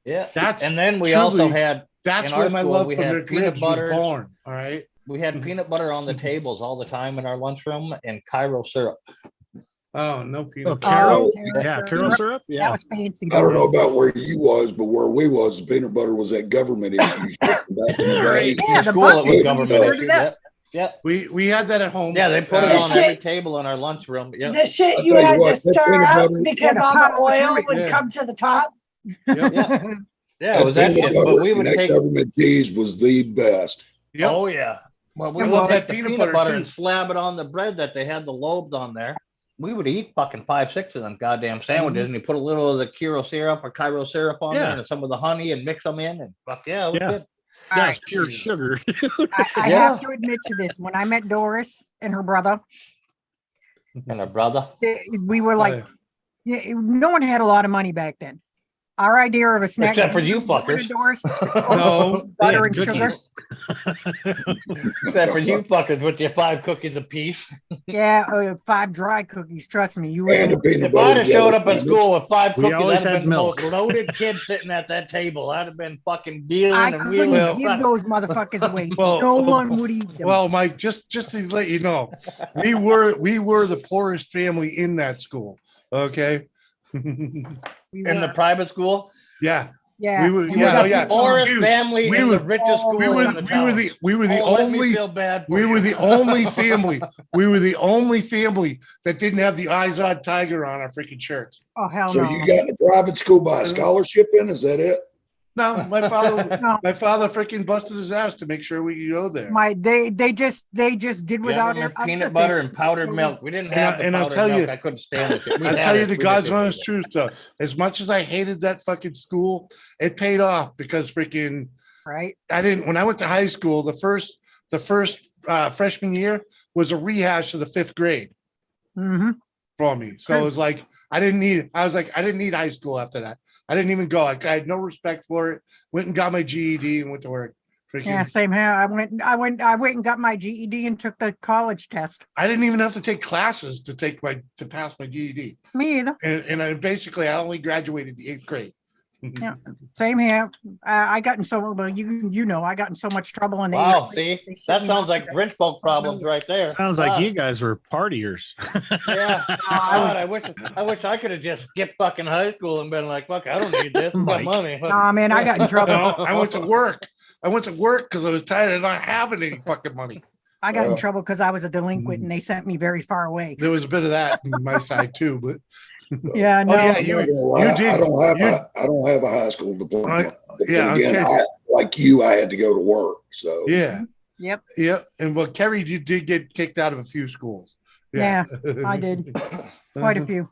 Yeah. That's And then we truly- also had That's in our where my school, love we for had McRibs peanut was butter. born. All right. we had peanut butter on the tables all the time in our lunchroom and Cairo syrup. Oh, no Oh, peanut. Carol? Oh, Yeah, syrup. Carol syrup. That Yeah. was fancy. I don't know about where you was, but where we was, the peanut butter was that government issue back in the day. Yeah, In the school, it bucket. was you government stirred issue. it up. Yep. Yep. We had that at home. Yeah, they put it Uh, on shit. every table in our lunchroom. Yep. The shit I'll you tell you had what, to that stir peanut up butter- because Yeah, the all pot the all the oil time. would Yeah. come to the top. Yep. Yeah. Yeah, it was that peanut shit. But butter we and would that take. government cheese was the best. Yep. Oh yeah. Well, we I would love take that the peanut peanut butter, butter too. and slab it on the bread that they had the lobes on there. We would eat fucking 5, 6 of them goddamn sandwiches, and you put a little of the Cairo syrup or Cairo syrup on Yeah. there, and some of the honey, and mix them in, and fuck yeah, it was Yeah. good. All Yeah, right. it's pure sugar. I Yeah. have to admit to this. When I met Doris and her brother, And her brother. we were like, Oh, yeah, no one had a lot of money back then. Our idea of a snack. Except for you door to fuckers. doors, No, butter Yeah, and sugar. cookies. Except for you fuckers with your 5 cookies a piece. Yeah, 5 dry cookies. Trust me, you And the wouldn't. peanut If butter I'd have showed jelly up at sandwich. school with 5 We cookies, I'd always have had been the most milk. loaded kid sitting at that table. I'd have been fucking dealing I and couldn't wheeling. Well- give those motherfuckers away. Well, No one would eat them. well, Mike, just to let you know, we were the poorest family in that school. Okay. We In the were. private school, Yeah. Yeah. We were, you yeah, were oh, the yeah. poorest Dude, family we in were- the richest school We were, in the town. we were the Oh, let me only, feel bad for we were you. the only family. We were the only family that didn't have the eyes on tiger on our freaking shirts. Oh hell So no. you got in a private school by a scholarship in, is that it? No, my father, No. my father freaking busted his ass to make sure we could go there. They just did without Gentlemen, other peanut butter things. and powdered milk. We didn't And I- have the and I'll powdered tell milk. you- I couldn't stand it. We I had tell you it. the We just God's didn't honest eat it. truth though, as much as I hated that fucking school, it paid off because freaking Right. when I went to high school, the first freshman year was a rehash of the 5th grade Mm-hmm. for me. So it was like, I didn't need high school after that. I didn't even go. I had no respect for it. Went and got my GED and went to work. Freaking, Yeah, same here. I went and got my GED and took the college test. I didn't even have to take classes to pass my GED. Me either. And I basically, I only graduated the 8th grade. Yeah. Same here. I got in so well, you know, I got in so much trouble in the Wow, 8th grade. see, They shut that me sounds off. like rich folk problems right there. Sounds like God. you guys were partiers. Yeah. I God, I wish I could have just skipped fucking high school and been like, fuck, I don't need this. I got Mike. money. Nah, man, I got in trouble. No, I went to work. I went to work because I was tired of not having any fucking money. I got in trouble because I was a delinquent and they sent me very far away. There was a bit of that on my side too, but Yeah, no. yeah, I'm not gonna lie, did- I don't have a high school diploma. I- But then yeah, again, okay. like you, I had to go to work, so. yeah, Yep. yeah. And well, Kerry, you did get kicked out of a few schools. Yeah, I did. Quite a few.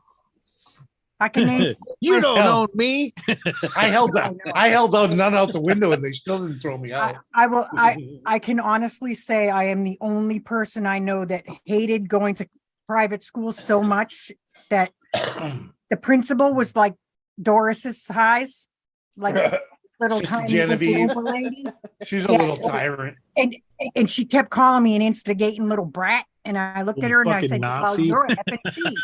I can name. You don't Hell. own me. I held none out the window and they still didn't throw me out. I can honestly say I am the only person I know that hated going to private school so much that the principal was like Doris's size, like this little Sister tiny Genevieve. Oompa lady. She's a Yes. little tyrant. And she kept calling me an instigating little brat. And I looked at her and I Fucking said, Nazi. well, you're an FNC.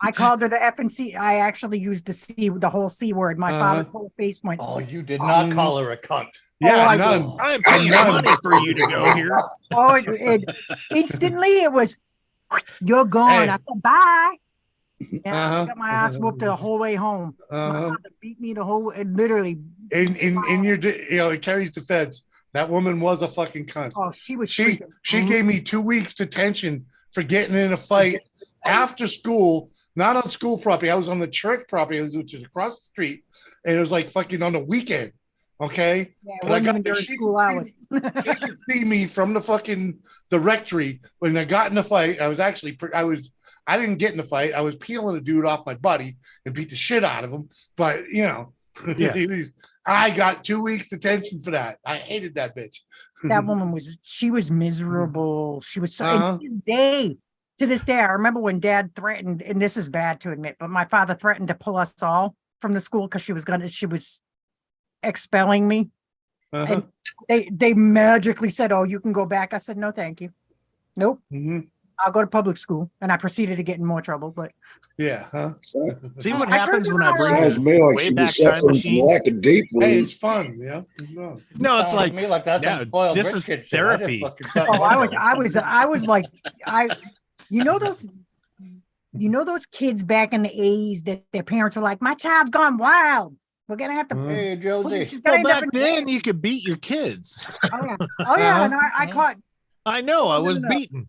I called her the FNC. I actually used the whole C word. My father's whole face went, Oh, you did not call her a cunt. Yeah, I none. I'm paying money for you to go here. oh, it instantly it was, you're gone. Hey. I said, bye. Yeah, Uh-huh. I got my ass whooped the whole way home. My Uh, father beat me the whole, it literally, in your, it carries defense. That woman was a fucking cunt. oh, she was She freaking- gave me 2 weeks detention for getting in a fight after school, not on school property. I was on the church property, which is across the street, and it was like fucking on the weekend. Okay, Yeah, it But I wasn't got- even during she school could hours. they could see me from the rectory when I got in a fight. I didn't get in a fight. I was peeling a dude off my buddy and beat the shit out of him. But Yeah. I got 2 weeks detention for that. I hated that bitch. That woman she was miserable. She was so, and Uh-huh. to this day, I remember when Dad threatened, and this is bad to admit, but my father threatened to pull us all from the school because she was expelling me. Uh-huh. They magically said, oh, you can go back. I said, no, thank you. Nope. Mhm. I'll go to public school. And I proceeded to get in more trouble, but Yeah. Huh? See what I happens told when you I bring Sounds to you me like way she back was time suffering from machine. lack of deep Hey, read. it's fun. Yeah. No. No, it's Sounds like to me like that's yeah, some spoiled this rich is kid shit. I just therapy. fucking cut oh, I my was like, you know those kids back in the 80s that their parents were like, my child's gone wild. We're gonna have to. Mhm. Hey, Josie. She's gonna well, end up back in then you could beat your kids. Oh yeah, and I caught I know I was No. beaten.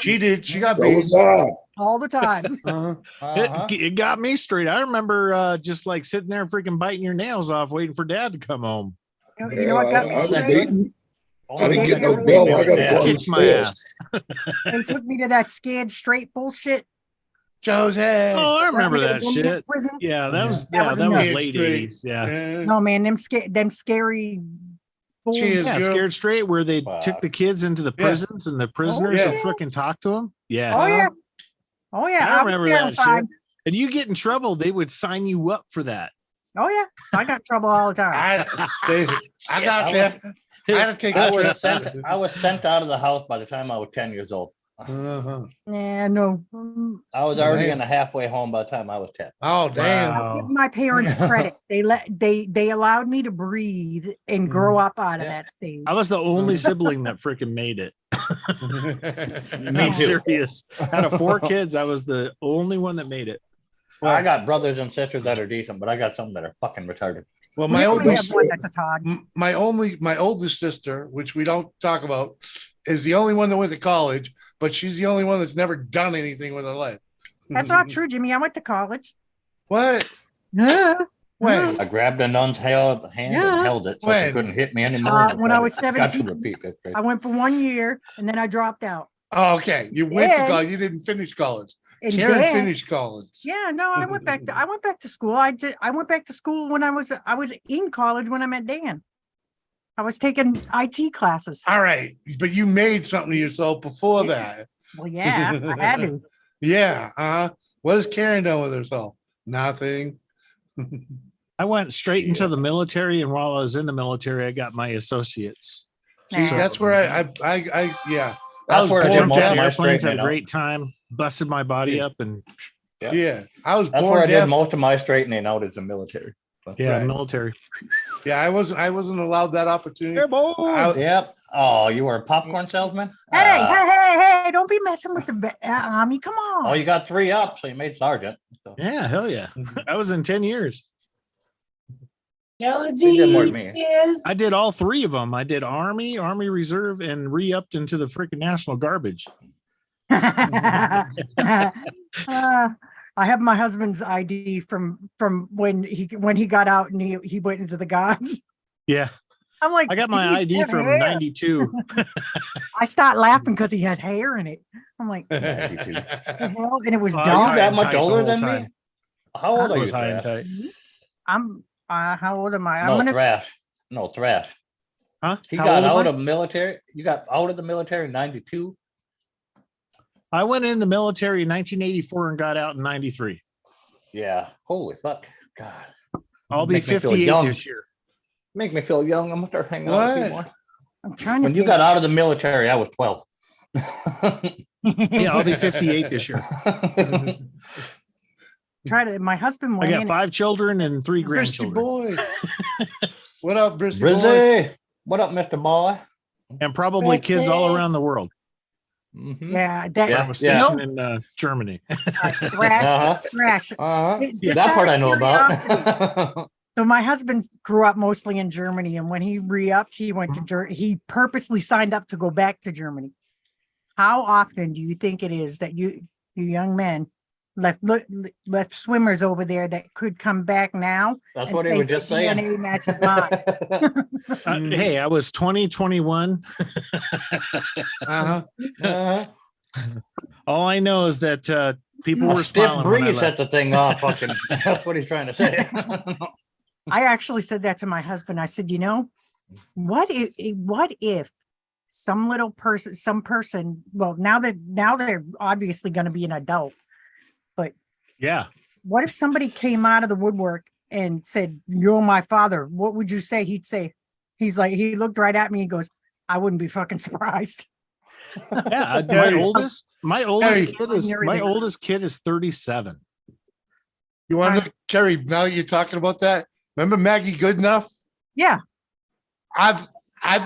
She did. She got So beat. was I. all the time. Uh-huh. Uh-huh. It got me straight. I remember just like sitting there freaking biting your nails off, waiting for Dad to come home. You know what got me I was straight? beaten. I didn't They- get no they- bill. I got Yeah. to close Kicked my fist. ass. They took me to that scared straight bullshit. Jose. Oh, I remember They that took me to shit. prison. Yeah, that was That was nuts. late Straight. 80s. Yeah. No man, them scary. Bull- She is Yeah, girl. Scared Straight, where they Fuck. took the kids into the Yeah. prisons and the prisoners yeah. would freaking talk to them. Yeah. Oh yeah, oh yeah. I was remember that terrified. shit. And you get in trouble, they would sign you up for that. Oh yeah, I got trouble all the time. I got there. I had to take I a was trip. sent out of the house by the time I was 10 years old. Uh-huh. Yeah, no. I was already Damn. in the halfway home by the time I was 10. Oh, damn. I'll give my parents credit. They allowed me to breathe and grow up out of Yeah. that stage. I was the only sibling that freaking made it. Me I'm too. serious. Out of 4 kids, I was the only one that made it. I got brothers and sisters that are decent, but I got some that are fucking retarded. Well, We my only have oldest, one that's a Todd. my oldest sister, which we don't talk about, is the only one that went to college, but she's the only one that's never done anything with her life. That's not true, Jimmy. I went to college. What? Yeah. When? I grabbed a nun's hand Yeah. and held it so When? she couldn't hit me anymore. When I was Got to 17. repeat that. I went for 1 year and then I dropped out. Oh, okay. You went to Then- college. You didn't finish college. And Karen then- finished college. Yeah, no, I went back to school. I went back to school when I was in college when I met Dan. I was taking IT classes. All right. But you made something of yourself before that. Well, yeah, I had to. Yeah. What has Karen done with herself? Nothing. I went straight into the military, and while I was in the military, I got my associates. See, So- that's where I yeah. That's where I did born most of deaf. my Airplanes, had a straightening out. great time, busted my body Yeah. up, and Yeah. I was That's born where I did deaf. most of my straightening out is the military. yeah, Right. military. Yeah, I wasn't allowed that opportunity. Airborne. Yep. Oh, you were a popcorn salesman? Hey, Ah. hey, don't be messing with the army. Come on. Oh, you got 3 up, so you made sergeant. So. Yeah, hell yeah. I was in 10 years. You did more than Josie me. is. I did all 3 of them. I did Army Reserve, and re-upped into the freaking national garbage. I have my husband's ID from when he got out and he went into the guards. Yeah, I'm like, I got my "Dude, ID you have from hair." 92. I start laughing because he has hair in it. I'm like, "What the hell?" And it was Oh, I was Are you dark. high that and much tight the older whole than time. me? How old I are was you, high and Thrash? tight. I'm how old am I? I'm No, gonna Thrash. No, Thrash. Huh? He How got old am out I? of military. You got out of the military in 92. I went in the military in 1984 and got out in 93. Yeah. Holy fuck. God. I'll be Make me feel 58 young. this year. Make me feel young. I'm gonna start hanging out with you What? more. I'm trying to When you think. got out of the military, I was 12. Yeah, I'll be 58 this year. Try to. My husband I went got in. 5 children and 3 Brissy grandchildren, boy. What up, Brissy boy? Brizzy. What up, Mr. Boy? and probably kids all Brissy. around the world. Mhm. Yeah, that Yeah. I was stationed in Germany. Thrash, Uh-huh. Thrash. Uh-huh. Just That out part of I know about. So my husband grew up mostly in Germany, and when he re-upped, he went to Germany. He purposely signed up to go back to Germany. How often do you think it is that you young men left swimmers over there that could come back now? That's and what he say was just their saying. DNA matches mine. Hey, I was 2021. Uh-huh. Uh-huh. All I know is that people A were stiff smiling when I breeze left. set the thing off. Fucking, that's what he's trying to say. I actually said that to my husband. I said, what if some little person, well, now they're obviously going to be an adult, but Yeah. what if somebody came out of the woodwork and said, "You're my father"? What would you say? He'd say, he looked right at me and goes, "I wouldn't be fucking surprised." Yeah. Hey. My Hey. oldest kid is 37. You want to know, Terry, now that you're talking about that, remember Maggie Goodenough? Yeah. I've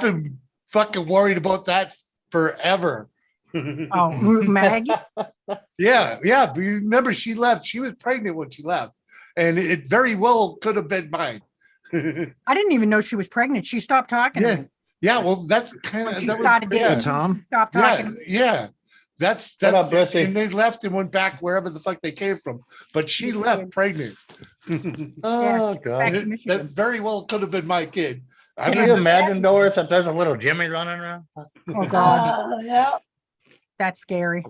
been fucking worried about that forever. Oh, Maggie. Yeah. But you remember she left. She was pregnant when she left. And it very well could have been mine. I didn't even know she was pregnant. She stopped talking to Yeah. me. Yeah, well, that's kind When of she that started was, dating. yeah, Tom. Stopped talking. to yeah, me. yeah. That's What up, Brissy? and they left and went back wherever the fuck they came from. But she left pregnant. Oh, back God. to That Michigan. very well could have been my kid. I Can mean, you imagine, Doris, that there's a little Jimmy running around? Oh God, Yeah. that's scary.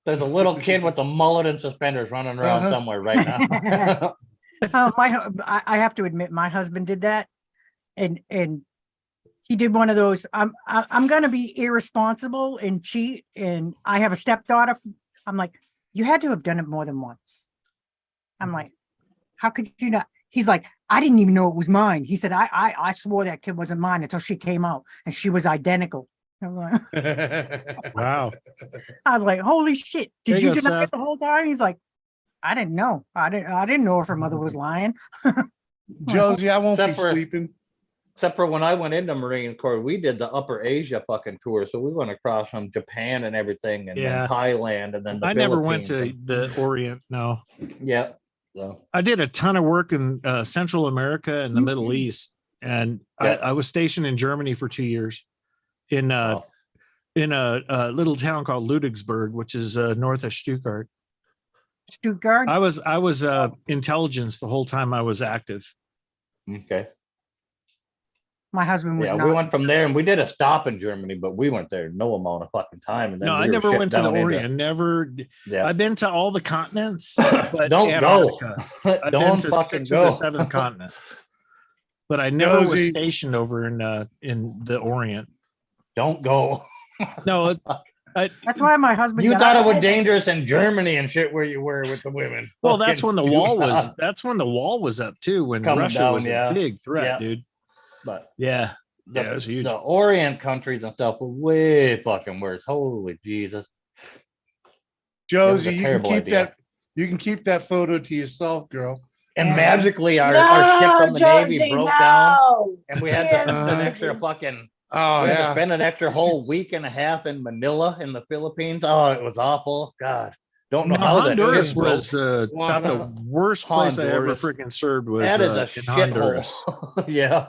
There's a little kid with a mullet and suspenders running around Uh-huh. somewhere right now. Oh, I have to admit, my husband did that, and he did one of those. I'm gonna be irresponsible and cheat, and I have a stepdaughter. I'm like, you had to have done it more than once. I'm like, how could you not? He's like, I didn't even know it was mine. He said, I swore that kid wasn't mine until she came out and she was identical. I'm like, Wow. I was like, holy shit. There Did you you go, deny it Seth. the whole time? He's like, I didn't know. I didn't know if her mother was lying. Josie, I won't be Except for- sleeping. Except for when I went into Marine Corps, we did the Upper Asia fucking tour. So we went across from Japan and everything, and Yeah. then Thailand, and then the I never went to Philippines. the Orient. No, Yeah. So I did a ton of work in Central America and the Middle East, and Yeah. I was stationed in Germany for 2 years in wow. a little town called Ludwigsburg, which is north of Stuttgart. Stuttgart. I was intelligence the whole time I was active. Okay. My husband was Yeah, not. we went from there and we did a stop in Germany, but we went there no amount of fucking time. And then No, we I were never shipped went to the down into- Orient. Never. Yeah. I've been to all the continents, but Don't Antarctica. go. I've been Don't to fucking 6 of the go. 7 continents, but I never was Josie. stationed over in the Orient. Don't go. No, That's why my husband. You got thought out. it was dangerous in Germany and shit where you were with the women. well, that's Fucking when the do wall was. not. That's when the wall was up too. When Coming Russia down, was yeah. a big threat, Yeah. dude. But Yeah, the, yeah, it was huge. the Orient countries and stuff were way fucking worse. Holy Jesus. Josie, you can terrible keep idea. that. You can keep that photo to yourself, girl. And Yeah. magically our ship No, from the Navy Josie, broke down no. and we had to Yes, spend an Uh, extra fucking Oh we had to yeah. spend an extra whole week and a half in Manila in the Philippines. Oh, it was awful. God. Don't know No, how that Honduras ship broke. was about the Wow. worst place I ever Honduras. freaking served was That is a in Honduras. shithole. Yeah.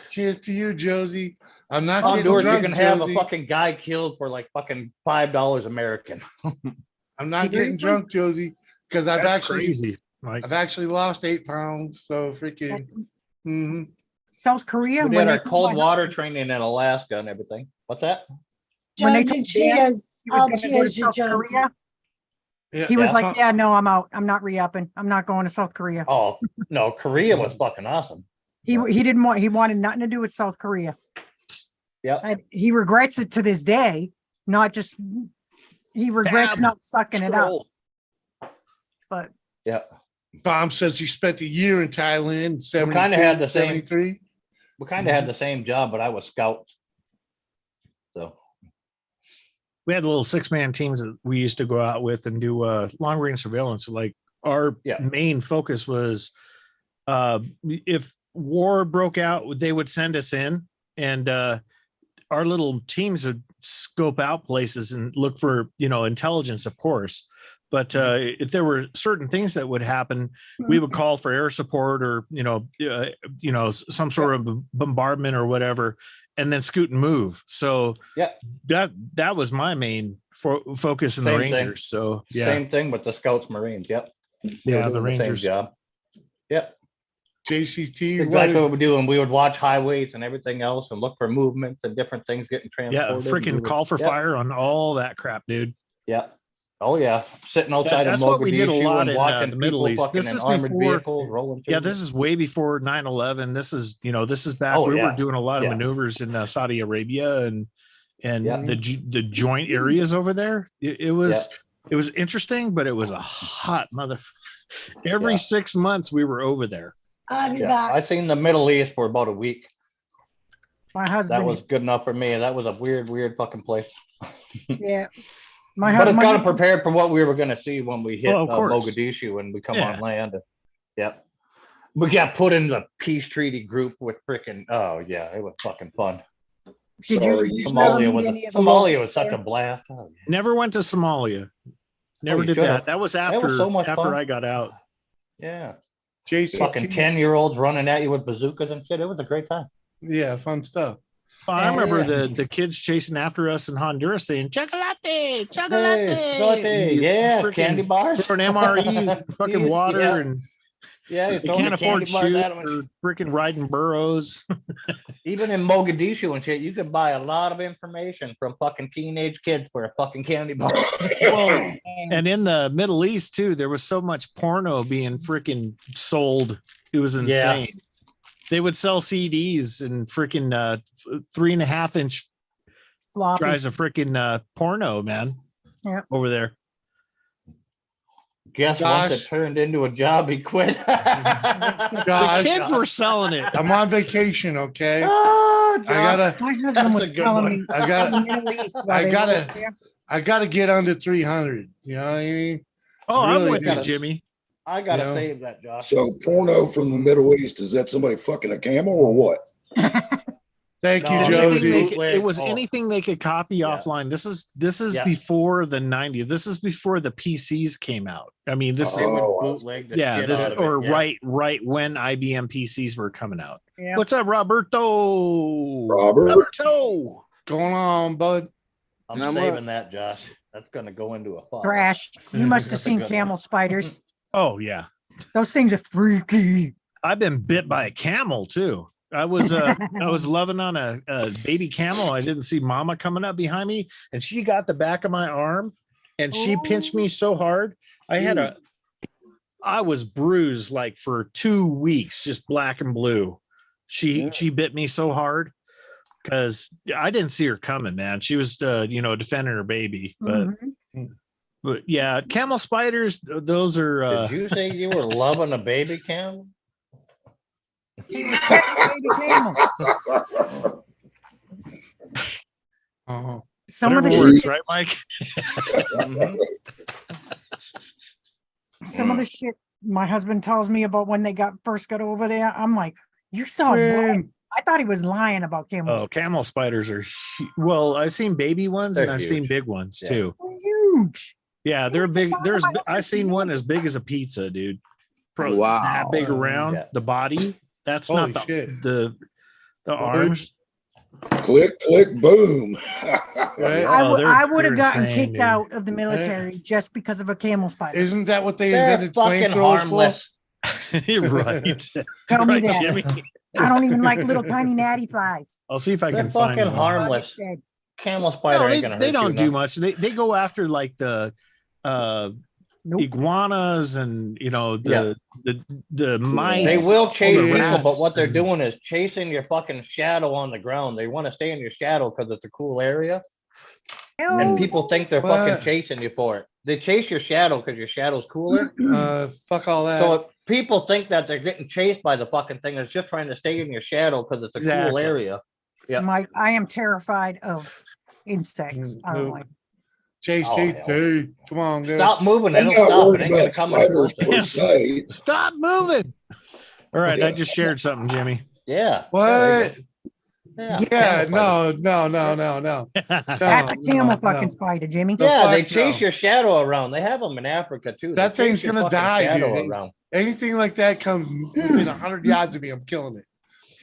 Cheers to you, Josie. I'm not getting Honduras, you drunk, can have a Josie. fucking guy killed for like fucking $5 American. I'm not getting Seriously? drunk, Josie, because That's crazy. Like, I've actually lost 8 pounds. So freaking. Mhm. South Korea. We when did they our told cold my water husband training in Alaska and everything. What's that? When they Josie, told cheers. Dan he was I'll going to go to cheers you, South Josie. Korea, Yeah, he was Yeah. like, "Yeah, no, I'm out. I'm not re-upping. I'm not going to South Korea." Oh, no, Korea was fucking awesome. He didn't want. He wanted nothing to do with South Korea. Yep. And he regrets it to this day. Not just he regrets Tab. not sucking it up. scroll. But Yeah. Tom says he spent a year in Thailand. We kinda had the 72, same- 73. We kind of had the same job, but I was scouts. So We had little 6-man teams that we used to go out with and do long range surveillance. Like our Yeah. main focus was if war broke out, they would send us in, and our little teams would scope out places and look for intelligence, of course. But if there were certain things that would happen, we would call for air support or some sort of bombardment or whatever, and then scoot and move. So yeah, that was my main focus in the Same thing. Rangers. So yeah, same thing with the Scouts Marines. Yep. They were yeah, the doing same Rangers. job. Yep. JCT. Exactly what we do. And we would watch highways and everything else and look for movements and different things getting Yeah, transported. and we freaking would- call for yep, fire on all that crap, dude. Yep. Oh yeah. Sitting outside of That's what we did a Mogadishu lot and in watching the Middle people East. fucking This in is armored before- vehicles rolling through. Yeah, this is way before 9/11. This is back. Oh, we were yeah. doing a lot of Yeah. maneuvers in Saudi Arabia and Yeah. the joint areas over there. It was interesting, but it was a hot mother. Every Yeah. 6 months we were over there. I'll be Yeah. back. I seen the Middle East for about a week. my That husband, was good enough for me. That was a weird fucking place. yeah, my But husband. it's got to prepared for what we were going to see when we hit Well, of course. Mogadishu and we come Yeah. on land. Yep. We got put in the peace treaty group with freaking. Oh yeah, it was fucking fun. Did Sorry, you? you never Somalia meet was any of the Somalia locals was such there? a blast. Oh, yeah. Never went to Somalia. Never you did should've. that. That was That after was so much fun. I got out. Yeah. JCT. Fucking 10-year-olds running at you with bazookas and shit. It was a great time. Yeah, fun stuff. Oh, I remember Yeah. the kids chasing after us in Honduras saying chocolate, Hey, chocolate. chocolate. Yeah, Freaking candy bars. throwing MREs and fucking water Yeah. and Yeah, you they throw can't the afford candy bars shoes at 'em and or freaking riding burros. even in Mogadishu and shit, you could buy a lot of information from fucking teenage kids for a fucking candy bar. Well, and in the Middle East too, there was so much porno being freaking sold. It was insane. They would sell CDs and freaking 3.5-inch drives floppies. of freaking porno, man. Yep. Over there. Guess once it Josh. turned into a job, he quit. The Josh, kids were selling it. I'm on vacation, okay? Oh, I gotta, My husband That's was a good telling one. me I in gotta, the Middle East while I they were gotta- over there. I gotta get under 300. You know what I mean? Oh, I'm really with you, gotta- Jimmy. I gotta You know? save that, Josh. So porno from the Middle East, is that somebody fucking a camel or what? Thank No, you, it's Anything Josie. they could- bootleg. it was Oh. anything they could copy Yeah. offline. This is Yeah. before the 90s. This is before the PCs came out. I mean, this They would Oh, I bootleg the yeah, shit this out of it, or yeah. right when IBM PCs were coming out. Yeah. What's up, Roberto? Robert. Roberto. Going on, bud? I'm Not saving that, Josh. That's gonna go into a file. Trash. You must have That's a seen good camel one. spiders. Oh yeah, Those things are freaky. I've been bit by a camel too. I was loving on a baby camel. I didn't see mama coming up behind me, and she got the back of my arm, and she pinched me so hard. I was bruised like for 2 weeks, just black and blue. She bit me so hard because I didn't see her coming, man. She was defending her baby, Mhm. but yeah, camel spiders, those are Did you say you were loving a baby camel? He was petting a baby camel. Oh, Some of the whatever works, shit, right, Mike? Mhm. some of the shit my husband tells me about when they first got over there. I'm like, you saw what? man. I thought he was lying about camels. Oh, camel spiders are well. I've seen baby ones and They're I've seen huge. big ones Yeah. too. Huge. Yeah, they're the big. size of There's my I've seen husband's one as big as a pizza, dude. That Wow. big around Yeah. the body. That's Holy not shit. the arms. Click, click, boom. Right? Oh, I would they're have gotten insane, kicked dude. out of the military just because of a camel spider. Isn't that what they They're invented fucking flamethrowers for? harmless. You're right. Tell me Right, that. Jimmy. I don't even like little tiny natty flies. I'll see if I They're can find fucking one. harmless. Dead. Camel spider No, ain't gonna hurt they don't you do none. much. They go after like the Nope. iguanas and Yeah. the mice. They will chase the people, but rats what they're and- doing is chasing your fucking shadow on the ground. They want to stay in your shadow because it's a cool area, and Hell, people think they're What? fucking chasing you for it. They chase your shadow because your shadow's cooler. Fuck all that. So if people think that they're getting chased by the fucking thing, it's just trying to stay in your shadow because it's a cool Exactly. area. Yeah. Mike, I am terrified of insects. I don't No. like. Chase, Oh, chase, hell. dude. Come on, dude. Stop moving. They I'm don't not stop. It worried ain't gonna about come and spiders force per it. se. Stop moving. All right, I just shared something, Jimmy. Yeah. What? Yeah. Yeah, camel spider. no. That's a camel no. fucking spider, Jimmy. The Yeah, they fuck chase no. your shadow around. They have them in Africa too. They That thing's chase your gonna fucking die, shadow dude. around. Anything like that comes within 100 yards of me, I'm killing it.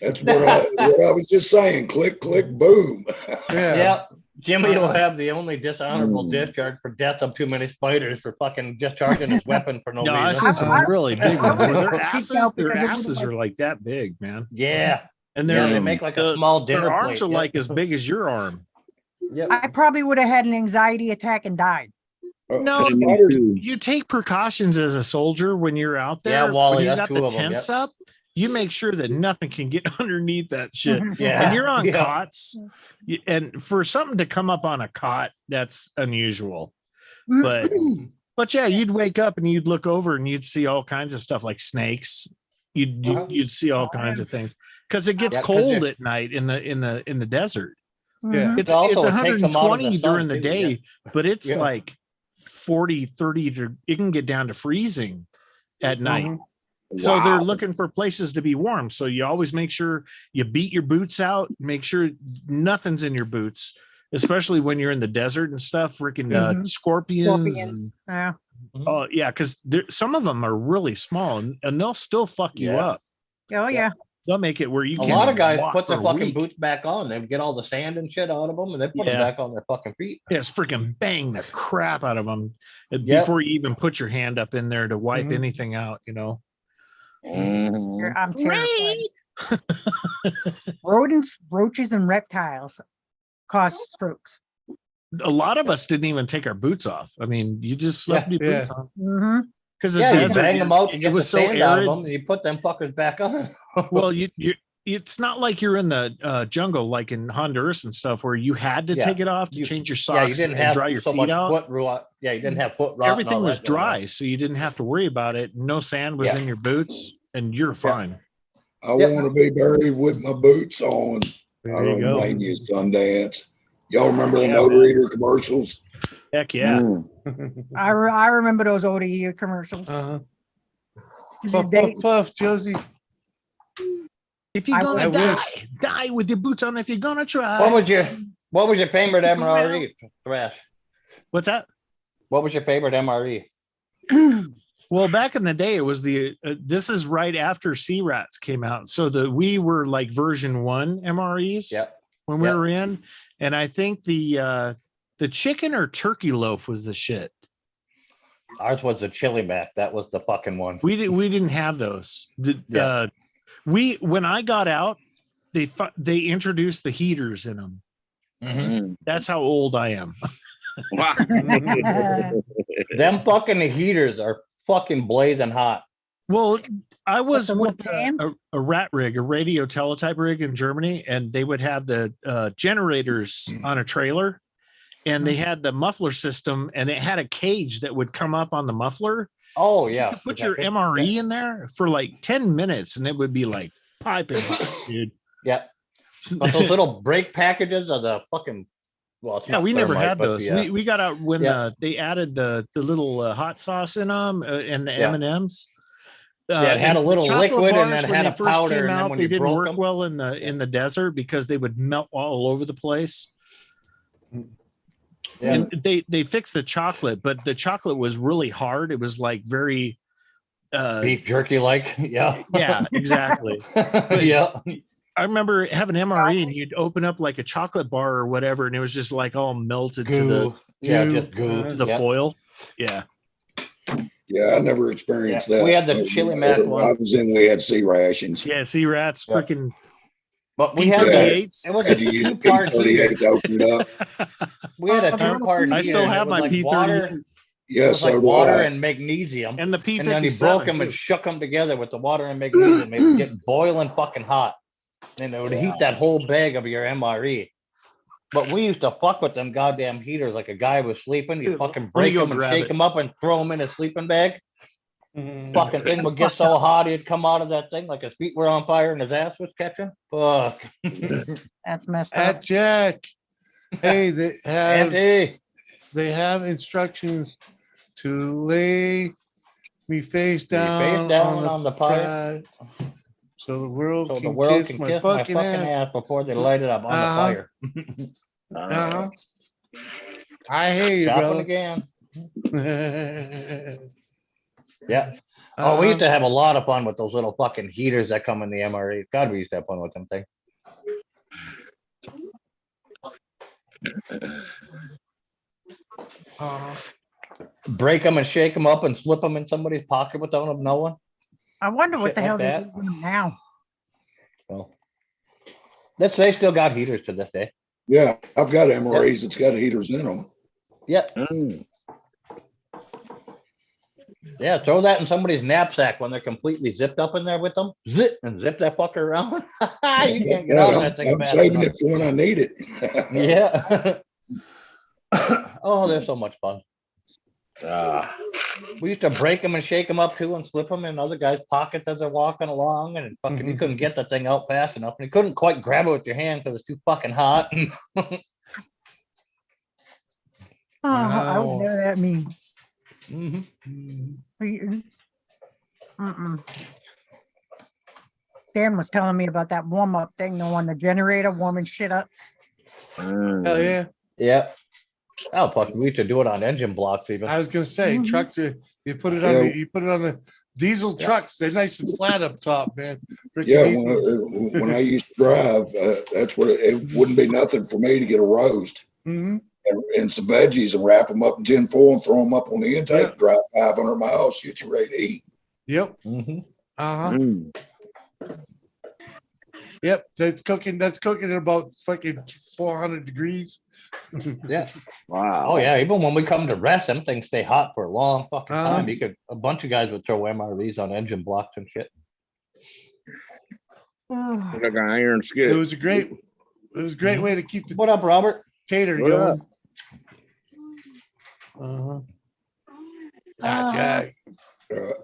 That's what I was just saying. Click, click, boom. Yeah. Yep. Jimmy will Uh, have the only dishonorable discharge for death of too many spiders for fucking discharging his weapon for no No, I've reason. seen some I- really big I ones. Where would've their kicked asses, out their because it would've, asses like- are like that big, man. Yeah. And Yeah, they're they make like a the- small dinner their arms plate. are Yep. like as big as your arm. Yep. I probably would have had an anxiety attack and died. No, Spiders, Dude, you take precautions as a soldier when you're out there. Yeah, Wally, when you that's got two the of 'em, tents up, you make sure that nothing can get underneath that shit. Yeah. And you're on yeah. cots, and for something to come up on a cot, that's unusual. But yeah, you'd wake up and you'd look over and you'd see all kinds of stuff like snakes. You'd see all kinds of things because it gets Yeah, 'cause cold they're- at night in the desert. Yeah. Mhm. It's Also, it's it takes 'em out of the 120 sun, during the too, day, but it's Yeah. like 40, 30 it can get down to freezing at night. Mhm. So they're Wow. looking for places to be warm. So you always make sure you beat your boots out, make sure nothing's in your boots, especially when you're in the desert and stuff, freaking Mhm. scorpions. Scorpions. Yeah. Oh yeah, because some of them are really small and they'll still fuck you Yeah. up. Oh yeah. They'll make it where you A can lot of guys walk put their for a fucking week. boots back on. They get all the sand and shit out of them, and they put them Yeah. back on their fucking feet. Yes, freaking bang the crap out of them Yep. before you even put your hand up in there to wipe Mhm. anything out. mhm. I'm terrified. Rodents, roaches, and reptiles cause strokes. A lot of us didn't even take our boots off. I mean, you just slept your Yeah. boots on Mm-hmm. because the Yeah, you desert bang them out to it get the was so sand out of arid. them, and you put them fuckers back on. Well, it's not like you're in the jungle like in Honduras and stuff where you had to Yeah, take it off to you- change your Yeah, you socks didn't and have dry your so feet much out. foot rot. Yeah, you didn't have foot rot. and Everything all was that going on. dry, so you didn't have to worry about it. No sand was Yeah. in your boots, and you're fine. I Yep. want to be buried with my boots on. I There you don't go. blame you, Sundance. Y'all remember the Yeah, motor man. eater commercials? Heck yeah. I remember those ODU commercials. Uh-huh. They- Puff, puff, puff, Josie. If you're I gonna wish. die with your boots on. If you're gonna try. What was your favorite Go around. MRE, Thrash? What's that? What was your favorite MRE? Well, back in the day, it was this is right after Sea Rats came out. So we were like version 1 MREs Yep. when we Yep. were in. And I think the chicken or turkey loaf was the shit. Ours was the chili mac. That was the fucking one. We didn't have those. Yeah. When I got out, they introduced the heaters in them. Mhm. That's how old I am. Them fucking heaters are fucking blazing hot. Well, I was the little with cans? a rat rig, a radio teletype rig in Germany, and they would have the generators on a trailer, and they had the muffler system, and it had a cage that would come up on the muffler. Oh You yeah. could put your MRE in there for like 10 minutes, and it would be like piping hot, dude. Yeah. But those little brake packages are the fucking. Well, it's Yeah, not we never thermite, had but those. the, We got out when Yeah. they added the little hot sauce in them and the Yeah. M&Ms. Yeah, it had and a the little chocolate liquid and bars, then when had they a first powder, came and then out, when they you didn't broke work them- well in the desert because they would melt all over the place. Yeah. And they fixed the chocolate, but the chocolate was really hard. It was like very beef jerky like. Yeah. yeah, exactly. Yeah. I remember having MRE and you'd open up like a chocolate bar or whatever, and it was just like all melted Goo. Yeah, goo, just goo. to the Yep. foil. Yeah. Yeah, I never experienced Yeah, that. we had the But chili when mac I one. was in, we had sea rations. Yeah, sea rats, Yeah. freaking But we had that. P38s. It was a Had to use two-part heater. P38 to open it up. We had a Oh, the little two-part two- I heater. still and it have was my like P38 water. It Yeah, was like so do water I. and magnesium. and the And then he broke them P57 and too. shook them together with the water and magnesium. It would get boiling fucking hot. And it would heat that whole bag of your MRE. But we used to fuck with them goddamn heaters. Like a guy was sleeping, you Let fucking me break go them and grab shake it. them up and throw them in a sleeping bag. Fucking thing That's would get fucked so hot, he'd come out of that thing like his feet were on fire and his ass was catching. Fuck. That's messed At up. Jack. Hey, Auntie. they have instructions to lay me face down, on the pipe. side so the world So the can world kiss can my kiss my fucking fucking ass. ass before they light it up on the Uh-huh. fire. Uh-huh. I hear you, Shopping brother. again. Yeah. Oh, we used to have a lot of fun with those little fucking heaters that come in the MREs. God, we used to have fun with them things. Break them and shake them up and slip them in somebody's pocket without them knowing. I wonder what Shit the like hell they that. do with them now. Well, they still got heaters to this day. Yeah, I've got MREs that's got heaters in them. Yeah. Yeah, throw that in somebody's knapsack when they're completely zipped up in there with them. Zip and zip that fucker around. You can't get out of that thing I'm fast saving enough. it for when I need it. Yeah. Oh, they're so much fun. We used to break them and shake them up too and slip them in other guys' pockets as they're walking along, and fucking you couldn't get the thing out fast enough, and you couldn't quite grab it with your hand because it's too fucking hot. Oh, I would Wow. know that mean. Mhm. Mm-mm. Dan was telling me about that warm up thing, the one, the generator warming shit up. Hell yeah. Yeah. Oh, fuck, we used to do it on engine blocks even. I was gonna say, Mhm. tractor, you put it on Yeah. you put it on the diesel Yeah. trucks. They're nice and flat up top, man. Freaking Yeah, diesel. when I used to drive, that's what it wouldn't be nothing for me to get a roast Mhm. and some veggies and wrap them up in tin foil and throw them up on the intake. Yeah. Drive 500 miles, get you ready to eat. Yep. Mhm. Uh-huh. Yep. That's cooking at about fucking 400 degrees. Yeah. Wow. Oh yeah. Even when we come to rest, them things stay hot for a long fucking Uh-huh. time. A bunch of guys would throw MRVs on engine blocks and shit. Ugh. Like an iron It skillet. was a great way to keep the What up, Robert? cater What going. up? Uh-huh. Uh, Jack.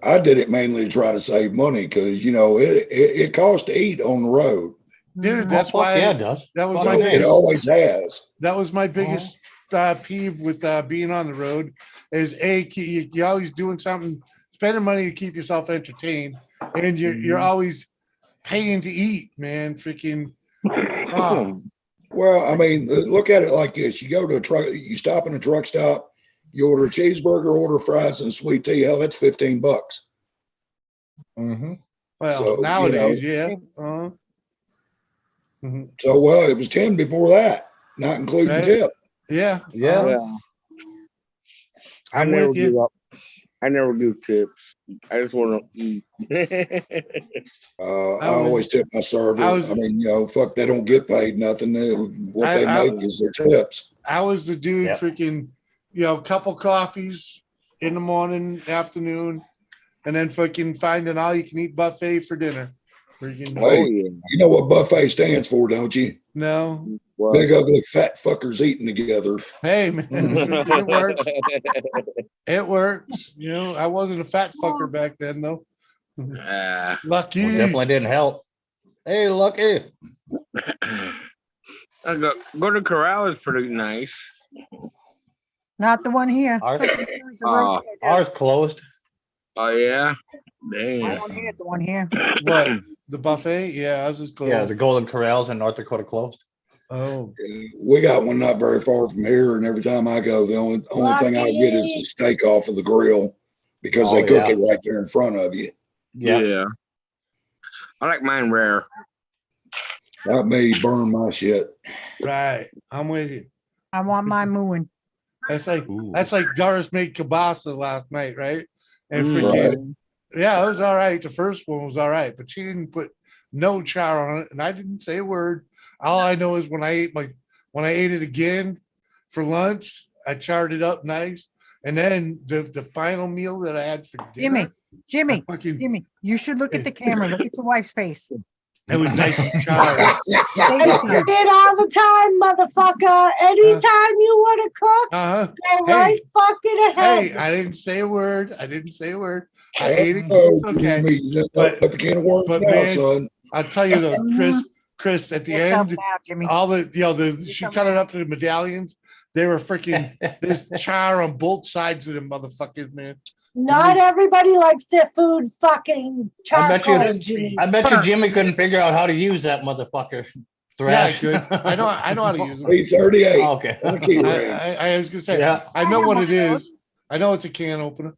I did it mainly to try to save money because, you know, it costs to eat on the road. Dude, Mhm. that's Oh, fuck yeah, why it does. that was Fuck my yeah. It biggest always has. that was my biggest peeve with being on the road is you're always doing something, spending money to keep yourself entertained, and you're always paying to eat, man. Freaking oh, Well, I mean, look at it like this. You go to a truck, you stop in a truck stop, you order a cheeseburger, order fries and sweet tea. Hell, that's $15. Mm-hmm. well, So, you nowadays, know, yeah. Mhm. so well, it was 10 before that, not including Right. tip. Yeah. Yeah. Yeah. I I'm never with you. give up. I never give tips. I just want to eat. I I was- always tip my server. I I, was- mean, you know, fuck, they don't get paid nothing. What they I- make is their tips. I was the dude Yep. freaking, couple coffees in the morning, afternoon, and then fucking finding all you can eat buffet for dinner. Freaking Hey. Oh yeah. You know what buffet stands for, don't you? no. Well, Big ugly fat fuckers eating together. Hey man, Mhm. freaking, it works. It works. I wasn't a fat fucker back then though. Lucky. Well, definitely didn't help. Hey, Lucky. I go to Corral is pretty nice. Not the one here. Ours, There's a road there, ours closed. Oh yeah. too. I Damn. don't hit the one here. What? The buffet? Yeah, ours is closed. Yeah, the Golden Corrals in North Dakota closed. Oh, We got one not very far from here, and every time I go, the only thing I get is a steak off of the grill because they Oh, cook yeah. it right there in front of you. Yeah. Yeah. I like mine rare. Not me, burn my shit. right. I'm with you. I want my mooing. That's like Ooh. Doris made kielbasa last night, right? And Mm. freaking yeah, it was all right. The first one was all right, but she didn't put no char on it, and I didn't say a word. All I know is when I ate it again for lunch, I charred it up nice, and then the final meal that I had for dinner, Jimmy, I fucking Jimmy, you should look at the camera. Look at your wife's face. it was nice and charred. Baby I son. say it all the time, motherfucker. Anytime you want to cook, Uh-huh. go Hey. right fucking ahead. Hey, I didn't say a word. I ate it. Oh, Okay. Jimmy, you done But- opened up a can of worms but now, man, son. I'll tell you though, Chris, at the Yourself end, now, Jimmy. all she cut it up to the medallions. They were freaking, there's char on both sides of them motherfuckers, man. Not everybody likes their food fucking I bet you- charcoal, Jimmy. I bet you Jimmy couldn't figure out how to use that motherfucker. Yeah, I Thrash. could. I know how to use them. B38 Oh, okay. on a key ring. I was gonna say, Yeah. I know have what one it of those. is. I know it's a can opener.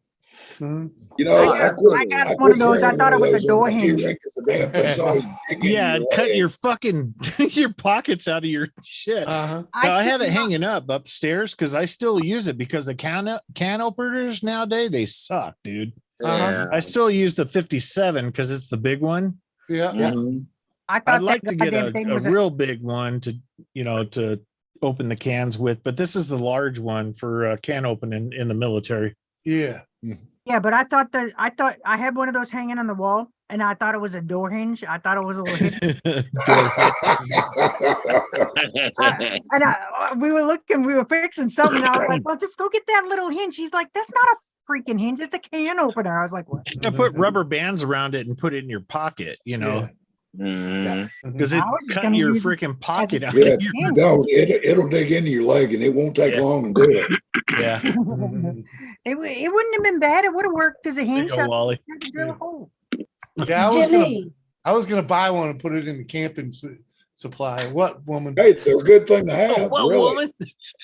Mhm. You know, I got one of quit those. I carrying thought it was a those on door my key hinge. ring 'cause the damn thing's always digging Yeah, in cut leg. your fucking your pockets out of your shit. Uh-huh. No, I have it should not- hanging up upstairs because I still use it because the can openers nowadays they suck, dude. Uh-huh. I still use the 57 because it's the big one. Yeah. Mhm. I thought I'd like that to get goddamn thing a was real big one to open the cans with, but this is the large one for can opening in the military. Yeah. Yeah, but I thought I had one of those hanging on the wall, and I thought it was a door hinge. I thought it was a little hinge. We were looking, we were fixing something. And I was like, well, just go get that little hinge. He's like, that's not a freaking hinge. It's a can opener. I was like, what? I put rubber bands around it and put it in your pocket, Yeah. Mhm. because it I was just cut gonna your use it freaking pocket out. Yeah, Of your, hinge. no, it'll dig into your leg and it won't take Yeah. long to do it. yeah, Mhm. It wouldn't have been bad. It would have worked as a there you hinge. go, Wally. I could drill a hole. Yeah, Jimmy, I was gonna buy one and put it in the camping supply. What woman? Hey, they're a good thing to have, Oh, well, really. woman.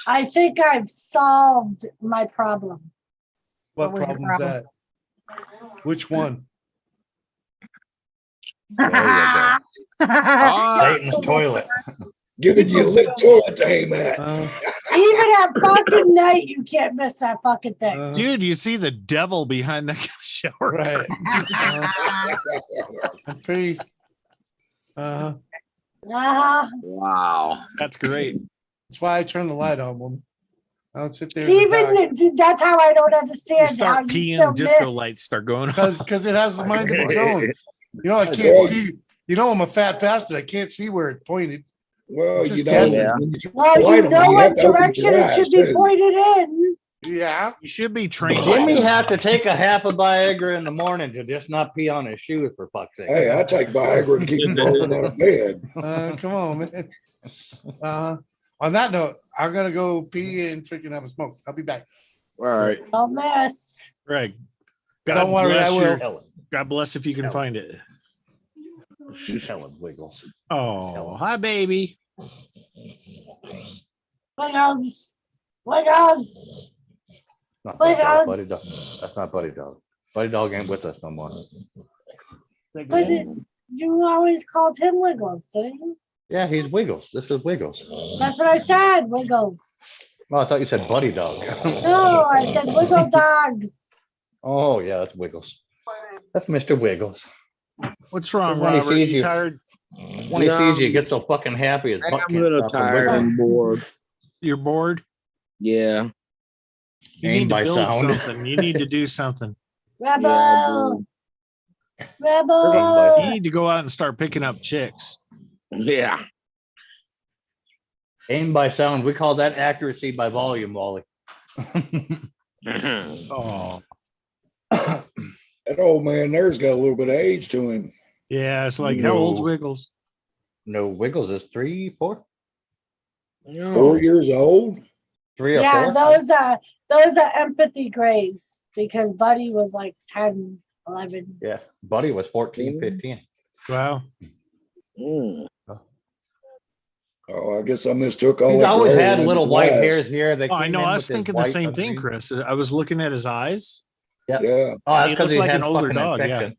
I think I've solved my problem. What What was your problem is problem? that? Which one? There you go. Ah, Satan's toilet. Giving you a little toilet to aim at. Even at fucking night, you can't miss that fucking thing. Dude, you see the devil behind the shower. Right. I'm pretty. Uh, wow. That's great. that's why I turn the light on, woman. I don't sit there in the dark. Even that's how I don't You understand how start you still peeing, disco miss. lights start going off. Because it has a mind of its own. I Well, can't see. You know, I'm a fat bastard. I can't see where it pointed. Well, Just you know, guessing. Yeah. when you turn Well, the you light on, know you have what to open direction your it eyes should be too. pointed in. Yeah. You should be trained. Jimmy had to take a half of Viagra in the morning to just not pee on his shoes, for fuck's sake. Hey, I take Viagra to keep me falling out of bed. Come on, man. On that note, I'm gonna go pee and freaking have a smoke. I'll be back. All right. Don't mess. Greg. Don't worry, I bless will. Helen, God bless if you can Helen. find it. Helen Wiggles. Oh, hi, baby. Wiggles. Wiggles. Not Buddy Dog, Wiggles. Buddy Dog. That's not Buddy Dog. Buddy Dog ain't with us no more. But you always called him Wiggles, didn't you? Yeah, he's Wiggles. This is Wiggles. That's what I said, Wiggles. Oh, I thought you said Buddy Dog. No, I said Wiggle Dogs. Oh, yeah, that's Wiggles. That's Mr. Wiggles. What's wrong, When he Robert? sees You you- tired? When he sees you, he gets so fucking happy his butt I'm a can't little stop from tired wiggling. and bored. You're bored? Yeah. You Aimed need to by build sound. something. You need to do something. Rebel. You Rebel. need to go out and start picking up chicks. Yeah. Aim by sound. We call that accuracy by volume, Wally. Oh, That old man there's got a little bit of age to him. yeah. It's like, how old's No. Wiggles? No, Wiggles is 3, 4, 4 years old. 3 or Yeah, 4. those are empathy grays because Buddy was like 10, 11. Yeah, Buddy was 14, 15. Wow. Mm. Oh, I guess I mistook all He's that. always growing had in little his white eyes. hairs here. They Oh, I came know. in I with was his thinking the white same thing, underneath. Chris. I was looking at his eyes. Yeah. Oh, that's He because looked he like had an older fucking dog, yeah. infection.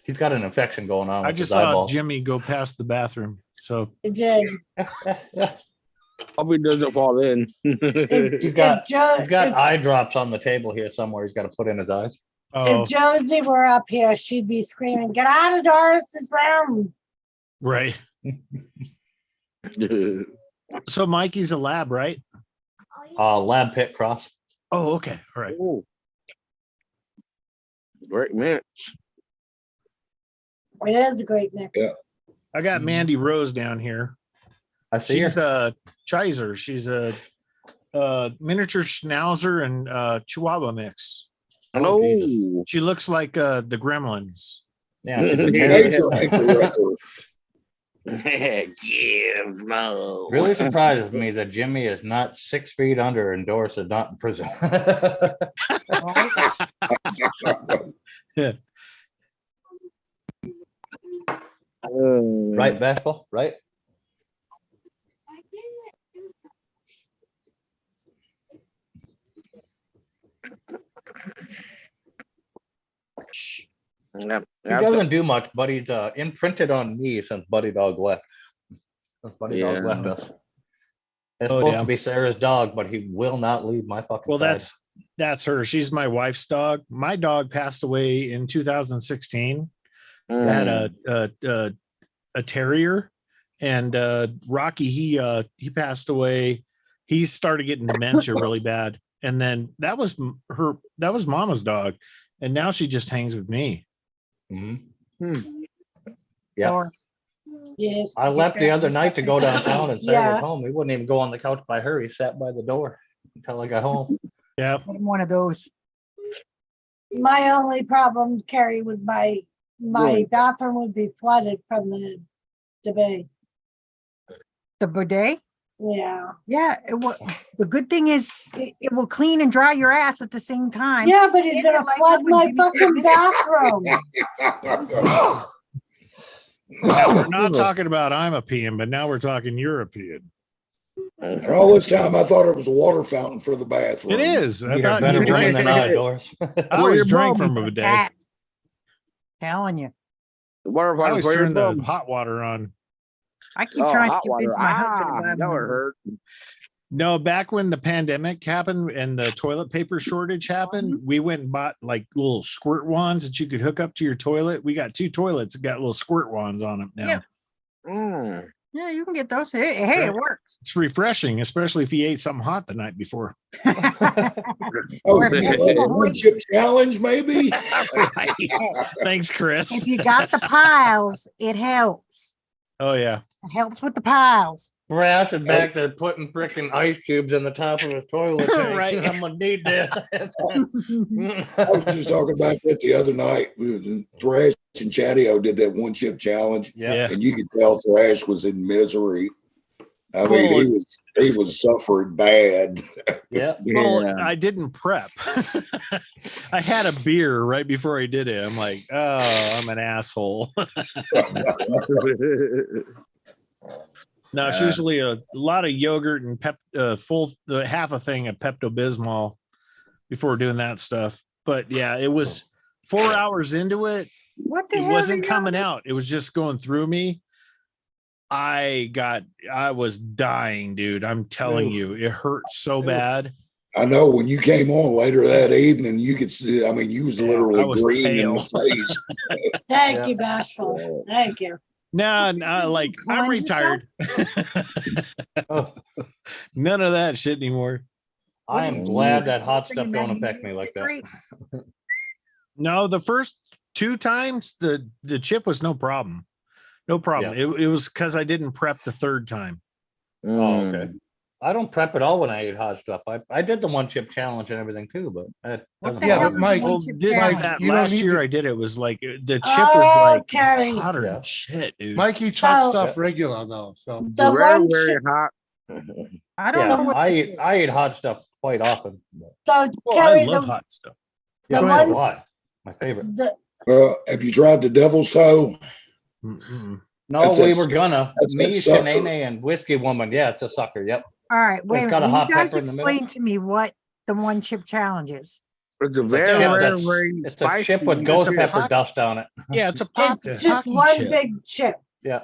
He's got an infection going on I with just his saw eyeball. Jimmy go past the bathroom. So It did. Hope he doesn't fall in. He's got Joe, he's got if, eye drops on the table here somewhere. He's got to put in his eyes. oh, if Josie were up here, she'd be screaming, "Get out of Doris's room!" right. So Mikey's a lab, right? Lab pit cross. Oh, okay. All right. Ooh. Great mix. It is a great mix. Yeah. I got Mandy Rose down here. I see her. She's a Chiser. She's a miniature Schnauzer and Chihuahua mix. Oh, Jesus. Oh. She looks like the Gremlins. Yeah, she's a Yeah. terrier. Major ankle record. Gizmo. Really surprises me that Jimmy is not 6 feet under and Doris is not in prison. Right, Bethel? Right? Yep. He doesn't do much, but he's imprinted on me since Buddy Dog left. Since Buddy Dog Yeah. left us. It's Oh, supposed yeah. to be Sarah's dog, but he will not leave my fucking Well, side. that's her. She's my wife's dog. My dog passed away in 2016. I had a terrier, and Rocky he passed away. He started getting dementia really bad, and then that was Mama's dog, and now she just hangs with me. Mhm. Yeah. Doris. Yes. I left the other night to go downtown and Sarah Yeah. was home. He wouldn't even go on the couch by her. He sat by the door until I got home. Yeah. I'm one of those. My only problem, Carrie, with my bathroom would be flooded from the debate. The bidet. Yeah. Yeah. The good thing is it will clean and dry your ass at the same time. Yeah, but he's And gonna it lights flood up when my Jimmy fucking comes in. bathroom. Now, we're not talking about I'm a peeing, but now we're talking European. And all this time, I thought it was a water fountain for the bathroom. It is. I You're a thought better you woman drank. than I, Doris. I always drank from a bidet. Cats. Telling you. Water I always for your turned the bum. hot water on. I keep Oh, trying to hot water. convince my husband to buy That one. would hurt. No, back when the pandemic happened and the toilet paper shortage happened, we went and bought like little squirt wands that you could hook up to your toilet. We got 2 toilets that got little squirt wands on them now. Yeah. Mm. Yeah, you can get those. Hey, it works. It's refreshing, especially if you ate something hot the night before. Oh, Or you if got you a one chip challenge, maybe? Right. Thanks, Chris. if you got the piles, it helps. Oh yeah. It helps with the piles. Brass is back there putting freaking ice cubes in the top of his toilet tank. Right. I'm gonna need that. I was just talking about that the other night. Thrash and Chatty-O did that one chip challenge, Yeah. and you could tell Thrash was in misery. I mean, Well, he was suffering bad. Yeah. Well, Yeah. I didn't prep. I had a beer right before I did it. I'm like, oh, I'm an asshole. No, it's usually a lot of yogurt and half a thing of Pepto Bismol before doing that stuff. But yeah, it was 4 hours into it. What the It hell? wasn't coming out. It was just going through me. I was dying, dude. I'm telling you, it hurt so bad. I know when you came on later that evening, you could see, I mean, you was Yeah, literally I was green pale. in the face. Thank Yeah. you, Bashful. Thank you. No, like I'm Cleanse yourself? retired. Oh, None of that shit anymore. I am glad that hot stuff don't affect me like that. Great. No, the first 2 times the chip was no problem. No problem. It was because I didn't prep the 3rd time. Oh, okay. I don't prep at all when I eat hot stuff. I did the one chip challenge and everything too, but that What doesn't the Yeah, hell but is Mike- one Well, chip did challenge? that you don't last need year to- I did it was like the chip was like Carrie. hotter Yeah. than shit, dude. Mike eats hot So- stuff regular though, so. The Very, one very chip, hot. I don't know Yeah, what I this eat is. I eat hot stuff quite often. so Well, I Carrie, love the, hot stuff. Yeah, The so one- do I. My favorite. the, Have you tried the devil's toe? Mm-mm. No, That's we that- were gonna. that's that Me, sucker. Shanae, and Whiskey Woman. Yeah, it's a sucker. Yep. All right, wait a It's got minute. a Will hot you guys pepper in the middle. explain to me what the one chip challenge is? It's a It's a very, chip very, that's- very It's a chip with spicy ghost It's a chip. pepper hot- dust on it. Yeah, it's a pop. it's just hockey one chip. big chip. Yeah.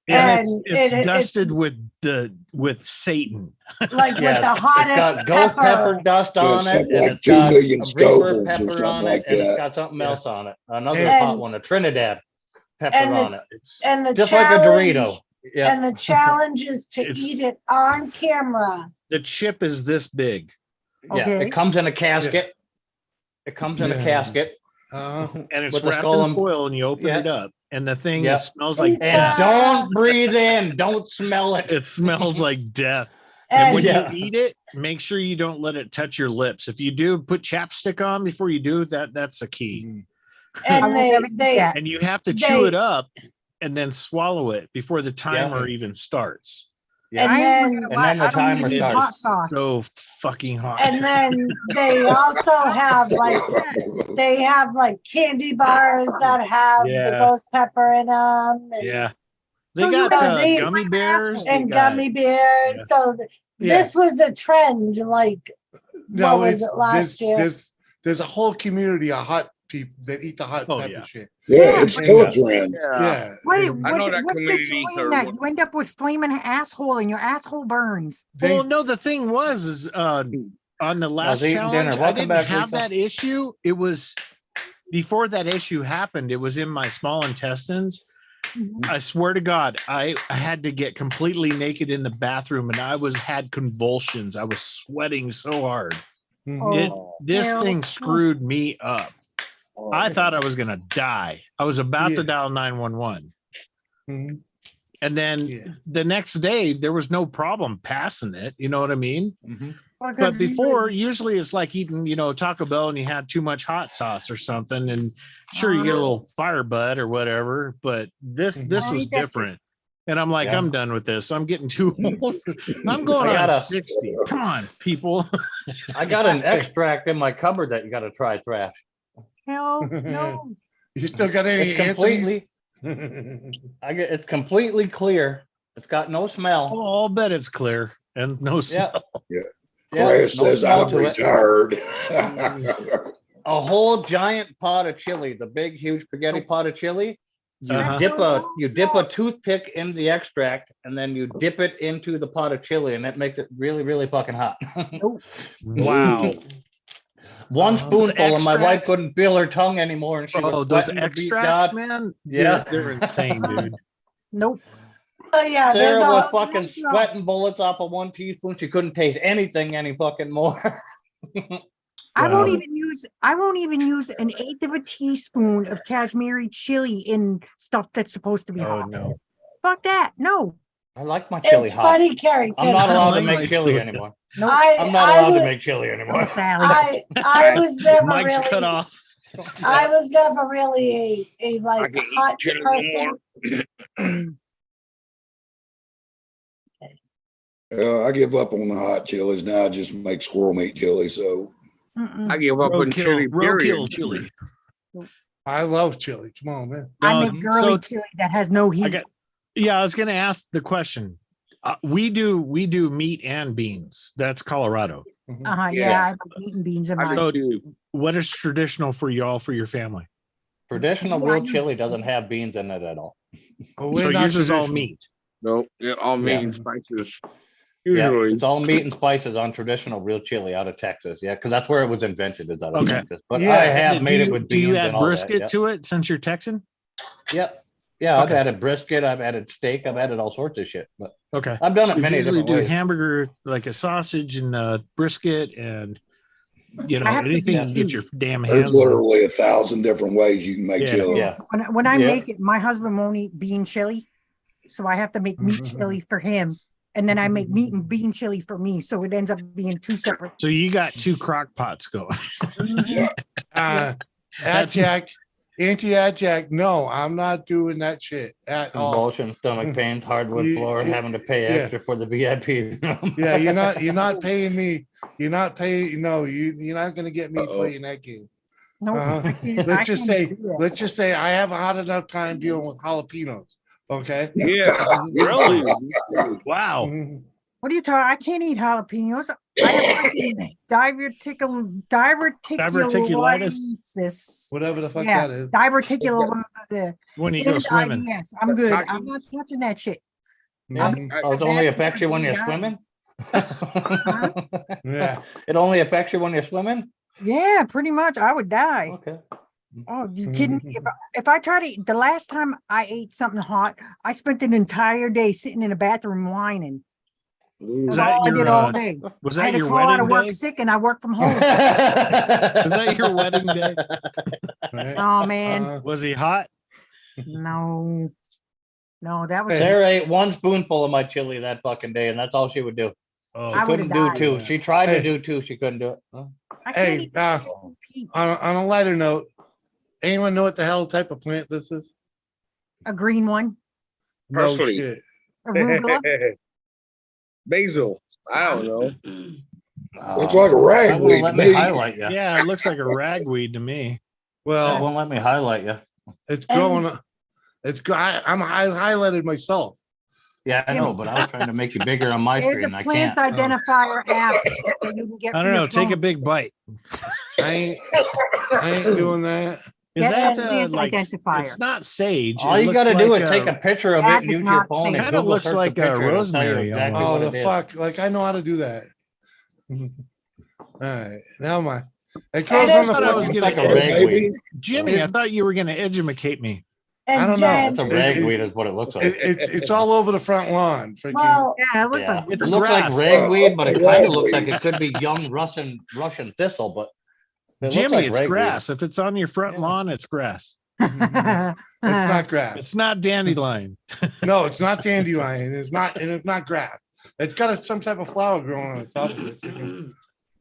And and it's it's- dusted with Satan. Like Yeah, with the it's hottest got ghost pepper dust on it's it, something and like it's 2 got million a Scovilles reaper or pepper something on like it, and it's that. got something Yeah. else on it. Another And- hot one, a Trinidad pepper and the- on it. It's And the Just like a challenge, Dorito. Yeah. and the challenge is to It's- eat it on camera. the chip is this big. Yeah. Okay. It comes in a casket. It comes in a Yeah. casket. And it's With the wrapped skull in and- foil, and you open Yeah. it up, and the thing Yeah. smells like Please And death. don't breathe in. Don't smell it. It smells like death. And And when Yeah. you eat it, make sure you don't let it touch your lips. If you do, put chapstick on before you do that. That's a key. I will and never eat they that. And you have to chew They- it up and then swallow it before the timer even starts. Yeah. and I ain't then gonna And lie, then the I don't timer even eat starts. hot sauce. So fucking hot. and then they also have like candy bars that have the Yeah. ghost pepper in them and, Yeah. They So you got know, they- gummy bears. they and got- gummy bears. yeah. So Yeah. this was a trend. Like No, what was it's, it last year? there's a whole community of hot people that eat the hot Oh, pepper yeah. shit. Yeah, it's still a trend. Yeah. Wait, and I know what's, that what's the community joy in for that? one- You end up with flaming asshole and your asshole burns. they- Well, no, the thing was on the last eating challenge, dinner. I Welcome didn't back, have Lisa. that issue. It was before that issue happened. It was in my small intestines. Mhm. I swear to God, I had to get completely naked in the bathroom, and I had convulsions. I was sweating so hard. Mhm. This hell thing no. screwed me up. I thought I was gonna die. I was about to Yeah. dial 911. Mhm. And then Yeah. the next day, there was no problem passing it. You know what I mean? Mhm. But Because you- before, usually it's like eating, Taco Bell and you had too much hot sauce or something. And sure, you get a little fire butt or whatever. But this Mhm. was I ain't that different. And I'm like, Yeah. I'm done with this. I'm getting too old. I'm going I on gotta- 60. Come on, people. I got an extract in my cupboard that you got to try, Thrash. hell no. You still got any It's completely. Anthony's? It's completely clear. It's got no smell. Oh, I'll bet it's clear and no smell. Yeah. Chris no says smell I'm to it. retired. A whole giant pot of chili, the big, huge spaghetti pot of chili. You Uh-huh. dip a toothpick in the extract, and then you dip it into the pot of chili, and that makes it really, really fucking hot. Wow. One Those spoonful, and my wife extracts- couldn't feel her tongue anymore, and she Oh, was those sweating to beat extracts, God. man. Yeah. They're insane, dude. Nope. Oh, yeah, there's Sarah was a, fucking that's all. sweating bullets off of 1 teaspoon. She couldn't taste anything any fucking more. I won't Well- even use an eighth of a teaspoon of Kashmiri chili in stuff that's supposed to be Oh hot. no. Fuck that. No. I like my chili it's hot. funny, Carrie, I'm not because allowed to like make my chili chili. anymore. Nope. I'm not allowed to make chili I'm anymore. a Sally. I was never Mike's cut really, off. I was never really a I like can eat hot chili person. I give up on the hot chilies now. I just make squirrel meat chili. So Mm-mm. I give up on chili. Period. Roadkill chili. I love chili. Come on, man. I No, make girly so chili that has no heat. I got. Yeah, I was going to ask the question. We do meat and beans. That's Colorado. Yeah, Yeah. I like meat and beans in I mine. do too. What is traditional for y'all for your family? Traditional Yeah, I real use- chili doesn't have beans in it at all. Oh, we're So not yours is all traditional. meat. No, yeah, all meat Yeah. and spices. Yeah, Usually, it's all meat and spices on traditional real chili out of Texas. Yeah, because that's where it was invented, is out of Okay. Texas. But Yeah, I have Do made it you- with do you beans add and all that. brisket Yep. to it since you're Texan? Yep. Yeah, I've Okay. added brisket, I've added steak, I've added all sorts of shit. But Okay. I've done it We many usually different do ways. hamburger, like a sausage and brisket, and I have to anything be you can get your damn there's hands on. literally 1,000 different ways you can make Yeah. chili. Yeah. When I Yeah. make it, my husband won't eat bean chili. So I have to make meat chili for him. And then I make meat and bean chili for me. So it ends up being two separate. So you got two crock pots going. Mhm. Adjack, anti-adjack. No, I'm not doing that shit at all. Convulsion, stomach pains, hardwood floor, having to pay Yeah. extra for the VIP. Yeah, you're not paying me. You're not paying. No, you're not gonna get me playing that game. Nope, Uh-huh. I can't- I Let's just can't say, do that. let's just say I have a hard enough time dealing with jalapenos. Okay. yeah, Really? Wow. Mhm. What are you talking? I can't eat jalapenos. I have freaking diverticulitis. Whatever the fuck Yeah, that is. diverticular. When you go and swimming. IBS. I'm good. I'm Talking- not touching that shit. Yeah. Mhm. Oh, it only That's affects you when you're being swimming? Yeah. It only affects you when you're swimming? Yeah, pretty much. I would die. Okay. Oh, you kidding me? If I try to eat, the last time I ate something hot, I spent an entire day sitting in a bathroom whining. Was That's that all I your, did all day. Was I had that to your call out of wedding work day? sick and I work from home. Was that your wedding day? Right. Oh man, Was he hot? no, that was. Hey. Sarah ate one spoonful of my chili that fucking day, and that's all she would do. Oh, I would've Couldn't do died. two. She tried Hey. to do two. She couldn't do it. Huh? I can't Hey, eat peach. on a lighter note, anyone know what the hell type of plant this is? A green one, No Parsley. shit. arugula. basil. I don't know. Looks like a That ragweed won't to let me me. highlight you. yeah, it looks like a ragweed to me. That Well, won't let me highlight you. it's growing. I'm highlighted myself. Yeah, I know, but I was trying to make you bigger on my There's a screen. I plant can't. identifier app that you can get. I for don't your know. Take a phone. big bite. I ain't doing that. Is Get that a plant like identifier. it's not sage. All it you looks got to do like, is take a picture of that it, is use your not phone, and safe. Kinda Google looks search the like, picture. It'll tell you rosemary exactly Oh, what the it is. fuck! Like I know how to do that. All right, now my it grows And on the thought I was fucking. It's like a gonna- ragweed. Jimmy, I thought you were going to educate me. And I don't know. Jen, That's a It- ragweed, is what it looks like. It's all over the front lawn. Freaking, well, Yeah, it looks Yeah, like it It's looks grass. like ragweed, but it kind of looks Ragweed. like it could be young Russian thistle. But it looks Jimmy, like it's ragweed. grass. If it's on your front Yeah. lawn, it's grass. it's not grass. It's not dandelion. No, it's not dandelion. It's not, and it's not grass. It's got some type of flower growing on the top of it. Freaking-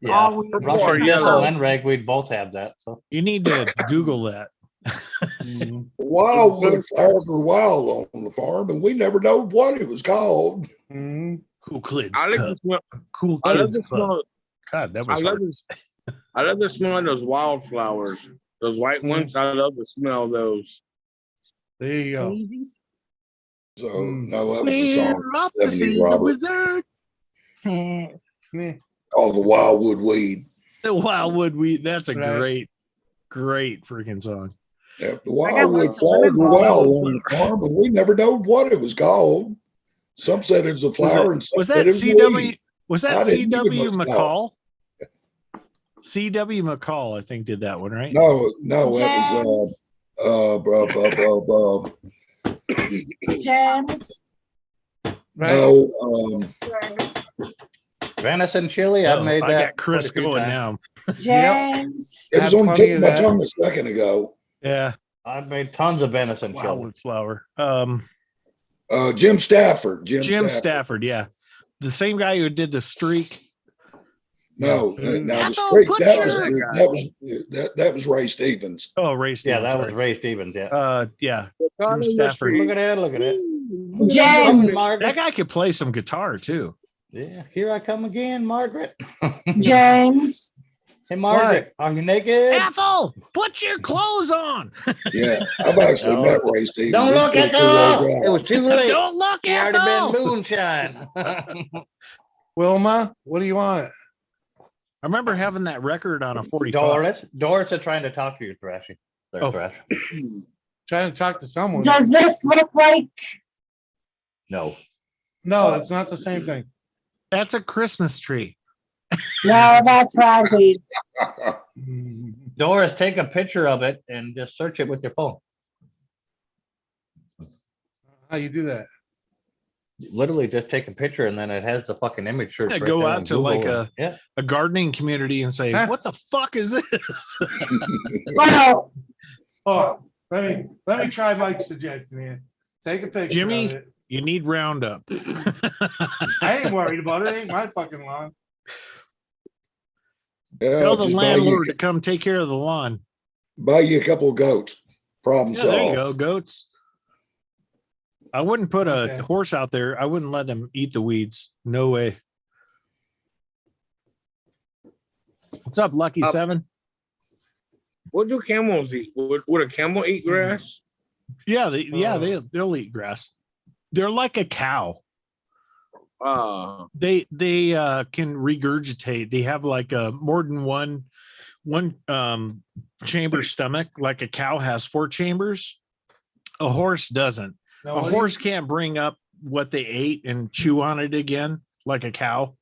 Yeah, Oh, we- Or Russian yellow. thistle and ragweed both have that. So You need to Google that. Wildwood flowers were wild on the farm, and we never know what it was called. Mhm. Cool kids I like club. the smell. Cool I love kids the club. smell. God, that I was love hard. this. I love the smell of those wildflowers. Those white ones. I love the smell of those. There you go. Daisies. So Mm. no, that was a song We're off to 70s, see the Robert. wizard. Eh, Yeah. called the Wildwood Weed. The Wildwood Weed. That's a Right. great freaking song. Yep, the I got wildwood lots of flowers lemon were balm. wild on the farm, and we never know what it was called. Some said it was a flower, and some Was said that it was a CW? weed. Was I that didn't give a CW fuck. McCall? CW McCall, I think, did that one, right? No, that was James, Right? No, Venison chili, I've Oh, made I that got Chris quite a few going times. now. James, it was Have on the plenty tip of of my that. tongue a second ago. Yeah. I've made tons of venison chili. Wildwood flower. Jim Stafford. Jim Stafford. Yeah. The same guy who did the streak. No, Yeah. now the Ethel, streak, put that your- that was Ray Stevens. Oh, Ray Yeah, Stevens. that was sorry. Ray Stevens, yeah. Yeah. It's on Jim the Stafford. street. Look at that, look at it. James, Margaret. That guy could play some guitar too. Yeah, here I come again, Margaret. James, Hey, Margaret, are you naked? Ethel, put your clothes on. Yeah, I've actually No. met Ray Stevens. Don't He's a look pretty at cool old the. guy. It was too late. Don't look, He already been Ethel. moonshine. Wilma, what do you want? I remember having that record on a 45. Doris is trying to talk to you, Thrashy. There, Oh. Thrash. Trying to talk to someone. does this look like, No. No, it's not the same thing. That's a Christmas tree. no, that's ragweed. Doris, take a picture of it and just search it with your phone. How you do that? Literally just take a picture and then it has the fucking image search. Yeah, right go there out on to like Google and- a gardening community and say, Huh? what the fuck is this? Well, Oh, let me try Mike's suggestion here. Take a picture Jimmy? of it. You need Roundup. I ain't worried about it. It ain't my fucking lawn. Yeah, Tell the just landlord to come take care of the lawn. buy you a couple of goats. Problem Yeah, there you solved. go, goats. I wouldn't put Okay. a horse out there. I wouldn't let them eat the weeds. No way. What's up, Lucky Up. Seven? What do camels eat? Would a camel eat grass? Yeah, they'll eat grass. They're like a cow. They can regurgitate. They have like a more than one chamber stomach, like a cow has 4 chambers. A horse doesn't. No, A what do you- horse can't bring up what they ate and chew on it again like a cow.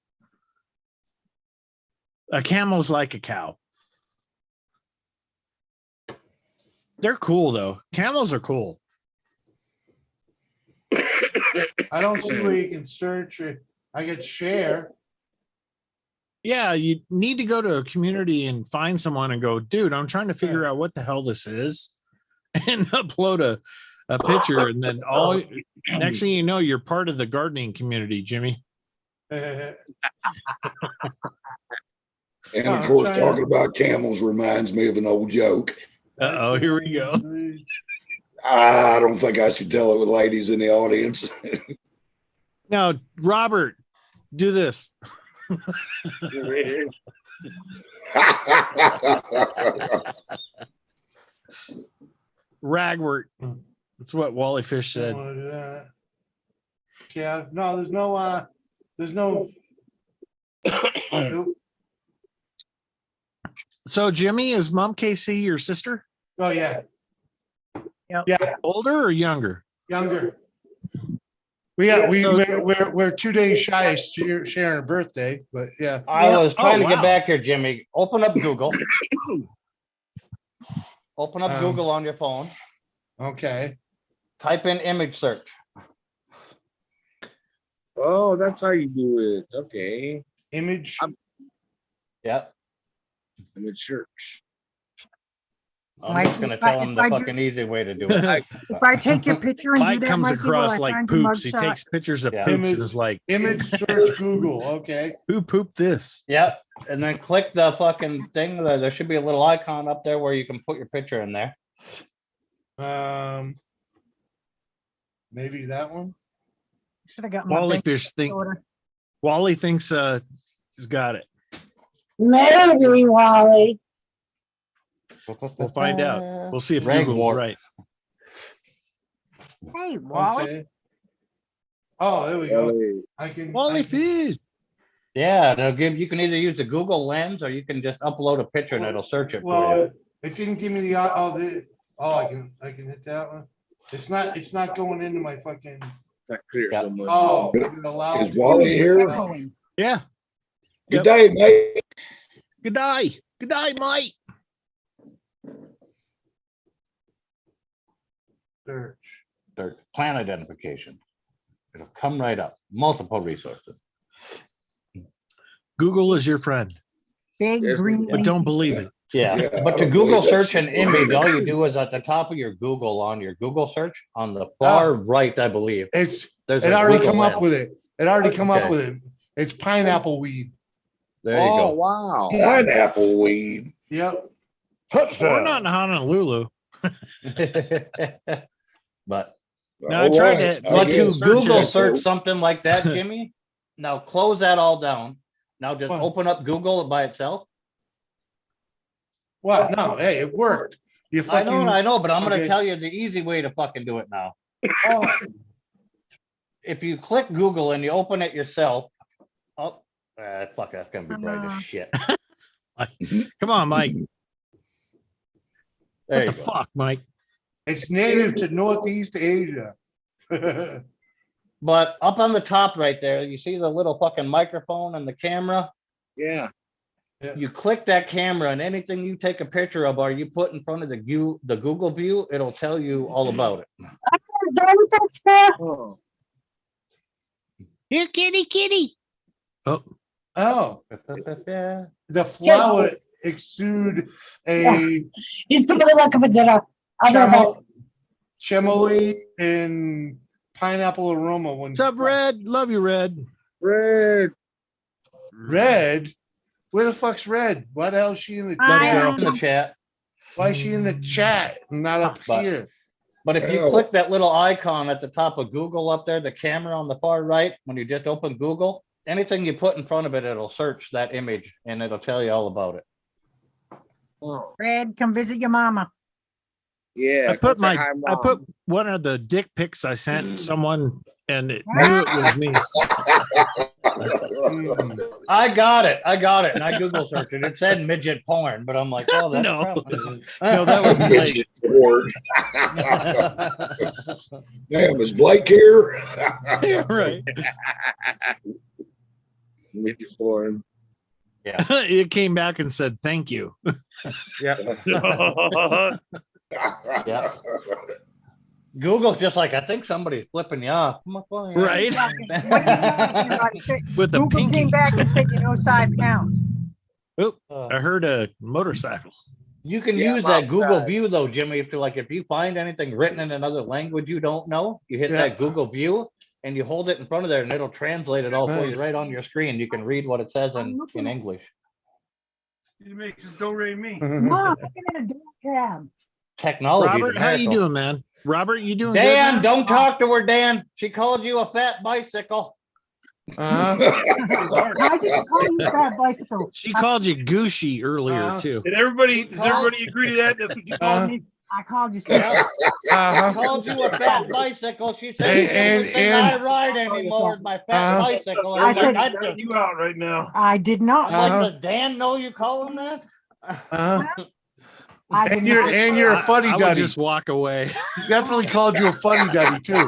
A camel's like a cow. They're cool though. Camels are cool. I don't see where you can search it. I could share. Yeah, you need to go to a community and find someone and go, dude, I'm trying to figure out what the hell this is, and upload a picture, and then next thing you know, you're part of the gardening community, Jimmy. And of course, talking about camels reminds me of an old joke. Uh-oh, here we go. I don't think I should tell it with ladies in the audience. Now, Robert, do this. Ragwort. That's what Wally Fish Don't said. wanna do that. Yeah, no, there's no. Nope. So, Jimmy, is Mom KC your sister? Oh, yeah, Older or younger? younger. We're 2 days shy of sharing a birthday, but yeah. I was trying to wow. get back here, Jimmy. Open up Google. Open up Google on your phone. Okay. Type in image search. Oh, that's how you do it. Okay. Image. Yep. I'm in church. I'm Mike, just gonna if I- tell them if the I do- fucking easy way to do it. If I take your picture and do Mike that, comes Mikey, will across I like find your poops. He mugshot? takes pictures of Yeah. poops and is like, Image search Google. Okay. who pooped this? Yep. And then click the fucking thing. There should be a little icon up there where you can put your picture in there. Maybe that one. Should have got my Wally bank Fish think order. Wally thinks he's got it. maybe Wally. We'll find out. We'll see if Ragwort. Google's right. Hey, Wally. Okay. Oh, there we go. I can. Wally I can- Fish. Yeah, they'll give, you can either use the Google Lens or you can just upload a picture and it'll search it for you. Well, it didn't give me the, I can hit that one. It's not going into my fucking, It's not clear Yeah. so much. oh. it allowed Is to- Wally here? Going. Yeah. Good day, mate. Good day. Good day, mate. Search. Search plant identification. It'll come right up. Multiple resources. Google is your friend, Big Yes, green. but don't believe it. Yeah, Yeah, but I to don't Google believe that search shit an for image, either. all you do is at the top of your Google, on your Google search, on the far right, I believe, It's, there's it a already Google come up lens. with it. It already come up Okay. with it. It's pineapple weed. There you Oh, go. wow. Pineapple weed. Yep. We're not in Honolulu. But No, I tried to- but I to guess search Google it. search something like that, Jimmy. Now close that all down. Now just What? open up Google by itself. What? No, hey, it worked. You I fucking. know, but I'm gonna Okay. tell you the easy way to fucking do it now. Oh, If you click Google and you open it yourself, oh, fuck, that's gonna be bright as shit. Come on, Mike. There What you the go. fuck, Mike? it's native to Northeast Asia. But up on the top right there, you see the little fucking microphone and the camera. Yeah. You click that camera, and anything you take a picture of or you put in front of the Google view, it'll tell you all about it. That's fair. Oh. Here, kitty. Oh, Oh, Yeah. the flower exude a He's probably looking for dinner. I'll be right back. chamois and pineapple aroma. When what's up, Red? Love you, Red. Red. Red? Where the fuck's Red? Why the hell is she in the I chat? don't In the chat. Why is she in the chat and not up But- here? But if you Oh. click that little icon at the top of Google up there, the camera on the far right, when you just open Google, anything you put in front of it, it'll search that image and it'll tell you all about it. Oh. Red, come visit your mama. Yeah. I put come say hi, I put Mom. one of the dick pics I sent someone, and it knew it was me. Mm. I got it. And I Google searched it. It said midget porn, but I'm like, well, that's No. probably- No, that was Blake. Midget board. Damn, is Blake here? Right. Midget porn. Yeah. It came back and said thank you. Yeah. Yeah. Google's just like, I think somebody's flipping you off. I'm like, well, yeah. Right. What are you talking about? He said- With the Google pinky. came back and said, size counts. Oh, Uh, I heard a motorcycle. You can Yeah, use I'm that Google outside. view though, Jimmy, if you find anything written in another language you don't know, you hit Yeah. that Google view and you hold it in front of there and it'll translate it all for you Nice. right on your screen. You can read what it says I'm in looking at- English. You make some do-re me. Mom, looking at a door cab. Technology. Robert, how you doing, man? Robert, you doing good? Dan, man? don't talk to her, Dan. She called you a fat bicycle. Uh-huh. I didn't call you that bicycle. She called you Gooshy earlier too. Does everybody agree to that? That's what you called me? I called you. Yeah. Uh-huh. Called you a fat bicycle. She said And- the only thing and- I ride anymore is my fat bicycle. And I I'm said- like, Cutting you out right now. I did not. I'm Uh-huh. like, does Dan know you call him that? Uh-huh. I did And you're not. and you're a funny I would duddy. just walk away. He definitely called you a funny duddy too.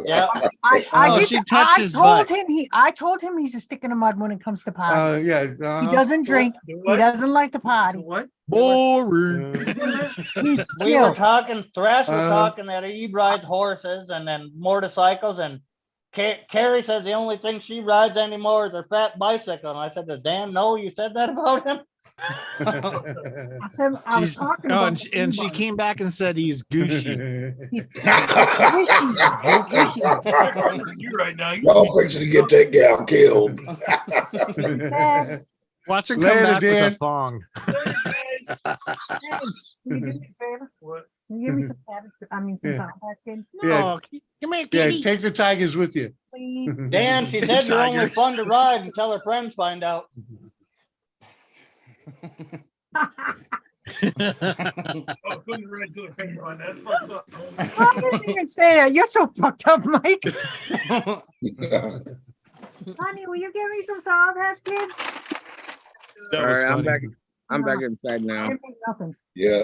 Yeah. I Oh, did. she touched I his told butt. him I told him he's a stick in the mud when it comes to party. Yeah. He Uh-huh. doesn't drink. Do He what? doesn't like to Do party. what? Boring. He's We were chill. talking, Thrash was Uh-huh. talking that he rides horses and then motorcycles, and Carrie says the only thing she rides anymore is her fat bicycle. And I said, does Dan know you said that about him? I said I was She's, talking oh, about and, and she came back and said he's Gooshy. He's You right now. You Y'all fixing to get that gal killed. Watch her come Later, back with Dan. a thong. guys. Hey, can you do me a favor? What? Can you give me some cabbage? I mean, some Yeah. Sour Patch Kids, Yeah. Oh, come here, Yeah, kitty. take the tigers with you. please. Dan, she said you're only Tigers. fun to ride until her friends find out. Oh, couldn't ride to the finger on that. Fucked up. I didn't even say that. You're so fucked up, Mike. Honey, will you give me some Sour Patch Kids? That All was right, I'm funny. back. I'm back inside now. Give me nothing. Yeah,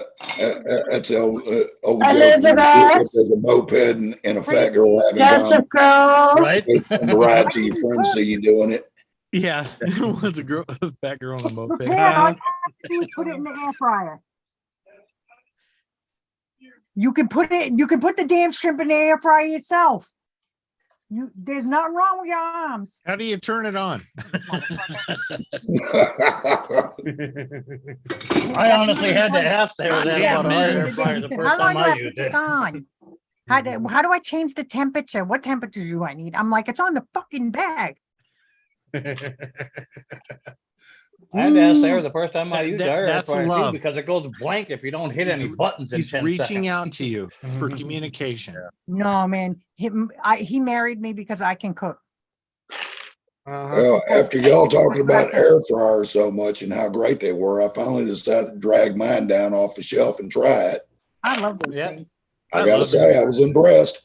that's old joke. Elizabeth. There's a moped and a fat girl having Gossip girl. Right? to ride to your friends, see you doing it. Yeah, what's a fat girl on a It's moped? prepared. All you have to do is put it in the air fryer. You can put the damn shrimp in the air fryer yourself. There's nothing wrong with your arms. How do you turn it on? I honestly had to ask Sarah that Goddamn about our it. air fryer He the said, first how long time do I I put used this it. on? How do I change the temperature? What temperature do I need? I'm like, it's on the fucking bag. I had to ask Sarah the first time I used our air That's fryer too, love. because it goes blank if you don't hit any buttons in He's 10 reaching seconds. out to you for communication. No, man. He married me because I can cook. Well, after y'all talking about air fryers so much and how great they were, I finally decided to drag mine down off the shelf and try it. I love those Yep. things. I I gotta love say, it. I was impressed.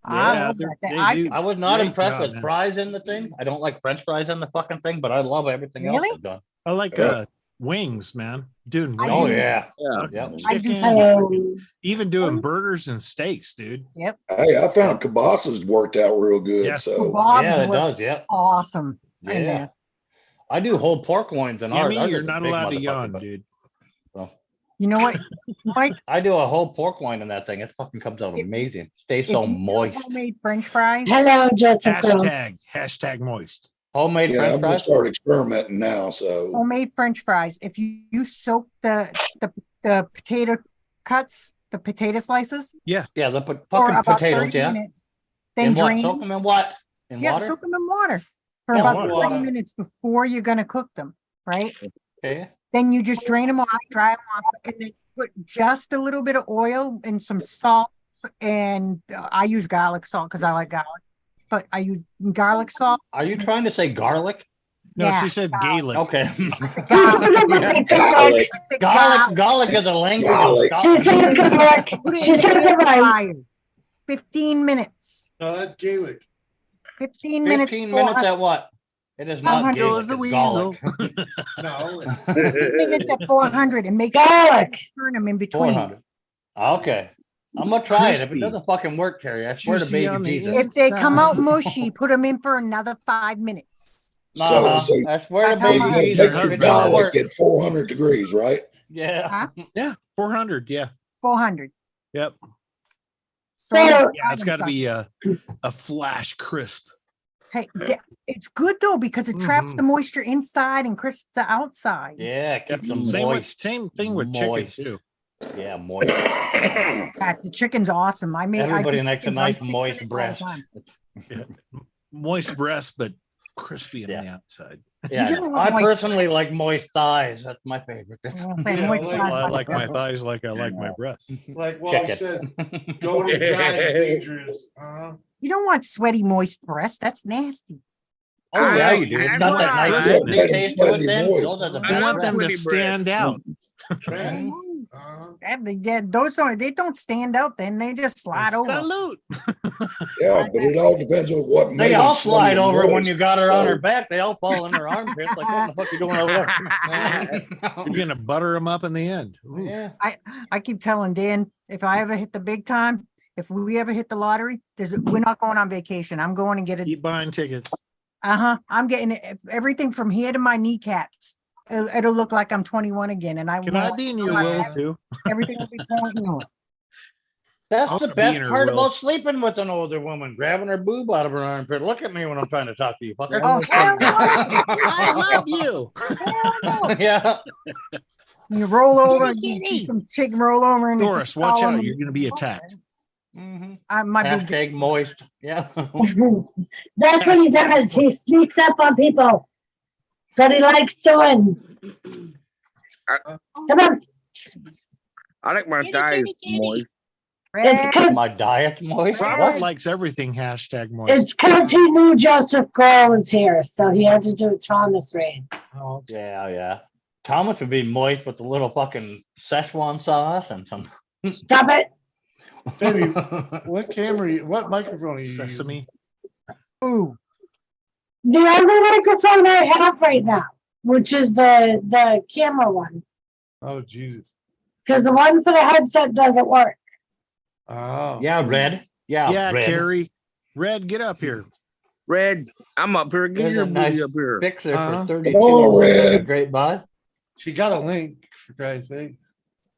I Yeah, love that. they I do. could- I was not Great impressed job, with man. fries in the thing. I don't like French fries in the fucking thing, but I love everything else Really? they've done. I like Yeah. wings, man. Doing I Oh do. yeah. Yeah. Yep. I do chicken, Hello. even doing Wings? burgers and steaks, dude. Yep. Hey, I found kibasas worked out real good. Yeah. So Bob's Yeah, it look does. Yep. awesome in Yeah. there. I do whole pork loins in ours. Jimmy, Ours you're is a not big allowed to motherfucker, yawn, but- dude. so, You know what, Mike? I do a whole pork loin in that thing. It fucking comes out If- amazing. Stays If so you do moist. homemade French fries, Hello, Jessica. Hashtag moist. Homemade yeah, French I'm gonna fries. start experimenting now. So homemade French fries. If you soak the potato cuts, the potato slices, Yeah, the for fucking about potatoes. 30 Yeah. minutes, then In what? drain Soak them. them in what? In Yeah, water. soak them in water for Yeah, about water. 30 minutes before you're gonna cook them, right? Okay. Then you just drain them off, dry them off, and then put just a little bit of oil and some salt. And I use garlic salt because I like garlic, but I use garlic salt. Are you trying to say garlic? No, Yeah, she said Gaelic. Okay. garlic, I said Garlic is a language of Garlic. She Scotland. says garlic. Put it She in the says air it right. fryer. 15 minutes. No, that's Gaelic. 15 minutes. 15 minutes at what? It is not 400. Gaelic, Goes the it's weasel. Gaelic. No. 15 minutes at 400 and make sure Garlic. you turn them in between. 400. Okay. I'm gonna try it. If it Crispy. doesn't fucking work, Carrie, I swear to Juicy on baby the Jesus. If they come inside. out mushy, put them in for another 5 minutes. so, so I swear to That's how baby my you Jesus. gotta If make it your doesn't garlic work, at 400 degrees, right? yeah. Huh? Yeah, 400. Yeah. 400. Yep. So Yeah, it's got to be a flash crisp. Hey, it's good though because it traps Mhm. the moisture inside and crisps the outside. Yeah, it keeps them Same moist. same thing with Moist. chicken too. Yeah, moist. Heck, the chicken's awesome. I do Everybody likes a chicken nice drumsticks in moist it all the breast. time. Yeah. Moist breast, but crispy on Yeah. the outside. Yeah, You don't I want moist personally like moist thighs. That's my favorite. I was gonna say, Yeah, moist like- thighs I my like my favorite. thighs like I like my breasts. Like Wally Chicken. says, going in dry is dangerous. You don't want sweaty, moist breasts. That's nasty. Oh yeah, you do. It's got that nice I crispy like taste to it. slightly Then moist. those are the I best want breasts. them to Sweaty stand breasts. out. Right? Those they don't stand out. Then they just slide over. Salute. Yeah, but it all depends on what made They all them sweaty slide and over when moist. you got her on her So- back. They all fall in her armpits. Like, what the fuck you doing over there? You're gonna butter them up in the end. Ooh. Yeah. I keep telling Dan, if I ever hit the big time, if we ever hit the lottery, we're not going on vacation. I'm going to get it. Keep buying tickets. I'm getting everything from here to my kneecaps. It'll look like I'm 21 again, and I Can I won't- be in your will too? Everything will be pointing north. That's I the wanna be in best her part will. about sleeping with an older woman, grabbing her boob out of her armpit. Look at me when I'm trying to talk to you, fucker. Oh hell no! I love you. Hell no! Yeah. You roll over, you see some chick roll over, and it Doris, just watch fall on out. the- You're gonna be attacked. Mhm. My boobs. Hashtag moist. Yeah. that's what he does. He sneaks up on people. That's what he likes doing. Come on. I like my thighs moist. It's Red. because My diet's moist. Robert What? likes everything hashtag moist. it's because he knew Joseph Grohl was here, so he had to do Thomas Rain. Yeah. Thomas would be moist with a little fucking Szechuan sauce and some. Stop it. Baby, what camera, what microphone are you using? Sesame. Ooh, The only microphone I have right now, which is the camera one, Oh, Jesus. because the one for the headset doesn't work. Oh. Yeah, red. Yeah, Yeah, red. Carrie. Red, get up here. Red, I'm up here. Get There's your a booty nice up here. Fixer Uh-huh. for 32. Oh, Red. A great buy. She got a link, for Christ's sake.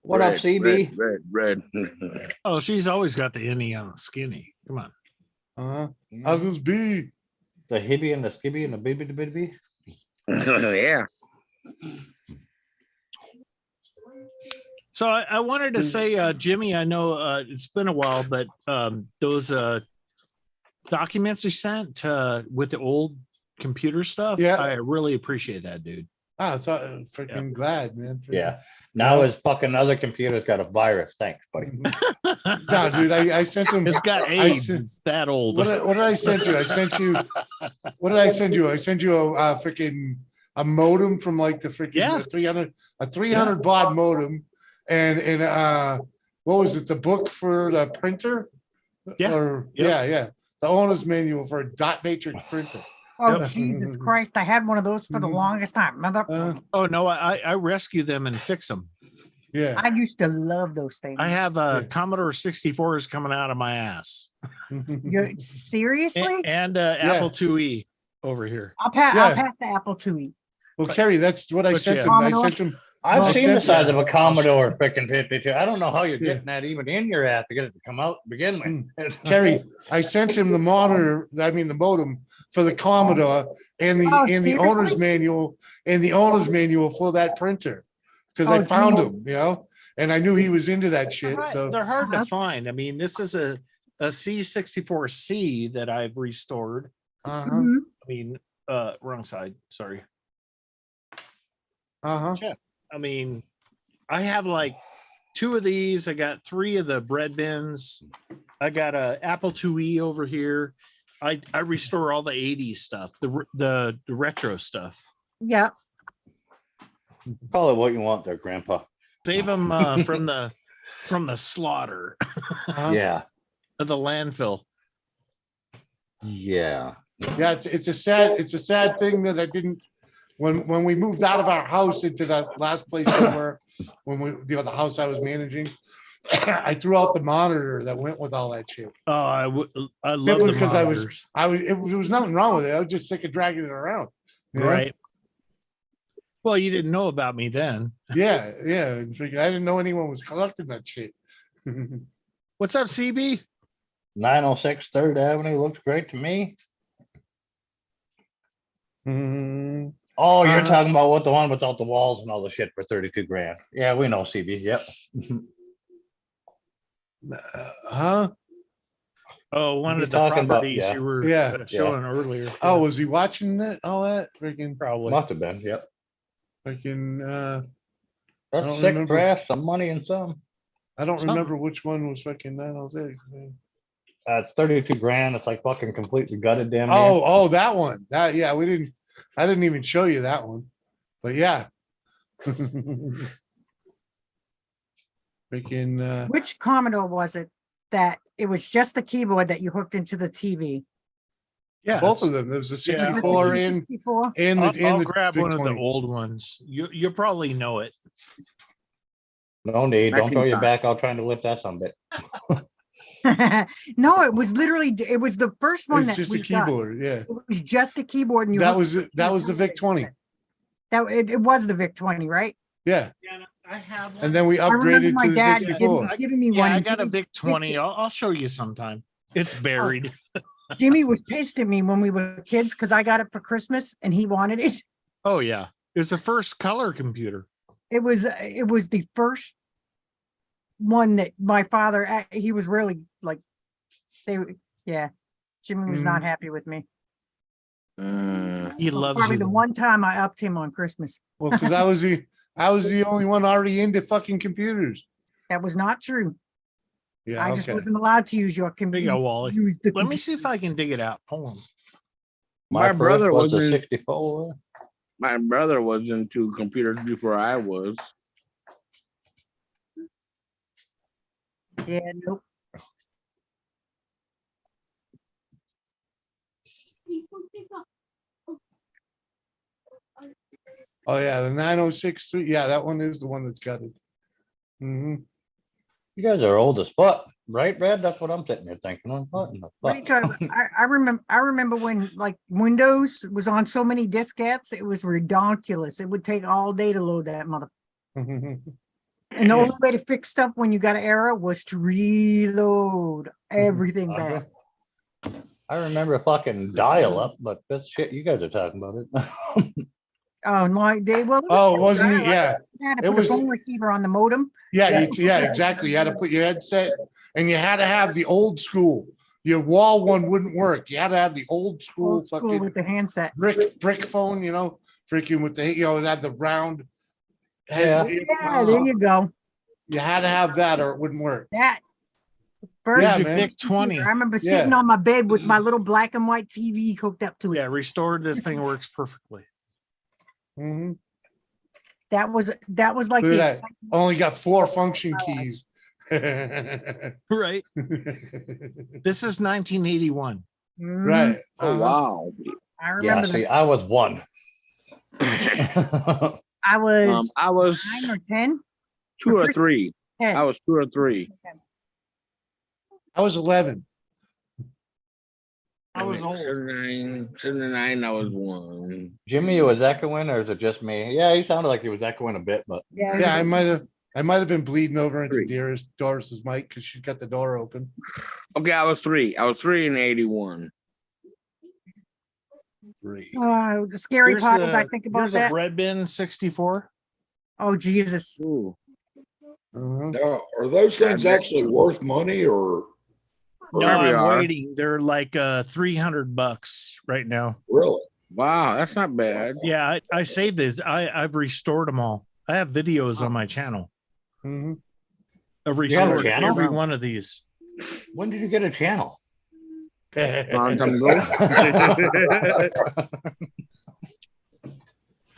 What red, up, CB? Red. Oh, she's always got the innie on the skinny. Come on. Uncle's Bee. The hibby and the skibby and the baby the baby. Yeah. So I wanted to say, Jimmy, I know it's been a while, but those documents you sent with the old computer stuff, Yeah. I really appreciate that, dude. So freaking glad, man. Yeah. Now his fucking other computer's got a virus. Thanks, buddy. No, dude, I sent him. It's got I AIDS. sent- It's that old. What did I send you? I sent you. What did I send you? I sent you a freaking a modem from like the freaking 300 baud modem, and what was it? The book for the printer? Yeah. Or Yep. the owner's manual for a dot matrix printer. Oh, Yep. Jesus Christ. I had one of those for the longest time. Remember? Oh no, I rescue them and fix them. Yeah. I used to love those things. I have Commodore 64s coming out of my ass. You seriously? And Apple IIe over here. I'll Yeah. pass the Apple IIe. Well, Kerry, that's what I But sent yeah. him. I Commodore? sent him. I've I seen the sent size you- of a Commodore freaking 52. I don't know how you're Yeah. getting that even in your ass to get it to come out to begin with. Kerry, I sent him the monitor, the modem for the Commodore and the Oh, and the owner's seriously? manual for that printer. Because Oh, I found geez. him, and I knew he was into that shit. So They're hard to Uh-huh. find. I mean, this is a C64C that I've restored. Mhm. I mean, wrong side. Sorry. uh-huh. I mean, I have like 2 of these. I got 3 of the bread bins. I got a Apple IIe over here. I restore all the 80s stuff, the retro stuff. Yeah. Call it what you want there, Grandpa. Save them from the slaughter Uh-huh. Yeah. of the landfill. Yeah. Yeah, it's a sad thing that I didn't when we moved out of our house into that last place we were, when the house I was managing, I threw out the monitor that went with all that shit. Oh, I love Simply the because monitors. there was nothing wrong with it. I was just sick of dragging it around. you know? Right. Well, you didn't know about me then. Yeah. And freaking- I didn't know anyone was collecting that shit. What's up, CB? 906 3rd Avenue looks great to me. Mhm. Oh, you're Uh-huh. talking about what the one without the walls and all the shit for 32 grand. Yeah, we know CB. Yep. Huh? Oh, one He's of the talking about- properties yeah. you were Yeah. showing earlier. Oh, was he watching that? All that freaking Probably. Must have been. Yep. freaking That's don't sick remember. trash, some money and some. I don't Something. remember which one was fucking 906. It's 32 grand. It's like fucking completely gutted damn near. Oh, that one. I didn't even show you that one. But yeah. Freaking Which Commodore was it that it was just the keyboard that you hooked into the TV? Yeah, both of them. There's the Yeah. 64 and 64? I'll the grab Vic one of the 20. old ones. You probably know it. No need. Don't throw your Macintosh. back out trying to lift that some bit. No, it was literally, it was the first one It's that just a we got. keyboard. Yeah. It was just a keyboard and you. That hooked was the Vic 20. it was the Vic 20, right? Yeah. I have And then we I remember upgraded my to the dad 64. giving me Yeah, one. I and got a Jimmy Vic was 20. pissed I'll show you sometime. It's buried. Jimmy was pissed at me when we were kids because I got it for Christmas and he wanted it. Oh yeah, it's the first color computer. It was the first one that my father, he was really like, Jimmy was not happy with me. He loves Probably you. the one time I upped him on Christmas. Well, because I was the only one already into fucking computers. That was not true. Yeah. I just Okay. wasn't allowed to use your There you computer. go, Wally. Use the Let me see if I can dig it out. Hold on. My My brother first was a was in- 64. My brother was into computers before I was. Yeah, nope. Oh yeah, the 906. Yeah, that one is the one that's got it. Hmm. You guys are old as fuck, right, Brad? That's what I'm sitting there thinking. What in the What are you fuck? talking about? I remember when like Windows was on so many diskettes, it was ridiculous. It would take all day to load that mother. And the only way to fix stuff when you got an error was to reload everything back. I remember fucking dial up, but that's shit you guys are talking about it. Oh, no, they, well. Oh, wasn't it? Yeah. You had to It put was- a phone receiver on the modem. Yeah, yeah, exactly. You had to put your headset and you had to have the old school. Your wall one wouldn't work. You had to have the old school Old school fucking with the handset. brick phone, freaking with the, it had the round head. Yeah, there you go. You had to have that or it wouldn't work. That first Yeah, Where's your man. Vic 20? I remember sitting Yeah. on my bed with my little black and white TV hooked up to it. Yeah, restored. This thing works perfectly. Mhm. That was like Look at the that. excitement. Only got 4 function keys. Right. This is 1981. Mhm. Right. Oh Uh-huh. wow. I Yeah, remember see, that. I was 1. I was I was 9 or 10. 2 or Chris- 3. 10. I was 2 or 3. I was 11. I was old. 79, I was 1. Jimmy, you was echoing, or is it just me? Yeah, he sounded like he was echoing a bit, but Yeah, it Yeah, was- I might have been bleeding over into Three. Doris's mic because she's got the door open. Okay, I was 3. I was 3 in 81. 3. the scary Here's part is I the- think about here's that. a bread bin 64. Oh Jesus! Ooh. Uh-huh. Now, are those things actually worth money or No, There we I'm are. waiting. They're like $300 right now. really? Wow, that's not bad. Yeah, I saved this. I've restored them all. I have videos on my channel. Mhm. I've You have a restored channel? every one of these. when did you get a channel? Long time ago.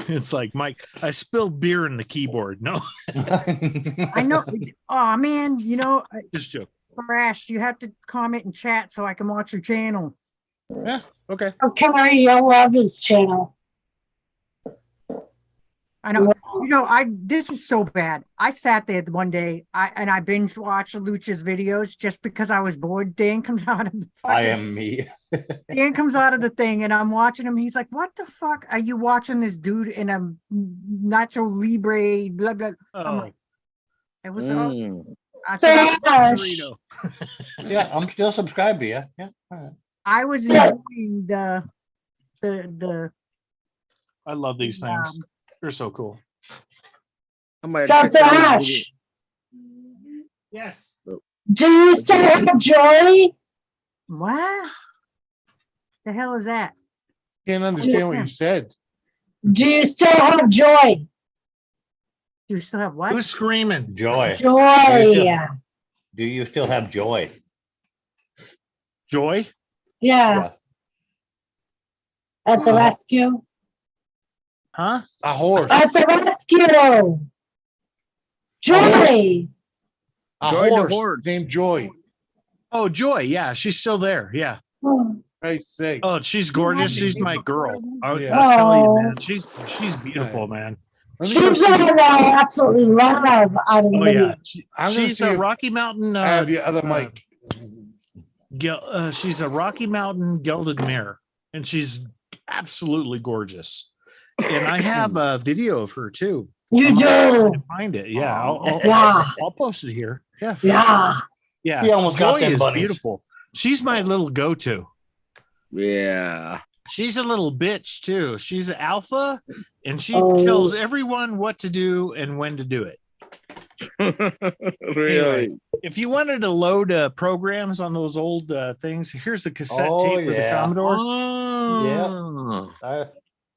It's like, Mike, I spilled beer in the keyboard. No, I know. Oh man, just joke. Thrash, you have to comment and chat so I can watch your channel. Yeah, okay. Okay, I love his channel. I know. This is so bad. I sat there one day, I binge watched Lucha's videos just because I was bored. Dan comes out of the I fucking, am me. Dan comes out of the thing and I'm watching him. He's like, "What the fuck are you watching this dude in a Nacho Libre?" Blah blah. I'm Oh, like, it was. Mm. I said, Thrash. Yeah, I'm still subscribed to you. Yeah. All right. I was enjoying the. I love these things. They're so cool. I might So check that out. Thrash, Yes. do you still have joy? What? The hell is that? Can't understand what you said. Do you still have joy? You still have what? Who's screaming? Joy. Joy. Do you still have joy? Joy? Yeah, at the rescue. Huh? A horse. At the rescue. Joy. A Joy the horse horse. named Joy. Oh, Joy. Yeah, she's still there. Yeah. Christ's sake. Oh, she's gorgeous. She's my girl. I'll Yeah. tell you, man. She's beautiful, man. Let me go She's see the if- one that I absolutely love out of the Oh video. yeah, I'm gonna she's see a if Rocky Mountain. I have your other mic. She's a Rocky Mountain gelded mare, and she's absolutely gorgeous. And I have a video of her too. You I'm gonna try do. to find it. Yeah, I'll Yeah. post it here. Yeah, Yeah. yeah. He almost got Joy them is bunnies. beautiful. She's my little go-to. Yeah. She's a little bitch too. She's an alpha, and she Oh. tells everyone what to do and when to do it. Really? Anyway, if you wanted to load programs on those old things, here's the cassette Oh, tape for the yeah. Commodore. Oh.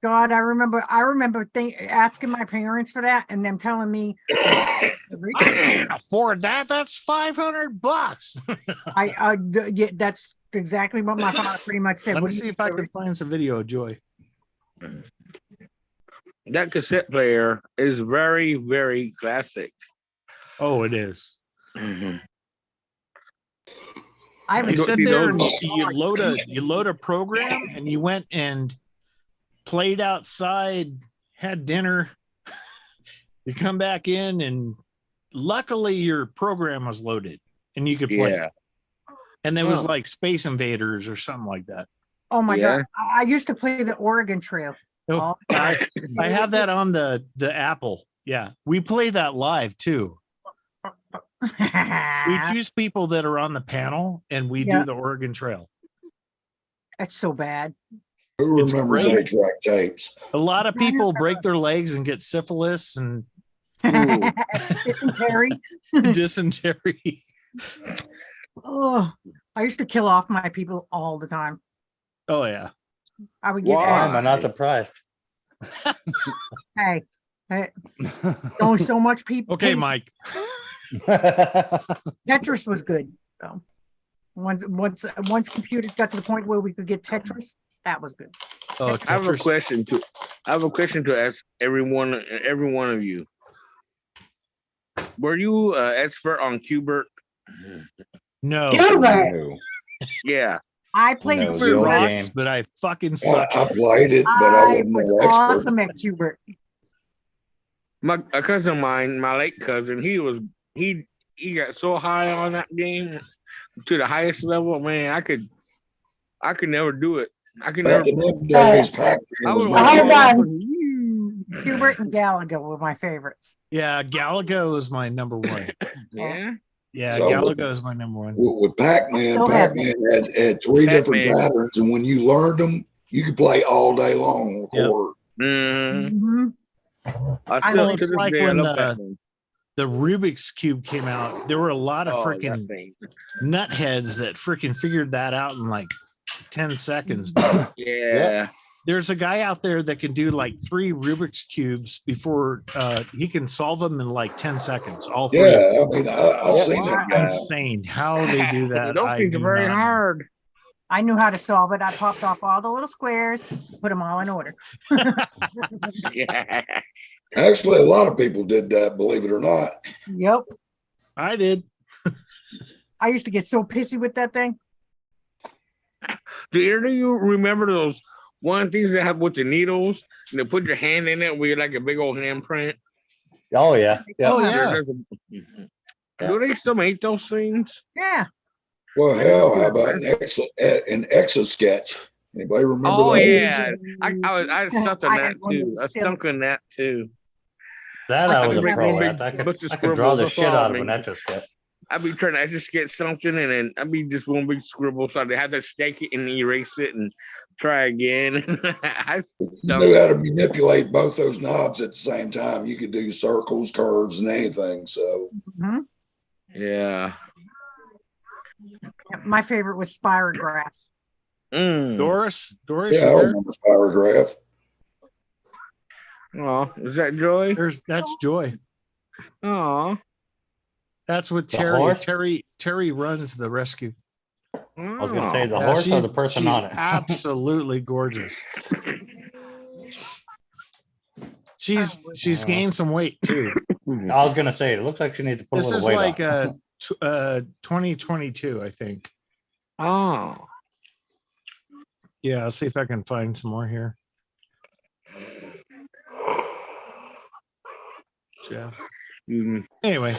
God, I remember asking my parents for that and them telling me I can't afford that. That's $500. yeah, that's exactly what my father pretty much said. Let What me do see you if I think? can find some video of Joy. That cassette player is very, very classic. Oh, it is. Mhm. I You haven't sit see there and those? you load a program and you went and played outside, had dinner. You come back in and luckily your program was loaded and you could play. Yeah. And there was Huh. like Space Invaders or something like that. Oh my Yeah. God. I used to play the Oregon Trail. Oh, all the time. I have that on the Apple. Yeah, we play that live too. We choose people that are on the panel and we Yeah. do the Oregon Trail. That's so bad. Who It's remembers great. 8-track tapes? A lot of people break their legs and get syphilis and Dysentery. dysentery. Oh, I used to kill off my people all the time. Oh yeah. I would get Why am I not Why? surprised? hey, only so much people. Okay, hey, Mike. Tetris was good though. Once computers got to the point where we could get Tetris, that was good. Oh, I have a Tetris. question to ask every one of you. Were you expert on Qbert? No. Gilbert. No. Yeah. I played No, the Qbert old rocks, game. but I fucking I, suck. I played it, but I I wasn't was no expert. awesome at Qbert. A cousin of mine, my late cousin, he got so high on that game to the highest level. Man, I could never do it. I could never. Back in them days, Pac-Man I was would my Hold favorite. on. Qbert and Galaga were my favorites. Yeah, Galaga is my number one. Yeah. Yeah, So- Galaga is my number one. With Pac-Man, Still have Pac-Man had three different Pac-Man. patterns, and when you learned them, you could play all day long on the Yep. quarter. Mm-hmm. Mhm. I I still know, to it's this like day, I when love Pac-Man. The Rubik's Cube came out. There were a lot of Oh, that freaking thing. nutheads that freaking figured that out in like 10 seconds. man. Yeah. There's a guy out there that can do like 3 Rubik's Cubes before he can solve them in like 10 seconds. All 3. Yeah, I mean, I've seen that That's guy. insane. How they do that. Those I things do are very not know. hard. I knew how to solve it. I popped off all the little squares, put them all in order. Yeah. Actually, a lot of people did that, believe it or not. Yep. I did. I used to get so pissy with that thing. Do you remember those one things they have with the needles and they put your hand in it where you're like a big old handprint? Oh yeah. Yeah. Oh yeah. Do they still make those things? Yeah. Well, hell, how about an Etch-a-Sketch? Anybody remember Oh those? yeah, I sucked on I that had one of too. those I still. stunk on that too. That I I could was a make pro one at. big I bunch of could draw scribbles, the that's shit all I out of an mean. Etch-a-Sketch. I'd be trying to just get something and then I'd be just one big scribble, so I'd have to stake it and erase it and try again. I You stunk. knew how to manipulate both those knobs at the same time. You could do circles, curves, and anything. So Mhm. Yeah. My favorite was spirographs. Doris, yeah, you I there? remember Spirograph. Oh, is that Joy? That's Joy. Oh. That's what The Terry. horse? Terry runs the rescue. I was gonna say the Yeah, horse or the person she's on it. absolutely gorgeous. She's gained some weight too. I was gonna say it looks like she needs to put This a little is weight like on. 2022, I think. Oh. Yeah, I'll see if I can find some more here. Yeah. Anyway,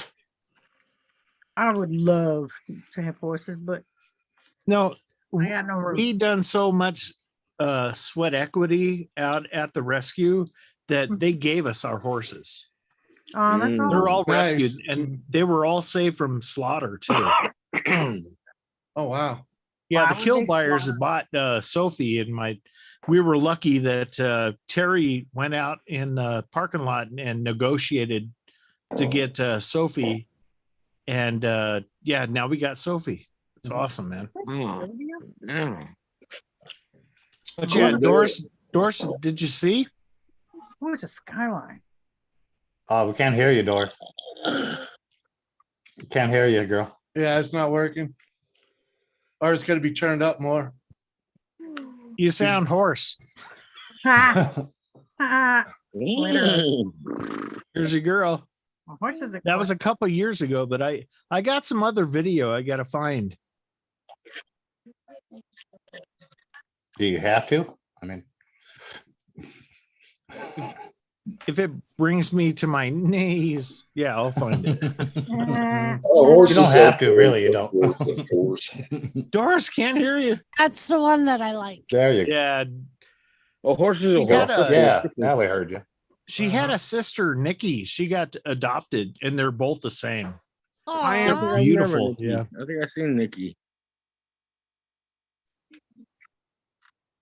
I would love to have horses, but no, I got no room. we done so much sweat equity out at the rescue that they gave us our horses. Oh, that's Mm. They're awesome. all Nice. rescued and they were all saved from slaughter too. Oh, wow. Yeah, Why the would kill they buyers slaughter? bought Sophie and we were lucky that Terry went out in the parking lot and negotiated to get Sophie. And yeah, now we got Sophie. It's awesome, man. Oh. Yeah. But yeah, Oh, Doris, did you see? Who's a skyline? Oh, we can't hear you, Doris. Can't hear you, girl. Yeah, it's not working. Or it's going to be turned up more. You sound hoarse. Ha! Ha! Glitter. Here's your girl. Horses are That was a couple years ago, but I got some other video I got to find. Do you have to? I mean, If it brings me to my knees, yeah, I'll find it. Oh, horses you don't have are to, really. You don't. Of course. Doris can't hear you. That's the one that I like. There you go. Yeah, Oh, horses are She had horses. Yeah, now we heard you. she had a sister, Nikki. She got adopted, and they're both the same. I They're am Aw. beautiful. Nikki. Yeah. I think I've seen Nikki.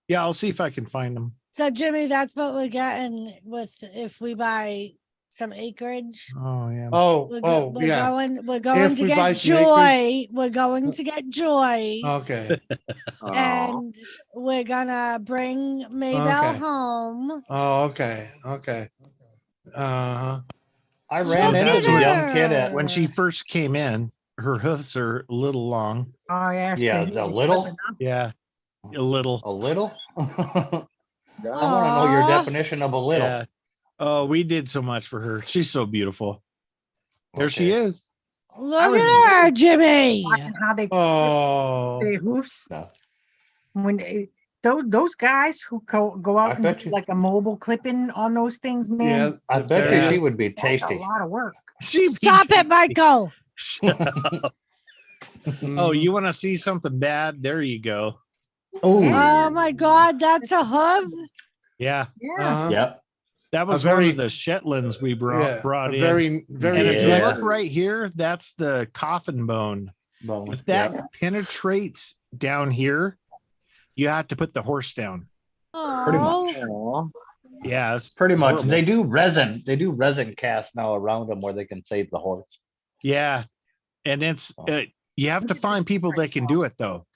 Yeah, I'll see if I can find them. So Jimmy, that's what we're getting with if we buy some acreage. Oh yeah. We're yeah. going If to we buy get some acreage- Joy. We're going to get Joy. Okay. And we're gonna bring Maybell Okay. home. Oh, okay. Okay. Uh-huh. I Look ran at into the young kid her. at When she first came in, her hoofs are a little long. Oh, yeah. yeah, they- the little, Yeah, a little. a little. I want to know your Aw. definition of a little. Yeah. Oh, we did so much for her. She's so beautiful. There she Okay. is. Look was at her, Jimmy. Watching how they Oh. their hoofs. No. When those guys who go I out and bet do you- like a mobile clipping on those things, Yeah. man, I bet you very- she would be that's tasty. a lot of work. She Stop it, Michael. Oh, you want to see something bad? There you go. Oh, Oh my God, that's a hoof. Yeah, Yeah. Uh-huh. yep. that was very- one of the Shetlands we brought Yeah, in. very, very. And if you Yeah. look right here, that's the coffin bone. Bone. If that Yep. penetrates down here, you have to put the horse down. Pretty much. Oh, Yeah, it's Pretty much. horrible. They do resin casts now around them where they can save the horse. Yeah, and it's you have to find people that can do it though.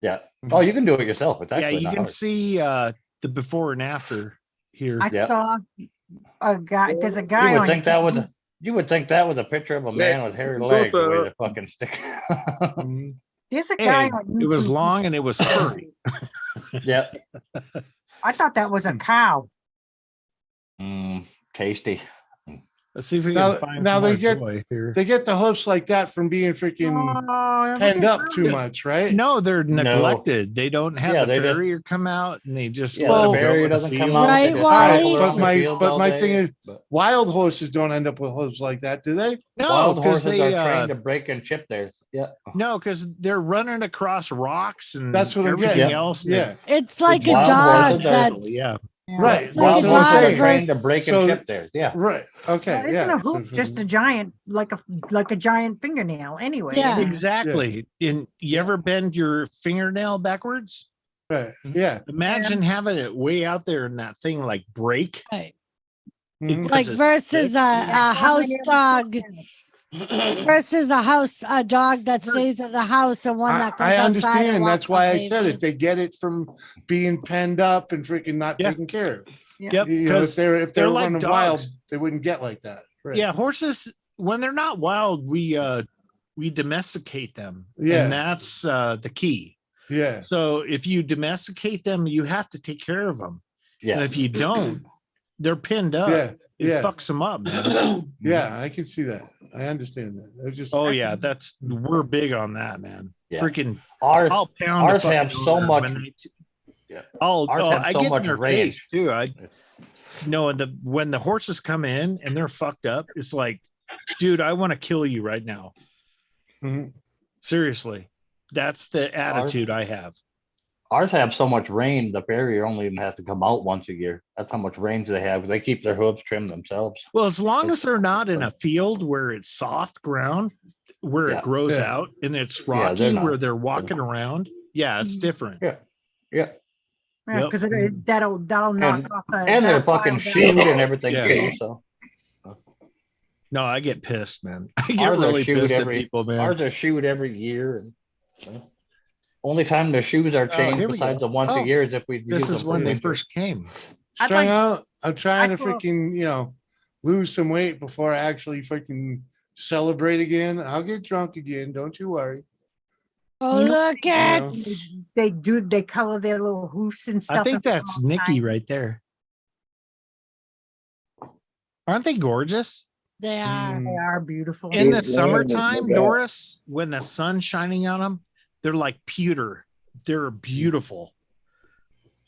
Yeah. Oh, you can do it yourself. It's Yeah, actually you not can hard. see the before and after here. I Yep. saw a guy. There's a guy You would on think that was YouTube. a, you would think that was a picture of a man with hairy go legs the way for- they fucking stick. Mhm. There's a guy And on YouTube. it was long and it was furry. Yeah. I thought that was a cow. Tasty. Let's see if we Now- can find now some they more get- joy here. They get the hoofs like that from being freaking Oh, penned look up at too her. much, right? No, they're neglected. They don't have Yeah, the they just- farrier come out, and they just Yeah, let Well- the them go barrier in the doesn't come field. out. Right, They just Wally? cycle around the fields all my day, thing is, but wild horses don't end up with hooves like that, do they? No, wild because horses they are trained to break and chip theirs. Yeah. no, because they're running across rocks and That's what I'm everything getting. Yep. else. Yeah, it's like a Wild dog horses are- that's yeah. right. It's like Wild a That's what I'm horses are dog saying. trained to versus- break So- and chip theirs. Yeah. Right. Okay. Well, isn't Yeah. a hoop just a giant, like a giant fingernail anyway? Yeah. Exactly. And you ever bend your fingernail backwards? Right. Yeah. Imagine having it way out there and that thing like break. right. Mhm. Like it's versus a house dog versus a dog that stays in the house and one that goes I outside. and understand. That's walks why on I said pavement. it. They get it from being penned up and freaking not Yeah. taken care of. Yep. You know, if Because they're they're like running wild, dogs. they wouldn't get like that. Right. yeah, horses when they're not wild, we domesticate them. Yeah. And that's the key. Yeah. So if you domesticate them, you have to take care of them. And Yeah. if you don't, they're pinned up. Yeah. It Yeah. fucks them up, man. Yeah. I can see that. I understand that. It's just. Oh yeah, we're big on that, man. Yeah. Freaking Ours, I'll pound the ours fucking have so owner much- when they Yeah. I'll Ours have I so get much in their range. face too. And when the horses come in and they're fucked up, it's like, dude, I want to kill you right now. Mhm. Seriously. That's the attitude I have. ours have so much range, the farrier only even has to come out once a year. That's how much range they have. They keep their hooves trimmed themselves. Well, as long as they're not in a field where it's soft ground, where Yeah. it grows Yeah. out and it's Yeah, rocky, they're not. where they're walking around. Yeah, it's different. Yeah. Yeah. Yeah, Yep. because that'll knock off the. And they're that'll fucking file shoot down. and everything Yeah. too. So No, I get pissed, man. I get Ours are really shoot pissed every- at people, man. ours are shoot every year. And only time their shoes are Oh, changed here we besides go. the once Oh, a year is if we This use is them when for they winter. first came. I'd Trying like- out, I'm trying to saw- freaking, lose some weight before I actually freaking celebrate again. I'll get drunk again. Don't you worry. Oh, You know, look at. They color their little hoofs and stuff. I think and that's all Nikki kinds. right there. Aren't they gorgeous? They are. They are beautiful. In the Yeah, there's no summertime, doubt. Doris, when the sun's shining on them, they're like pewter. They're beautiful.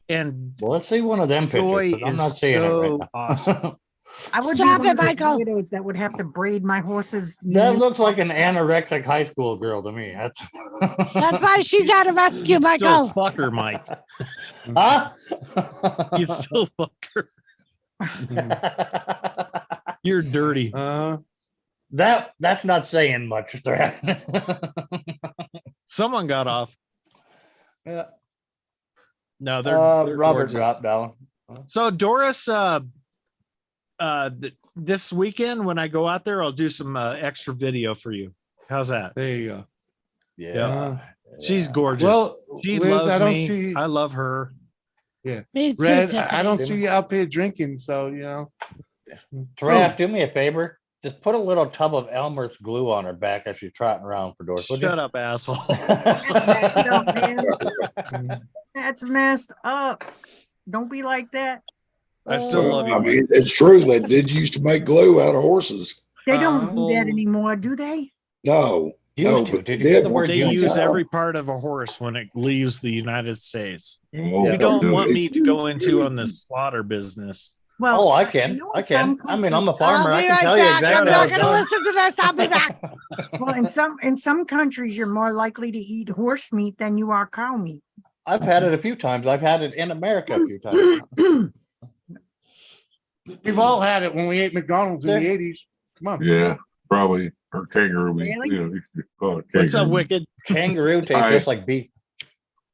And Well, let's see one of them Joy pictures. 'cause I'm is not seeing it so right now. awesome. I would Stop be one it, of those Michael. widows that would have to braid my horses. That looks like an anorexic high school girl to me. That's That's why she's out of rescue, Still Michael. fuck her, Mike. Huh? You still fuck her. You're dirty. That's not saying much. Someone got off. Yeah. No, they're Robert gorgeous. dropped down. So Doris, this weekend when I go out there, I'll do some extra video for you. How's that? There you go. Yeah. She's gorgeous. Well, She Liz, loves I don't me. see. I love her. Me too, Red, I Tiffany. don't see you up here drinking, so you know. Trav, do me a favor. Just put a little tub of Elmer's glue on her back as she's trotting around for Doris. Shut up, asshole. That's messed up, man. That's messed up. Don't be like that. I still love you. I mean, it's true. They did used to make glue out of horses. They don't do that Oh. anymore, do they? No, no, Used to. but Did they you hear did the once word They upon a use time. every part of a horse when it leaves the United States. Oh, You don't do want it. me to go into on the slaughter business. Well, Oh, I can. know I in some can. I mean, I'm a countries- farmer. I'll I be can right tell you back. exactly I'm how not it's gonna done. listen to this. I'll be back. Well, in some countries, you're more likely to eat horse meat than you are cow meat. I've had it a few times. I've had it in America a few times. We've all had it when we ate McDonald's in the There- 80s. Come on. Yeah, probably. Or kangaroo meat. Really? You know, you could call it What's up, kangaroo. Wicked? Kangaroo tastes Hi. just like beef.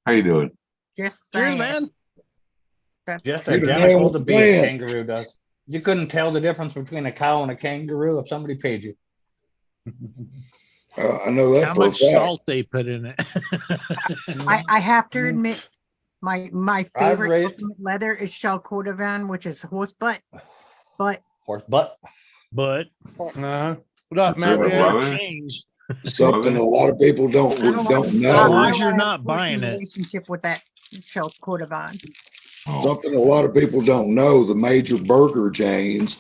How you doing? Just Cheers, saying. man. That's Just You're the man identical with to the beef. plan. Kangaroo does. You couldn't tell the difference between a cow and a kangaroo if somebody paid you. I know that How for a much fact. salt they put in it? I have to admit, my favorite raised- ultimate leather is shell cordovan, which is horse butt. But Horse butt. But Uh-huh. What up, That's Matt? right, Yeah. brother. change. Something a lot of people don't I don't, don't want, know. As long I as you're want a not buying personal it. relationship with that shell cordovan. Oh, Something a lot of people don't know. The major burger chains,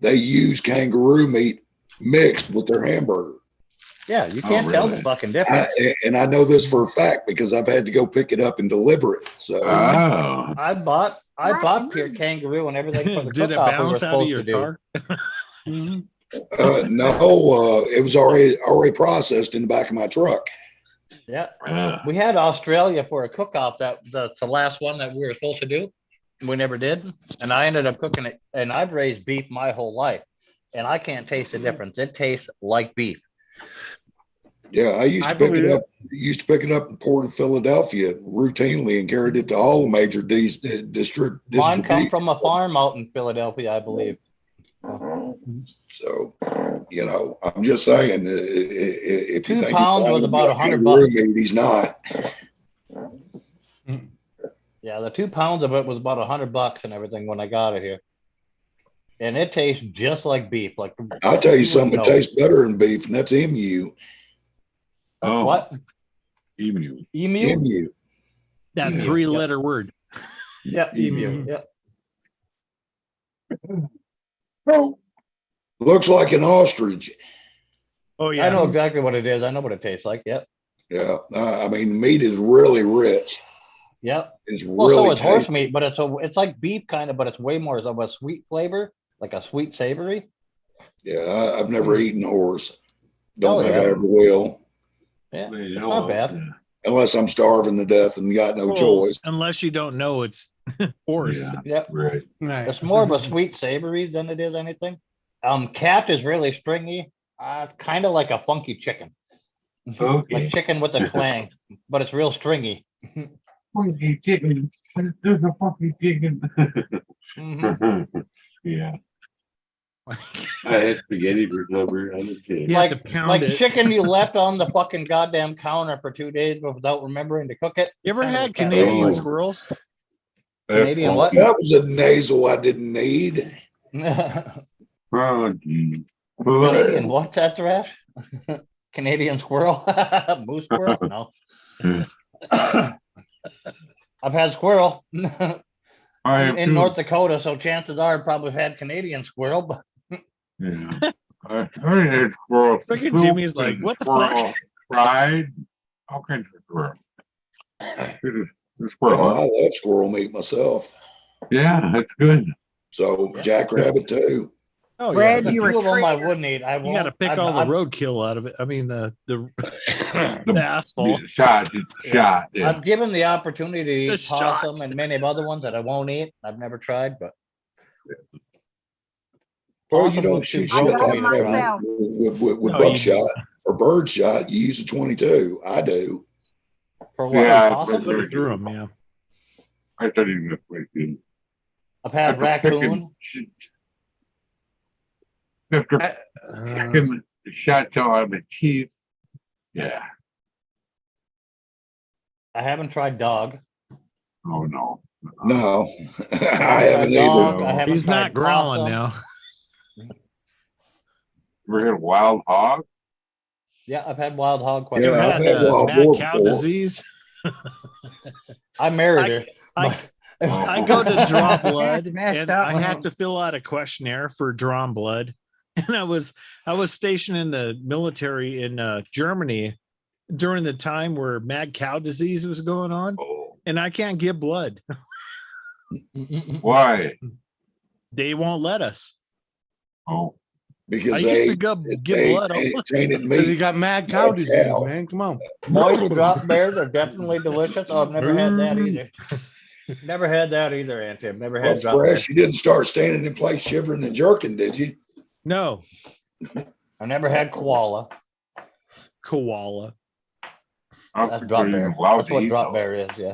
they use kangaroo meat mixed with their hamburger. Yeah, you Oh, can't tell the really? fucking difference. And I know this for a fact because I've had to go pick it up and deliver it. So Oh, I bought pure kangaroo and everything for the Did it cook-off we were bounce out of supposed your to do. car? no, it was already processed in the back of my truck. Yeah. yeah. We had Australia for a cook-off. That's the last one that we were supposed to do. We never did. And I ended up cooking it. And I've raised beef my whole life. And I can't taste the difference. It tastes like beef. Yeah, I used I to pick believe it it. up. Used to pick it up in Port of Philadelphia routinely and carried it to all the major district. Mine come from a farm out in Philadelphia, I believe. So, you know, I'm just saying, if you 2 think pounds he's was about $100 kangaroo meat, he's not. Yeah, the 2 pounds of it was about $100 and everything when I got it here. And it tastes just like beef. Like I'll tell you something that know. tastes better than beef, and that's emu. Oh, What? emu. Emu? Emu. That Emu, 3-letter word. Yeah, emu. Mhm. Yeah. Looks like an ostrich. Oh I yeah. know exactly what it is. I know what it tastes like. Yep. Yeah, I mean, meat is really rich. Yep. It's Well, really so is horse tasty. meat, but it's like beef kind of, but it's way more of a sweet flavor, like a sweet savory. Yeah, I've never eaten horse. Don't Oh, think yeah. I ever will, Yeah, They it's know not of, bad. yeah. unless I'm starving to death and got no Well, choice. unless you don't know it's horse. Yeah, Yep. right. Right. It's more of a sweet savory than it is anything. Cat is really stringy. It's kind of like a funky chicken. Okay. Like chicken with a twang, but it's real stringy. Funky chicken. There's a funky chicken. Mhm. Yeah. I had spaghetti for supper. I was kidding. You Like, have to pound like it. chicken you left on the fucking goddamn counter for 2 days without remembering to cook it. You ever Kinda had what cat Canadian Oh. squirrels? Canadian what? That was a nasal I didn't need. Funky. Canadian what? That trash? Canadian squirrel? Moose squirrel? No. I've had squirrel I have in too. North Dakota, so chances are I probably had Canadian squirrel. But Yeah. I had squirrel. Look at soup Jimmy's like, and what the fuck? squirrel fried. All kinds of squirrel. It is Well, squirrel. I love squirrel meat myself. Yeah, that's good. So Yeah. jackrabbit too. Oh Brad, yeah. a you're few a of them I traitor. wouldn't eat. I You won't. got to pick I've- all the I've- roadkill out of it. I mean the asphalt. Shot. Yeah. Shot. Yeah. I've given the opportunity to The eat possum shot. and many other ones that I won't eat. I've never tried, but Well, you possum don't looks too shoot I've shit gross done for it like me to that try. myself. with No, you buckshot or bird shot. You use a 22. I do. For what? Yeah, Possum? but- Through them, yeah. I thought he was like, I've had raccoon. After Uh, him shot on the teeth. Yeah. I haven't tried dog. Oh no. No, I Haven't haven't tried either. dog. I haven't He's tried not growling possum. now. Ever had a wild hog? Yeah, I've had wild hog quite Yeah, a I've bit. had wild mad boar cow before. disease. I married her. I go to draw blood That's messed and up. I have to fill out a questionnaire for drawn blood. And I was stationed in the military in Germany during the time where mad cow disease was going on, Oh. and I can't give blood. Why? They won't let us. Oh. Because I they used to go give they blood. all the tainted time. Cause you meat. got mad cow Mad disease, cow. man. Come on. Moist drop bears are definitely delicious. Oh, I've never had that either. Never had that either, Auntie. I've never Well, had drop bears. fresh, you didn't start standing in place shivering and jerking, did you? No, I've never had koala. koala. I don't That's think drop they're even bear. allowed That's to what eat drop those. bear is, yeah.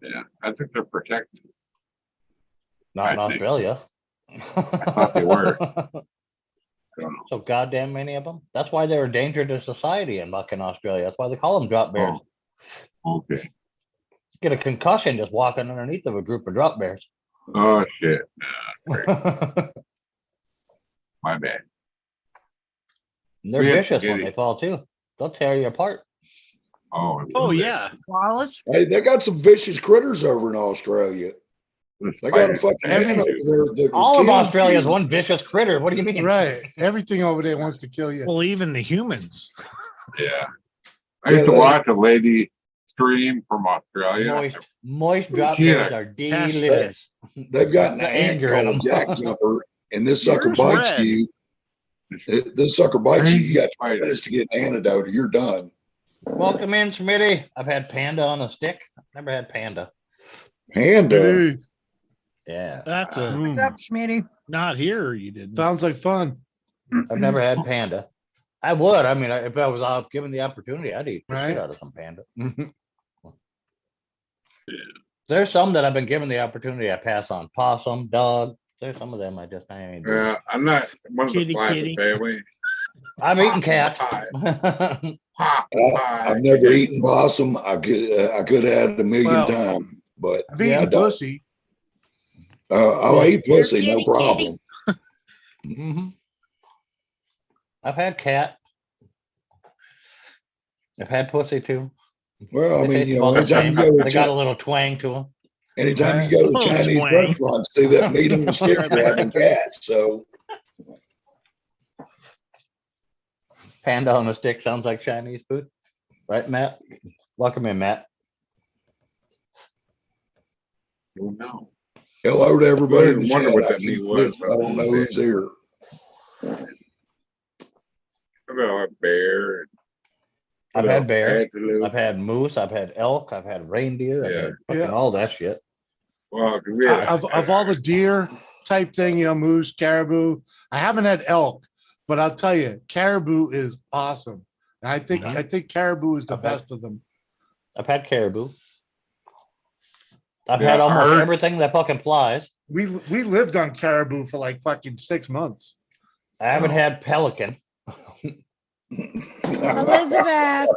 Yeah, I think they're protected. Not in I think. Australia. I thought they were. I don't know. So goddamn many of them. That's why they're a danger to society in fucking Australia. That's why they call them drop bears. Oh, okay. Get a concussion just walking underneath of a group of drop bears. Oh shit. They're My bad. We had vicious when spaghetti. they fall too. They'll tear you apart. Oh. Oh okay. yeah. Koalas? Hey, they got some vicious critters over in Australia. The They got a spiders. fucking hen over there. that will All of kill Australia is you. one vicious critter. What do you mean? Right. Everything over there wants to kill you. Well, even the humans. Yeah. I used to they- watch a lady stream from Australia. Moist drop Yeah. bears are delicious. They've got an The ant anger in called a them. jack jumper, and this sucker Yours bites red. you. This sucker bites you. You got 2 Spider. minutes to get an antidote, or you're done. Welcome in, Smitty. I've had panda on a stick. Never had panda. Panda. Dude, Yeah. That's a What's up, Schmitty? not here. You didn't. sounds like fun. I've never had panda. I would. I mean, if I was given the opportunity, I'd eat the shit Right. out of some panda. There's some that I've been given the opportunity. I pass on possum, dog. There's some of them I ain't doing. Yeah, I'm not one of the Kitty, classic kitty. family. I'm eating cat. I've never eaten possum. I could have had a million Well, times, but I've eaten I don't. pussy. I'll eat pussy, no kitty, problem. Mhm. I've had cat. I've had pussy too. Well, I They mean, taste you know, about the anytime you same. go They got a to little twang to them. anytime you go to Little Chinese twang. restaurants, see that meat on the stick, you're having cats. So Panda on a stick sounds like Chinese food, right, Matt? Welcome in, Matt. Oh, no. hello to everybody in the wonder chat. what I that keep meat was, missing. I don't know who's here. I've got a bear. I've had bear. Antelope. I've had moose. I've had elk. I've had reindeer. I've Yeah. had fucking Yeah. all that shit. Well, 'cause we had, Of all the deer type thing, moose, caribou, I haven't had elk, but I'll tell you, caribou is awesome. And I think caribou is the Okay. best of them. I've had caribou. I've Yeah, had I almost heard- everything that fucking flies. We lived on caribou for like fucking 6 months. I haven't Oh. had pelican. Elizabeth,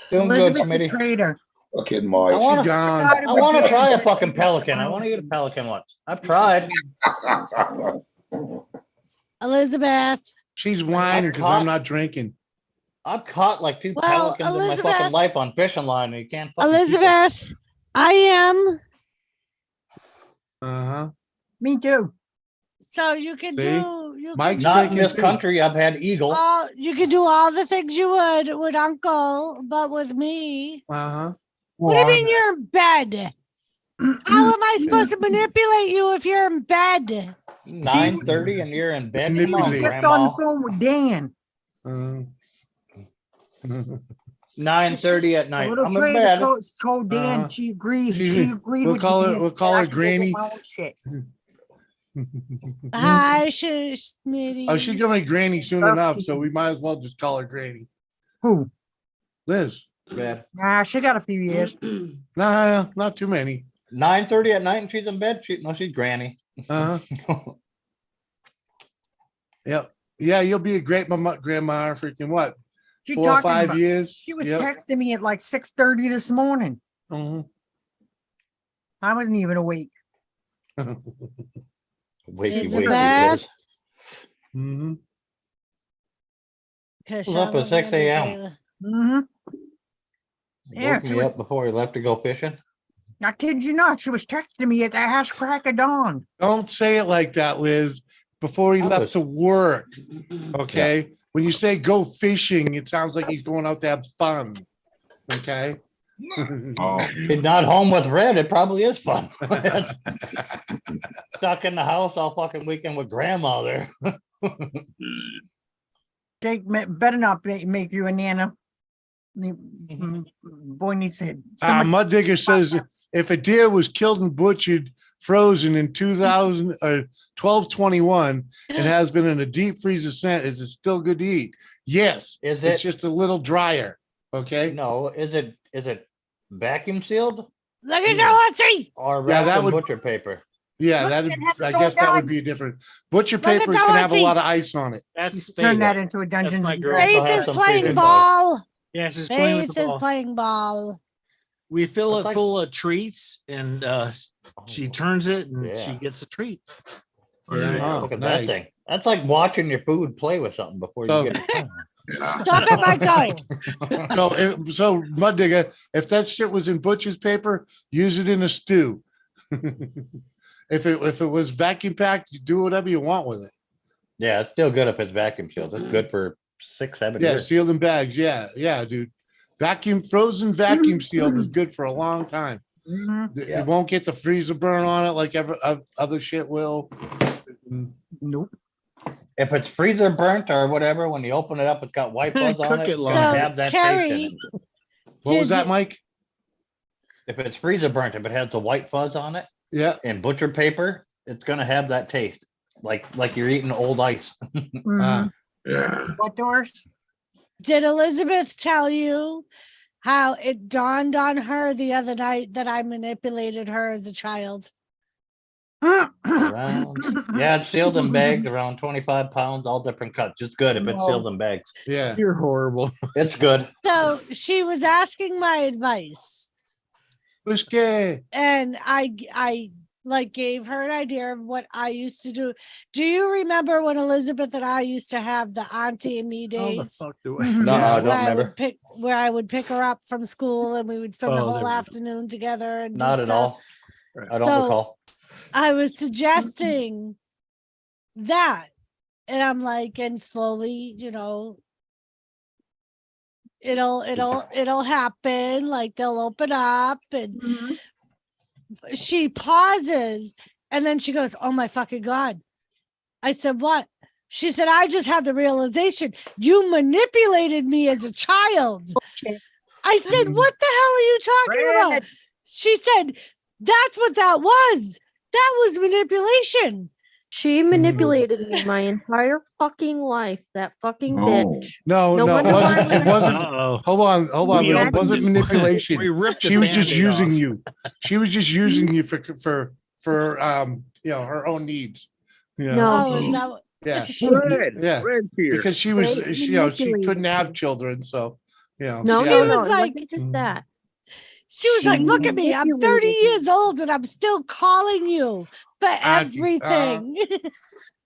Doing good, Elizabeth's a Smitty. traitor. Fucking I Mike. want She's to. gone. Started I with want to doing try a it. fucking pelican. I want to eat a pelican once. I've tried. Elizabeth. She's whining because I'm not drinking. I've caught like 2 Well, pelicans in my Elizabeth- fucking life on fishing line, and you can't. fucking keep 'em. Elizabeth, I am. Uh-huh. Me too. So you can See? you Mike's Not in drinking this too. country. I've had eagle. you can do all the things you would with Uncle, but with me. Uh-huh. What do you mean you're in bed? How am I supposed to manipulate you if you're in bed? 9:30 and you're in bed. He Come on, was just on the Grandma. phone with Dan. Uh, 9:30 at The night. little I'm in trader bed. told Dan Uh-huh. she agreed. She- She agreed we'll with call her- Dan. we'll call I her should go get Granny. my own shit. Hi, Shush, Smitty. Oh, she's gonna be Granny soon enough, so we might as well just call her Granny. Who? Liz. bed. Nah, she got a few years. Nah, not too many. 9:30 at night and she's in bed. She's granny. Uh-huh. Yeah. Yeah, you'll be a great mama, grandma, freaking what? She 4 or talking 5 about- years? She was Yep. texting me at like 6:30 this morning. Mhm. I wasn't even awake. Wakey, Elizabeth? Liz. Mhm. Was up at 6 a.m. Mm-hmm. Yeah, Woke she me was, up before he left to go fishing. I kid you not, she was texting me at the ass crack of dawn. Don't say it like that, Liz, before he I left was- to work. Okay? When you say go fishing, it sounds like he's going out to have fun. Okay? Oh, He's not home with Red. It probably is fun. Stuck in the house all fucking weekend with grandmother. Jake better not make you a nana. Boy needs to. somebody- Mud Digger says if a deer was killed and butchered, frozen in 2000 or 1221 and has been in a deep freezer since, is it still good to eat? Yes. Is It's it? just a little drier. Okay. No, is it vacuum sealed Look at Dawsey. or Yeah, wrapped that in would- butcher paper? Yeah, Look, that it has I its own guess that would be bags. different. Butcher Look at paper can have a Dawsey. lot of ice on it. That's Turn Faith. that into a That's Dungeons my and girl. Also Faith has is some playing freezing ball. Yeah, she's playing with Faith the is ball. playing ball. We fill That's it like- full of treats and she turns it and she Yeah. gets a treat. Yeah. Look at nice. that thing. That's like watching your food play with something before So- you get it. yeah. Stop it, Michael. So Mud Digger, if that shit was in butcher's paper, use it in a stew. If it was vacuum packed, you do whatever you want with it. Yeah, it's still good if it's vacuum sealed. It's good for 6-7 Yeah, years. sealed in bags. Yeah, dude. Frozen vacuum sealed is good for a long time. Mhm. It Yeah. won't get the freezer burn on it like other shit will. Nope. If it's freezer burnt or whatever, when you open it up, it's got white fuzz on Cook it. it it's long. gonna So, have that taste in Carrie, it. What was Did that, you- Mike? If it's freezer burnt, if it has the white fuzz on it Yeah. and butcher paper, it's gonna have that taste. Like you're eating old ice. Mhm. Yeah. What doors? did Elizabeth tell you how it dawned on her the other night that I manipulated her as a child? Around, yeah, it's sealed in bags around 25 pounds, all different cuts. It's good if it's sealed in bags. Yeah. You're horrible. It's good. So she was asking my advice, Whiskey. and I like gave her an idea of what I used to do. Do you remember when Elizabeth and I used to have the auntie and me How the days? fuck do I? Mhm. No, Yeah. I don't remember. Where I would pick her up from school and we would spend the Oh, there whole we go. afternoon together and do Not at stuff. all. I don't So- recall. I was suggesting that, and I'm like, and slowly, it'll happen. Like they'll open up, and Mhm. she pauses, and then she goes, "Oh my fucking god!" I said, "What?" She said, "I just had the realization you manipulated me as a child." I said, "What the hell are you talking about?" Red. She said, "That's what that was. That was manipulation." She manipulated me my entire fucking life. That fucking Oh. bitch. No, No it wonder wasn't. why It wasn't. Uh-oh. Hold on. We It opened wasn't it. manipulation. We ripped the She was just Band-Aid using off. you. She was just using you for her own needs. You know? No. Oh, is that what? Yeah. Red, Yeah. red here. Because she couldn't have children, so No, she She no, had- no. was It like- wasn't just that. She was like, She "Look at me. I'm 30 manipulated years me. old and I'm still calling you for Auntie, everything." See,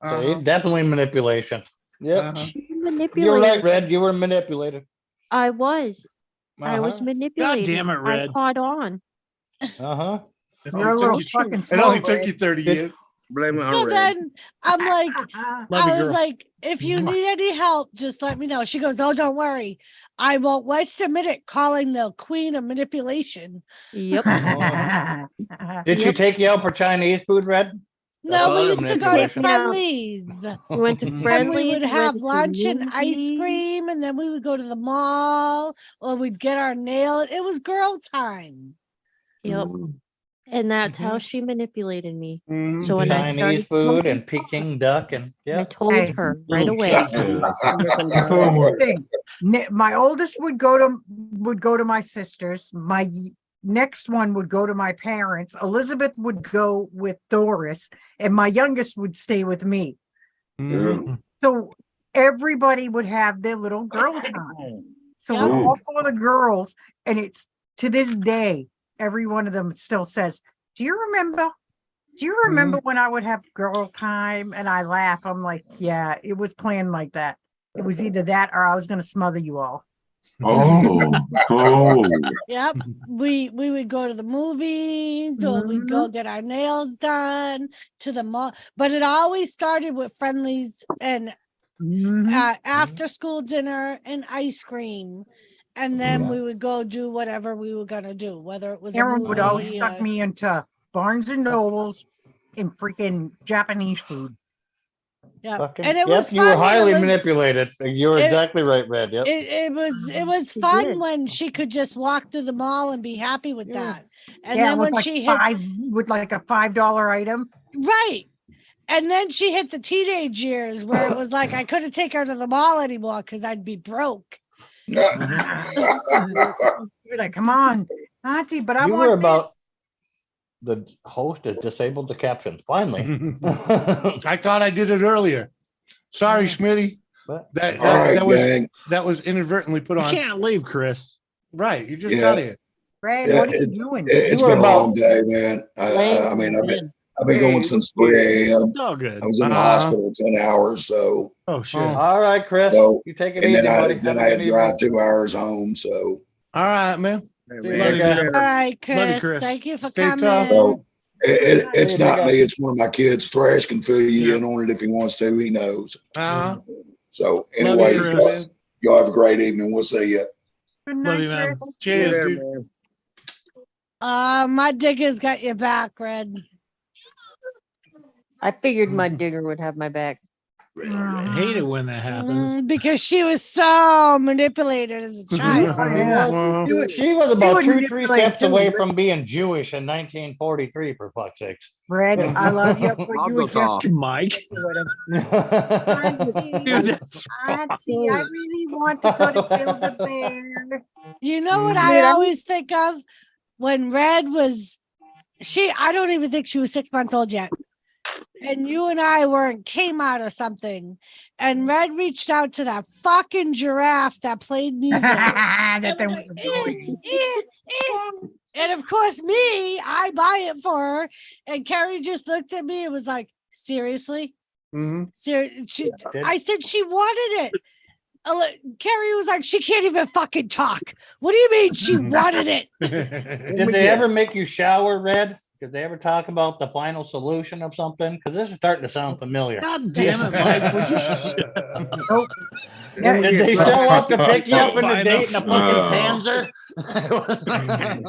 uh-huh, definitely manipulation. Yep. uh-huh. She You're right, manipulated. Red. You were manipulated. I was. I was Uh-huh. manipulated. damn it, I Red. caught on. Uh-huh. It You're a only little took you- fucking It slow. only took you 30 years. Blame it on So red. then I'm like, Ah, Love you, I was girl. like, "If you need any help, just let me know." She goes, "Oh, don't worry. I won't waste a minute calling the queen of manipulation." Yep. Did she Yep. take you out for Chinese food, Red? No, all we the used to go to manipulation. Friendlies. We went to And And Friendly. we would have lunch and ice cream, and then we would go to the mall, or we'd get our nail. It was girl time. Yep. And that's how Mhm. she manipulated me. Mhm. So when I Chinese started food smoking and Peking duck and I yeah. told Hey, her right Little away. Chinese. thing. My oldest would go to my sisters. My next one would go to my parents. Elizabeth would go with Doris, and my youngest would stay with me. Mhm. So everybody would have their little girl time. So Yep. all four of the girls, and it's to this day, every one of them still says, "Do you remember? Do you remember when I would have girl time?" And I laugh. I'm like, "Yeah, it was planned like that. It was either that or I was going to smother you all." Oh, oh. Yep. We would go to the movies or we'd go get our nails done to the mall. But it always started with friendlies and after school dinner and ice cream. And then we would go do whatever we were gonna do, whether it was a Aaron would always movie suck or me into Barnes and Nobles and freaking Japanese food. yeah. Fucking, And it yep, was you were fun when highly it was manipulated. You're it- exactly right, Red. Yep. it was She fun did. when she could just walk through the mall and be happy with that. And Yeah, then with when like she hit with like a $5 item. right. And then she hit the teenage years where it was like I couldn't take her to the mall anymore because I'd be broke. You're like, come on, Auntie, but I You want were this. about the host has disabled the captions. Finally. I thought I did it earlier. Sorry, Schmitty. But That All right, that was gang. that was inadvertently put You on. can't leave, Chris. Right, you just Yeah. got here. Brad, Yeah, what are you doing? It's were been a about- long day, man. I mean, I've been going since 3 a.m. It's all good. I was in the Uh-huh. hospital 10 hours, so Oh shit. Oh. all right, Chris. So, You take it and easy, then buddy. I Have a had good to drive evening. 2 hours home. So, All right, man. See you, Love you, guys. man. All right, Love you, Chris. Chris. Thank you for Stay coming. tough. so it's Hey, not big me. guy. It's one of my kids. Thrash can fill you Yeah. in on it if he wants to. He knows. Uh-huh. So Love you, anyway, Chris. y'all have a great evening. We'll see you. Good Love night, you, man. Chris. Cheers, There, dude. man. My digger's got your back, Red. I figured my digger would have my back. I hate it when that happens. Because she was so manipulated as a child. Oh, yeah. Well, She was about would 2-3 manipulate steps too, away but- from being Jewish in 1943, for fuck's sakes. Brad, I love you, but you were just Mike. with him. Dude, that's Auntie, I really want to go to Build a Bear. You know what Dude, I I'm- always think of when Red was I don't even think she was 6 months old yet. And you and I were in Kmart or something. And Red reached out to that fucking giraffe that played music. That thing was annoying. And of course, I buy it for her. And Carrie just looked at me and was like, seriously? mhm. I said she wanted it. Carrie was like, she can't even fucking talk. What do you mean she wanted it? Did they ever make you shower, Red? Did they ever talk about the final solution of something? Because this is starting to sound familiar. God damn it, Mike. Would you Nope. Did they show up to pick you up in the Final date in a fucking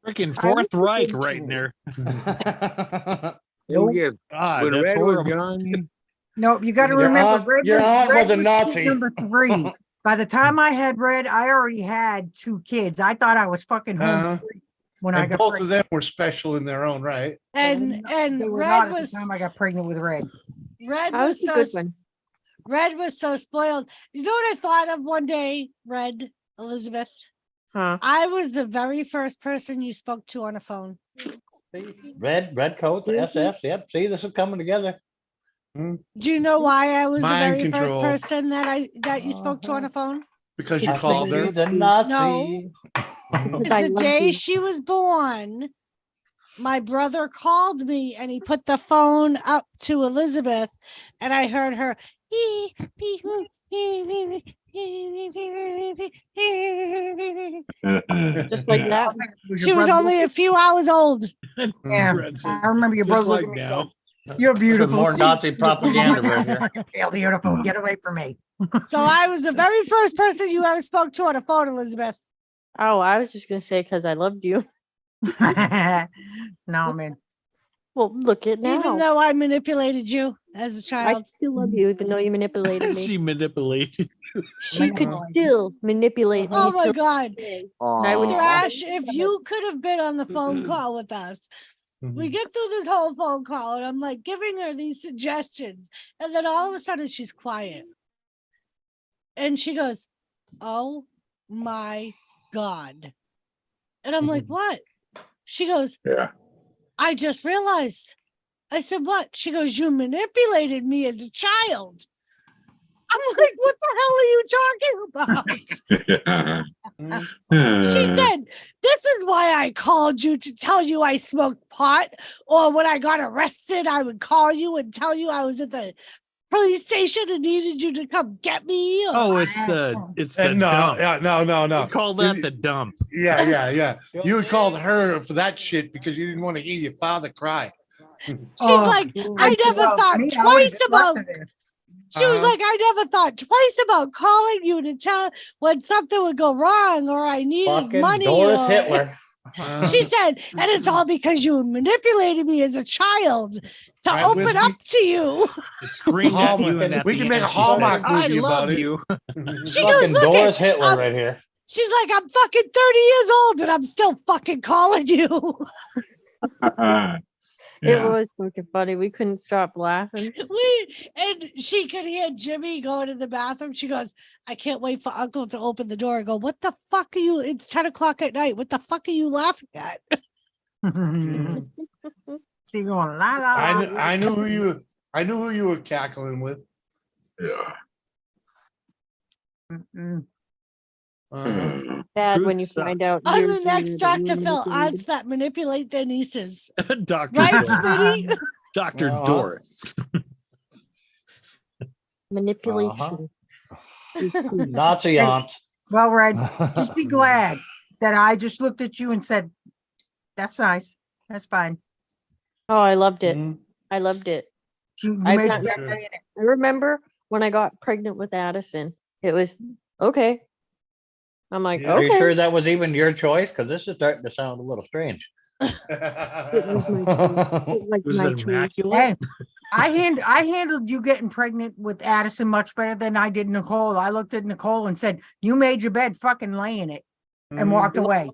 freaking Fourth Reich right in there? Panzer? Don't get- God, when that's Red was horrible. young, Nope, you got to Your remember, aunt- Red your aunt was a kid Nazi. number 3. By the time I had Red, I already had 2 kids. I thought I was fucking home Uh-huh. free when I And got both pregnant. of them were special in their own right. And They were Red not at was the time I got pregnant with Red. Red I was was a so good one. Red was so spoiled. You know what I thought of one day, Red, Elizabeth? Huh? I was the very first person you spoke to on a phone. Red coats, SS. Yep. See, this is coming together. Do you know why I was Mind the very control. first person that you spoke to on a phone? Because you I called think her. he's a Nazi. No. Mhm. Because I the love day you. she was born, my brother called me and he put the phone up to Elizabeth, and I heard her. Just like that. She was only a few hours old. Yeah, Red said, I remember your just brother like looking at me now. going, you're beautiful. More Nazi propaganda right here. You're beautiful. Get away from me. So I was the very first person you ever spoke to on a phone, Elizabeth. Oh, I was just gonna say because I loved you. No, man. Well, look at now. Even though I manipulated you. as a I child. still love you, even though you manipulated me. She manipulated. She could still manipulate me. Oh my so God. and I would Thrash, if you could have been on the phone call with us, Mm-hmm. we get through this whole phone call and I'm like giving her these suggestions. And then all of a sudden she's quiet. And she goes, "Oh my God." And I'm like, "What?" She goes, Yeah. "I just realized." I said, "What?" She goes, "You manipulated me as a child." I'm like, "What the hell are you talking about?" She said, "This is why I called you to tell you I smoked pot. Or when I got arrested, I would call you and tell you I was at the police station and needed you to come get me." Or, Oh, it's the And no, dump. yeah, no. We call that the dump. Yeah. You had called her for that shit because you didn't want to hear your father cry. she's like, "I never thought twice about." She was like, "I never thought twice about calling you to tell when something would go wrong or I needed Fucking money." Doris or-" Hitler. She said, "And it's all because you manipulated me as a child to Right, open Whiskey? up to you." Screamed at you, and at We the can make end a she said, Hallmark "I movie love about it." you. She goes, Fucking "Look Doris at Hitler right here. She's like, "I'm fucking 30 years old and I'm still fucking calling you." It was fucking funny. We couldn't stop laughing. And she could hear Jimmy going to the bathroom. She goes, "I can't wait for Uncle to open the door." I go, "What the fuck are you? It's 10 o'clock at night. What the fuck are you laughing at?" She going la la. I knew who you were cackling with. Yeah. Bad when you find out. I'm years the next later that you Dr. were Phil, manipulated. aunts that manipulate their nieces. Dr. Right, Phil. Smitty? Dr. Uh-huh. Doris. Manipulation. Nazi aunts. Well, Red, just be glad that I just looked at you and said, "That's nice. That's fine." Oh, I loved it. Mhm. I loved it. You I made got- the Sure. day in it. I remember when I got pregnant with Addison. It was okay. I'm like, Yeah. Are you okay. sure that was even your choice? Because this is starting to sound a little strange. It was my choice. It was Was my it choice. immaculate? Hey, I handled you getting pregnant with Addison much better than I did Nicole. I looked at Nicole and said, "You made your bed, fucking lay in it," and walked away.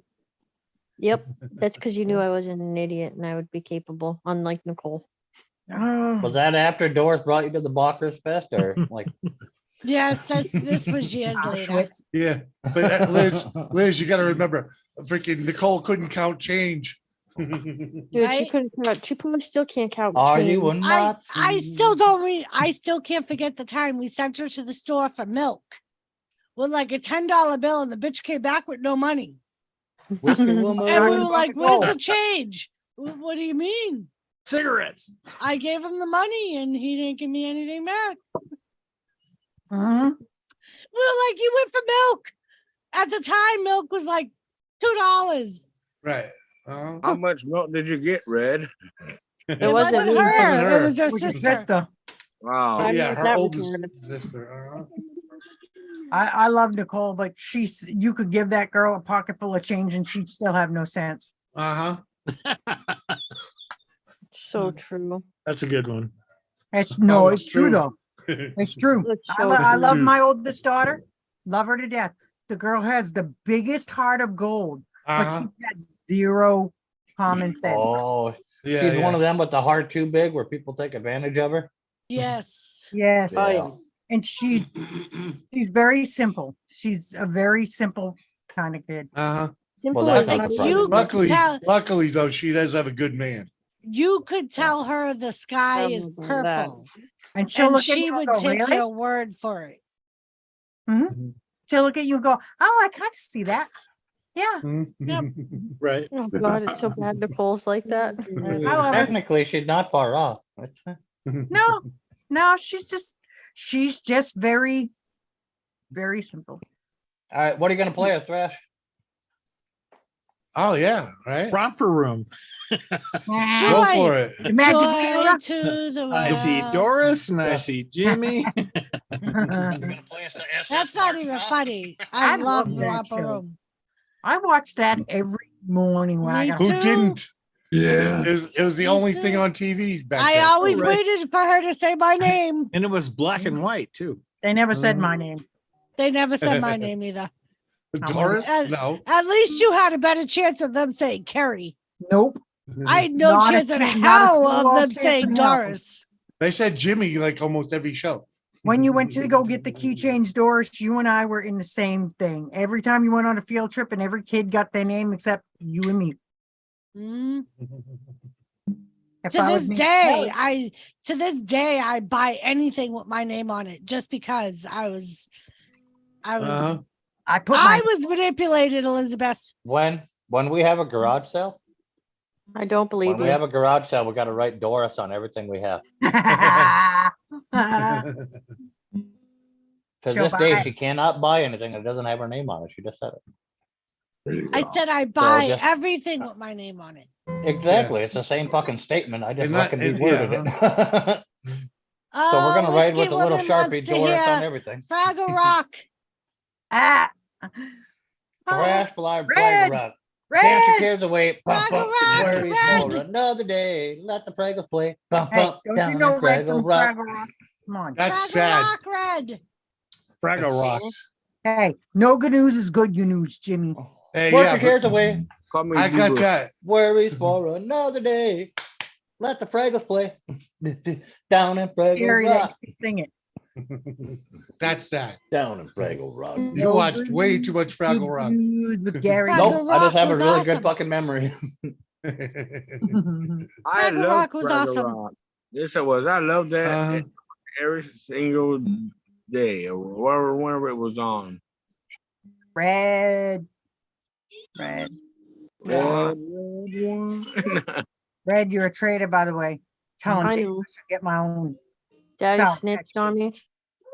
Yep. That's because you knew I wasn't an idiot and I would be capable, unlike Nicole. Was that after Doris brought you to the Bockers Fest, or like? Yes, this was years later. Auschwitz. Yeah, but Liz, you got to remember, freaking Nicole couldn't count change. Dude, Right? she couldn't count. She probably still can't count. Are change. you a Nazi? I still don't I still can't forget the time we sent her to the store for milk with like a $10 bill and the bitch came back with no money. Whiskey woman. And we were like, "Where's the change?" "What do you mean?" Cigarettes. I gave him the money and he didn't give me anything back. Mhm. We were like, "You went for milk." At the time, milk was like $2. Right. How much milk did you get, Red? It wasn't me. her. It was her It was your sister. sister. Wow. I'm Yeah, not her that oldest retarded. sister. I love Nicole, but you could give that girl a pocket full of change and she'd still have no sense. Uh huh. So true. That's a good one. It's Oh, it's true though. It's true. It's I, so I true. love my oldest daughter. Love her to death. The girl has the biggest heart of gold, but Uh-huh. she has zero common sense. Oh, Yeah, she's one of them with the heart too big where people take advantage of her. Yes. Yes. Oh yeah. And she's very simple. She's a very simple kind of kid. Uh-huh. Simple that's as not my surprising. baby. Luckily though, she does have a good man. You could tell her the sky I is don't know about that. purple, And she'll and look at she you would and go, take "Really?" your word for it. She'll look at you and go, "Oh, I kind of see that. Yeah." Right. Oh God, it's so bad. Nicole's like that. I love her. Technically, she's not far off. No, she's just very, very simple. All right, what are you gonna play, a Thrash? Oh yeah, right. Romper room. Go Joy. for it. The magic Joy mirror. to the I see world. Doris and I see Jimmy. That's not even funny. I love love that Romper show. Room. I watch that every morning when I Me got Who too. didn't? Yeah. It was the Me only thing too. on TV back I then. always right. waited for her to say my name. And it was black and white too. They never said my name. They never said my name either. Doris? At, No. at least you had a better chance of them saying Carrie. Nope. I had no Not a chance in chance- not a hell single of old them chance saying in hell. Doris. They said Jimmy like almost every show. When you went to go get the keychains, Doris, you and I were in the same thing. Every time you went on a field trip and every kid got their name except you and me. Mm. If To I was this named day, Kelly, I buy anything with my name on it just because I was Uh-huh. I put my manipulated, Elizabeth. When we have a garage sale, I don't believe when we you. have a garage sale, we got to write Doris on everything we have. To She'll this day, buy she cannot buy anything that doesn't have her name on it. She just said it. There you I go. said I buy just- everything with my name on it. Exactly. It's the same fucking statement. I just And that- fucking and- reworded yeah, it. So we're gonna write with a little Whiskey Woman Sharpie wants to Doris on hear everything. Fraggle Rock. ah, Trash fly, Red! Fraggle Rock. Dance your red. cares away. Bump, Fraggle bump, Rock, worries red. for another day. Let the Fraggles play. Bump, Hey, bump, don't down you know in red Fraggle from Rock. Fraggle Rock? Come on. That's Fraggle sad. Rock, red. Fraggle Rock. Hey, no good news is good news, Jimmy. Hey, Work yeah, your cares away. Call me I got Google. that. Worries for another day. Let the Fraggles play. Down in Fraggle Gary, that Rock. you can sing it. That's sad. Down in Fraggle Rock. You No watched good way too much Good Fraggle Rock. news with Gary. Fraggle Nope, I just have a was really awesome. good fucking memory. I Fraggle love Rock was Fraggle awesome. Rock. Yes, it was. I love that Uh-huh. every single day or whenever it was on. Red. Red. Red, one. Red, you're a traitor, by the way. Tell him I I know. should get my own. Daddy South snitched on me.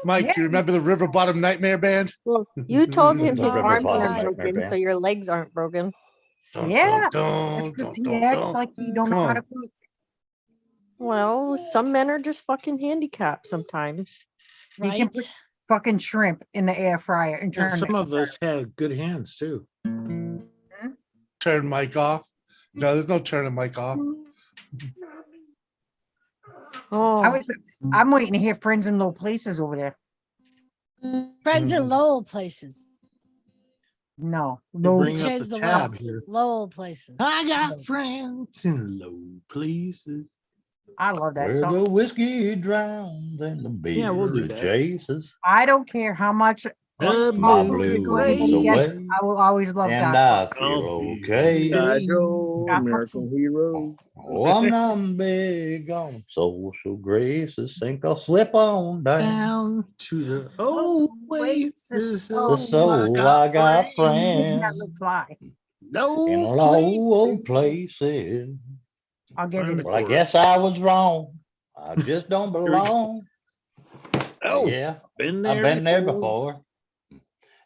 Mike, Yes. you remember the River Bottom Nightmare Band? Well, you told him The his River arms Bottom aren't Nightmare broken, Band. so your legs aren't broken. Yeah. That's Dun, because dun, he dun, acts dun. like he don't Come know how on. to cook. Well, some men are just fucking handicapped sometimes. He can Right? put fucking shrimp in the air fryer and Yeah, turn some it. of us have good hands too. Turn mic off. No, there's no turning mic off. Oh, I'm waiting to hear friends in low places over there. Friends in low places. No. They Low. bring up Change the the tab words. here. Low places. I got friends in low places. I love that Where song. the whiskey drowns and the beer Yeah, we'll do that. chases. I don't care how much The My blues blues anybody gets. away. I will always love And God. I feel I'll be okay. God, Joe, God American versus- hero. Oh, I'm not big on social graces. Think I'll slip on down. down to the old places. Oh, So I got Isn't that friends Luke Fly? No in low places. I'll get it. Well, I guess I was wrong. I just don't belong. Oh, Yeah, been I've there been there before. before.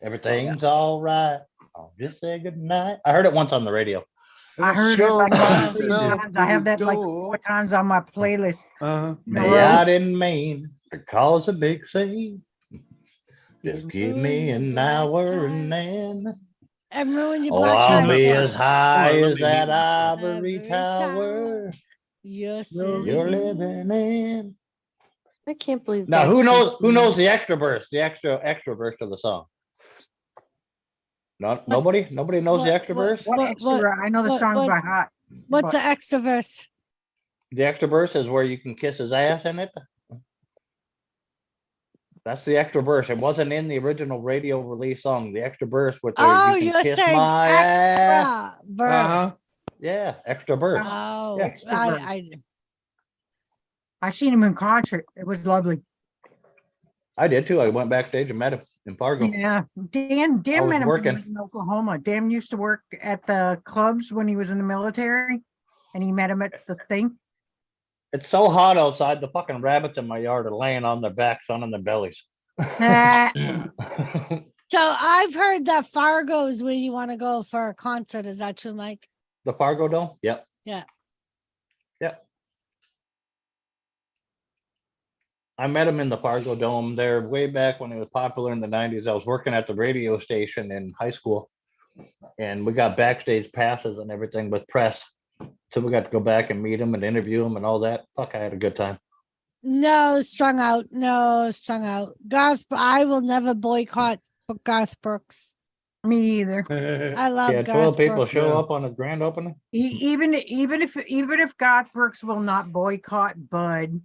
Everything's all right. I'll just say good night. I heard it once on the radio. I heard it Show like myself 3 times. I have that like door. 4 times on my playlist. Uh-huh. Maybe I didn't mean to cause a big scene. Just give me Ruin an your hour black and then. And ruin your Oh, black I'll tie be before. as high Hold on, let as me that mute myself. ivory Ivory tower You're you're sitting. living in. I can't believe Now, that. who knows the extra verse, the extra verse of the song? No, nobody knows the extra verse. What extra? I know the song by heart. What's but- the extra verse? The extra verse is where you can kiss his ass in it. That's the extra verse. It wasn't in the original radio release song. The extra verse with Oh, you can you're kiss saying my ass. extra verse. Uh-huh. Yeah, extra verse. Oh, Yeah. Extra verse. I I seen him in concert. It was lovely. I did too. I went backstage and met him in Fargo. Yeah, Dan I was met him when he working. was in Oklahoma. Dan used to work at the clubs when he was in the military, and he met him at the thing. It's so hot outside. The fucking rabbits in my yard are laying on their backs, on their bellies. Ah, so I've heard that Fargo is where you want to go for a concert. Is that true, Mike? The Fargo Dome? Yep. Yeah. Yep. I met him in the Fargo Dome there way back when it was popular in the 90s. I was working at the radio station in high school, and we got backstage passes and everything with press. So we got to go back and meet him and interview him and all that. Fuck, I had a good time. No, strung out. No, strung out. Garth, I will never boycott Garth Brooks. Me either. I love Yeah, 12 Garth people Brooks. show up on the grand opening. Even if Garth Brooks will not boycott Bud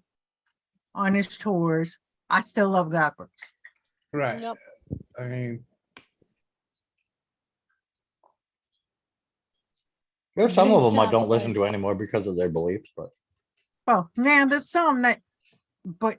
on his tours, I still love Garth Brooks. Right. Nope. I mean, There's some of Drink them I don't listen to sacrifice. anymore because of their beliefs, but Well, now there's some that, but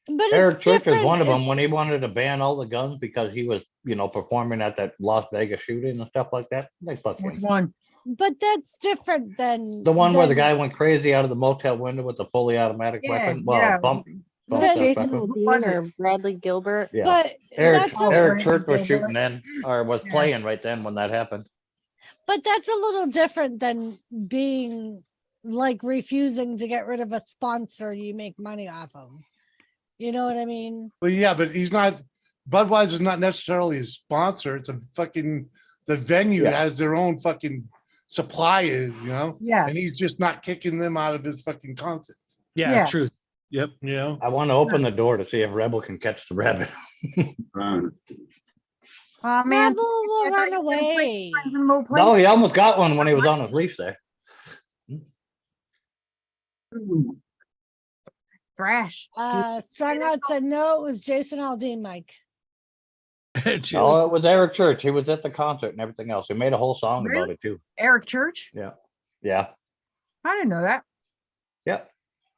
But Eric it's Church is different. one of them It's- when he wanted to ban all the guns because he was, performing at that Las Vegas shooting and stuff like that. They fuck which him. one? But that's different than The one where the than- guy went crazy out of the motel window with the fully automatic Yeah, weapon. Well, yeah. bump Was Then- Jason weapon. was Aldean it? or Bradley Gilbert? Yeah. But Eric that's a, Oh, Eric Brandon Church was Gilbert. shooting then, or was Yeah. playing right then when that happened. but that's a little different than being like refusing to get rid of a sponsor you make money off of. You know what I mean? well, yeah, but he's not, Budweiser's not necessarily a sponsor. It's a fucking, the venue Yeah. has their own fucking suppliers, Yeah. and he's just not kicking them out of his fucking concerts, Yeah, Yeah. truth. Yep. I want to open the door to see if Rebel can catch the rabbit. Oh man, Rebel will I thought run you were gonna play away. Friends in Low No, Place. he almost got one when he was on his leash there. Thrash. Strung out said no, it was Jason Aldean, Mike. Cheers. Oh, it was Eric Church. He was at the concert and everything else. He made a whole song about Really? it too. Eric Church. Yeah. I didn't know that. Yep.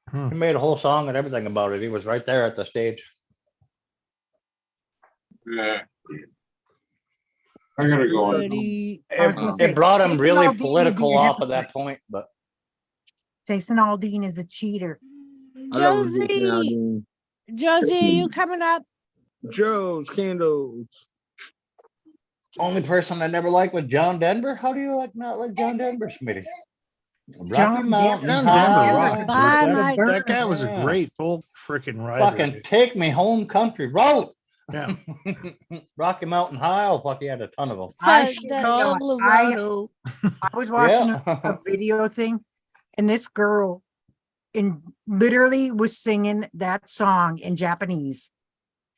Hmm. He made a whole song and everything about it. He was right there at the stage. Yeah. I gotta go. Ready. I was gonna say, It brought him Jason really Aldean would be political a off at hypocrite. that point, but Jason Aldean is a cheater. Josie, Josie, you coming up? Joe's candles. only person I never liked was John Denver. How do you not like John Denver, Smitty? Rocky John Mountain Denver- Denver High. rocked. Bye, That- Mike. That guy was a Yeah. great full freaking Fucking rider. take me home country road. Yeah. Rocky Mountain High. Oh, fuck, he had a ton of them. I So should the- know. I Colorado. was watching Yeah. a video thing, and this girl literally was singing that song in Japanese.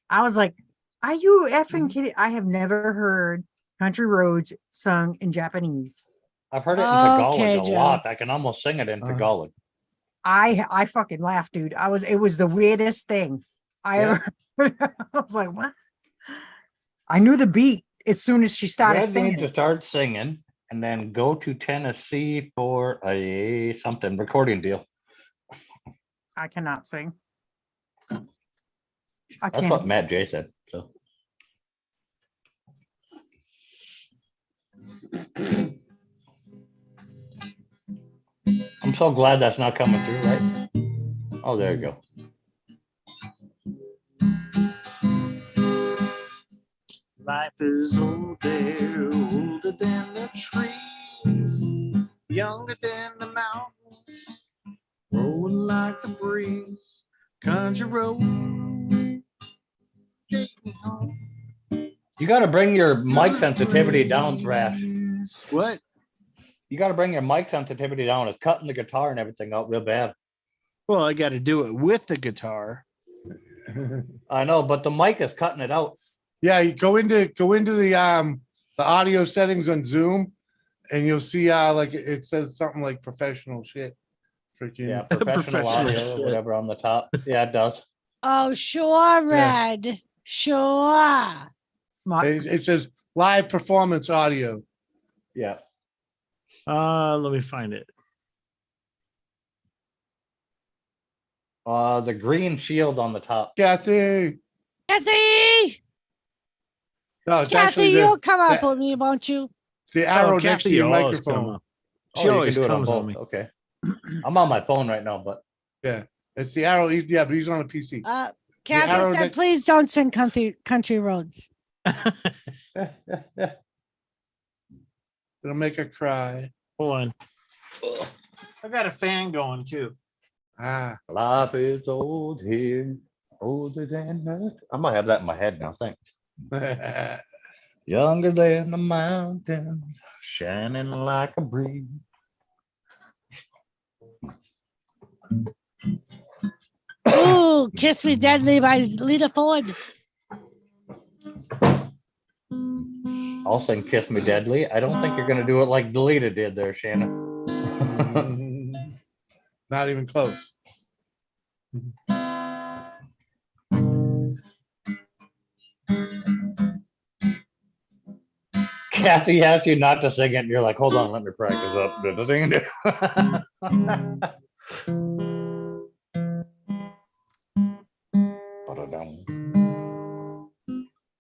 I was like, "Are you effing kidding?" I have never heard Country Roads sung in Japanese. I've heard it in Tagalog Okay, a Joe. lot. I can almost sing it in Tagalog. I fucking laughed, dude. It was the weirdest thing I Yeah. ever. I was like, "What?" I knew the beat as soon as she started Red singing. needs to start singing and then go to Tennessee for a something recording deal. I cannot sing. I That's can't. what Matt J said. So I'm so glad that's not coming through, right? Oh, there you go. Life is older, older than the trees, younger than the mountains, rolling like the breeze. Country road, take me home. You got to bring your mic sensitivity down, Thrash. What? You got to bring your mic sensitivity down. It's cutting the guitar and everything out real bad. Well, I got to do it with the guitar. I know, but the mic is cutting it out. Yeah, you go into the audio settings on Zoom, and you'll see like it says something like professional shit. Freaking Yeah, professional Professional audio or shit. whatever on the top. Yeah, it does. Oh, sure, Yeah. Red. Sure. it says live performance audio. Yeah. Let me find it. The green shield on the top. Kathy. Kathy, No, it's Kathy, actually you'll come up the- with me, won't you? the arrow next Kathy to your always come microphone. up. Oh, She you can always do it on comes on both. me. Okay. I'm on my phone right now, but Yeah, it's the arrow. Yeah, but he's on a PC. Kathy arrow said, next- please don't sing country roads. It'll make her cry. Hold on. I got a fan going too. Ah, life is old here, older than that. I might have that in my head now. Thanks. Younger than the mountains, shining like a breeze. do Kiss Me Deadly by Lita Ford. I'll sing Kiss Me Deadly. I don't think you're gonna do it like Delita did there, Shannon. Not even close. Kathy asked you not to sing it, and you're like, hold on, let me practice up.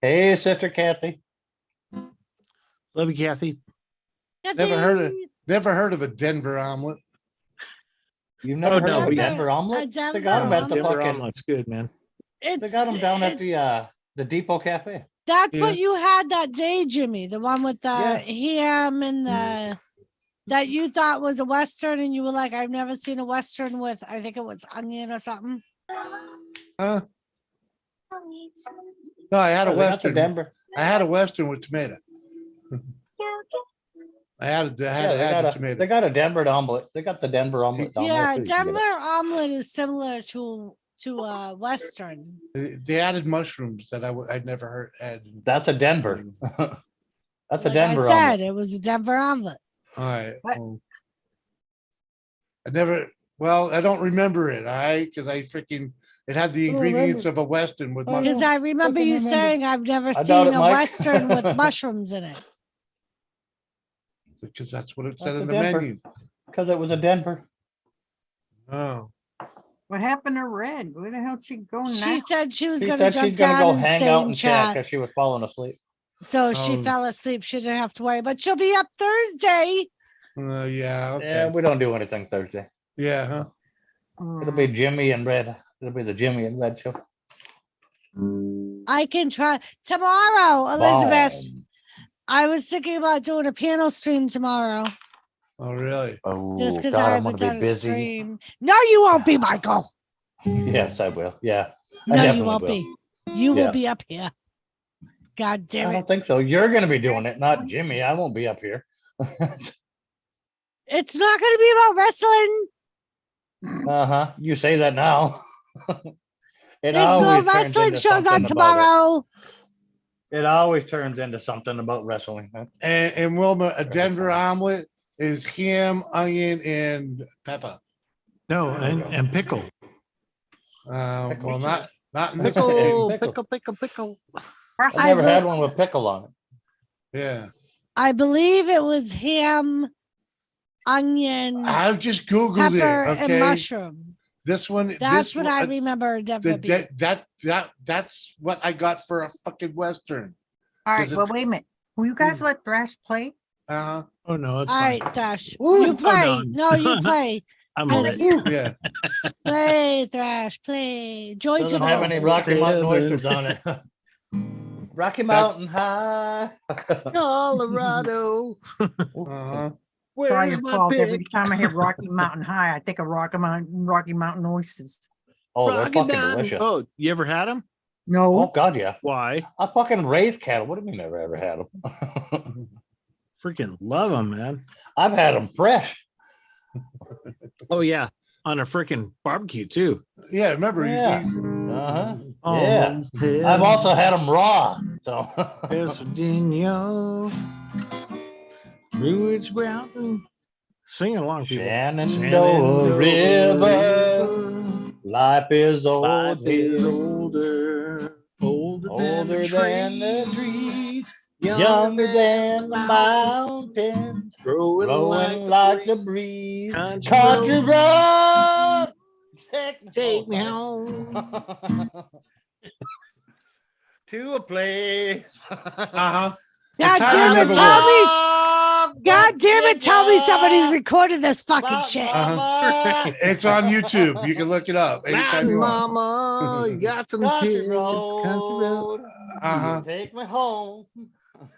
Hey, Sister Kathy. Love you, Kathy. Never heard of a Denver omelet. You've never Oh, heard no, of a we- Denver omelet? a They got them at the Denver fucking. omelet's good, man. They got them down at the Depot Cafe. That's Yeah. what you had that day, Jimmy. The one with the Yeah. ham and the that you thought was a Western, and you were like, I've never seen a Western with, I think it was onion or something. Huh? No, I had a Oh, they got the Western. Denver. I had a Western with tomato. I had to Yeah, add the tomato. they got a Denver omelet. They got the Denver omelet down Yeah, there too. You can get Denver it. omelet is similar to a Western. They added mushrooms that I'd never heard added. That's a Denver. That's a Like Denver I said, omelet. it was a Denver omelet. All right. What? Well, I don't remember it. All right. Because it had the I don't ingredients of a Western with I mushrooms. Because I remember fucking you remember. saying I've never I doubt seen it, a Mike. Western with mushrooms in it. Because that's what it said That's in a the Denver. menu. Because it was a Denver. Oh. What happened to Red? Where the hell she going now? She said she was She going to said jump she's gonna down go and hang stay out in and chat chat. because she was falling asleep. So she Oh. fell asleep. She didn't have to worry, but she'll be up Thursday. Yeah. Okay. Yeah, we don't do anything Thursday. Yeah. Huh. It'll be Jimmy and Red. It'll be the Jimmy and Red show. I can try tomorrow, Elizabeth. Boom. I was thinking about doing a piano stream tomorrow. Oh, really? Oh, Just because God, I I'm haven't gonna done be a busy. stream. No, you won't be, Michael. Yes, I will. Yeah. I No, you definitely won't will. be. You Yeah. will be up here. God I damn it. don't think so. You're gonna be doing it, not Jimmy. I won't be up here. It's not going to be about wrestling. Uh-huh. You say that now. It There's no always turns wrestling into shows on something about tomorrow. it. It always turns into something about wrestling. And Wilma, a Denver omelet is ham, onion, and pepper. No, and pickle. Well, not in this. Pickle, Pickle. pickle. I've I never had will- one with pickle on it. Yeah. I believe it was ham, onion, I've just Googled pepper, it. and Okay. mushroom. This one. That's this what one, I remember Denver being. That's what I got for a fucking Western. All right, Does it- well, wait a minute. Will you guys let Thrash play? Uh-huh. Oh no, it's All fine. right, Dash. Ooh. You play. no. No, you play. I'm Because- ready. Yeah. Play, Thrash, play. Joy to Doesn't the have any world. Rocky Mountain Seven. oysters on it. Rocky Mountain High. Colorado. Uh-huh. Sorry, Where's my fault. Every pick? time I hear Rocky Mountain High, I think of Rocky Mountain oysters. Oh, they're Rocky fucking Mountain. delicious. Oh, you ever had them? No. Oh God, yeah. Why? I fucking raised cattle. What do you mean never ever had them? Freaking love them, man. I've had them fresh. Oh yeah, on a freaking barbecue too. Yeah. Remember, Yeah. he's Uh-huh. Oh, Yeah. I've also had them raw. So West Virginia, Blue Ridge Mountain. Sing along, people. Shenandoah River. Life is old. Life is here, older, older than older the than the trees, trees, younger than the mountains, growing blowing like the breeze. country Country road. road, Take me sorry. home. To a place. uh-huh. God It's damn time it, to tell go. me. God damn it, tell me somebody's recording this fucking shit. Mama, It's on YouTube. You can look it up anytime Mountain you want. Mama, you got some country kids. Country road. road, Uh-huh. take me home.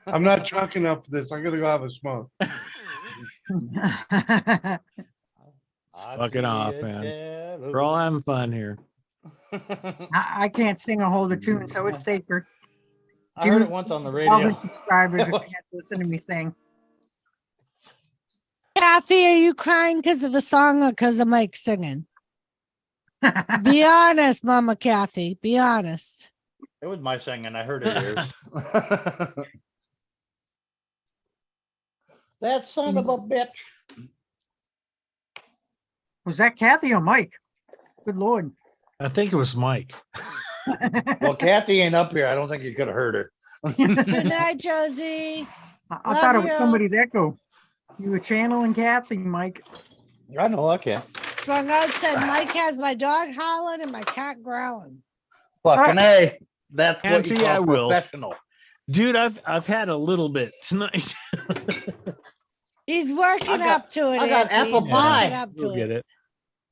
I'm not drunk enough for this. I'm gonna go have a smoke. It's fucking off, man. We're all having fun here. I can't sing a whole the tune, so it's safer. I heard it once on the All radio. the subscribers if you can't listen to me sing. Kathy, are you crying because of the song or because of Mike singing? Be honest, Mama Kathy. Be honest. It was my singing. I heard it yours. That son of a bitch. Was that Kathy or Mike? Good Lord. I think it was Mike. Well, Kathy ain't up here. I don't think you could have heard her. Good night, Josie. I thought it was you. somebody's echo. You were channeling Kathy, Mike. I know, okay. Strung out said Mike has my dog howling and my cat growling. Fucking A. That's what Auntie, you I call will. professional. Dude, I've had a little bit tonight. He's working up to it. I got Auntie. apple He's pie. working up to You'll get it.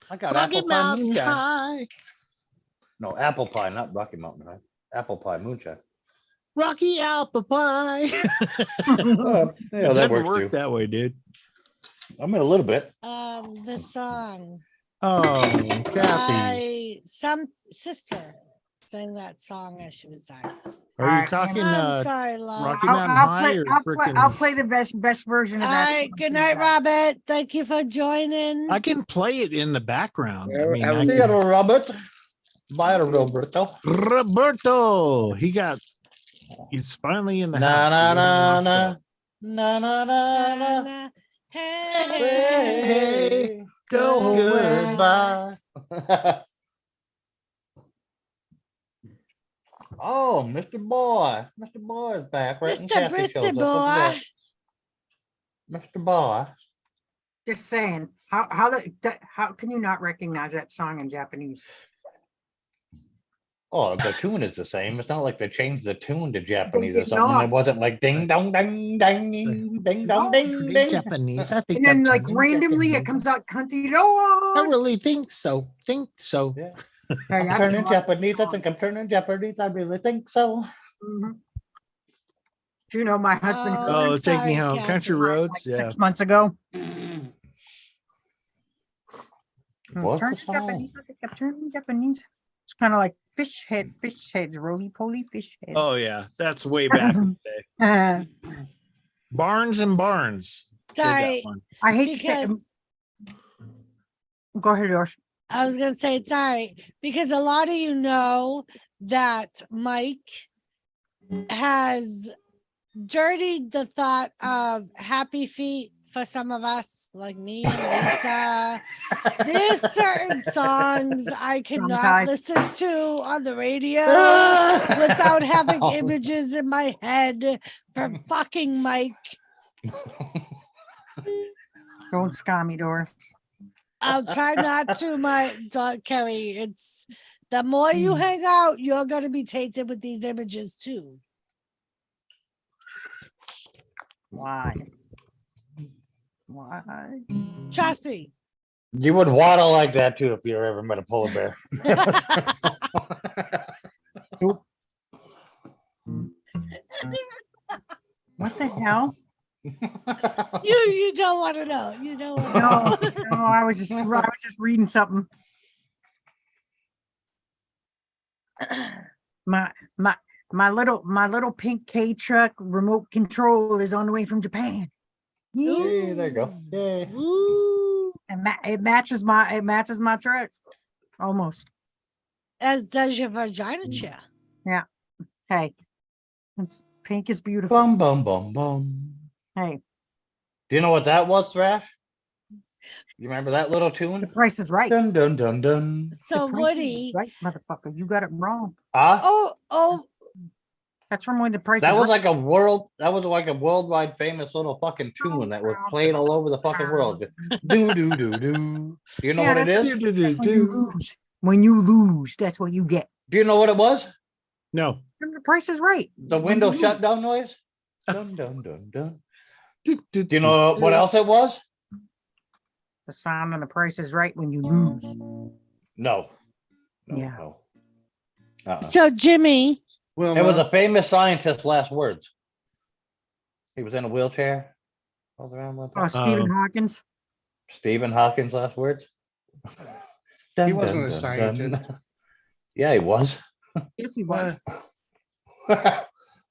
I got Rocky apple pie Mountain moonshine. High. No, apple pie, not Rocky Mountain High. Apple pie moonshine. Rocky apple pie. Yeah, It that doesn't works work too. that way, dude. I mean, a little bit. The song. Oh, My Kathy. some sister sang that song as she was dying. Are you Alright, talking I'm sorry, love. Rocky Mountain High or freaking? I'll play the best version All of that. right. Good night, Robert. Thank you for joining. I can play it in the background. I mean, See you, Robert. Bye, Roberto. Roberto. He's finally in the Na house. He na wasn't na locked na up. na na na na. Hey, Hey, Go goodbye. Oh, Mr. Boy. Mr. Boy is back. Right when Mr. Kathy Bristol shows up. Look at boy. that. Mr. Boy. Just saying, how can you not recognize that song in Japanese? Oh, the tune is the same. It's not like they changed the tune to Japanese or did something. not. It wasn't like ding dong ding ding ding ding dong ding ding. Japanese. I think And then I'm like turning randomly it Japanese. comes out country I road. really think so. Yeah. Hey, I'm that's turning an awesome Japanese. I song. think I'm turning Japanese. I really think so. Mhm. Do you know my husband? Oh, learned Oh, take me sorry, home. Kathy. Country roads. like Yeah. 6 months ago. What's Turn the to song? Japanese. I think I'm turning Japanese. It's kind of like fish heads, roly poly fish heads. Oh yeah, that's way back in the day. Barnes and Barnes. did that Sorry, one. I hate to say. because Go ahead, Josh. I was gonna say it's all right because a lot of you know that Mike has dirtied the thought of happy feet for some of us, like me and Lisa. There's certain songs I cannot Traumatized. listen to on the radio without having images in my head from fucking Mike. Don't scar me, Doris. I'll try not to, my dog Kerry. It's the more you hang out, you're gonna be tainted with these images too. Why? Why? Trust me. You would waddle like that too if you ever met a polar bear. Nope. What the hell? You don't want to know. You don't want to No, no, I was just reading something. My little pink K truck remote control is on the way from Japan. Hey, there you go. Yay. Ooh, And it matches my truck almost. as does your vagina chair. Yeah. Hey, pink is beautiful. Bum bum bum bum. Hey, Do you know what that was, Thrash? You remember that little tune? the Price is Right. Dun dun dun dun. So The Price is Woody, Right, motherfucker, you got it wrong. Huh? oh, That's from when the Price That is was Right. like a worldwide famous little fucking tune that was played all over the fucking world. Do do do do. Do you know Yeah, what it that's- is? When you lose, that's what you get. Do you know what it was? No. The Price is Right. The When window you lose. shutdown noise? Dun dun dun dun. Do you know what else it was? The sound on The Price is Right when you lose. No. Yeah. No. Uh-uh. so Jimmy, Well, It was a famous scientist's last words. He was in a wheelchair. All around like Oh, that. Stephen Hawkins. Stephen Hawking's last words. He wasn't a scientist. Yeah, he was. Yes, he was.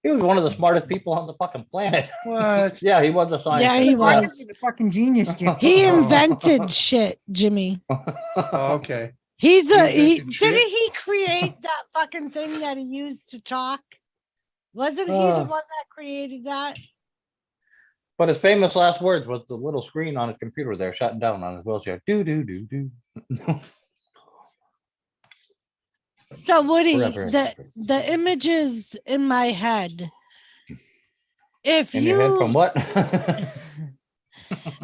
He was one of the smartest people on the fucking planet. What? Yeah, he was a scientist. yeah, he was. He's a fucking genius, Jim. He invented shit, Jimmy. Oh, okay. He's the he invented shit. didn't he create that fucking thing that he used to talk? Wasn't he the one that created that? But his famous last words was the little screen on his computer there shutting down on his wheelchair. Do do do do. So Woody, Forever. the images in my head. If In your head from you what?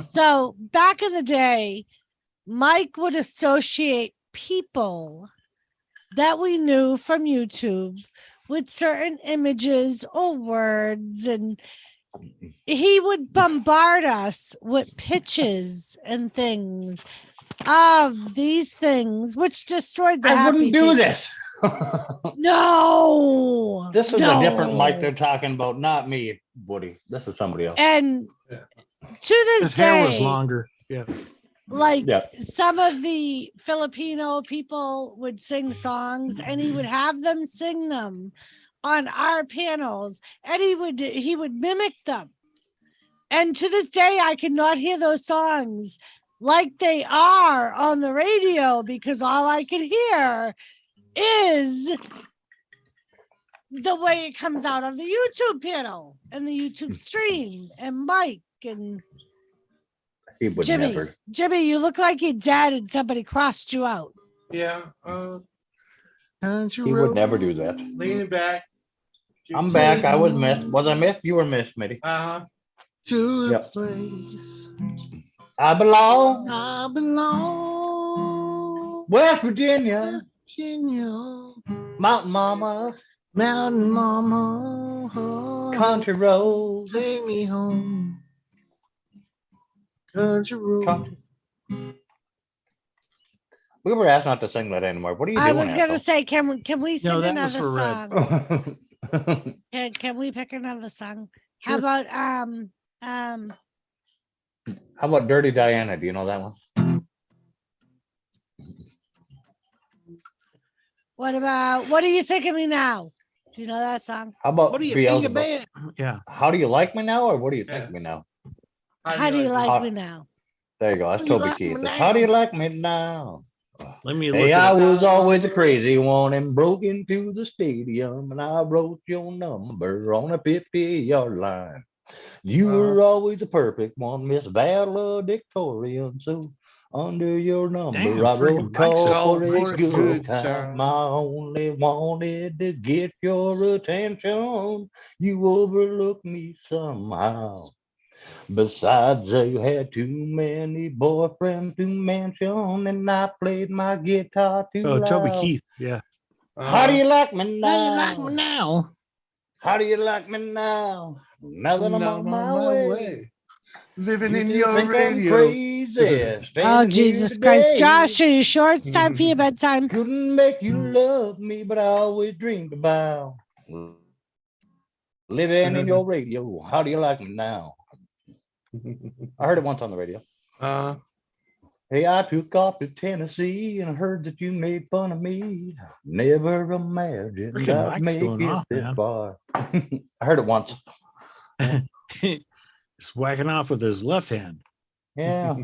so back in the day, Mike would associate people that we knew from YouTube with certain images or words, and he would bombard us with pitches and things of these things, which destroyed the I happy wouldn't do feet. this. No, This is a different Mike no. they're talking about, not me, Woody. This is somebody else. And Yeah. to this His hair was day, longer. Yeah. like Yeah. some of the Filipino people would sing songs and he would have them sing them on our panels, and he would mimic them. And to this day, I cannot hear those songs like they are on the radio, because all I can hear is the way it comes out on the YouTube panel and the YouTube stream, and Mike and He would Jimmy. never. Jimmy, you look like you're dead and somebody crossed you out. Yeah. He would never do that. Leaning back. I'm back. I was missed. Was I missed? You were missed, Mitty. To the Yep. place I belong. I belong. West Virginia. West Virginia. Mountain Mama. Mountain Mama. Country road. Take me home. Country road. Country. We were asked not to sing that anymore. What are you I doing? was gonna say, can we sing No, that was another for Red. song? Asshole? Can we pick another song? How Sure. about How about Dirty Diana? Do you know that one? what do you think of me now? Do you know that song? How about What do you think Beelzebub? about it? Yeah. How do you like me now, or what do you think Yeah. of me now? How do you like How- me now? There you go. That's How do you Toby like me Keith. It's, now? how do you like me now? Let me look Hey, it I up. was always a crazy one and broke into the stadium, and I wrote your number on a 50-yard line. You were always a perfect one, Miss Valedictorian. So under your number, Damn, I freaking wrote Mike's call up for for a a good good time. time. I only wanted to get your attention. You overlooked me somehow. Besides, I had too many boyfriends to mention, and I played my guitar too Oh, loud. Toby Keith. Yeah. How do you like me How do you like me now? now? How do you like me now? Now that I'm Now on my way. Living You in still your think I'm radio. crazy? Oh, Standing here Jesus Christ. today. Josh, are you sure it's time for your bedtime? Couldn't make you love me, but I always dreamed about living in your radio. How do you like me now? I heard it once on the radio. Hey, I took off to Tennessee and I heard that you made fun of me. Never imagined Freaking I'd Mike's make going it off, this man. far. I heard it once. He's whacking off with his left hand. Yeah.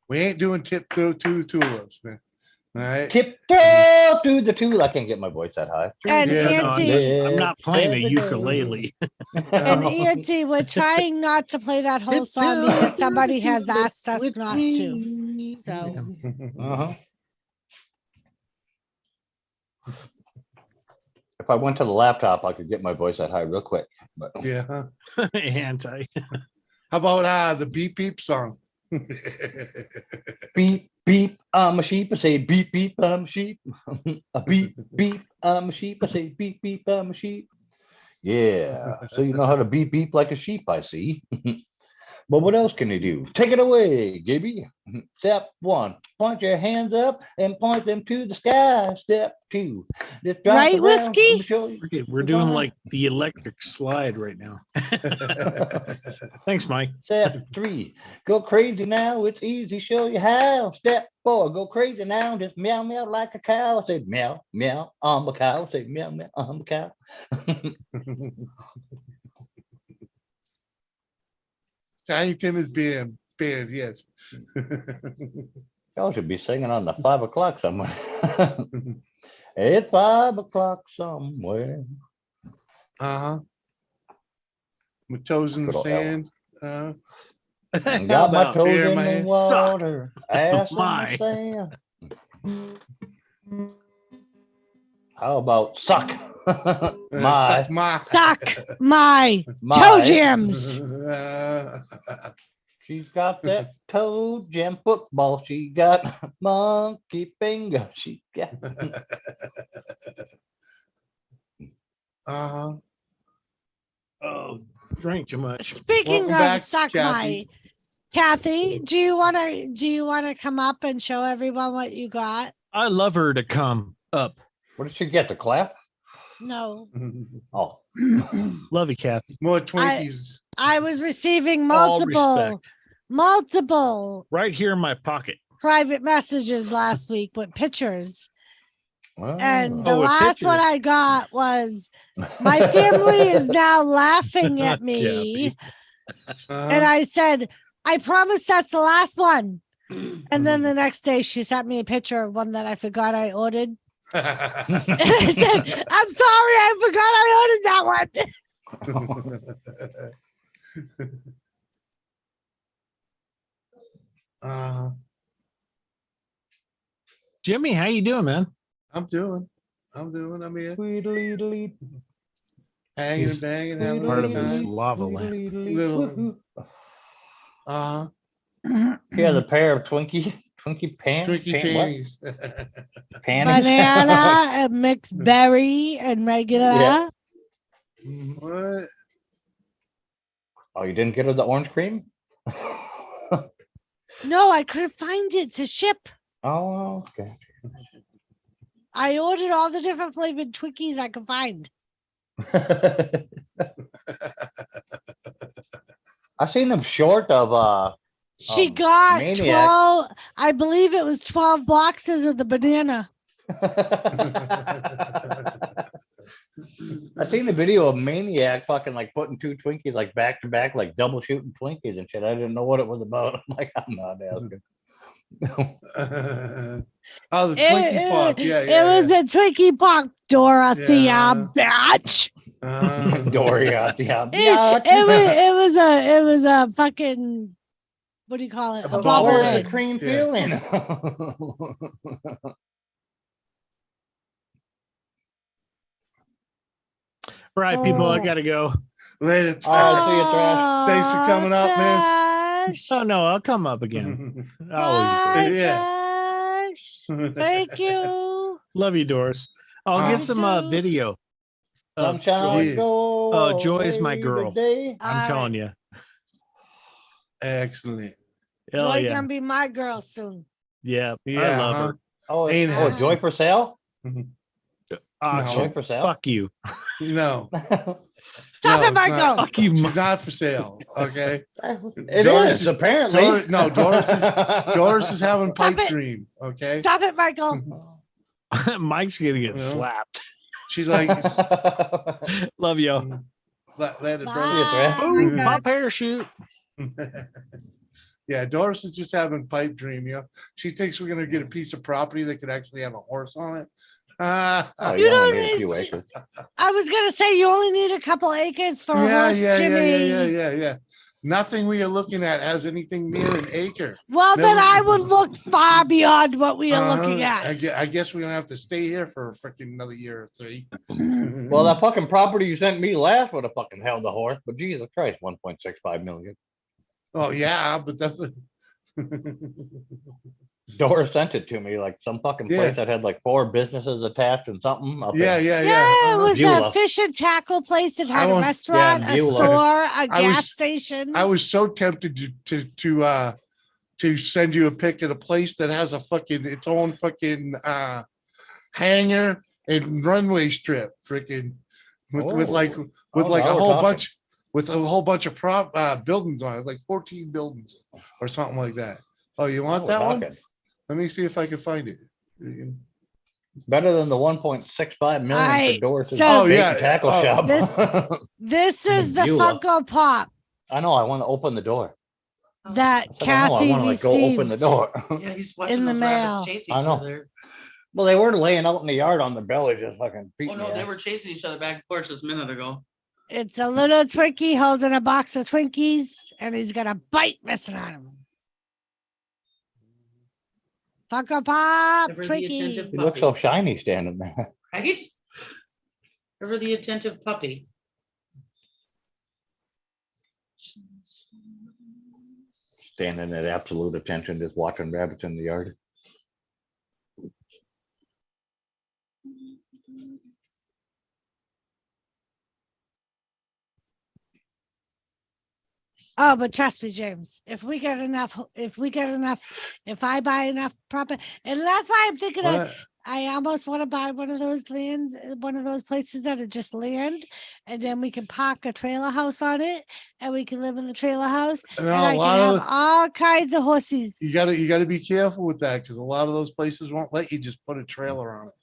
We ain't doing tiptoe to the tulips, man. All right. Tiptoe to the tool. I can't get my voice that high. And Yeah, no, Auntie, I'm not playing a Every day. ukulele. and Auntie, we're trying not to play that whole song because somebody has asked us not to. So Uh-huh. If I went to the laptop, I could get my voice that high real quick. But Yeah. Anti. How about the beep beep song? beep, beep, I'm a sheep. I say beep, beep, I'm a sheep. A beep, beep, I'm a sheep. I say beep, beep, I'm a sheep. Yeah. So you know how to beep, beep like a sheep, I see. But what else can you do? Take it away, Gibby. Step 1, point your hands up and point them to the sky. Step 2, just drop Right, around. Whiskey? Let me show you. We're doing like the electric slide right now. Thanks, Mike. Step 3, go crazy now. It's easy, show you how. Step 4, go crazy now. Just meow, meow like a cow. I say meow, meow, I'm a cow. I say meow, meow, I'm a cow. Tiny Tim is band, yes. Y'all should be singing on the 5 o'clock somewhere. It's 5 o'clock somewhere. Uh-huh. With toes in the Good old sand. Got How my about toes beer in in my the hand? water, ass in My. the sand. How about suck? Suck my. Suck my toe My. jams. She's got that toe jam football. She got monkey finger. She got. Uh-huh. Oh, drank too much. Speaking Welcome of back, suck Kathy. my, Kathy, do you wanna come up and show everyone what you got? I love her to come up. What did she get? The clap? No, Oh, Love you, Kathy. More Twinkies. I was receiving All multiple respect. Right here in my pocket. private messages last week with pictures. And the Oh, with last one pictures. I got was my family is now laughing at me. And I said, I promise that's the last one. And then the next day she sent me a picture of one that I forgot I ordered. And I said, I'm sorry, I forgot I ordered that one. Jimmy, how you doing, man? I'm here. Hanging He's- and banging, he's having a part good of this time. lava lamp. Little, He has a pair of Twinkie pants. Twinkie what? panties. Panties? Banana and mixed berry and regular. Yeah. What? Oh, you didn't get her the orange cream? No, I couldn't find it to ship. Oh, okay. I ordered all the different flavored Twinkies I could find. I seen them short of She got Maniac. 12, I believe it was 12 boxes of the banana. I seen the video of Maniac fucking like putting 2 Twinkies like back to back, like double shooting Twinkies and shit. I didn't know what it was about. I'm like, I'm not asking. Oh, the Twinkie pop. Yeah, It was a Twinkie pop, Dorothy, Yeah. bitch. Doria, It was a fucking, what do you call it? A Where's the bobblehead. cream Yeah. filling? All right, people, I gotta go. Later. All right, see you, Trash. Thanks for coming up, man. Dash. Oh no, I'll come up again. I always Bye, Yeah. Dash. Thank you. do. Love you, Doris. I'll Love get you some too. video. of Sunshine, Joy. go. Oh, Joy is my away girl. today. I'm All telling you. Excellent. Hell Joy yeah. gonna be my girl soon. Yeah, I Yeah, love huh? her. Oh, Ain't oh, it? Joy for sale? Auction. Joy for sale? Fuck you. No. Stop No, it, it's Michael. not. Fuck you. She's not for sale. Okay. It Doris is, apparently. Doris is having pipe it. dream. Okay. Stop it, Michael. Mike's gonna get Yeah. slapped. She's like, Love y'all. let it, Bye. Boom, Yes. my parachute. brother. Yeah, Doris is just having pipe dream. You know, she thinks we're gonna get a piece of property that could actually have a horse on it. Oh, You you don't only need a few need- acres. I was gonna say you only need a couple acres for a horse, Jimmy. yeah. Nothing we are looking at has anything near an acre. Well, then Never- I would look far beyond what we are looking Uh-huh. at. I guess we're gonna have to stay here for freaking another year or 3. Well, that fucking property you sent me last would have fucking held the horse, but Jesus Christ, 1.65 million. Oh yeah, but that's Doris sent it to me, like some fucking Yeah. place that had like 4 businesses attached and something. up yeah. in- Yeah, it Uh-huh. was a Beulah. fish and tackle place. It I had a want- restaurant, Yeah, a Beulah. store, a I gas was- station. I was so tempted to send you a pic of a place that has a fucking its own fucking hangar and runway strip, freaking with like Oh, a now we're whole talking. bunch with a whole bunch of buildings on it, like 14 buildings or something like that. Oh, you want Now that we're one? talking. Let me see if I can find it. Better than the 1.65 million Alright, for Doris's so- Oh, bait yeah. and tackle Oh, shop. This is the Beulah. Funko Pop. I know. I want to open the door. that I said, I know, I Kathy wanna like go open the received door. Yeah, he's watching the those mail. rabbits chase each I know. other. Well, they were laying out in the yard on their belly, just fucking Oh beating no, me. they were chasing each other back and forth just a minute ago. It's a little Twinkie holding a box of Twinkies, and he's got a bite missing on him. Funko Pop Ever the attentive Twinkie. He looks so shiny standing there. Right? Ever the attentive puppy. Standing at absolute attention, just watching rabbits in the yard. Oh, but trust me, James, if I buy enough property, and that's why I'm thinking What? I almost want to buy one of those lands, one of those places that are just land, and then we can park a trailer house on it, and we can live in the trailer house, No, and a I lot can of have all kinds of horses. you gotta be careful with that because a lot of those places won't let you just put a trailer on it.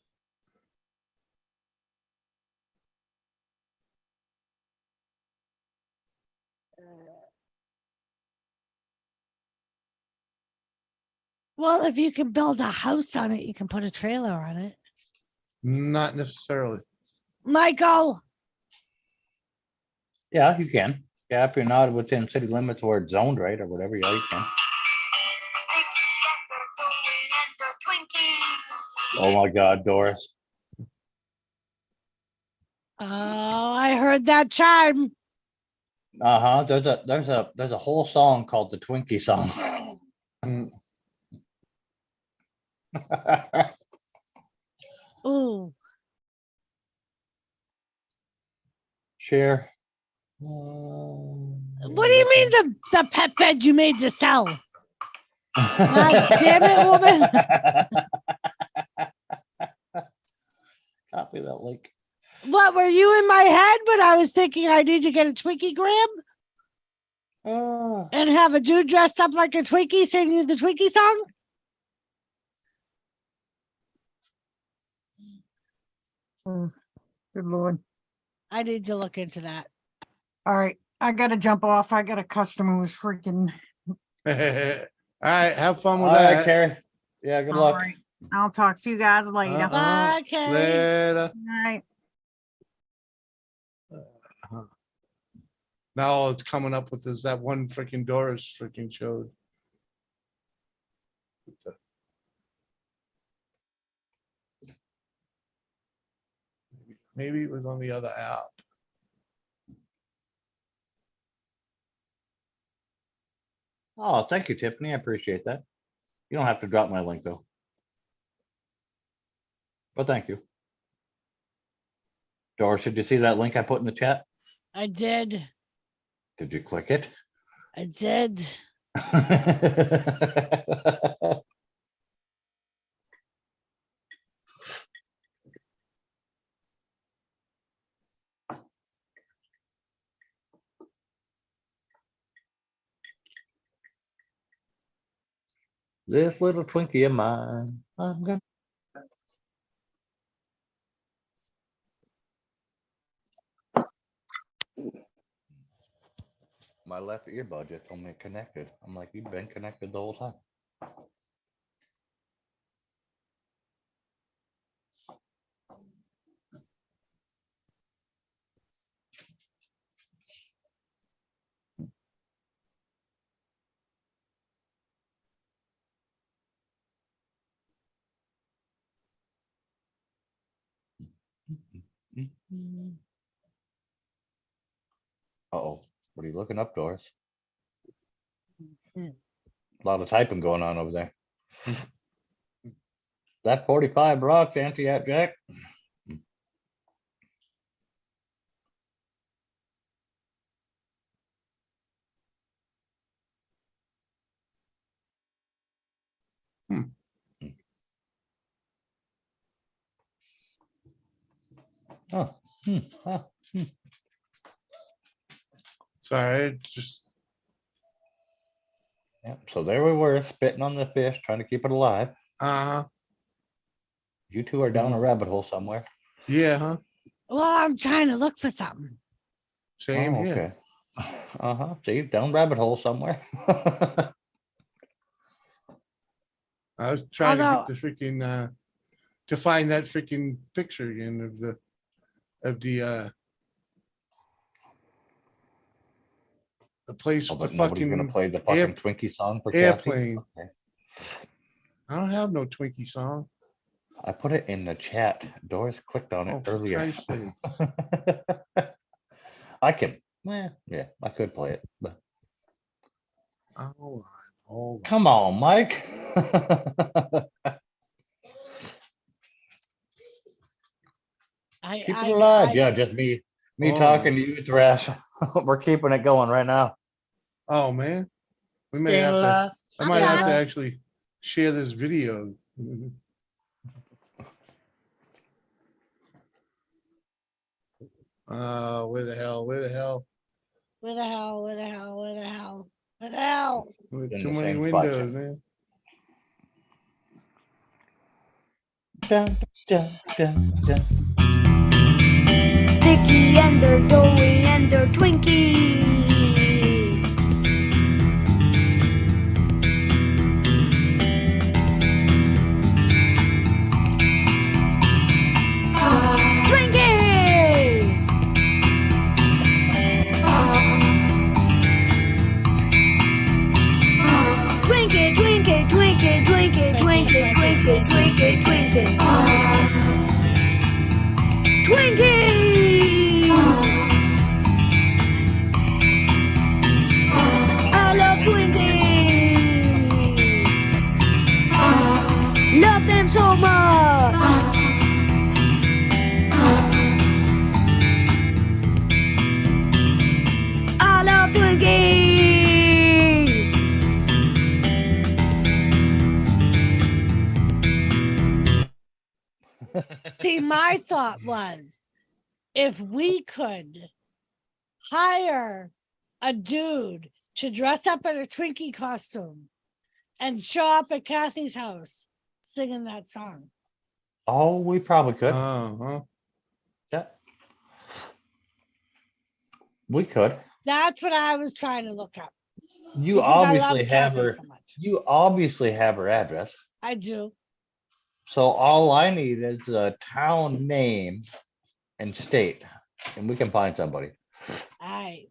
Well, if you can build a house on it, you can put a trailer on it. Not necessarily. Michael, Yeah, you can. Yeah, if you're not within city limits or it's zoned right or whatever, yeah, you can. Oh my God, Doris. oh, I heard that chime. Uh-huh. There's a whole song called the Twinkie song. Mm. Ooh, Share. what do you mean the pet bed you made to sell? God damn it, woman. Copy that link. What were you in my head when I was thinking I need to get a Twinkie gram and have a dude dressed up like a Twinkie singing the Twinkie song? Good Lord. I need to look into that. All right. I gotta jump off. I got a customer who's freaking. All right, have fun with All right, that. Carrie. Yeah, good All luck. right. I'll talk to you guys later. Bye, Carrie. Later. All right. Now it's coming up with this, that one freaking Doris freaking showed. Maybe it was on the other app. Oh, thank you, Tiffany. I appreciate that. You don't have to drop my link though. But thank you. Doris, did you see that link I put in the chat? I did. Did you click it? I did. This little Twinkie of mine, I'm gonna. My left earbud just told me connected. I'm like, you've been connected the whole time. Uh-oh, what are you looking up, Doris? A lot of typing going on over there. That 45 rocks, anti-app Jack. Oh, Sorry, it's just yeah. So there we were, spitting on the fish, trying to keep it alive. You two are down a rabbit hole somewhere. Yeah, huh? Well, I'm trying to look for something. Same Oh, here. okay. Uh-huh. See, down rabbit hole somewhere. I was trying to Although- get the freaking, to find that freaking picture again of the place Oh, with the but nobody's gonna fucking play the air- fucking Twinkie song for Kathy. airplane. Okay. I don't have no Twinkie song. I put it in the chat. Doris clicked on Oh, it for earlier. Christ's sake. I can, yeah, I could play it, but Hold on. come on, Mike. Keep it alive. Yeah, just me Hold talking on. to you, Thrash. We're keeping it going right now. Oh, man. We may Staying have to, alive. I might have to alive. actually share this video. Where the hell? Where the hell? Where the hell? Where the hell? Where the hell? With In too the many same spot, windows, yeah. man. Dun, dun, dun, dun. Sticky and they're doughy and they're Twinkies. Twinkie! Twinkie, Twinkie, Twinkie, Twinkie, Twinkie, Twinkie, Twinkie, Twinkie. Twinkies! I love Twinkies! Love them so much! I love Twinkies! See, my thought was if we could hire a dude to dress up in a Twinkie costume and show up at Kathy's house singing that song. Oh, we probably could. Uh-huh. Yeah. We could. That's what I was trying to look up. You because I obviously love have Kathy her. so much. You obviously have her address. I do. So all I need is a town name and state, and we can find somebody. I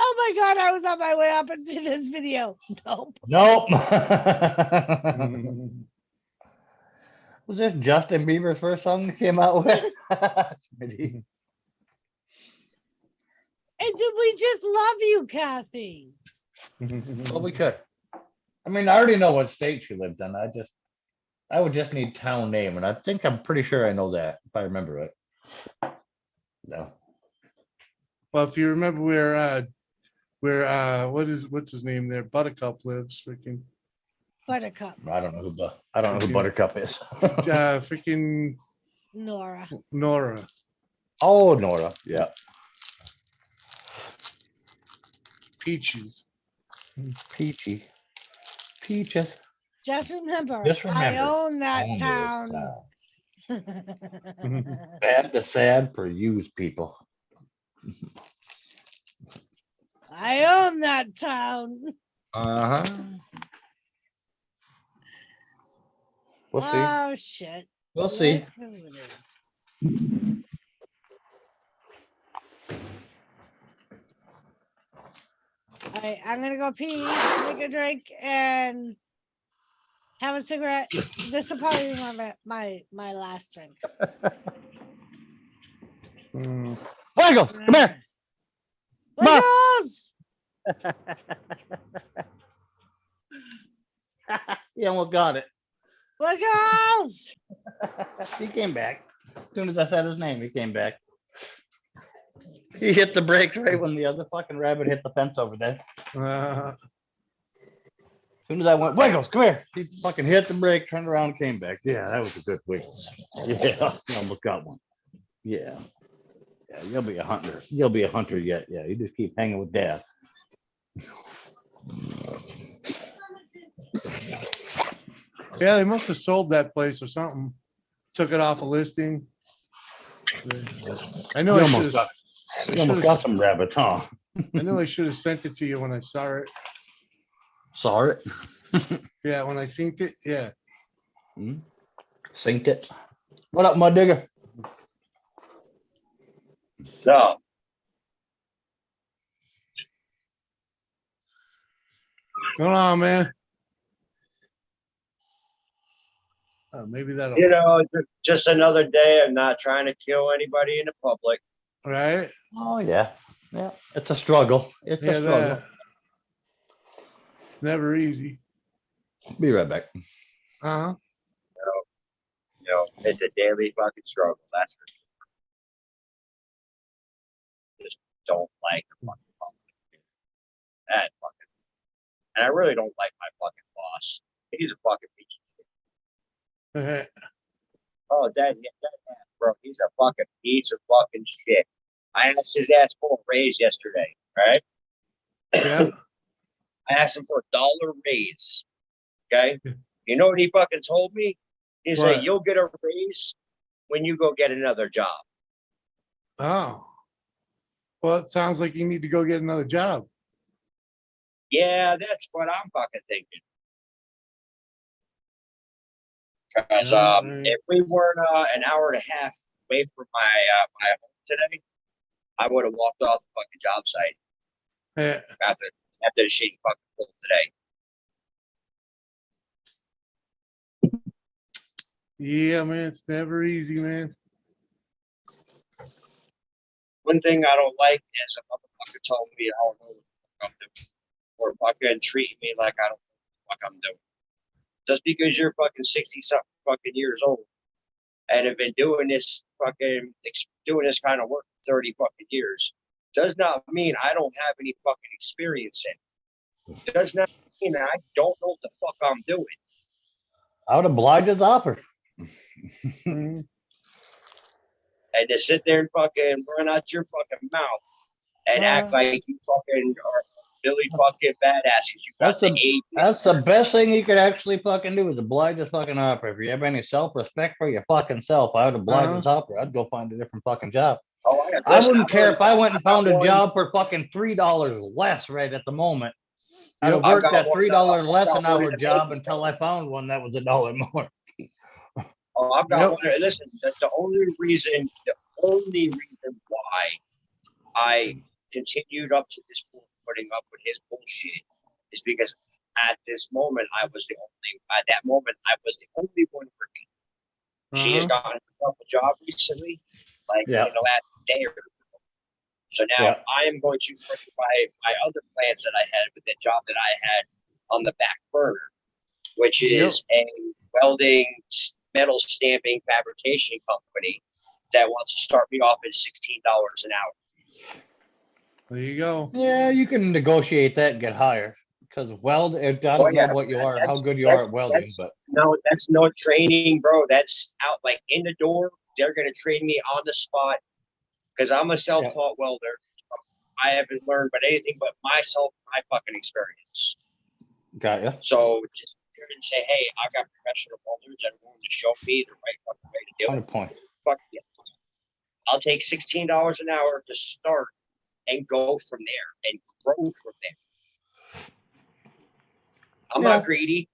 Oh my God, I was on my way up and see this video. Nope. Nope. Was this Justin Bieber's first song that came out with? Smitty. And so we just love you, Kathy. Well, we could. I mean, I already know what state she lived in. I would just need town name, and I'm pretty sure I know that if I remember it. No. Well, if you remember where what's his name there? Buttercup lives, freaking Buttercup. I don't know who Buttercup is. freaking Nora. Nora. Oh, Nora. Yeah. Peaches. Peachy. Peaches. Just remember, Just remember, I own that own this town. Bad to sad for used people. I own that town. Uh-huh. We'll see. Oh shit. We'll see. Look who it is. All right, I'm gonna go pee, make a drink, and have a cigarette. This will probably be my last drink. Michael, come here. Wiggles! He almost got it. Wiggles! He came back. As soon as I said his name, he came back. He hit the brakes right when the other fucking rabbit hit the fence over there. As soon as I went, Wiggles, come here. He fucking hit the brake, turned around, and came back. Yeah, that was a good Wiggles. Yeah, he almost got one. Yeah. Yeah, you'll be a hunter. You'll be a hunter yet. Yeah, you just keep hanging with Dad. Yeah, they must have sold that place or something. Took it off a listing. I know You I almost should got, have. you almost got some rabbits, huh? I know I should have sent it to you when I saw it. Saw it. Yeah, when I synced it. Yeah. Synced it. What up, mud digger? So, Going on, man. Maybe that'll. you know, just another day of not trying to kill anybody in the public. Right. Oh yeah, yeah. It's a struggle. It's a struggle. That. It's never easy. Be right back. Uh huh. You know, it's a daily fucking struggle. That's for sure. Just don't like the fucking public. That fucking, and I really don't like my fucking boss. He's a fucking piece of shit. Oh, that bro, he's a fucking piece of fucking shit. I asked his ass for a raise yesterday, right? Yeah. I asked him for $1 raise. Okay. You know what he fucking told me? He's like, you'll get a raise when you go get another job. Oh. Well, it sounds like you need to go get another job. Yeah, that's what I'm fucking thinking. Because if we weren't an hour and a half away from my home today, I would have walked off the fucking job site. Yeah. After the shitty fucking pull today. Yeah, man, it's never easy, man. One thing I don't like is a motherfucker told me I don't know what the fuck I'm doing, or fucking treating me like I don't know what the fuck I'm doing. Just because you're fucking 60-something fucking years old and have been doing this kind of work for 30 fucking years does not mean I don't have any fucking experience in it. Does not mean I don't know what the fuck I'm doing. I would oblige his offer. And to sit there and fucking run out your fucking mouth and act like you fucking are really fucking badass because you got That's the best thing you could actually fucking do is oblige his fucking offer. If you have any self-respect for your fucking self, I would oblige his offer. I'd go find a different fucking job. Oh, I wouldn't care if I went and found a job for fucking $3 less right at the moment. I'd have worked that $3 less an hour job until I found one that was $1 more. Oh, I've got one. Listen, the only reason why I continued up to this point putting up with his bullshit is because at this moment at that moment I was the only one working. She has gotten herself a job recently, like in the last day or so. So now I am going to work my other plans that I had with the job that I had on the back burner, which is a welding, metal stamping fabrication company that wants to start me off at $16 an hour. There you go. Yeah, you can negotiate that and get higher. Because I don't know what you are, how good you are at welding, but no, that's no training, bro. That's out like in the door. They're gonna train me on the spot because I'm a self-taught welder. I haven't learned but anything but my fucking experience. Got you. So just and say, hey, I got professional welders that are willing to show me the right fucking way to do it. Point. Fuck yeah. I'll take $16 an hour to start and go from there and grow from there. I'm not greedy.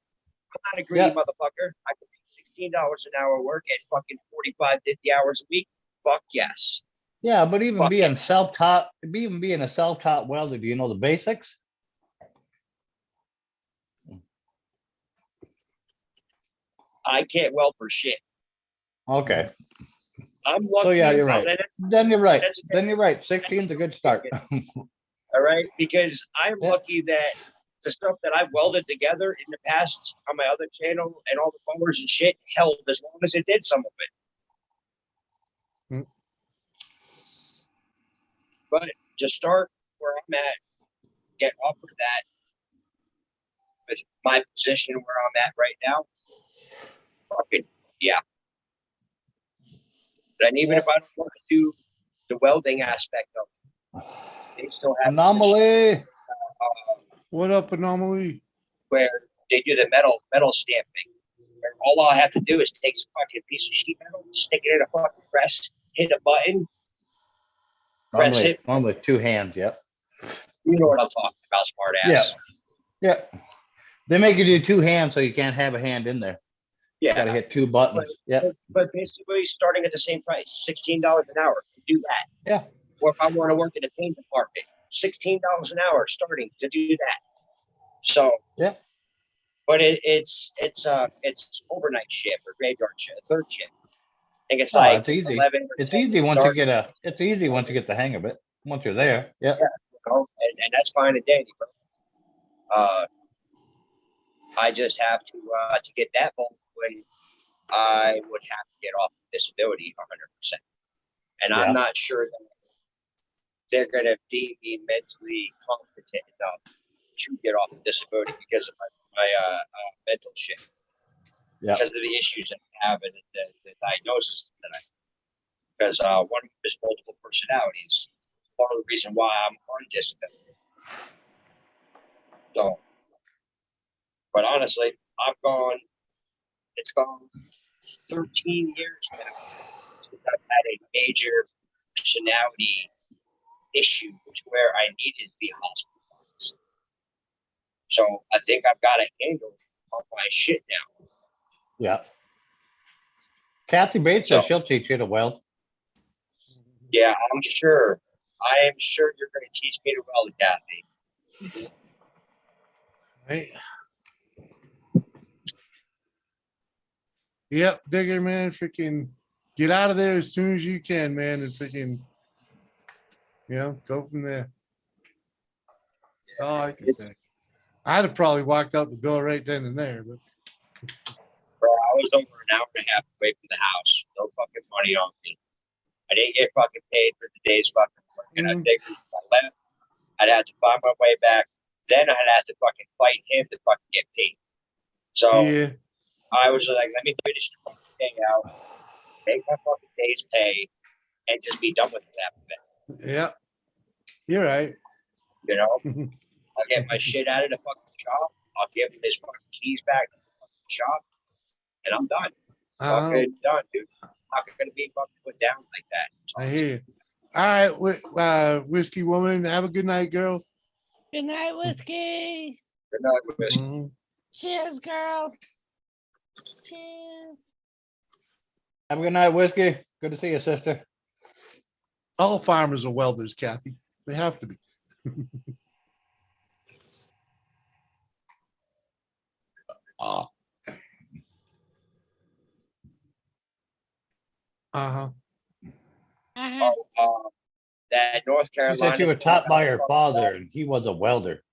I'm not a greedy motherfucker. I can make $16 an hour work at fucking 45, 50 hours a week. Fuck yes. Yeah, but even being a self-taught welder, do you know the basics? I can't weld for shit. Okay. I'm lucky. So yeah, you're right. Then you're right. Then you're right. 16 is a good start. All right, because I'm lucky that the stuff that I've welded together in the past on my other channel and all the mowers and shit held as long as it did some of it. But to start where I'm at, get offered that with my position where I'm at right now, fucking yeah. And even if I don't want to do the welding aspect of it, they still have Anomaly. What up, Anomaly? Where they do the metal stamping. Where all I have to do is take some fucking piece of sheet metal, stick it in a fucking press, hit a button, press Normally, it. normally two hands. Yep. You know what I'm talking about, smart Yeah. ass. Yeah. They make you do two hands so you can't have a hand in there. Yeah. Got to hit two buttons. Yeah. But basically, starting at the same price, $16 an hour to do that. Yeah. Or if I want to work in the paint department, $16 an hour starting to do that. So yeah. But it's overnight shift or graveyard shift, third shift. I think it's Oh, like it's easy. 11 or It's 10 easy once you start. get a. It's easy once you get the hang of it. Once you're there. Yeah. Yeah, you know, and that's fine and dandy, bro. I just have to get that ball when I would have to get off disability 100%. And Yeah. I'm not sure that they're going to deem me mentally competent enough to get off of disability because of my mental shit. Yeah. Because of the issues that I have and the diagnosis that I have. Because one of them is multiple personalities. Part of the reason why I'm on disability. So, but honestly, it's gone 13 years now since I've had a major personality issue to where I needed to be hospitalized. So I think I've got a handle on my shit now. Yeah. Kathy Bates says she'll teach you to weld. Yeah, I'm sure. I am sure you're going to teach me to weld, Kathy. Right. Yep, Digger, man, freaking get out of there as soon as you can, man, and freaking, go from there. All I can say. I'd have probably walked out the door right then and there, but Bro, I was over an hour and a half away from the house. No fucking money on me. I didn't get fucking paid for the day's fucking work. And I figured if I left, I'd have to find my way back. Then I'd have to fucking fight him to fucking get paid. So yeah, I was like, let me finish the fucking thing out, make my fucking day's pay, and just be done with that. yeah, you're right. You know, I'll get my shit out of the fucking shop. I'll give him his fucking keys back to the fucking shop, and I'm done. Fucking done, dude. I'm not gonna be fucking put down like that. I hear you. All right, whiskey woman, have a good night, girl. Good night, whiskey. Good night, whiskey. Mhm. Cheers, girl. Cheers. Have a good night, whiskey. Good to see you, sister. All farmers are welders, Kathy. They have to be. Oh. Uh-huh. That North You Carolina. said you were taught by your father, and he was a welder.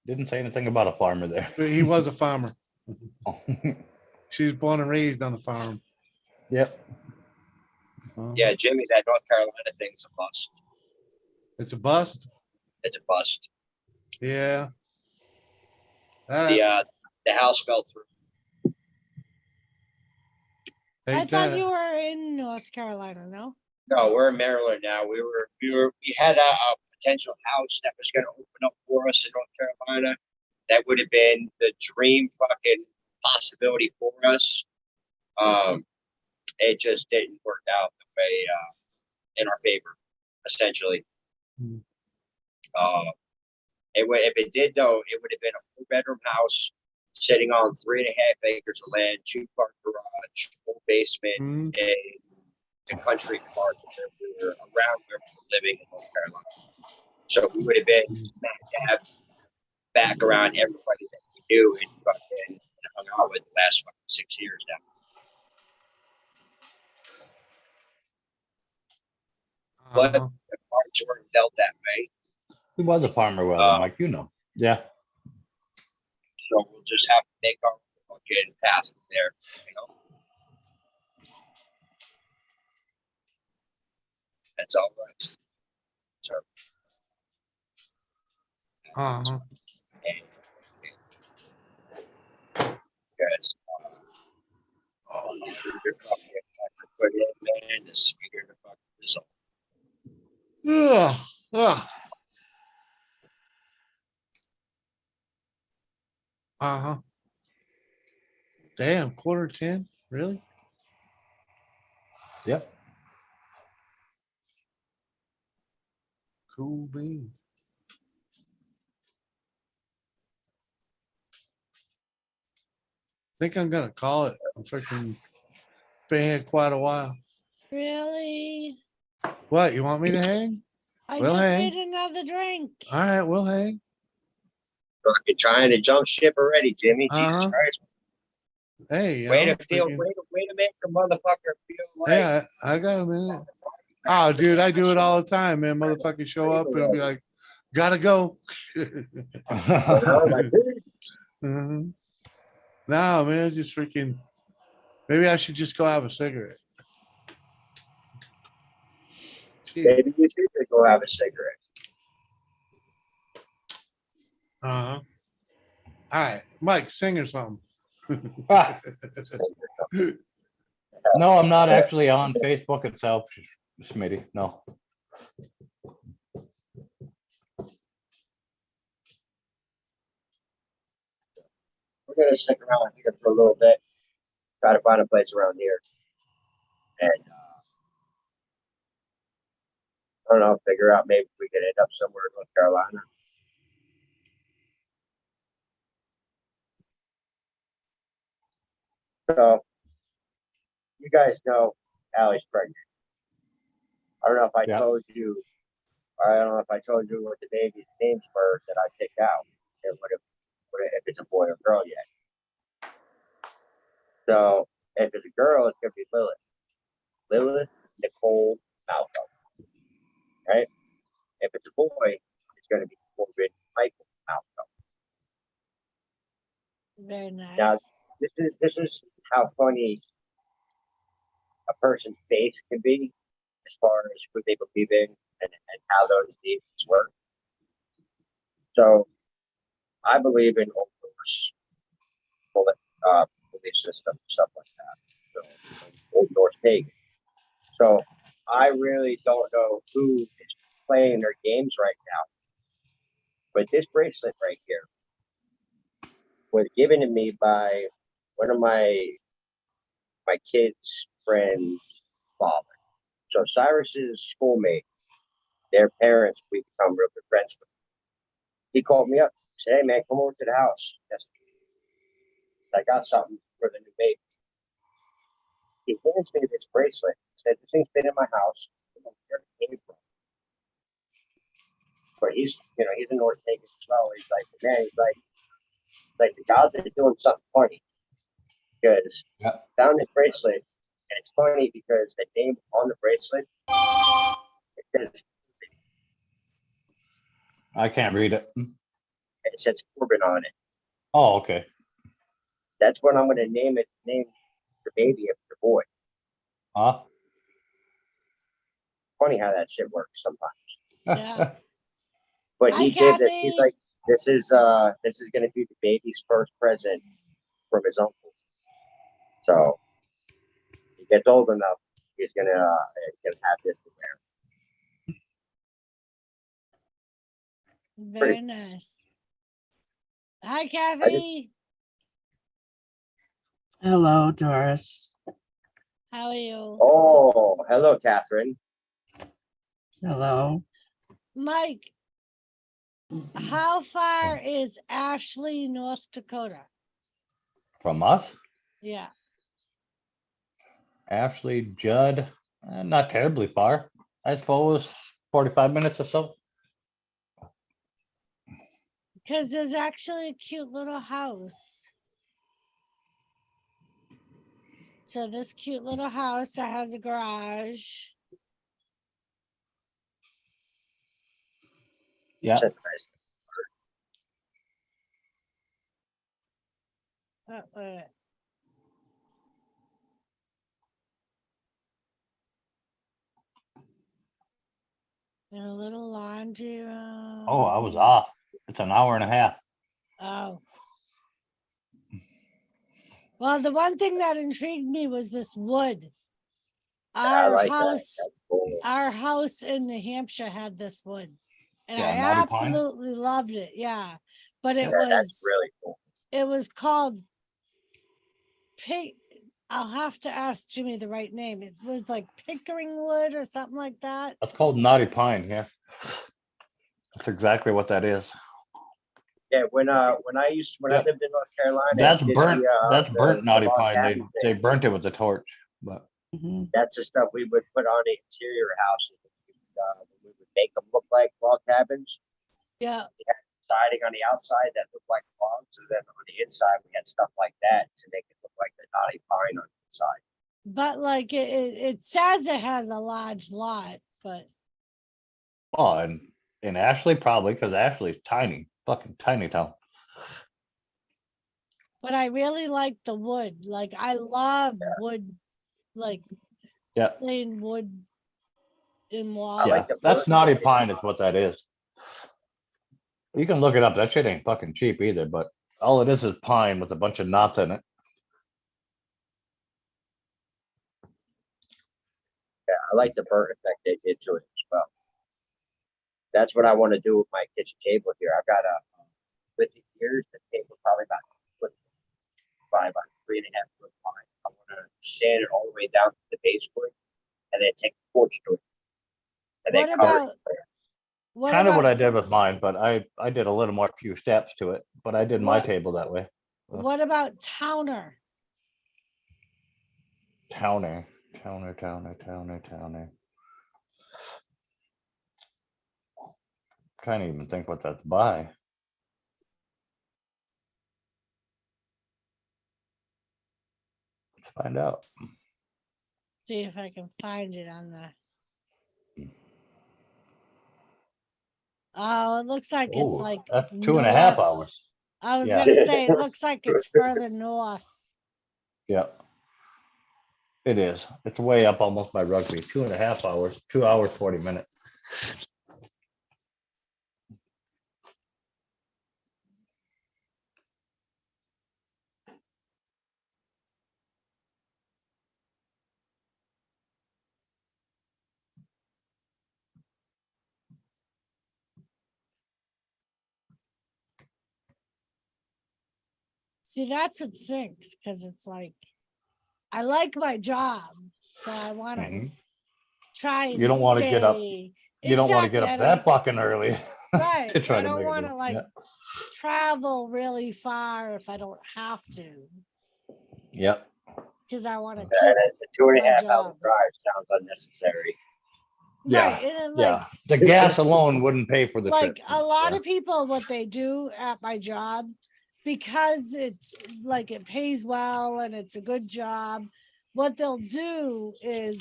Didn't say anything about a farmer there. But he was a farmer. She was born and raised on a farm. Yep. Yeah, Jimmy, that North Carolina thing's a bust. It's a bust. It's a bust. Yeah. The house fell through. I thought you were in North Carolina, no? No, we're in Maryland now. We had a potential house that was going to open up for us in North Carolina. That would have been the dream fucking possibility for us. It just didn't work out the way in our favor, essentially. If it did though, it would have been a 4-bedroom house sitting on 3.5 acres of land, 2-car garage, full basement, a country park where we were around where we were living in North Carolina. So we would have been smack dab back around everybody that we knew and fucking hung out with the last fucking 6 years now. But the cards weren't dealt that way. He was a farmer welder, Mike, you know. Yeah. So we'll just have to make our fucking path there, you know. That's all right. So guys, you're fucking put in, man, the sweeter the fucking result. Damn, 9:45, really? Yep. Cool beans. Think I'm gonna call it. I'm freaking been here quite a while. Really? What, you want me to hang? I We'll just hang. need another drink. All right, we'll hang. You're trying to jump ship already, Jimmy. Jesus Uh-huh. Christ. Hey, Way yo, to feel, freaking- way to make the motherfucker feel like. yeah, I got a minute. Oh, dude, I do it all the time, man. Motherfuckers show up and I'll be like, gotta go. You know, like, Mhm. No, man, just freaking. Maybe I should just go have a cigarette. Gee. maybe you should go have a cigarette. Uh-huh. All right, Mike, sing or something. Ah. No, I'm not actually on Facebook itself, Smitty. No. We're gonna stick around here for a little bit. Try to find a place around here. And I don't know, figure out maybe we could end up somewhere in North Carolina. So you guys know Allie's pregnant. I don't know if I told you, or I don't know if I told you what the baby's names were that I picked out. And if it's a boy or girl yet. So if it's a girl, it's gonna be Lilith. Lilith Nicole Malcolm. Right? If it's a boy, it's gonna be Corbin Michael Malcolm. Very nice. Now this is how funny a person's face can be as far as what they believe in and how those names work. So I believe in old Norse belief system, stuff like that. So old Norse pagan. So I really don't know who is playing their games right now. But this bracelet right here was given to me by one of my kids' friends' father. So Cyrus's schoolmate, their parents, we become real good friends with. He called me up, said, "Hey man, come over to the house. I got something for the new baby." He hands me this bracelet. Said, "This thing's been in my house. I don't know where it came from." But he's a North pagan as well. He's like, man, the gods are doing something funny. Because I found this bracelet, and it's funny because the name on the bracelet, it says, I can't read it. it says Corbin on it. Oh, okay. That's what I'm going to name the baby after the boy. Huh? Funny how that shit works sometimes. Yeah. But Hi, he did this. He's Kathy. like, this is going to be the baby's first present from his uncle. So he gets old enough, he's gonna have this to wear. Very nice. Hi, Kathy. Hello, Doris. How are you? Oh, hello, Catherine. Hello. Mike, how far is Ashley, North Dakota? From us? Yeah. Ashley, Judd, not terribly far. I suppose 45 minutes or so. Because there's actually a cute little house. So this cute little house that has a garage. Yeah. And a little laundry room. Oh, I was off. It's an hour and a half. Oh. Well, the one thing that intrigued me was this wood. I Our like that. house, That's cool. our house in New Hampshire had this wood. And Yeah, I knotty pine. absolutely loved it. Yeah. But it Yeah, was that's really cool. it was called pig. I'll have to ask Jimmy the right name. It was like Pickering wood or something like that. That's called knotty pine. Yeah. That's exactly what that is. Yeah, when I Yep. lived in North Carolina, I That's did burnt. That's the burnt knotty log pine. cabin They thing. burnt it with a torch. But That's the stuff we would put on the interior houses. We would make them look like log cabins. Yeah. We had siding on the outside that looked like logs, and then on the inside we had stuff like that to make it look like the knotty pine on the inside. But like it says it has a large lot, but oh, and in Ashley probably because Ashley's tiny, fucking tiny town. I really like the wood. Like I love wood, like Yeah. plain wood in I walls. Yeah, like the that's birch knotty wood. pine is what that is. You can look it up. That shit ain't fucking cheap either, but all it is pine with a bunch of knots in it. Yeah, I like the burnt effect they did to it as well. That's what I want to do with my kitchen table here. I've got with the years, the table probably about by about 3.5 foot pine. I want to sand it all the way down to the base wood, and then take the torch to it, and What then cover about it. what Kind of what about I did with mine, but I did a little more few steps to it. But I did my What- table that way. what about Towner? Towner. Can't even think what that's by. Let's find out. See if I can find it on the. Oh, it looks like it's Oh, like that's 2.5 north. hours. I was Yeah. gonna say it looks like it's further north. Yeah. It is. It's way up almost by Rugby. 2.5 hours. 2 hours 40 minutes. See, that's what stinks because it's like I like my job, so I want to Mhm. try and You don't want to get up. stay. You don't want to get Exactly, I up don't- that fucking early. Right. to try I to don't make it want to work. like Yeah. travel really far if I don't have to, Yep. because I want to Yeah, keep and the 2.5 my hour job. drive sounds unnecessary. Yeah. Right. And then, like Yeah. The gas alone wouldn't pay for the like trip. a lot Yeah. of people, what they do at my job, because it's like it pays well and it's a good job, what they'll do is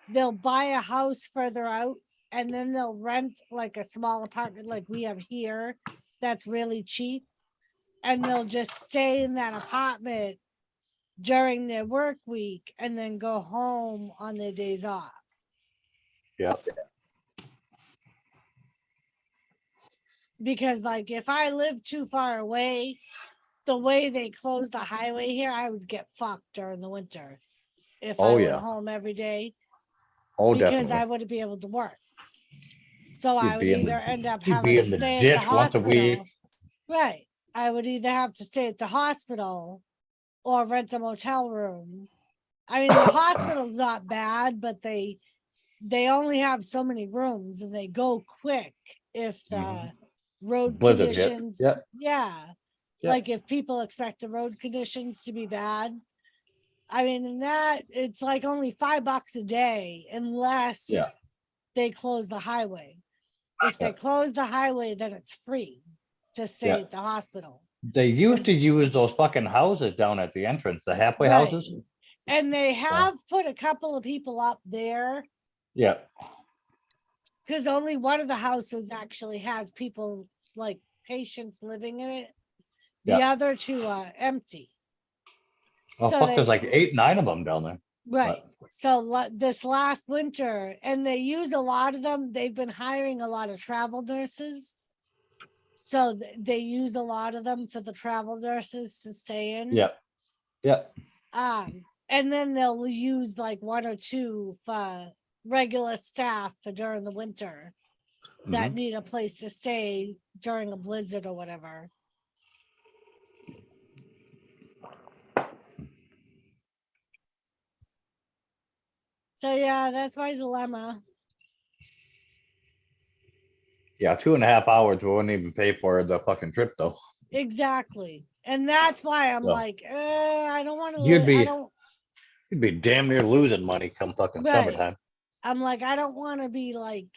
they'll buy a house further out and then they'll rent like a small apartment like we have here that's really cheap, and they'll just stay in that apartment during their work week and then go home on their days off. Yep. Because like if I live too far away, the way they close the highway here, I would get fucked during the winter if Oh, I went yeah. home every day, Oh, because definitely. I wouldn't be able to work. So I You'd would be in either the- end up you'd having be to in the stay at the ditch once a week. hospital. Right. I would either have to stay at the hospital or rent a motel room. I mean, the hospital's not bad, but they only have so many rooms and they go quick if the road Blizzard hit. conditions. Yep. Yeah. Yep. Like if people expect the road conditions to be bad. I mean, in that it's like only $5 a day unless Yeah. they close the highway. If they close the highway, then it's free to stay Yeah. at the hospital. They used to use those fucking houses down at the entrance, the halfway Right. houses. And they have put a couple of people up there Yeah. because only one of the houses actually has people like patients living in it. The Yeah. other two are empty. Oh, So fuck, they- there's like 8, 9 of them down there. Right. So this last winter, and they use a lot of them. They've been hiring a lot of travel nurses. So they use a lot of them for the travel nurses to stay in. Yep. Yep. And then they'll use like 1 or 2 for regular staff for during the winter that Mhm. need a place to stay during a blizzard or whatever. So yeah, that's my dilemma. Yeah, 2.5 hours wouldn't even pay for the fucking trip though. Exactly. And that's why I'm So, like, I don't want to You'd live. be I don't, you'd be damn near losing money come fucking right. summertime. I'm like, I don't want to be like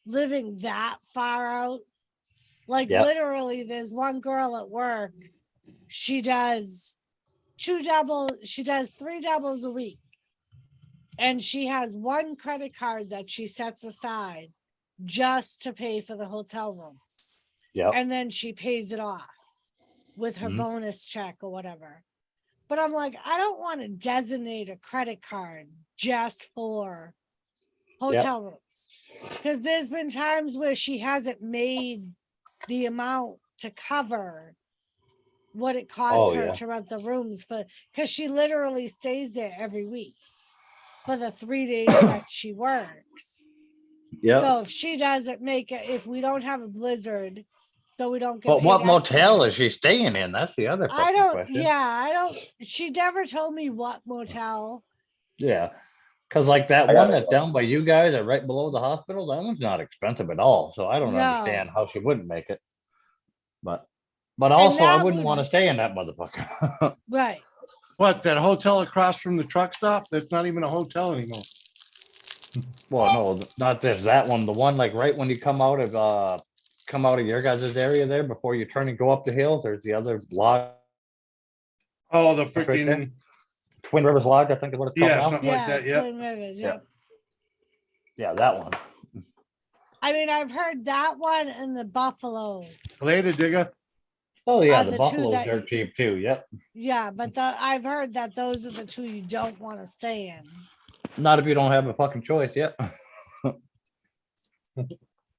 living that far out. Like Yep. literally, there's one girl at work. She does she does 3 doubles a week. And she has one credit card that she sets aside just to pay for the hotel rooms. Yep. And then she pays it off with her bonus check or whatever. But I'm like, I don't want to designate a credit card just for hotel rooms. Because there's been times where she hasn't made the amount to cover what it costs her to rent the rooms for, because she literally stays there every week for the 3 days that she works. Yep. So if she doesn't make it, if we don't have a blizzard, so we don't get But paid what extra. motel is she staying in? That's the other I fucking don't, question. I don't, she never told me what motel. Yeah. Cause like that one that's down by you guys or right below the hospital, that one's not expensive at all. So I don't understand how she wouldn't make it. But also I that wouldn't want to would- stay in that motherfucker. Right. What, that hotel across from the truck stop? That's not even a hotel anymore. Well, no, not this, that one, the one like right when you come out of your guys' area there before you turn and go up the hill, there's the other lodge. Oh, the right there. freaking, Twin Rivers Lodge, I think is what it's called yeah, now. something like that, yeah. Twin Rivers, Yeah. yep. Yeah, that one. I mean, I've heard that one and the Buffalo. Later, digger. Oh yeah, the the two Buffalo's that- dirt cheap too. Yep. Yeah, but I've heard that those are the 2 you don't want to stay in. Not if you don't have a fucking choice. Yep.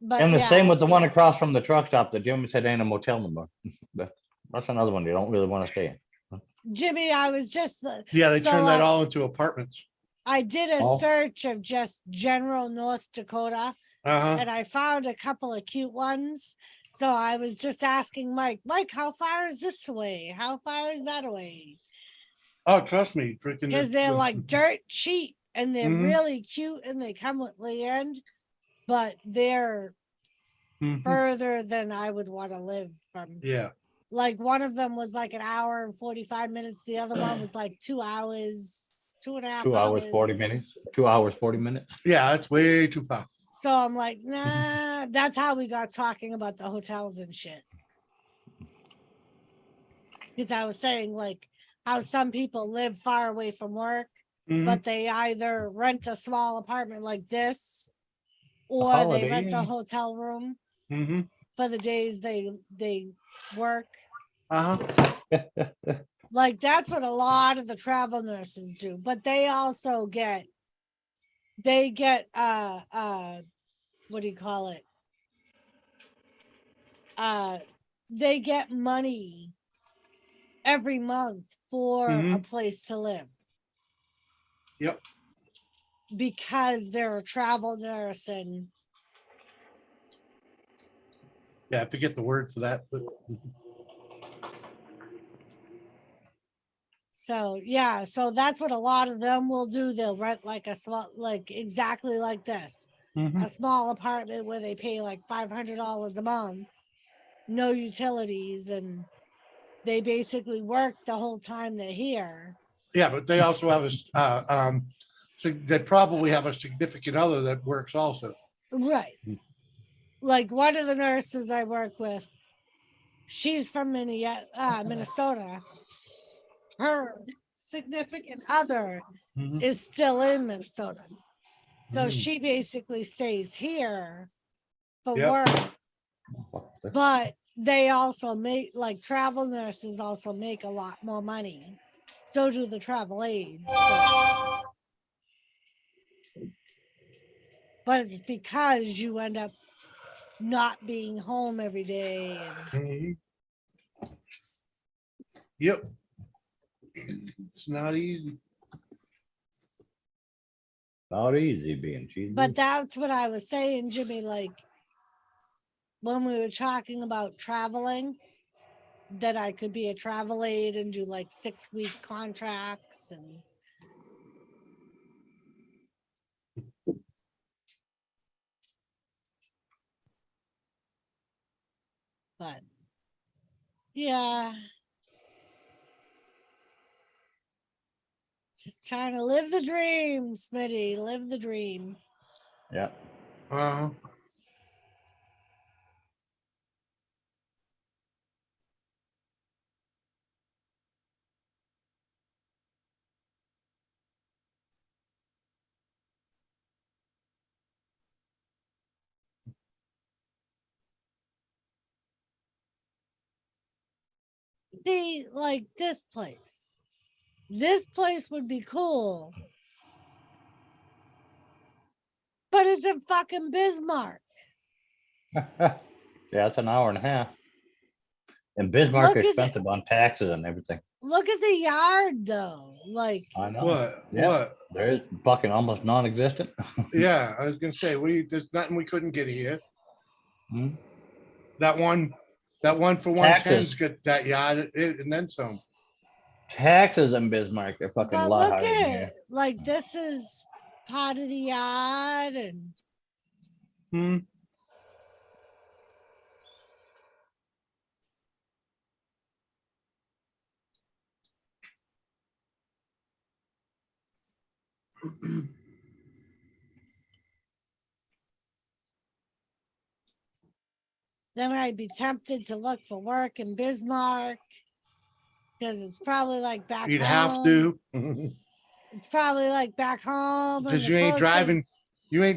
But And the same with the so- one across from the truck stop that Jim said ain't a motel no more. That's another one you don't really want to stay in. Jimmy, I was just Yeah, they so turned that all into apartments. I did a Oh. search of just general North Dakota Uh-huh. and I found a couple of cute ones. So I was just asking Mike, how far is this away? How far is that away? Oh, trust me, freaking. Because they're like dirt cheap and they're Mhm. really cute and they come with land, but they're Mhm. further than I would want to live from. Yeah. Like one of them was like an hour and 45 minutes. The other one was like 2 hours, 2.5 2 hours, 40 minutes. 2 hours, 40 minutes. Yeah, that's way too far. So I'm like, nah, that's how we got talking about the hotels and shit. Because I was saying like how some people live far away from work, Mhm. but they either rent a small apartment like this or they Holiday rent a Inn. hotel room Mm-hmm. for the days they work. Uh-huh. Like that's what a lot of the travel nurses do, but they also get what do you call it? They get money every month for a place to live. Yep. Because they're a travel nurse and Yeah, I forget the word for that, but so yeah, so that's what a lot of them will do. They'll rent like a small, like exactly like this, Mhm. a small apartment where they pay like $500 a month, no utilities, and they basically work the whole time they're here. yeah, but they also have so they probably have a significant other that works also. Right. Like one of the nurses I work with, she's from Minnesota. Her significant other Mhm. is still in Minnesota. So Mm. she basically stays here for Yep. work. But they also make, like travel nurses also make a lot more money. So do the travel aides. But it's because you end up not being home every day. And Mhm. Yep. It's not easy. Not easy being cheesy. but that's what I was saying, Jimmy, like when we were talking about traveling, that I could be a travel aide and do like 6-week contracts and But yeah. Just trying to live the dream, Smitty. Live the dream. Yeah. Uh-huh. See, like this place. This place would be cool. But it's in fucking Bismarck. Yeah, it's an hour and a half. And Bismarck Look at the- expensive on taxes and everything. Look at the yard though. Like I know. What? Yeah. What? There's fucking almost non-existent. Yeah, I was gonna say, there's nothing we couldn't get here. Hmm? That one for 110's Taxes. got that yard and then some. Taxes in Bismarck are fucking a but lot look higher than at here. like this is part of the yard and Hmm. then I'd be tempted to look for work in Bismarck. Because it's probably like back You'd home. have to. It's probably like back home. Because you ain't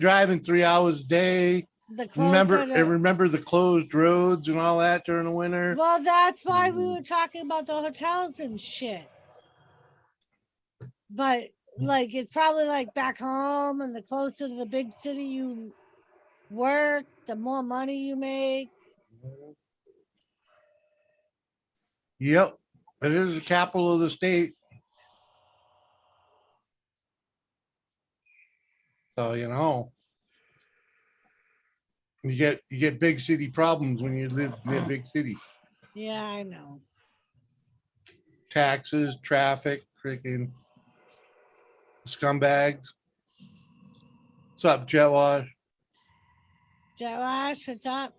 driving 3 hours a day. The closer to, Remember the closed roads and all that during the winter. well, that's why we were talking about the hotels and shit. But like, it's probably like back home, and the closer to the big city you work, the more money you make. Yep, it is the capital of the state. So you get big city problems when you live near a big city. Yeah, I know. Taxes, traffic, freaking scumbags. What's up, Jet Wash? Josh, what's up?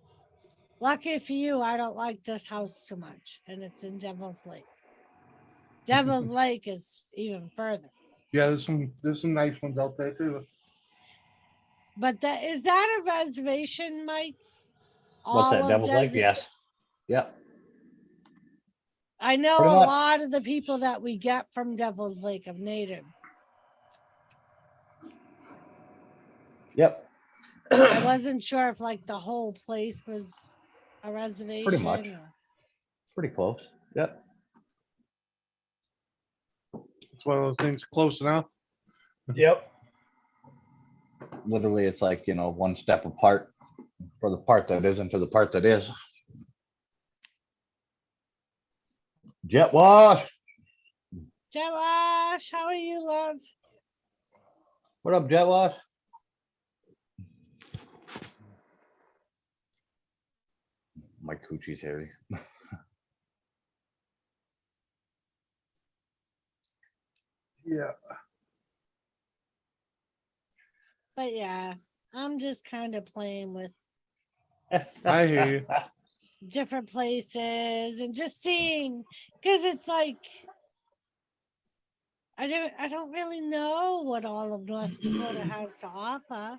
Lucky for you, I don't like this house too much, and it's in Devil's Lake. Devil's Lake is even further. Yeah, there's some nice ones out there too. But is that a reservation, Mike? What's that, All of Devil's Lake? Desert- Yes. Yep. I know Pretty a much. lot of the people that we get from Devil's Lake of native. Yep. I wasn't sure if like the whole place was a reservation. Pretty much. Pretty close. Yep. It's one of those things close enough. Yep. Literally, it's like, one step apart for the part that isn't to the part that is. Jet Wash. Josh, how are you, love? What up, Jet Wash? My coochie's hairy. Yeah. But yeah, I'm just kind of playing with I hear you. different places and just seeing, because it's like I don't really know what all of North Dakota has to offer.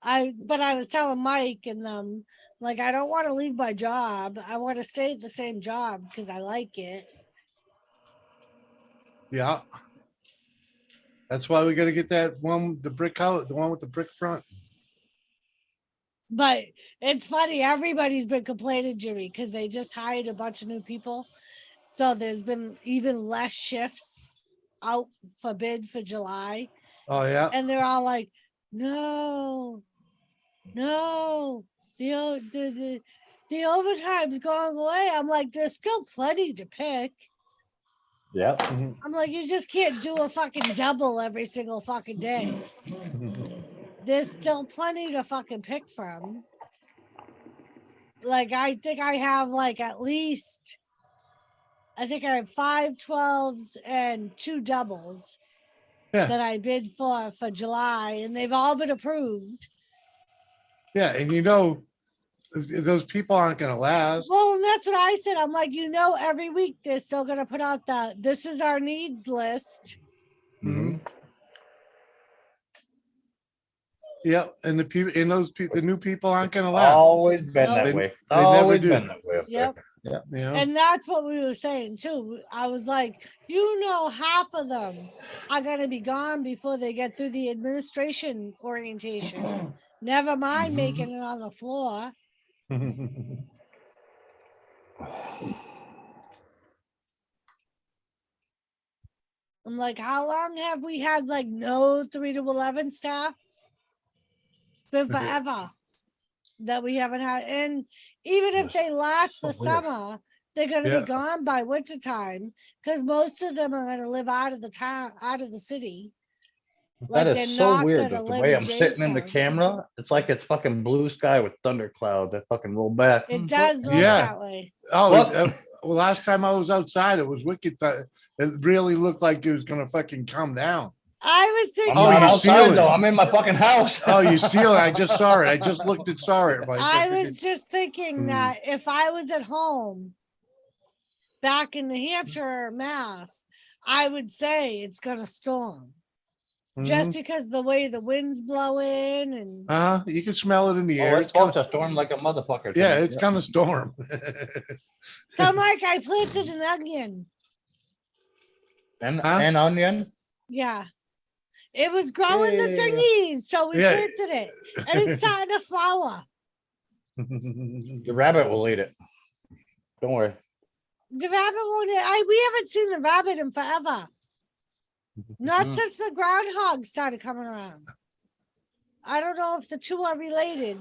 But I was telling Mike and them, like, I don't want to leave my job. I want to stay at the same job because I like it. Yeah. That's why we got to get that one, the brick house, the one with the brick front. But it's funny, everybody's been complaining, Jimmy, because they just hired a bunch of new people. So there's been even less shifts out for bid for July. Oh yeah. And they're all like, no, the overtime's going away. I'm like, there's still plenty to pick. Yeah. I'm like, you just can't do a fucking double every single fucking day. There's still plenty to fucking pick from. Like, I think I have like at least, I think I have 5 12s and 2 doubles that I bid for July, and they've all been approved. Yeah, and those people aren't gonna last. Well, and that's what I said. I'm like, every week they're still gonna put out this is our needs list. Mhm. Yeah, and the people and the new people aren't gonna last. Always been that They- way. they never Always do. been that way. Yep. Yeah. You know? And that's what we were saying too. I was like, half of them are gonna be gone before they get through the administration orientation. Never mind making it on the floor. I'm like, how long have we had like no 3 to 11 staff? It's been forever that we haven't had. And even if they last the summer, they're gonna Yeah. be gone by winter time because most of them are gonna live out of the town, out of the city. That Like they're is so not weird. gonna The live way in I'm sitting in the Jamestown. camera, it's like it's fucking blue sky with thunderclouds that fucking roll back. It does look Yeah. that way. Oh, What? well, last time I was outside, it was wicked. It really looked like it was gonna fucking come down. I was I'm thinking. not you outside ceiling. though. I'm in my fucking house. Oh, you see it? I just saw it. I just looked and saw it. Like, I was just thinking Hmm. that if I was at home back in New Hampshire, or Mass, I would say it's gonna storm. Just because the way the wind's blowing and you can smell it in the Oh, air. it's supposed to storm like a motherfucker. Yeah, tonight. it's gonna storm. so I'm like, I planted an onion. And onion. Yeah. It was growing the thingies, so we Yeah. planted it. And it's starting to flower. The rabbit will eat it. Don't worry. The rabbit won't we haven't seen the rabbit in forever. Not since the groundhog started coming around. I don't know if the two are related.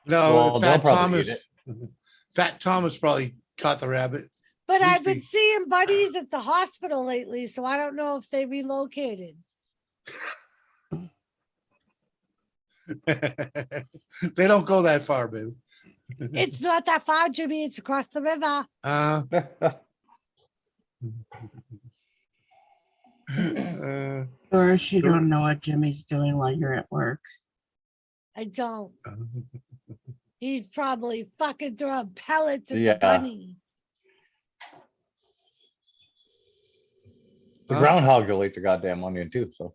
No, Well, they'll Fat probably Thomas. eat Fat Thomas probably caught the rabbit. But At I've least been seeing buddies at the hospital lately, so I don't know if they relocated. They don't go that far, baby. It's not that far, Jimmy. It's across the river. Doris, you don't know what Jimmy's doing while you're at work. I don't. He's probably fucking throwing pellets at Yeah. the bunny. The groundhog will eat the goddamn onion too. So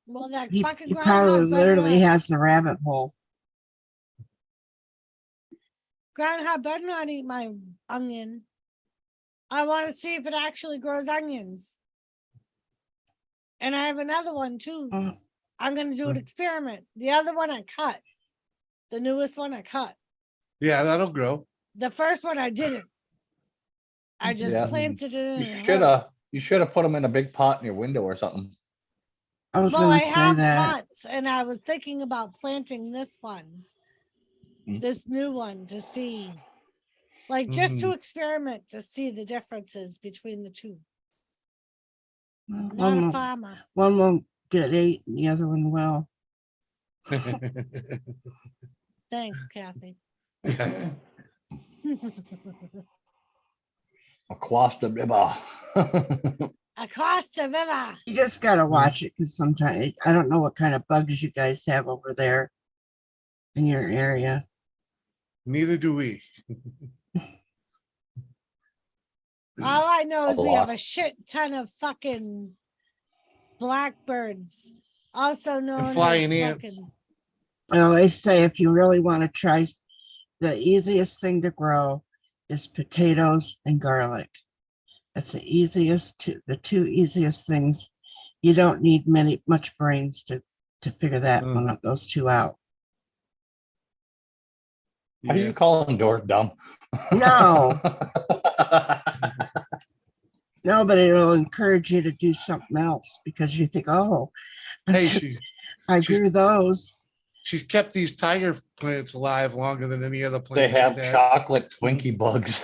Well, that He, fucking he probably groundhog literally better, has the rabbit hole. groundhog better not eat my onion. I want to see if it actually grows onions. And I have another one too. I'm going to do an experiment. The other one I cut. The newest one I cut. Yeah, that'll grow. The first one I didn't. I just Yeah. planted it in. you a should hole. have put them in a big pot in your window or something. I was Well, gonna I say have that. pots, and I was thinking about planting this one, this new one, to see, like, just to experiment to see the differences between the two. Not a farmer. One won't get ate and the other one will. Thanks, Kathy. Across the river. Across the river. You just gotta watch it because sometimes I don't know what kind of bugs you guys have over there in your area. Neither do we. All I know is A we have lot. a shit ton of fucking blackbirds, also known flying as ants. fucking. I always say if you really want to try, the easiest thing to grow is potatoes and garlic. That's the two easiest things. You don't need much brains to figure those two out. Are you calling Doris dumb? No. No, but it'll encourage you to do something else because you think, oh, Hey, I grew those. She's kept these tiger plants alive longer than any other They plant. have she's had. chocolate Twinkie bugs.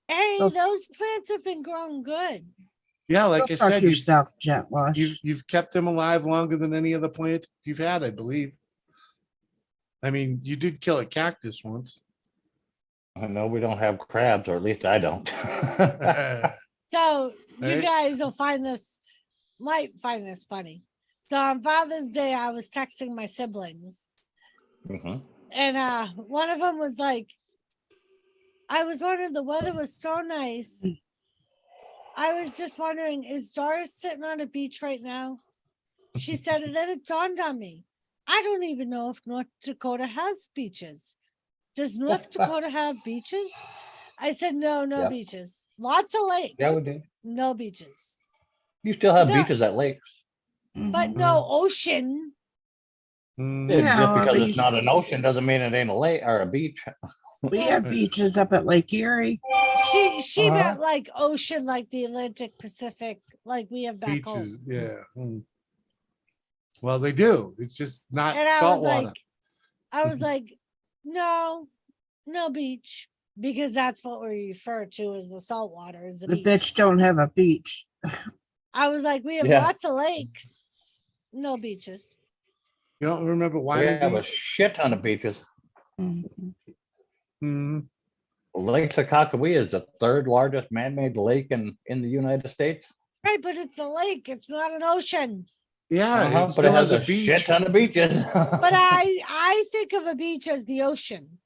Hey, those plants have been growing good. Yeah, like Go I fuck said, yourself, Jet Wash. you've kept them alive longer than any other plant you've had, I believe. I mean, you did kill a cactus once. I know we don't have crabs, or at least I don't. So you Right. guys will might find this funny. So on Father's Day, I was texting my siblings, and one of them was like, I was wondering, the weather was so nice. I was just wondering, is Doris sitting on a beach right now? She said, and then it dawned on me, I don't even know if North Dakota has beaches. Does North Dakota have beaches? I said, no Yeah. beaches. Lots of lakes. Yeah, we do. No beaches. You still have No. beaches at lakes. But no ocean. Yeah, just because it's not an ocean doesn't mean it ain't a lake or a beach. We have beaches up at Lake Erie. She meant like ocean, like the Atlantic Pacific, like we have back home. Beaches, yeah. Well, they do. It's just not And I salt was water. like, no beach, because that's what we refer to as the salt water is The bitch don't have a beach. I was like, we have Yeah. lots of lakes, no beaches. You don't remember why We have a shit ton of beaches. Lake Sakakawea is the third largest man-made lake in the United States. Right, but it's a lake. It's not an ocean. Yeah, But it has a shit ton of beaches. But I think of a beach as the ocean.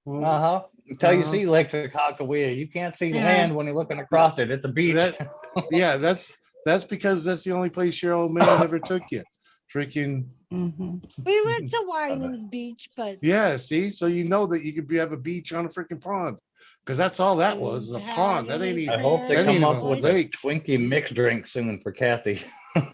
Until you see Lake Sakakawea, you can't see land when you're looking across it. It's a beach. That's because that's the only place your old man ever took you. Freaking. We went to Wyman's Beach, but Yeah, see, so you know that you could have a beach on a freaking pond, because that's all that was, a pond. That ain't even. I hope they that come ain't up even a with lake. a Twinkie mixed drink soon for Kathy.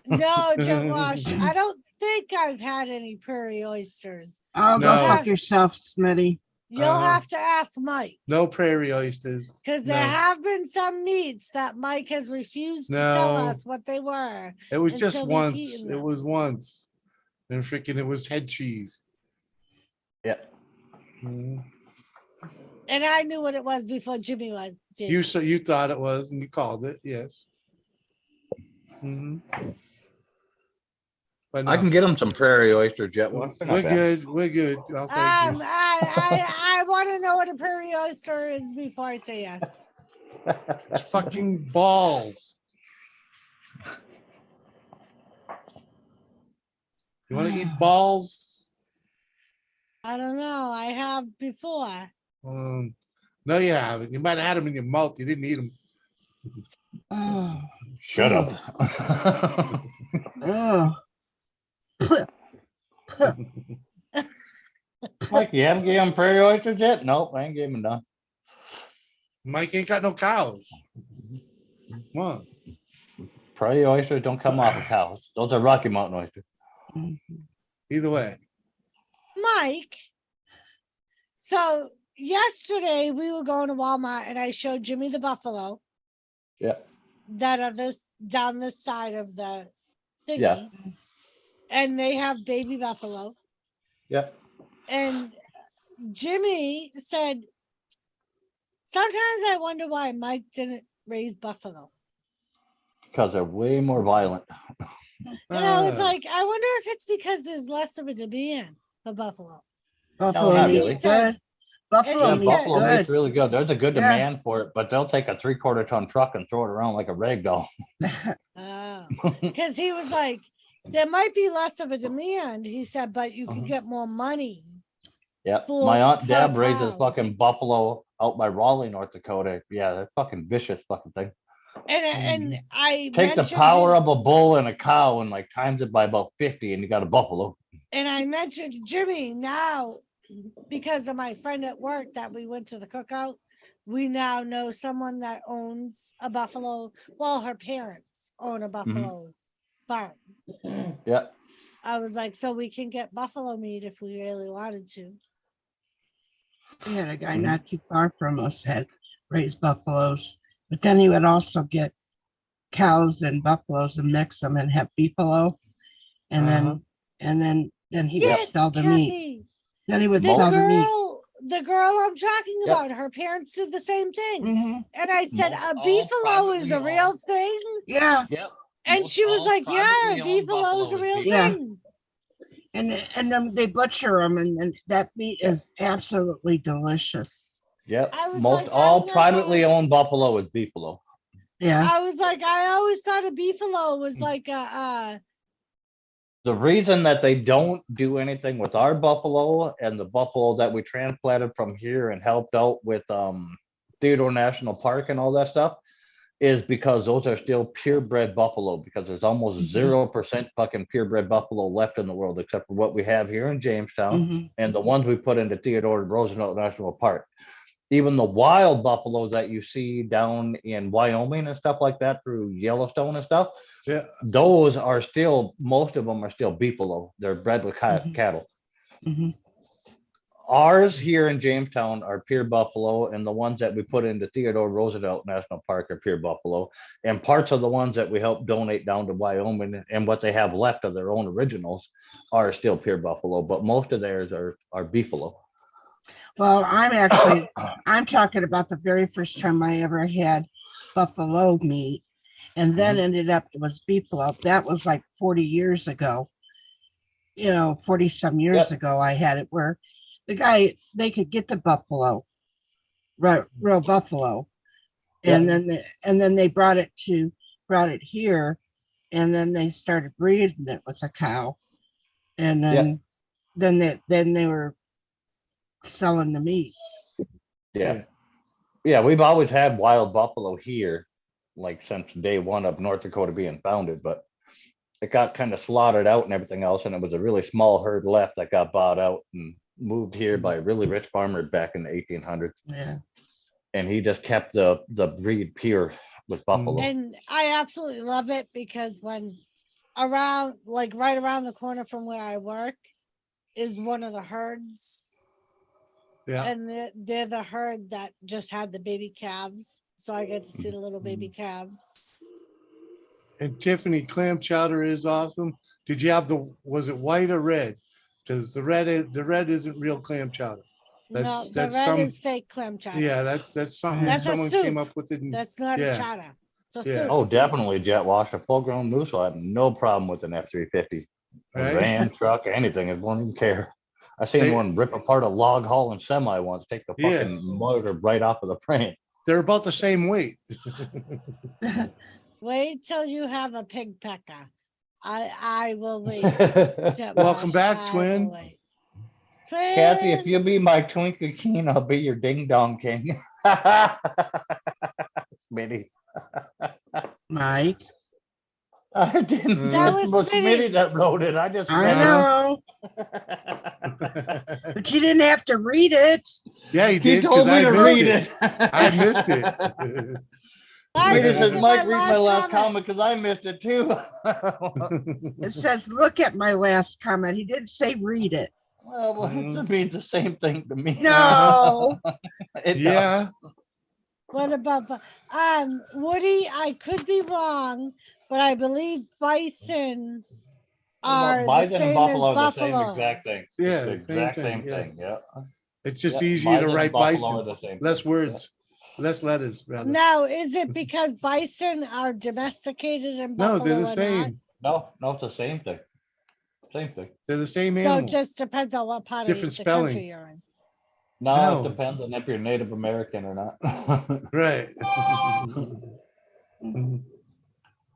no, Joe Wash. I don't think I've had any prairie oysters. Oh, go fuck yourself, Smitty. You'll have to ask Mike, No prairie oysters. because there have been some meats that Mike has refused to tell No. us what they were. It was just until we've once. eaten It them. was once. And freaking it was head cheese. Yeah. Mhm. And I knew what it was before Jimmy did. You thought it was and you called it, yes. But I no. can get them some prairie oysters, Jet. Well, they're not We're bad. good. We're good. I'll thank you. I want to know what a prairie oyster is before I say yes. It's fucking balls. You want to eat balls? I don't know. I have before. No, you haven't. You might have had them in your mouth. You didn't eat them. Oh. Shut up. Oh. Mike, you haven't given them prairie oysters yet? Nope, I ain't giving them none. Mike ain't got no cows. Come on. Prairie oysters don't come off of cows. Those are Rocky Mountain oysters. Either way. Mike, so yesterday we were going to Walmart and I showed Jimmy the buffalo Yeah. that are down this side of the thingy. Yeah. And they have baby buffalo. Yep. And Jimmy said, sometimes I wonder why Mike didn't raise buffalo. Because they're way more violent. And I was like, I wonder if it's because there's less of a demand for buffalo. Buffalo not meat's really. good. Buffalo Yeah, meat's buffalo good. meat's really good. There's a good Yeah. demand for it, but they'll take a 3/4 ton truck and throw it around like a rag doll. Because he was like, there might be less of a demand, he said, but you can get more money. Yeah. For- My Aunt per Deb raises cow. fucking buffalo out by Raleigh, North Dakota. Yeah, they're fucking vicious fucking thing. And I Take the mentioned power of a bull and a cow and like times it by about 50 and you got a buffalo. And I mentioned Jimmy now because of my friend at work that we went to the cookout. We now know someone that owns a buffalo. Well, her parents own a buffalo farm. Yeah. I was like, so we can get buffalo meat if we really wanted to. We had a guy not too far from us had raised buffaloes, but then he would also get cows and buffaloes and mix them and have beefalo, and then he would sell the meat. Kathy. Then he would sell the meat. The girl I'm talking Yep. about, her parents did the same thing. Mhm. And I said, Most a all beefalo is a privately real owned. thing? Yeah. Yep. And Most she was all like, yeah, privately owned beefalo is a buffalo real is Yeah. thing. And then they butcher them, and that meat is absolutely delicious. Yep. I was Most like, all I never- privately owned buffalo is beefalo. Yeah. I was like, I always thought a beefalo was like a The reason that they don't do anything with our buffalo and the buffalo that we transplanted from here and helped out with Theodore National Park and all that stuff is because those are still purebred buffalo, because there's almost 0% fucking purebred buffalo left in the world except for what we have here in Jamestown and the ones we put into Theodore Roosevelt National Park. Even the wild buffaloes that you see down in Wyoming and stuff like that through Yellowstone and stuff, Yeah. those are still, most of them are still beefalo. They're bred with cattle. Ours here in Jamestown are pure buffalo, and the ones that we put into Theodore Roosevelt National Park are pure buffalo. And parts of the ones that we help donate down to Wyoming and what they have left of their own originals are still pure buffalo, but most of theirs are beefalo. Well, I'm talking about the very first time I ever had buffalo meat, and then ended up it was beefalo. That was like 40 years ago. 40 some years ago, I had it where they could get the buffalo, right, real buffalo, and then they brought it here, and then they started breeding it with a cow, and then they were selling the meat. Yeah, we've always had wild buffalo here, like since day one of North Dakota being founded, but it got kind of slaughtered out and everything else, and it was a really small herd left that got bought out and moved here by a really rich farmer back in the 1800s. Yeah. And he just kept the breed pure with buffalo. And I absolutely love it because when right around the corner from where I work is one of the herds. Yeah. And they're the herd that just had the baby calves. So I get to see the little baby calves. And Tiffany, clam chowder is awesome. Did you have was it white or red? Because the red isn't real clam chowder. No, the red is fake clam chowder. Yeah, that's something That's someone a soup. came up with. That's not a chowder. It's a soup. Oh, definitely jet washed. A full grown moose will have no problem with an F-350. A Right? van, truck, anything. It won't even care. I seen one rip apart a log hauling semi once, take the fucking motor right off of the frame. They're about the same weight. Wait till you have a pig pecker. I will wait. Welcome back, twin. Kathy, if you be my Twinkle King, I'll be your Ding Dong King. Smitty. Mike. I didn't. That was Smitty that wrote it. I just. I know. But you didn't have to read it. Yeah, he did. He told me to read it. I missed it. Smitty says, Mike, read my last comment because I missed it too. It says, look at my last comment. He didn't say read it. Well, it means the same thing to me. No. Yeah. What about Woody? I could be wrong, but I believe bison are Bison the same and buffalo as are the buffalo. same exact thing. Yeah, It's the exact same thing. Yeah. It's just Yep, easier bison to and write buffalo are bison. the same Less thing. words, less letters, rather. Now, is it because bison are domesticated and No, buffalo they're the are same. No, it's the same thing. Same thing. They're the same not? So animal. it just depends on what part Different of the spelling. country you're in. No, it depends on if you're Native American or not. Right.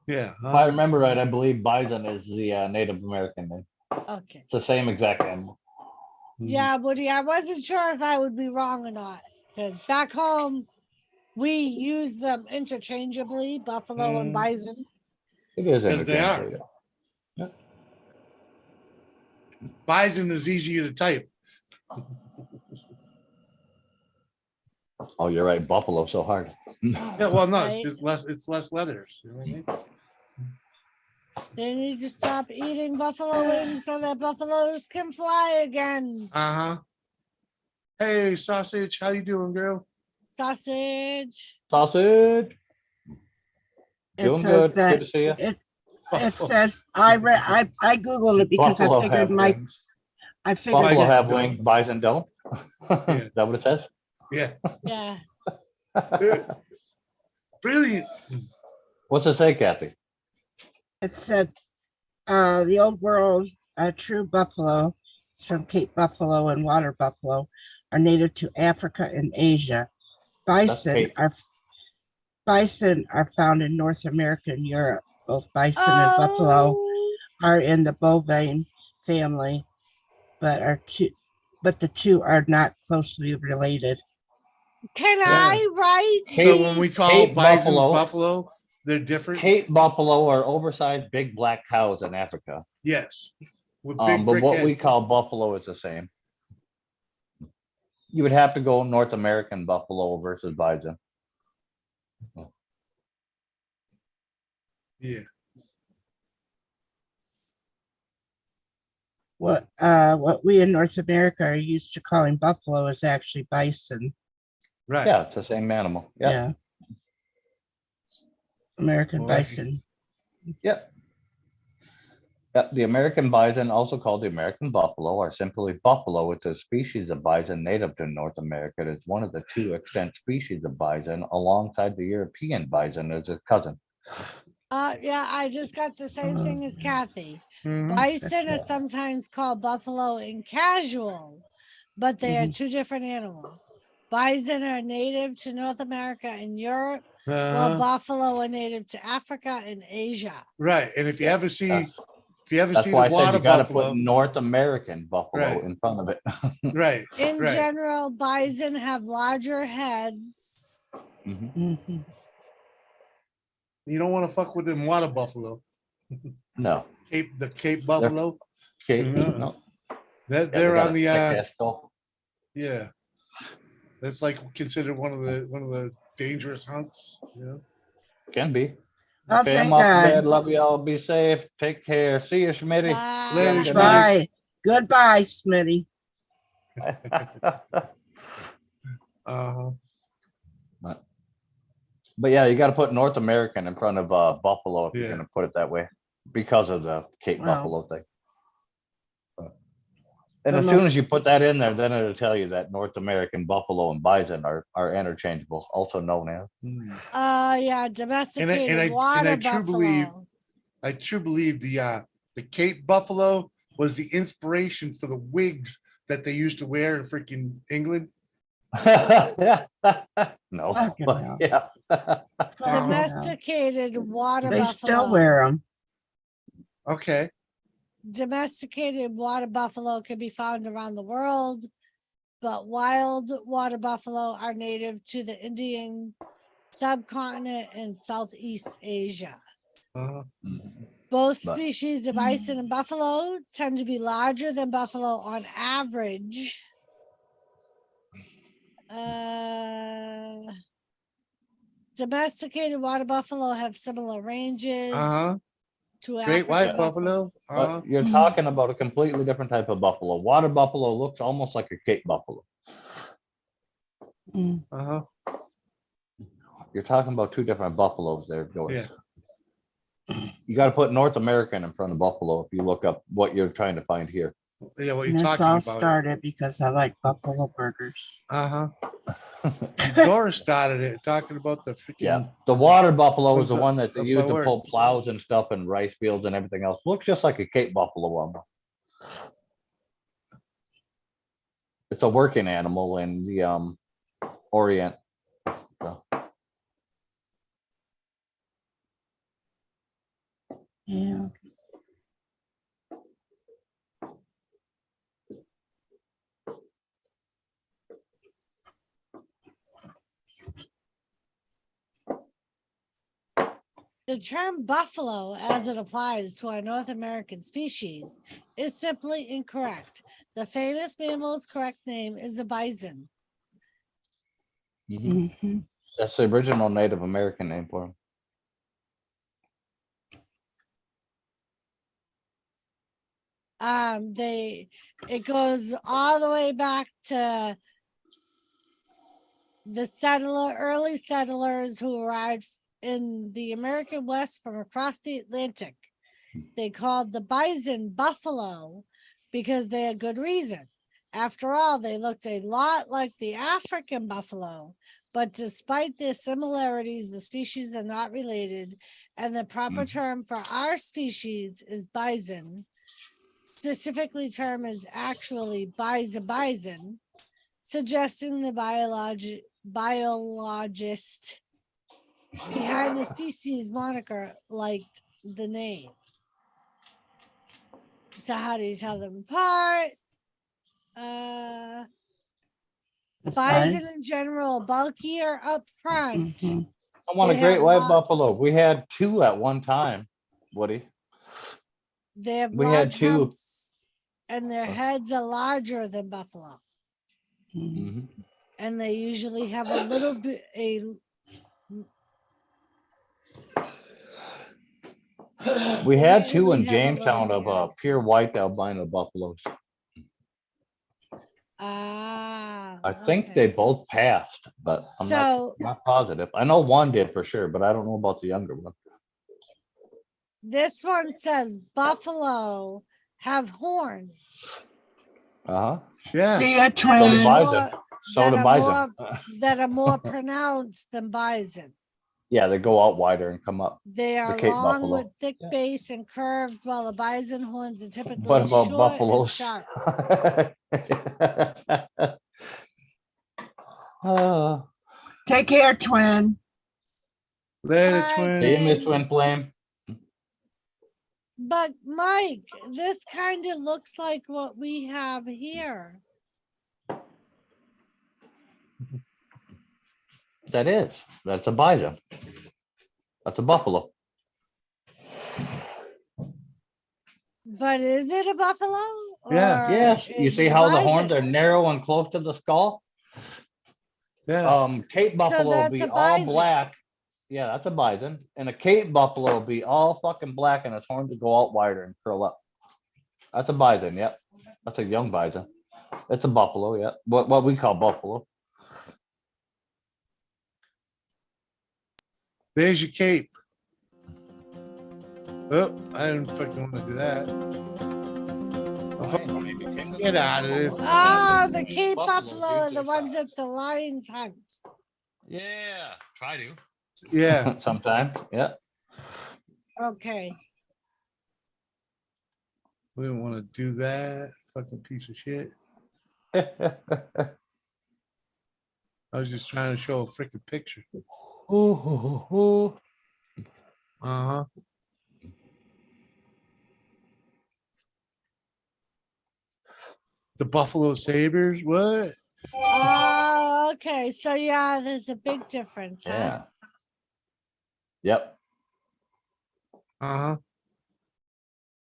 Yeah. If I remember right, I believe bison is the Native American name. Okay. It's the same exact animal. Yeah, Woody, I wasn't sure if I would be wrong or not. Because back home, we use them interchangeably, buffalo and bison. It is Because they are. interchangeable. Yeah. Bison is easier to type. Oh, you're right. Buffalo so hard. Yeah, well, no, Right. it's less letters. You know what I mean? They need to stop eating buffalo wings so that buffaloes can fly again. Uh-huh. Hey, sausage, how you doing, girl? Sausage. Sausage. It Doing says good. that Good to see you. it says I Googled it because Buffalo I figured have Mike. wings. I figured Buffalo that- have wings. Bison don't. Is that what it says? Yeah. Yeah. Brilliant. What's it say, Kathy? It said the old world true buffalo from Cape Buffalo and water buffalo are native to Africa and Asia. Bison are found in North America and Europe. Both bison and buffalo are in the bovine family, but the two are not closely related. Can Yeah. I write So when we call Cape bison buffalo- buffalo, they're different. Cape buffalo are oversized big black cows in Africa. Yes. With big But brick what we heads. call buffalo is the same. You would have to go North American buffalo versus bison. Yeah. What we in North America are used to calling buffalo is actually bison. Right. Yeah, it's the same animal. Yep. Yeah. American Well, bison. Yep. Yep. The American bison, also called the American buffalo, or simply buffalo, it's a species of bison native to North America. It's one of the two extant species of bison, alongside the European bison as its cousin. Yeah, I just got the same thing as Kathy. Mhm. Bison is sometimes called buffalo in casual, but they are two different animals. Bison are native to North America and Europe, while buffalo are native to Africa and Asia. Right. And if you ever see, That's the why I said water you got to buffalo, put North American buffalo Right. in front of it. right. In right. general, bison have larger heads. Mhm. You don't want to fuck with them water buffalo. No. The Cape buffalo. Cape, No. no. That Yeah, they they're got on a the thick-ass skull. yeah. That's like considered one of the dangerous hunts, you know. Can be. Oh, Okay, I'm thank off to God. bed. Love y'all. Be safe. Take care. See you, Schmitty. You have a Later, good night. Bye. Goodbye, Smitty. Uh-huh. But yeah, you got to put North American in front of buffalo if you're Yeah. going to put it that way, because of the Cape Wow. buffalo thing. And The as most- soon as you put that in there, then it'll tell you that North American buffalo and bison are interchangeable, also known as. Yeah, domesticated water and I buffalo. true believe the Cape buffalo was the inspiration for the wigs that they used to wear in freaking England. No, Fucking but hell. yeah. Domesticated water They buffalo. still wear them. Okay. Domesticated water buffalo can be found around the world, but wild water buffalo are native to the Indian subcontinent and Southeast Asia. Uh-huh. Both But- species of bison and buffalo tend to be larger than buffalo on average. Domesticated water buffalo have similar ranges Uh-huh. to Great African white buffalo. Uh-huh. But you're talking about a completely different type of buffalo. Water buffalo looks almost like a Cape buffalo. Uh-huh. You're talking about two different buffaloes there, Joyce. Yeah. You got to put North American in front of buffalo if you look up what you're trying to find here. Yeah, what And you're this talking all about. started because I like buffalo burgers. Uh-huh. Doris started it talking about the freaking Yeah, the water buffalo is the Of one that they of use my to work. pull plows and stuff and rice fields and everything else. Looks just like a Cape buffalo one. It's a working animal in the Orient. So, Yeah. The term buffalo, as it applies to our North American species, is simply incorrect. The famous mammal's correct name is a bison. Mhm. that's the original Native American name for him. It goes all the way back to the early settlers who arrived in the American West from across the Atlantic. They called the bison buffalo because they had good reason. After all, they looked a lot like the African buffalo, but despite their similarities, the species are not related, and the proper term for our species is bison. Specifically, term is actually bison, suggesting the biologist behind the species moniker liked the name. So how do you tell them apart? The Bison size. in general, bulkier up front. Mhm. I want They a great have white lot- buffalo. We had two at one time, Woody. They have We had large two. humps, and their heads are larger than buffalo. Mhm. And they usually have a little bit We They had two in usually have a little Jamestown of beard. pure white albino buffaloes. I think okay. they both passed, but I'm So- not positive. I know one did for sure, but I don't know about the younger one. This one says buffalo have horns. Uh-huh. Yeah. See ya, So do twin. bison. So do bison. That are more pronounced than bison. Yeah, they go out wider and come up. They are Cape long buffalo. with thick base and curved, while the bison horns are typically What about short buffaloes? and sharp. Take care, twin. Later, Bye, twin. See you, Miss twin. Twin Flame. But Mike, this kind of looks like what we have here. That's a bison. That's a buffalo. But is it a buffalo? Yeah. Or Yes, you is see it a how the horns bison? are narrow and close to the skull? Yeah. Cape buffalo will that's be a all bison. black. Yeah, that's a bison. And a Cape buffalo will be all fucking black and its horns will go out wider and curl up. That's a bison, yep. That's a young bison. It's a buffalo, yeah. What we call buffalo. There's your cape. Oh, I didn't fucking want to do that. Get out of this. Ah, the Cape buffalo are the ones that the lions hunt. Yeah, try to. Yeah. Sometimes, yeah. Okay. We didn't want to do that. Fucking piece of shit. I was just trying to show a freaking picture. Uh-huh. The Buffalo Sabres, what? Oh, okay. So yeah, there's a big difference, huh? Yeah. Yep. Uh-huh.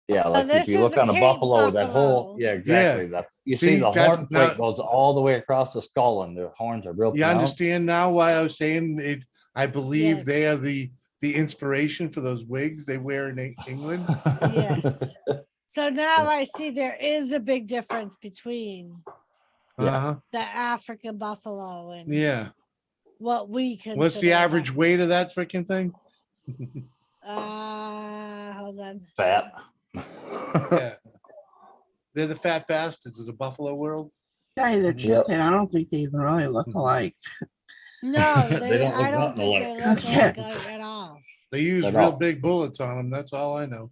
Yeah, So like if this you is look a on a Cape buffalo, that whole, buffalo. yeah, exactly. That you see See, the that's horn plate now- goes all the way across the skull and the horns are real You pronounced. understand now why I was saying it? I believe Yes. they are the inspiration for those wigs they wear in England. Yes. So now I see there is a big difference between Uh-huh. the African buffalo and Yeah. what we consider. What's the average weight of that freaking thing? Hold on. Fat. Yeah. They're the fat bastards of the buffalo world. Tell you the truth, and I don't think they even really look alike. No, They don't I look don't nothing think alike. they look Okay. like at all. They use At real all. big bullets on them. That's all I know.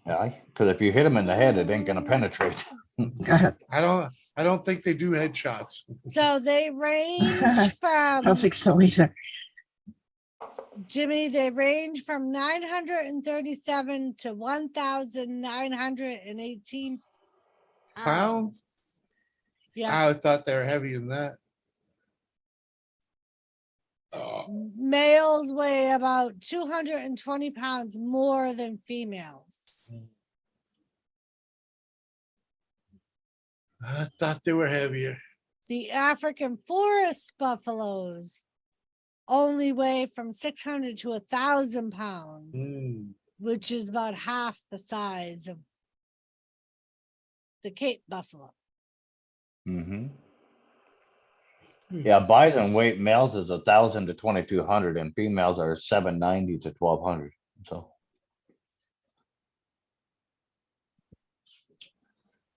Yeah, because if you hit them in the head, it ain't gonna penetrate. I don't think they do headshots. So they range I from don't think so either. Jimmy, they range from 937 to 1,918 Pounds? Yeah. I thought they were heavier than that. Males weigh about 220 pounds more than females. I thought they were heavier. The African forest buffaloes only weigh from 600 to 1,000 pounds, which is about half the size of the Cape buffalo. Mm-hmm. Yeah, bison weight males is 1,000 to 2,200 and females are 790 to 1,200. So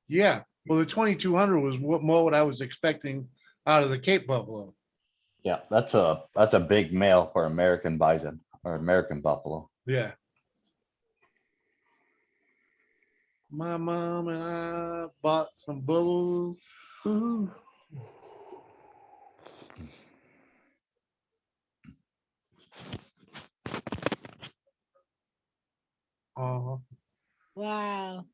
Yeah. Well, the 2,200 was more what I was expecting out of the Cape buffalo. yeah, that's a big male for American bison or American buffalo. Yeah. My mom and I bought some bubbles. Ooh. Uh-huh. Wow.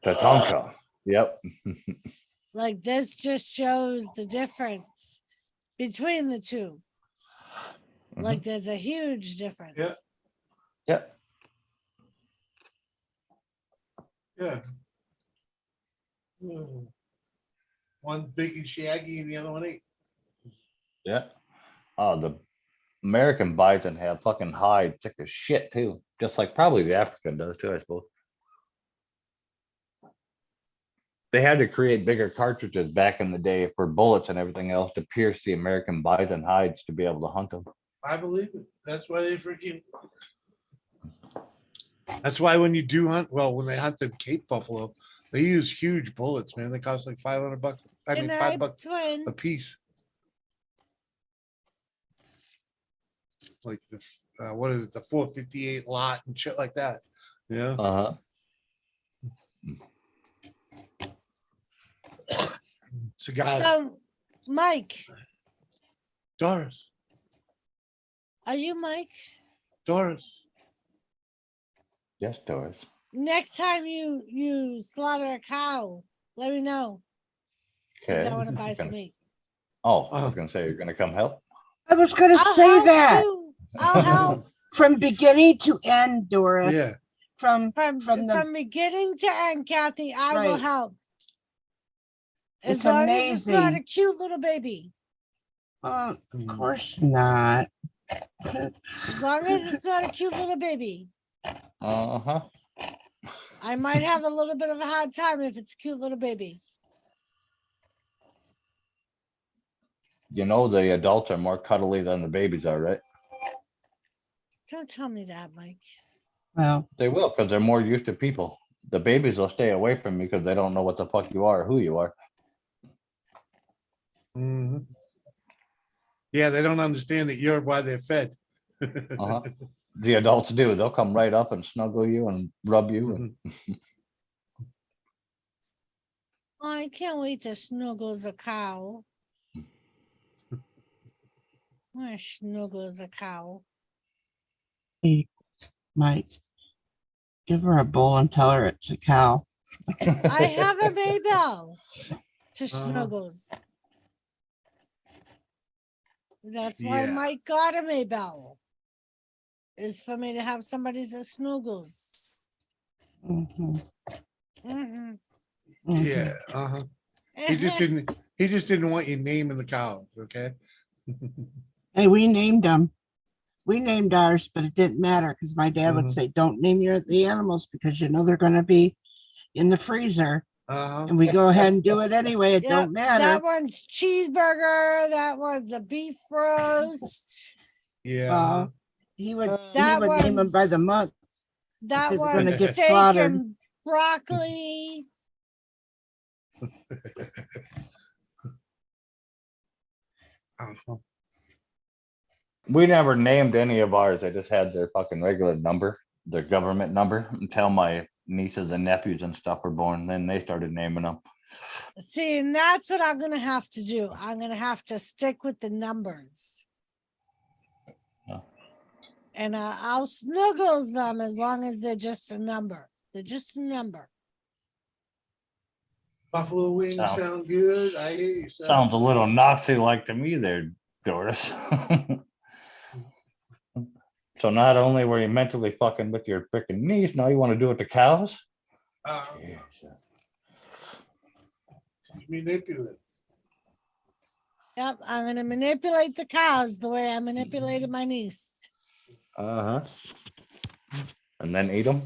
Tatanka. Yep. Like this just shows the difference between the two. Like there's a huge difference. Yeah. Yep. Yeah. One big and shaggy and the other one ain't. Yeah. Oh, the American bison have fucking hide thick as shit too. Just like probably the African does too, I suppose. They had to create bigger cartridges back in the day for bullets and everything else to pierce the American bison hides to be able to hunt them. I believe it. That's why they freaking. That's why when you do hunt, well, when they hunt the Cape buffalo, they use huge bullets, man. They cost like $500. I mean, Good $5 night, twin. a piece. Like the what is it, the 458 lot and shit like that. Yeah. Uh-huh. Cigars. So, Mike, Doris. are you Mike? Doris. Yes, Doris. Next time you slaughter a cow, let me know. Because Okay. I want to buy some meat. Oh, I was gonna say you're gonna come help. I was gonna I'll say help that too. I'll help from beginning to end, Doris. Yeah. From from beginning to end, Kathy. I will Right. help. As It's long as it's not a amazing. cute little baby. Of course not. As long as it's not a cute little baby. Uh-huh. I might have a little bit of a hard time if it's a cute little baby. You know the adults are more cuddly than the babies are, right? Don't tell me that, Mike. Well, They will, because they're more used to people. The babies will stay away from you because they don't know what the fuck you are or who you are. Mhm. Yeah, they don't understand that you're why they're fed. Uh-huh. The adults do. They'll come right up and snuggle you and rub you. And Oh, I can't wait to snuggle a cow. I want to snuggle a cow. hey, Mike, give her a bowl and tell her it's a cow. I have a Maybell to Uh-huh. snuggles. That's why Yeah. Mike got a Maybell. Is for me to have somebody's that snuggles. Mhm. Mhm. Yeah. Uh-huh. He just didn't want your name in the cows, okay? Hey, we named them. We named ours, but it didn't matter because my dad would Mhm. say, "Don't name the animals because you know they're going to be in the freezer." Uh-huh. And we go ahead and do it anyway. It Yep, don't matter. that one's cheeseburger. That one's a beef roast. Yeah. Well, he would That name them by one's- the month. That they were gonna one's get steak slaughtered. and broccoli. Uh-huh. we never named any of ours. I just had their fucking regular number, their government number, until my nieces and nephews and stuff were born. Then they started naming them. See, and that's what I'm gonna have to do. I'm gonna have to stick with the numbers. Yeah. And I'll snuggles them as long as they're just a number. They're just a number. Buffalo wings sound good. I hear you. son. Sounds a little Nazi-like to me there, Doris. So not only were you mentally fucking with your freaking niece, now you want to do it to cows? Jesus. Manipulative. Yep, I'm gonna manipulate the cows the way I manipulated my niece. Uh-huh. And then eat them?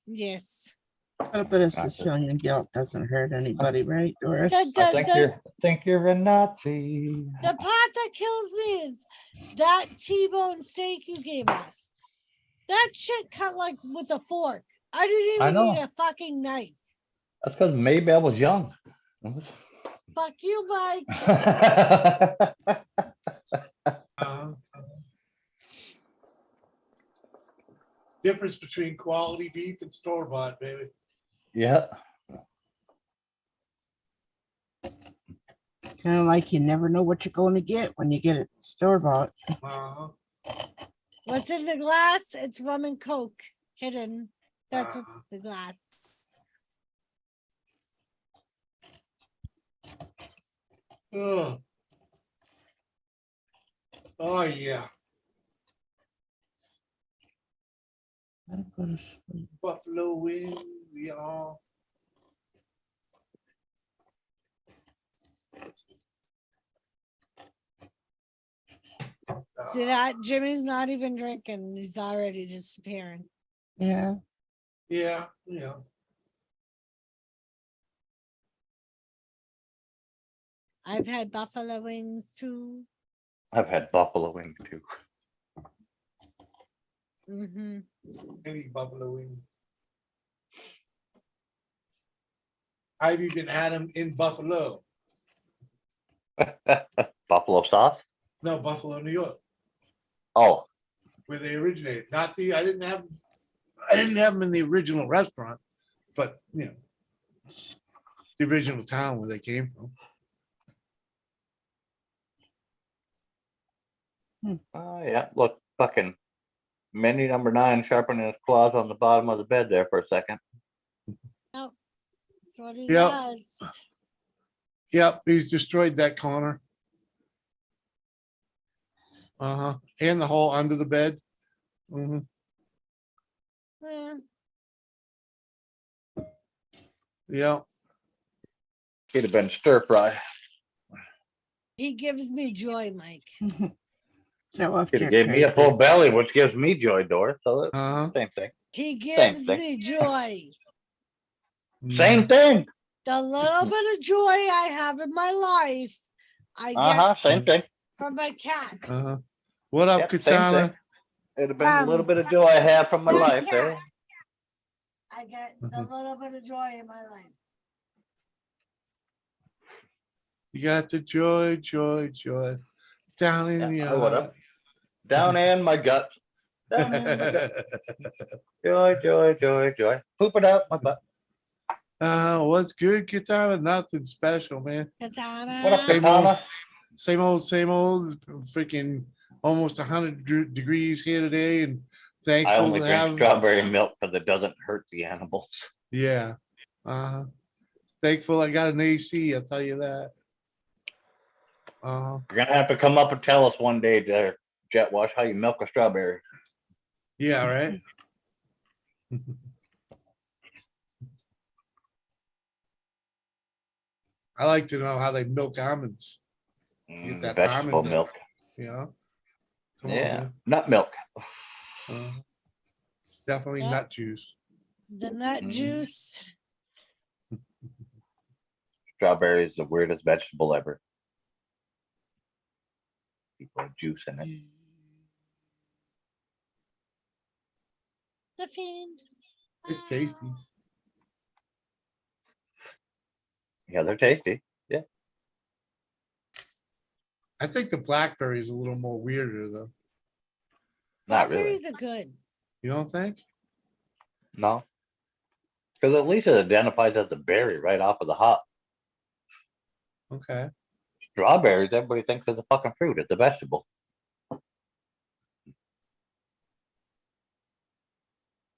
Yes. A little bit of Gotcha. Sicilian guilt doesn't hurt anybody, right, Doris? The think you're a Nazi. part that kills me is that T-bone steak you gave us. That shit cut like with a fork. I didn't I even know. need a fucking knife. That's because Maybell was young. Fuck you, Mike. Difference between quality beef and store-bought, baby. Yeah. Kind of like you never know what you're going to get when you get it store bought. Uh-huh. What's in the glass? It's rum and Coke. hidden. That's what's the glass. Oh. Oh, yeah. Let him go to sleep. Buffalo wings, y'all. See that? Jimmy's not even drinking. He's already disappearing. Yeah. Yeah, yeah. I've had buffalo wings too. I've had buffalo wings too. Mm-hmm. Any buffalo wings. I've even had them in Buffalo. Buffalo sauce? No, Buffalo, New York, Oh, where they originated. Not the, I didn't have them in the original restaurant, but you know, the original town where they came from. oh yeah. Look, fucking Mindy number 9 sharpening his claws on the bottom of the bed there for a second. Oh, that's what he Yep. does. Yep, he's destroyed that corner. Uh-huh. And the hole under the bed. Mhm. Eh, Yep. He'd have been stir fry. he gives me joy, Mike. Show off He'd your have gave me a full crazy. belly, which gives me joy, Doris. So it's Uh-huh. same thing. He Same gives thing. me joy. Same thing. The little bit of joy I have in my life, I Uh-huh. get Same thing. from my cat. Uh-huh. What up, Yep, same Katana? thing. It'd have been a little From bit of joy I have from my my life cat. there. I get the Mhm. little bit of joy in my life. You got the joy, joy, joy down in Yeah, the I would have. eye. Down in my guts. Down in my guts. Joy, joy, joy, joy. Poop it out my butt. What's good, Katana? Nothing special, man. What up, Katana. Katana? Same old, freaking almost 100 degrees here today, and I thankful only to drink have. strawberry milk because it doesn't hurt the animals. Yeah. Thankful I got an AC. I'll tell you that. You're gonna have to come up and tell us one day there, Jet Wash, how you milk a strawberry. Yeah. Right. I like to know how they milk almonds. Get that Vegetable almond milk. You know. Come on, Yeah, man. nut milk. It's definitely Yep. nut juice. The nut juice. Strawberry is the weirdest vegetable ever. People have juice in it. The fiend. It's tasty. Yeah, they're tasty. Yeah. I think the blackberry is a little more weirder though. Not really. Blackberries are good. You don't think? No. Because at least it identifies as a berry right off of the hop. Okay. Strawberries, everybody thinks is a fucking fruit. It's a vegetable.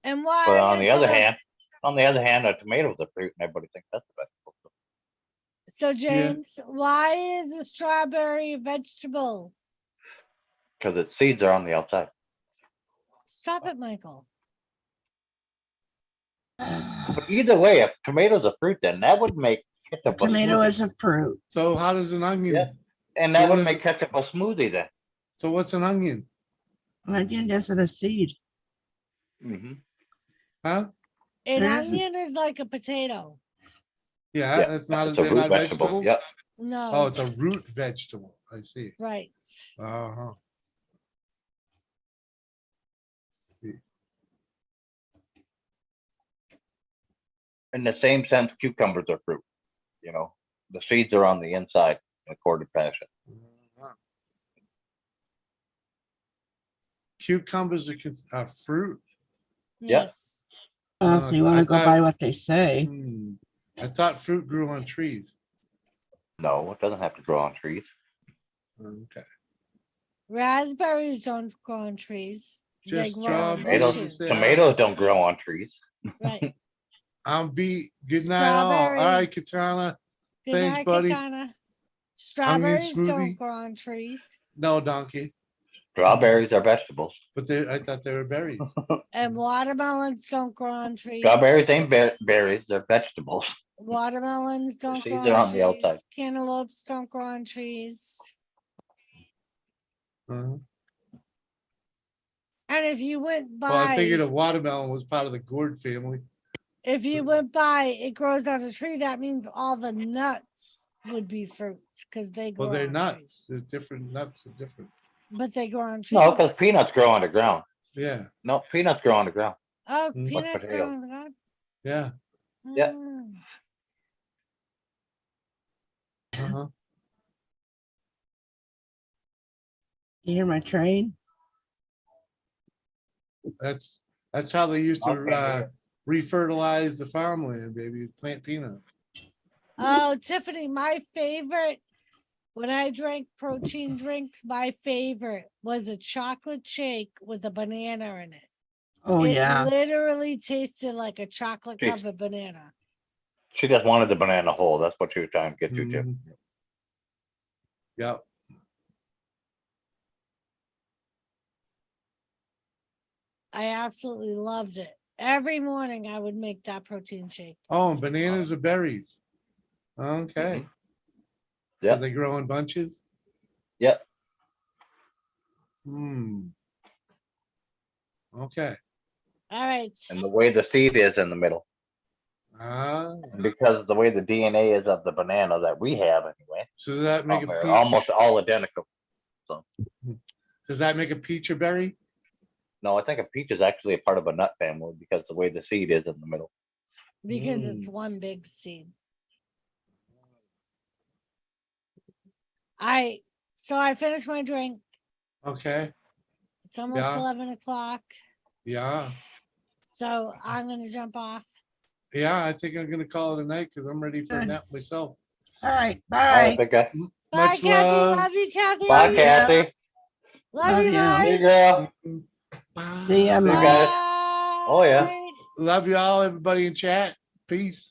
And why But on is the other it hand, a tomato's a fruit, and everybody thinks that's a vegetable. so James, why is a strawberry a vegetable? Because its seeds are on the outside. Stop it, Michael. But either way, if tomato's a fruit, then that would make ketchup a Tomato smoothie. is a fruit. So how does an onion? Yeah. And So that what would is make it? ketchup a smoothie then. So what's an onion? An onion isn't a seed. Mm-hmm. Huh? An There isn't. onion is like a potato. Yeah, Yeah, that's not. it's a They're root not vegetable. vegetables. Yep. No. Oh, it's a root vegetable. I see. Right. Uh-huh. In the same sense, cucumbers are fruit. You know, the seeds are on the inside in a corded fashion. Cucumbers are fruit. Yep. Yes. If you want I to go thought- by what they say. I thought fruit grew on trees. No, it doesn't have to grow on trees. Okay. Raspberries don't grow on trees. They Just grow on strawberries. bushes. Tomatoes don't grow on trees. Right. I'm beat. Good night, all. All right, Strawberries. Katana. Good Thanks, night, buddy. Katana. Strawberries smoothie. don't grow on trees. No, donkey. Strawberries are vegetables. But I thought they were berries. And watermelons don't grow on trees. Strawberries ain't berries, they're vegetables. Watermelons don't grow seeds are on on the outside. trees. Cantaloupes don't grow on trees. Uh-huh. And if you went Well, I by, figured a watermelon was part of the gourd family. if you went by, it grows on a tree. That means all the nuts would be fruits because they grow Well, they're on nuts. trees. They're different. Nuts are different. But they grow on trees. No, because peanuts grow on the ground. Yeah. No, peanuts grow on the ground. Oh, Mm. peanuts grow potatoes. on the ground. Yeah. Yeah. Mm. Uh-huh. You hear my train? That's how they used to Okay. refertilize the farmland, baby. Plant peanuts. Oh, Tiffany, my favorite when I drank protein drinks, my favorite was a chocolate shake with a banana in it. Oh, It yeah. literally tasted like a chocolate Jeez. covered banana. She just wanted the banana whole. That's what she was trying to get you to. Mhm. Yeah. I absolutely loved it. Every morning I would make that protein shake. Oh, and bananas are berries. Okay. Yep. Because they grow in bunches. Yep. Hmm. Okay. All right. And the way the seed is in the middle. Ah, And because of the way the DNA is of the banana that we have anyway. so does that make a they're peach? almost all identical. So Does that make a peach a berry? no, I think a peach is actually a part of a nut family because the way the seed is in the middle. Because it's one big seed. So I finished my drink. Okay. It's almost Yeah. 11 o'clock. Yeah. So I'm gonna jump off. Yeah, I think I'm gonna call it a night because I'm ready for a Good. nap myself. All right, All right, bye. big guy. Bye, Much Kathy. love. Love you, Kathy. Bye, you. Kathy. Love Love you, you. bye. Hey, girl. Bye. See ya, Bye, Mike. guys. Oh, yeah. Bye. Love you all, everybody in chat. Peace.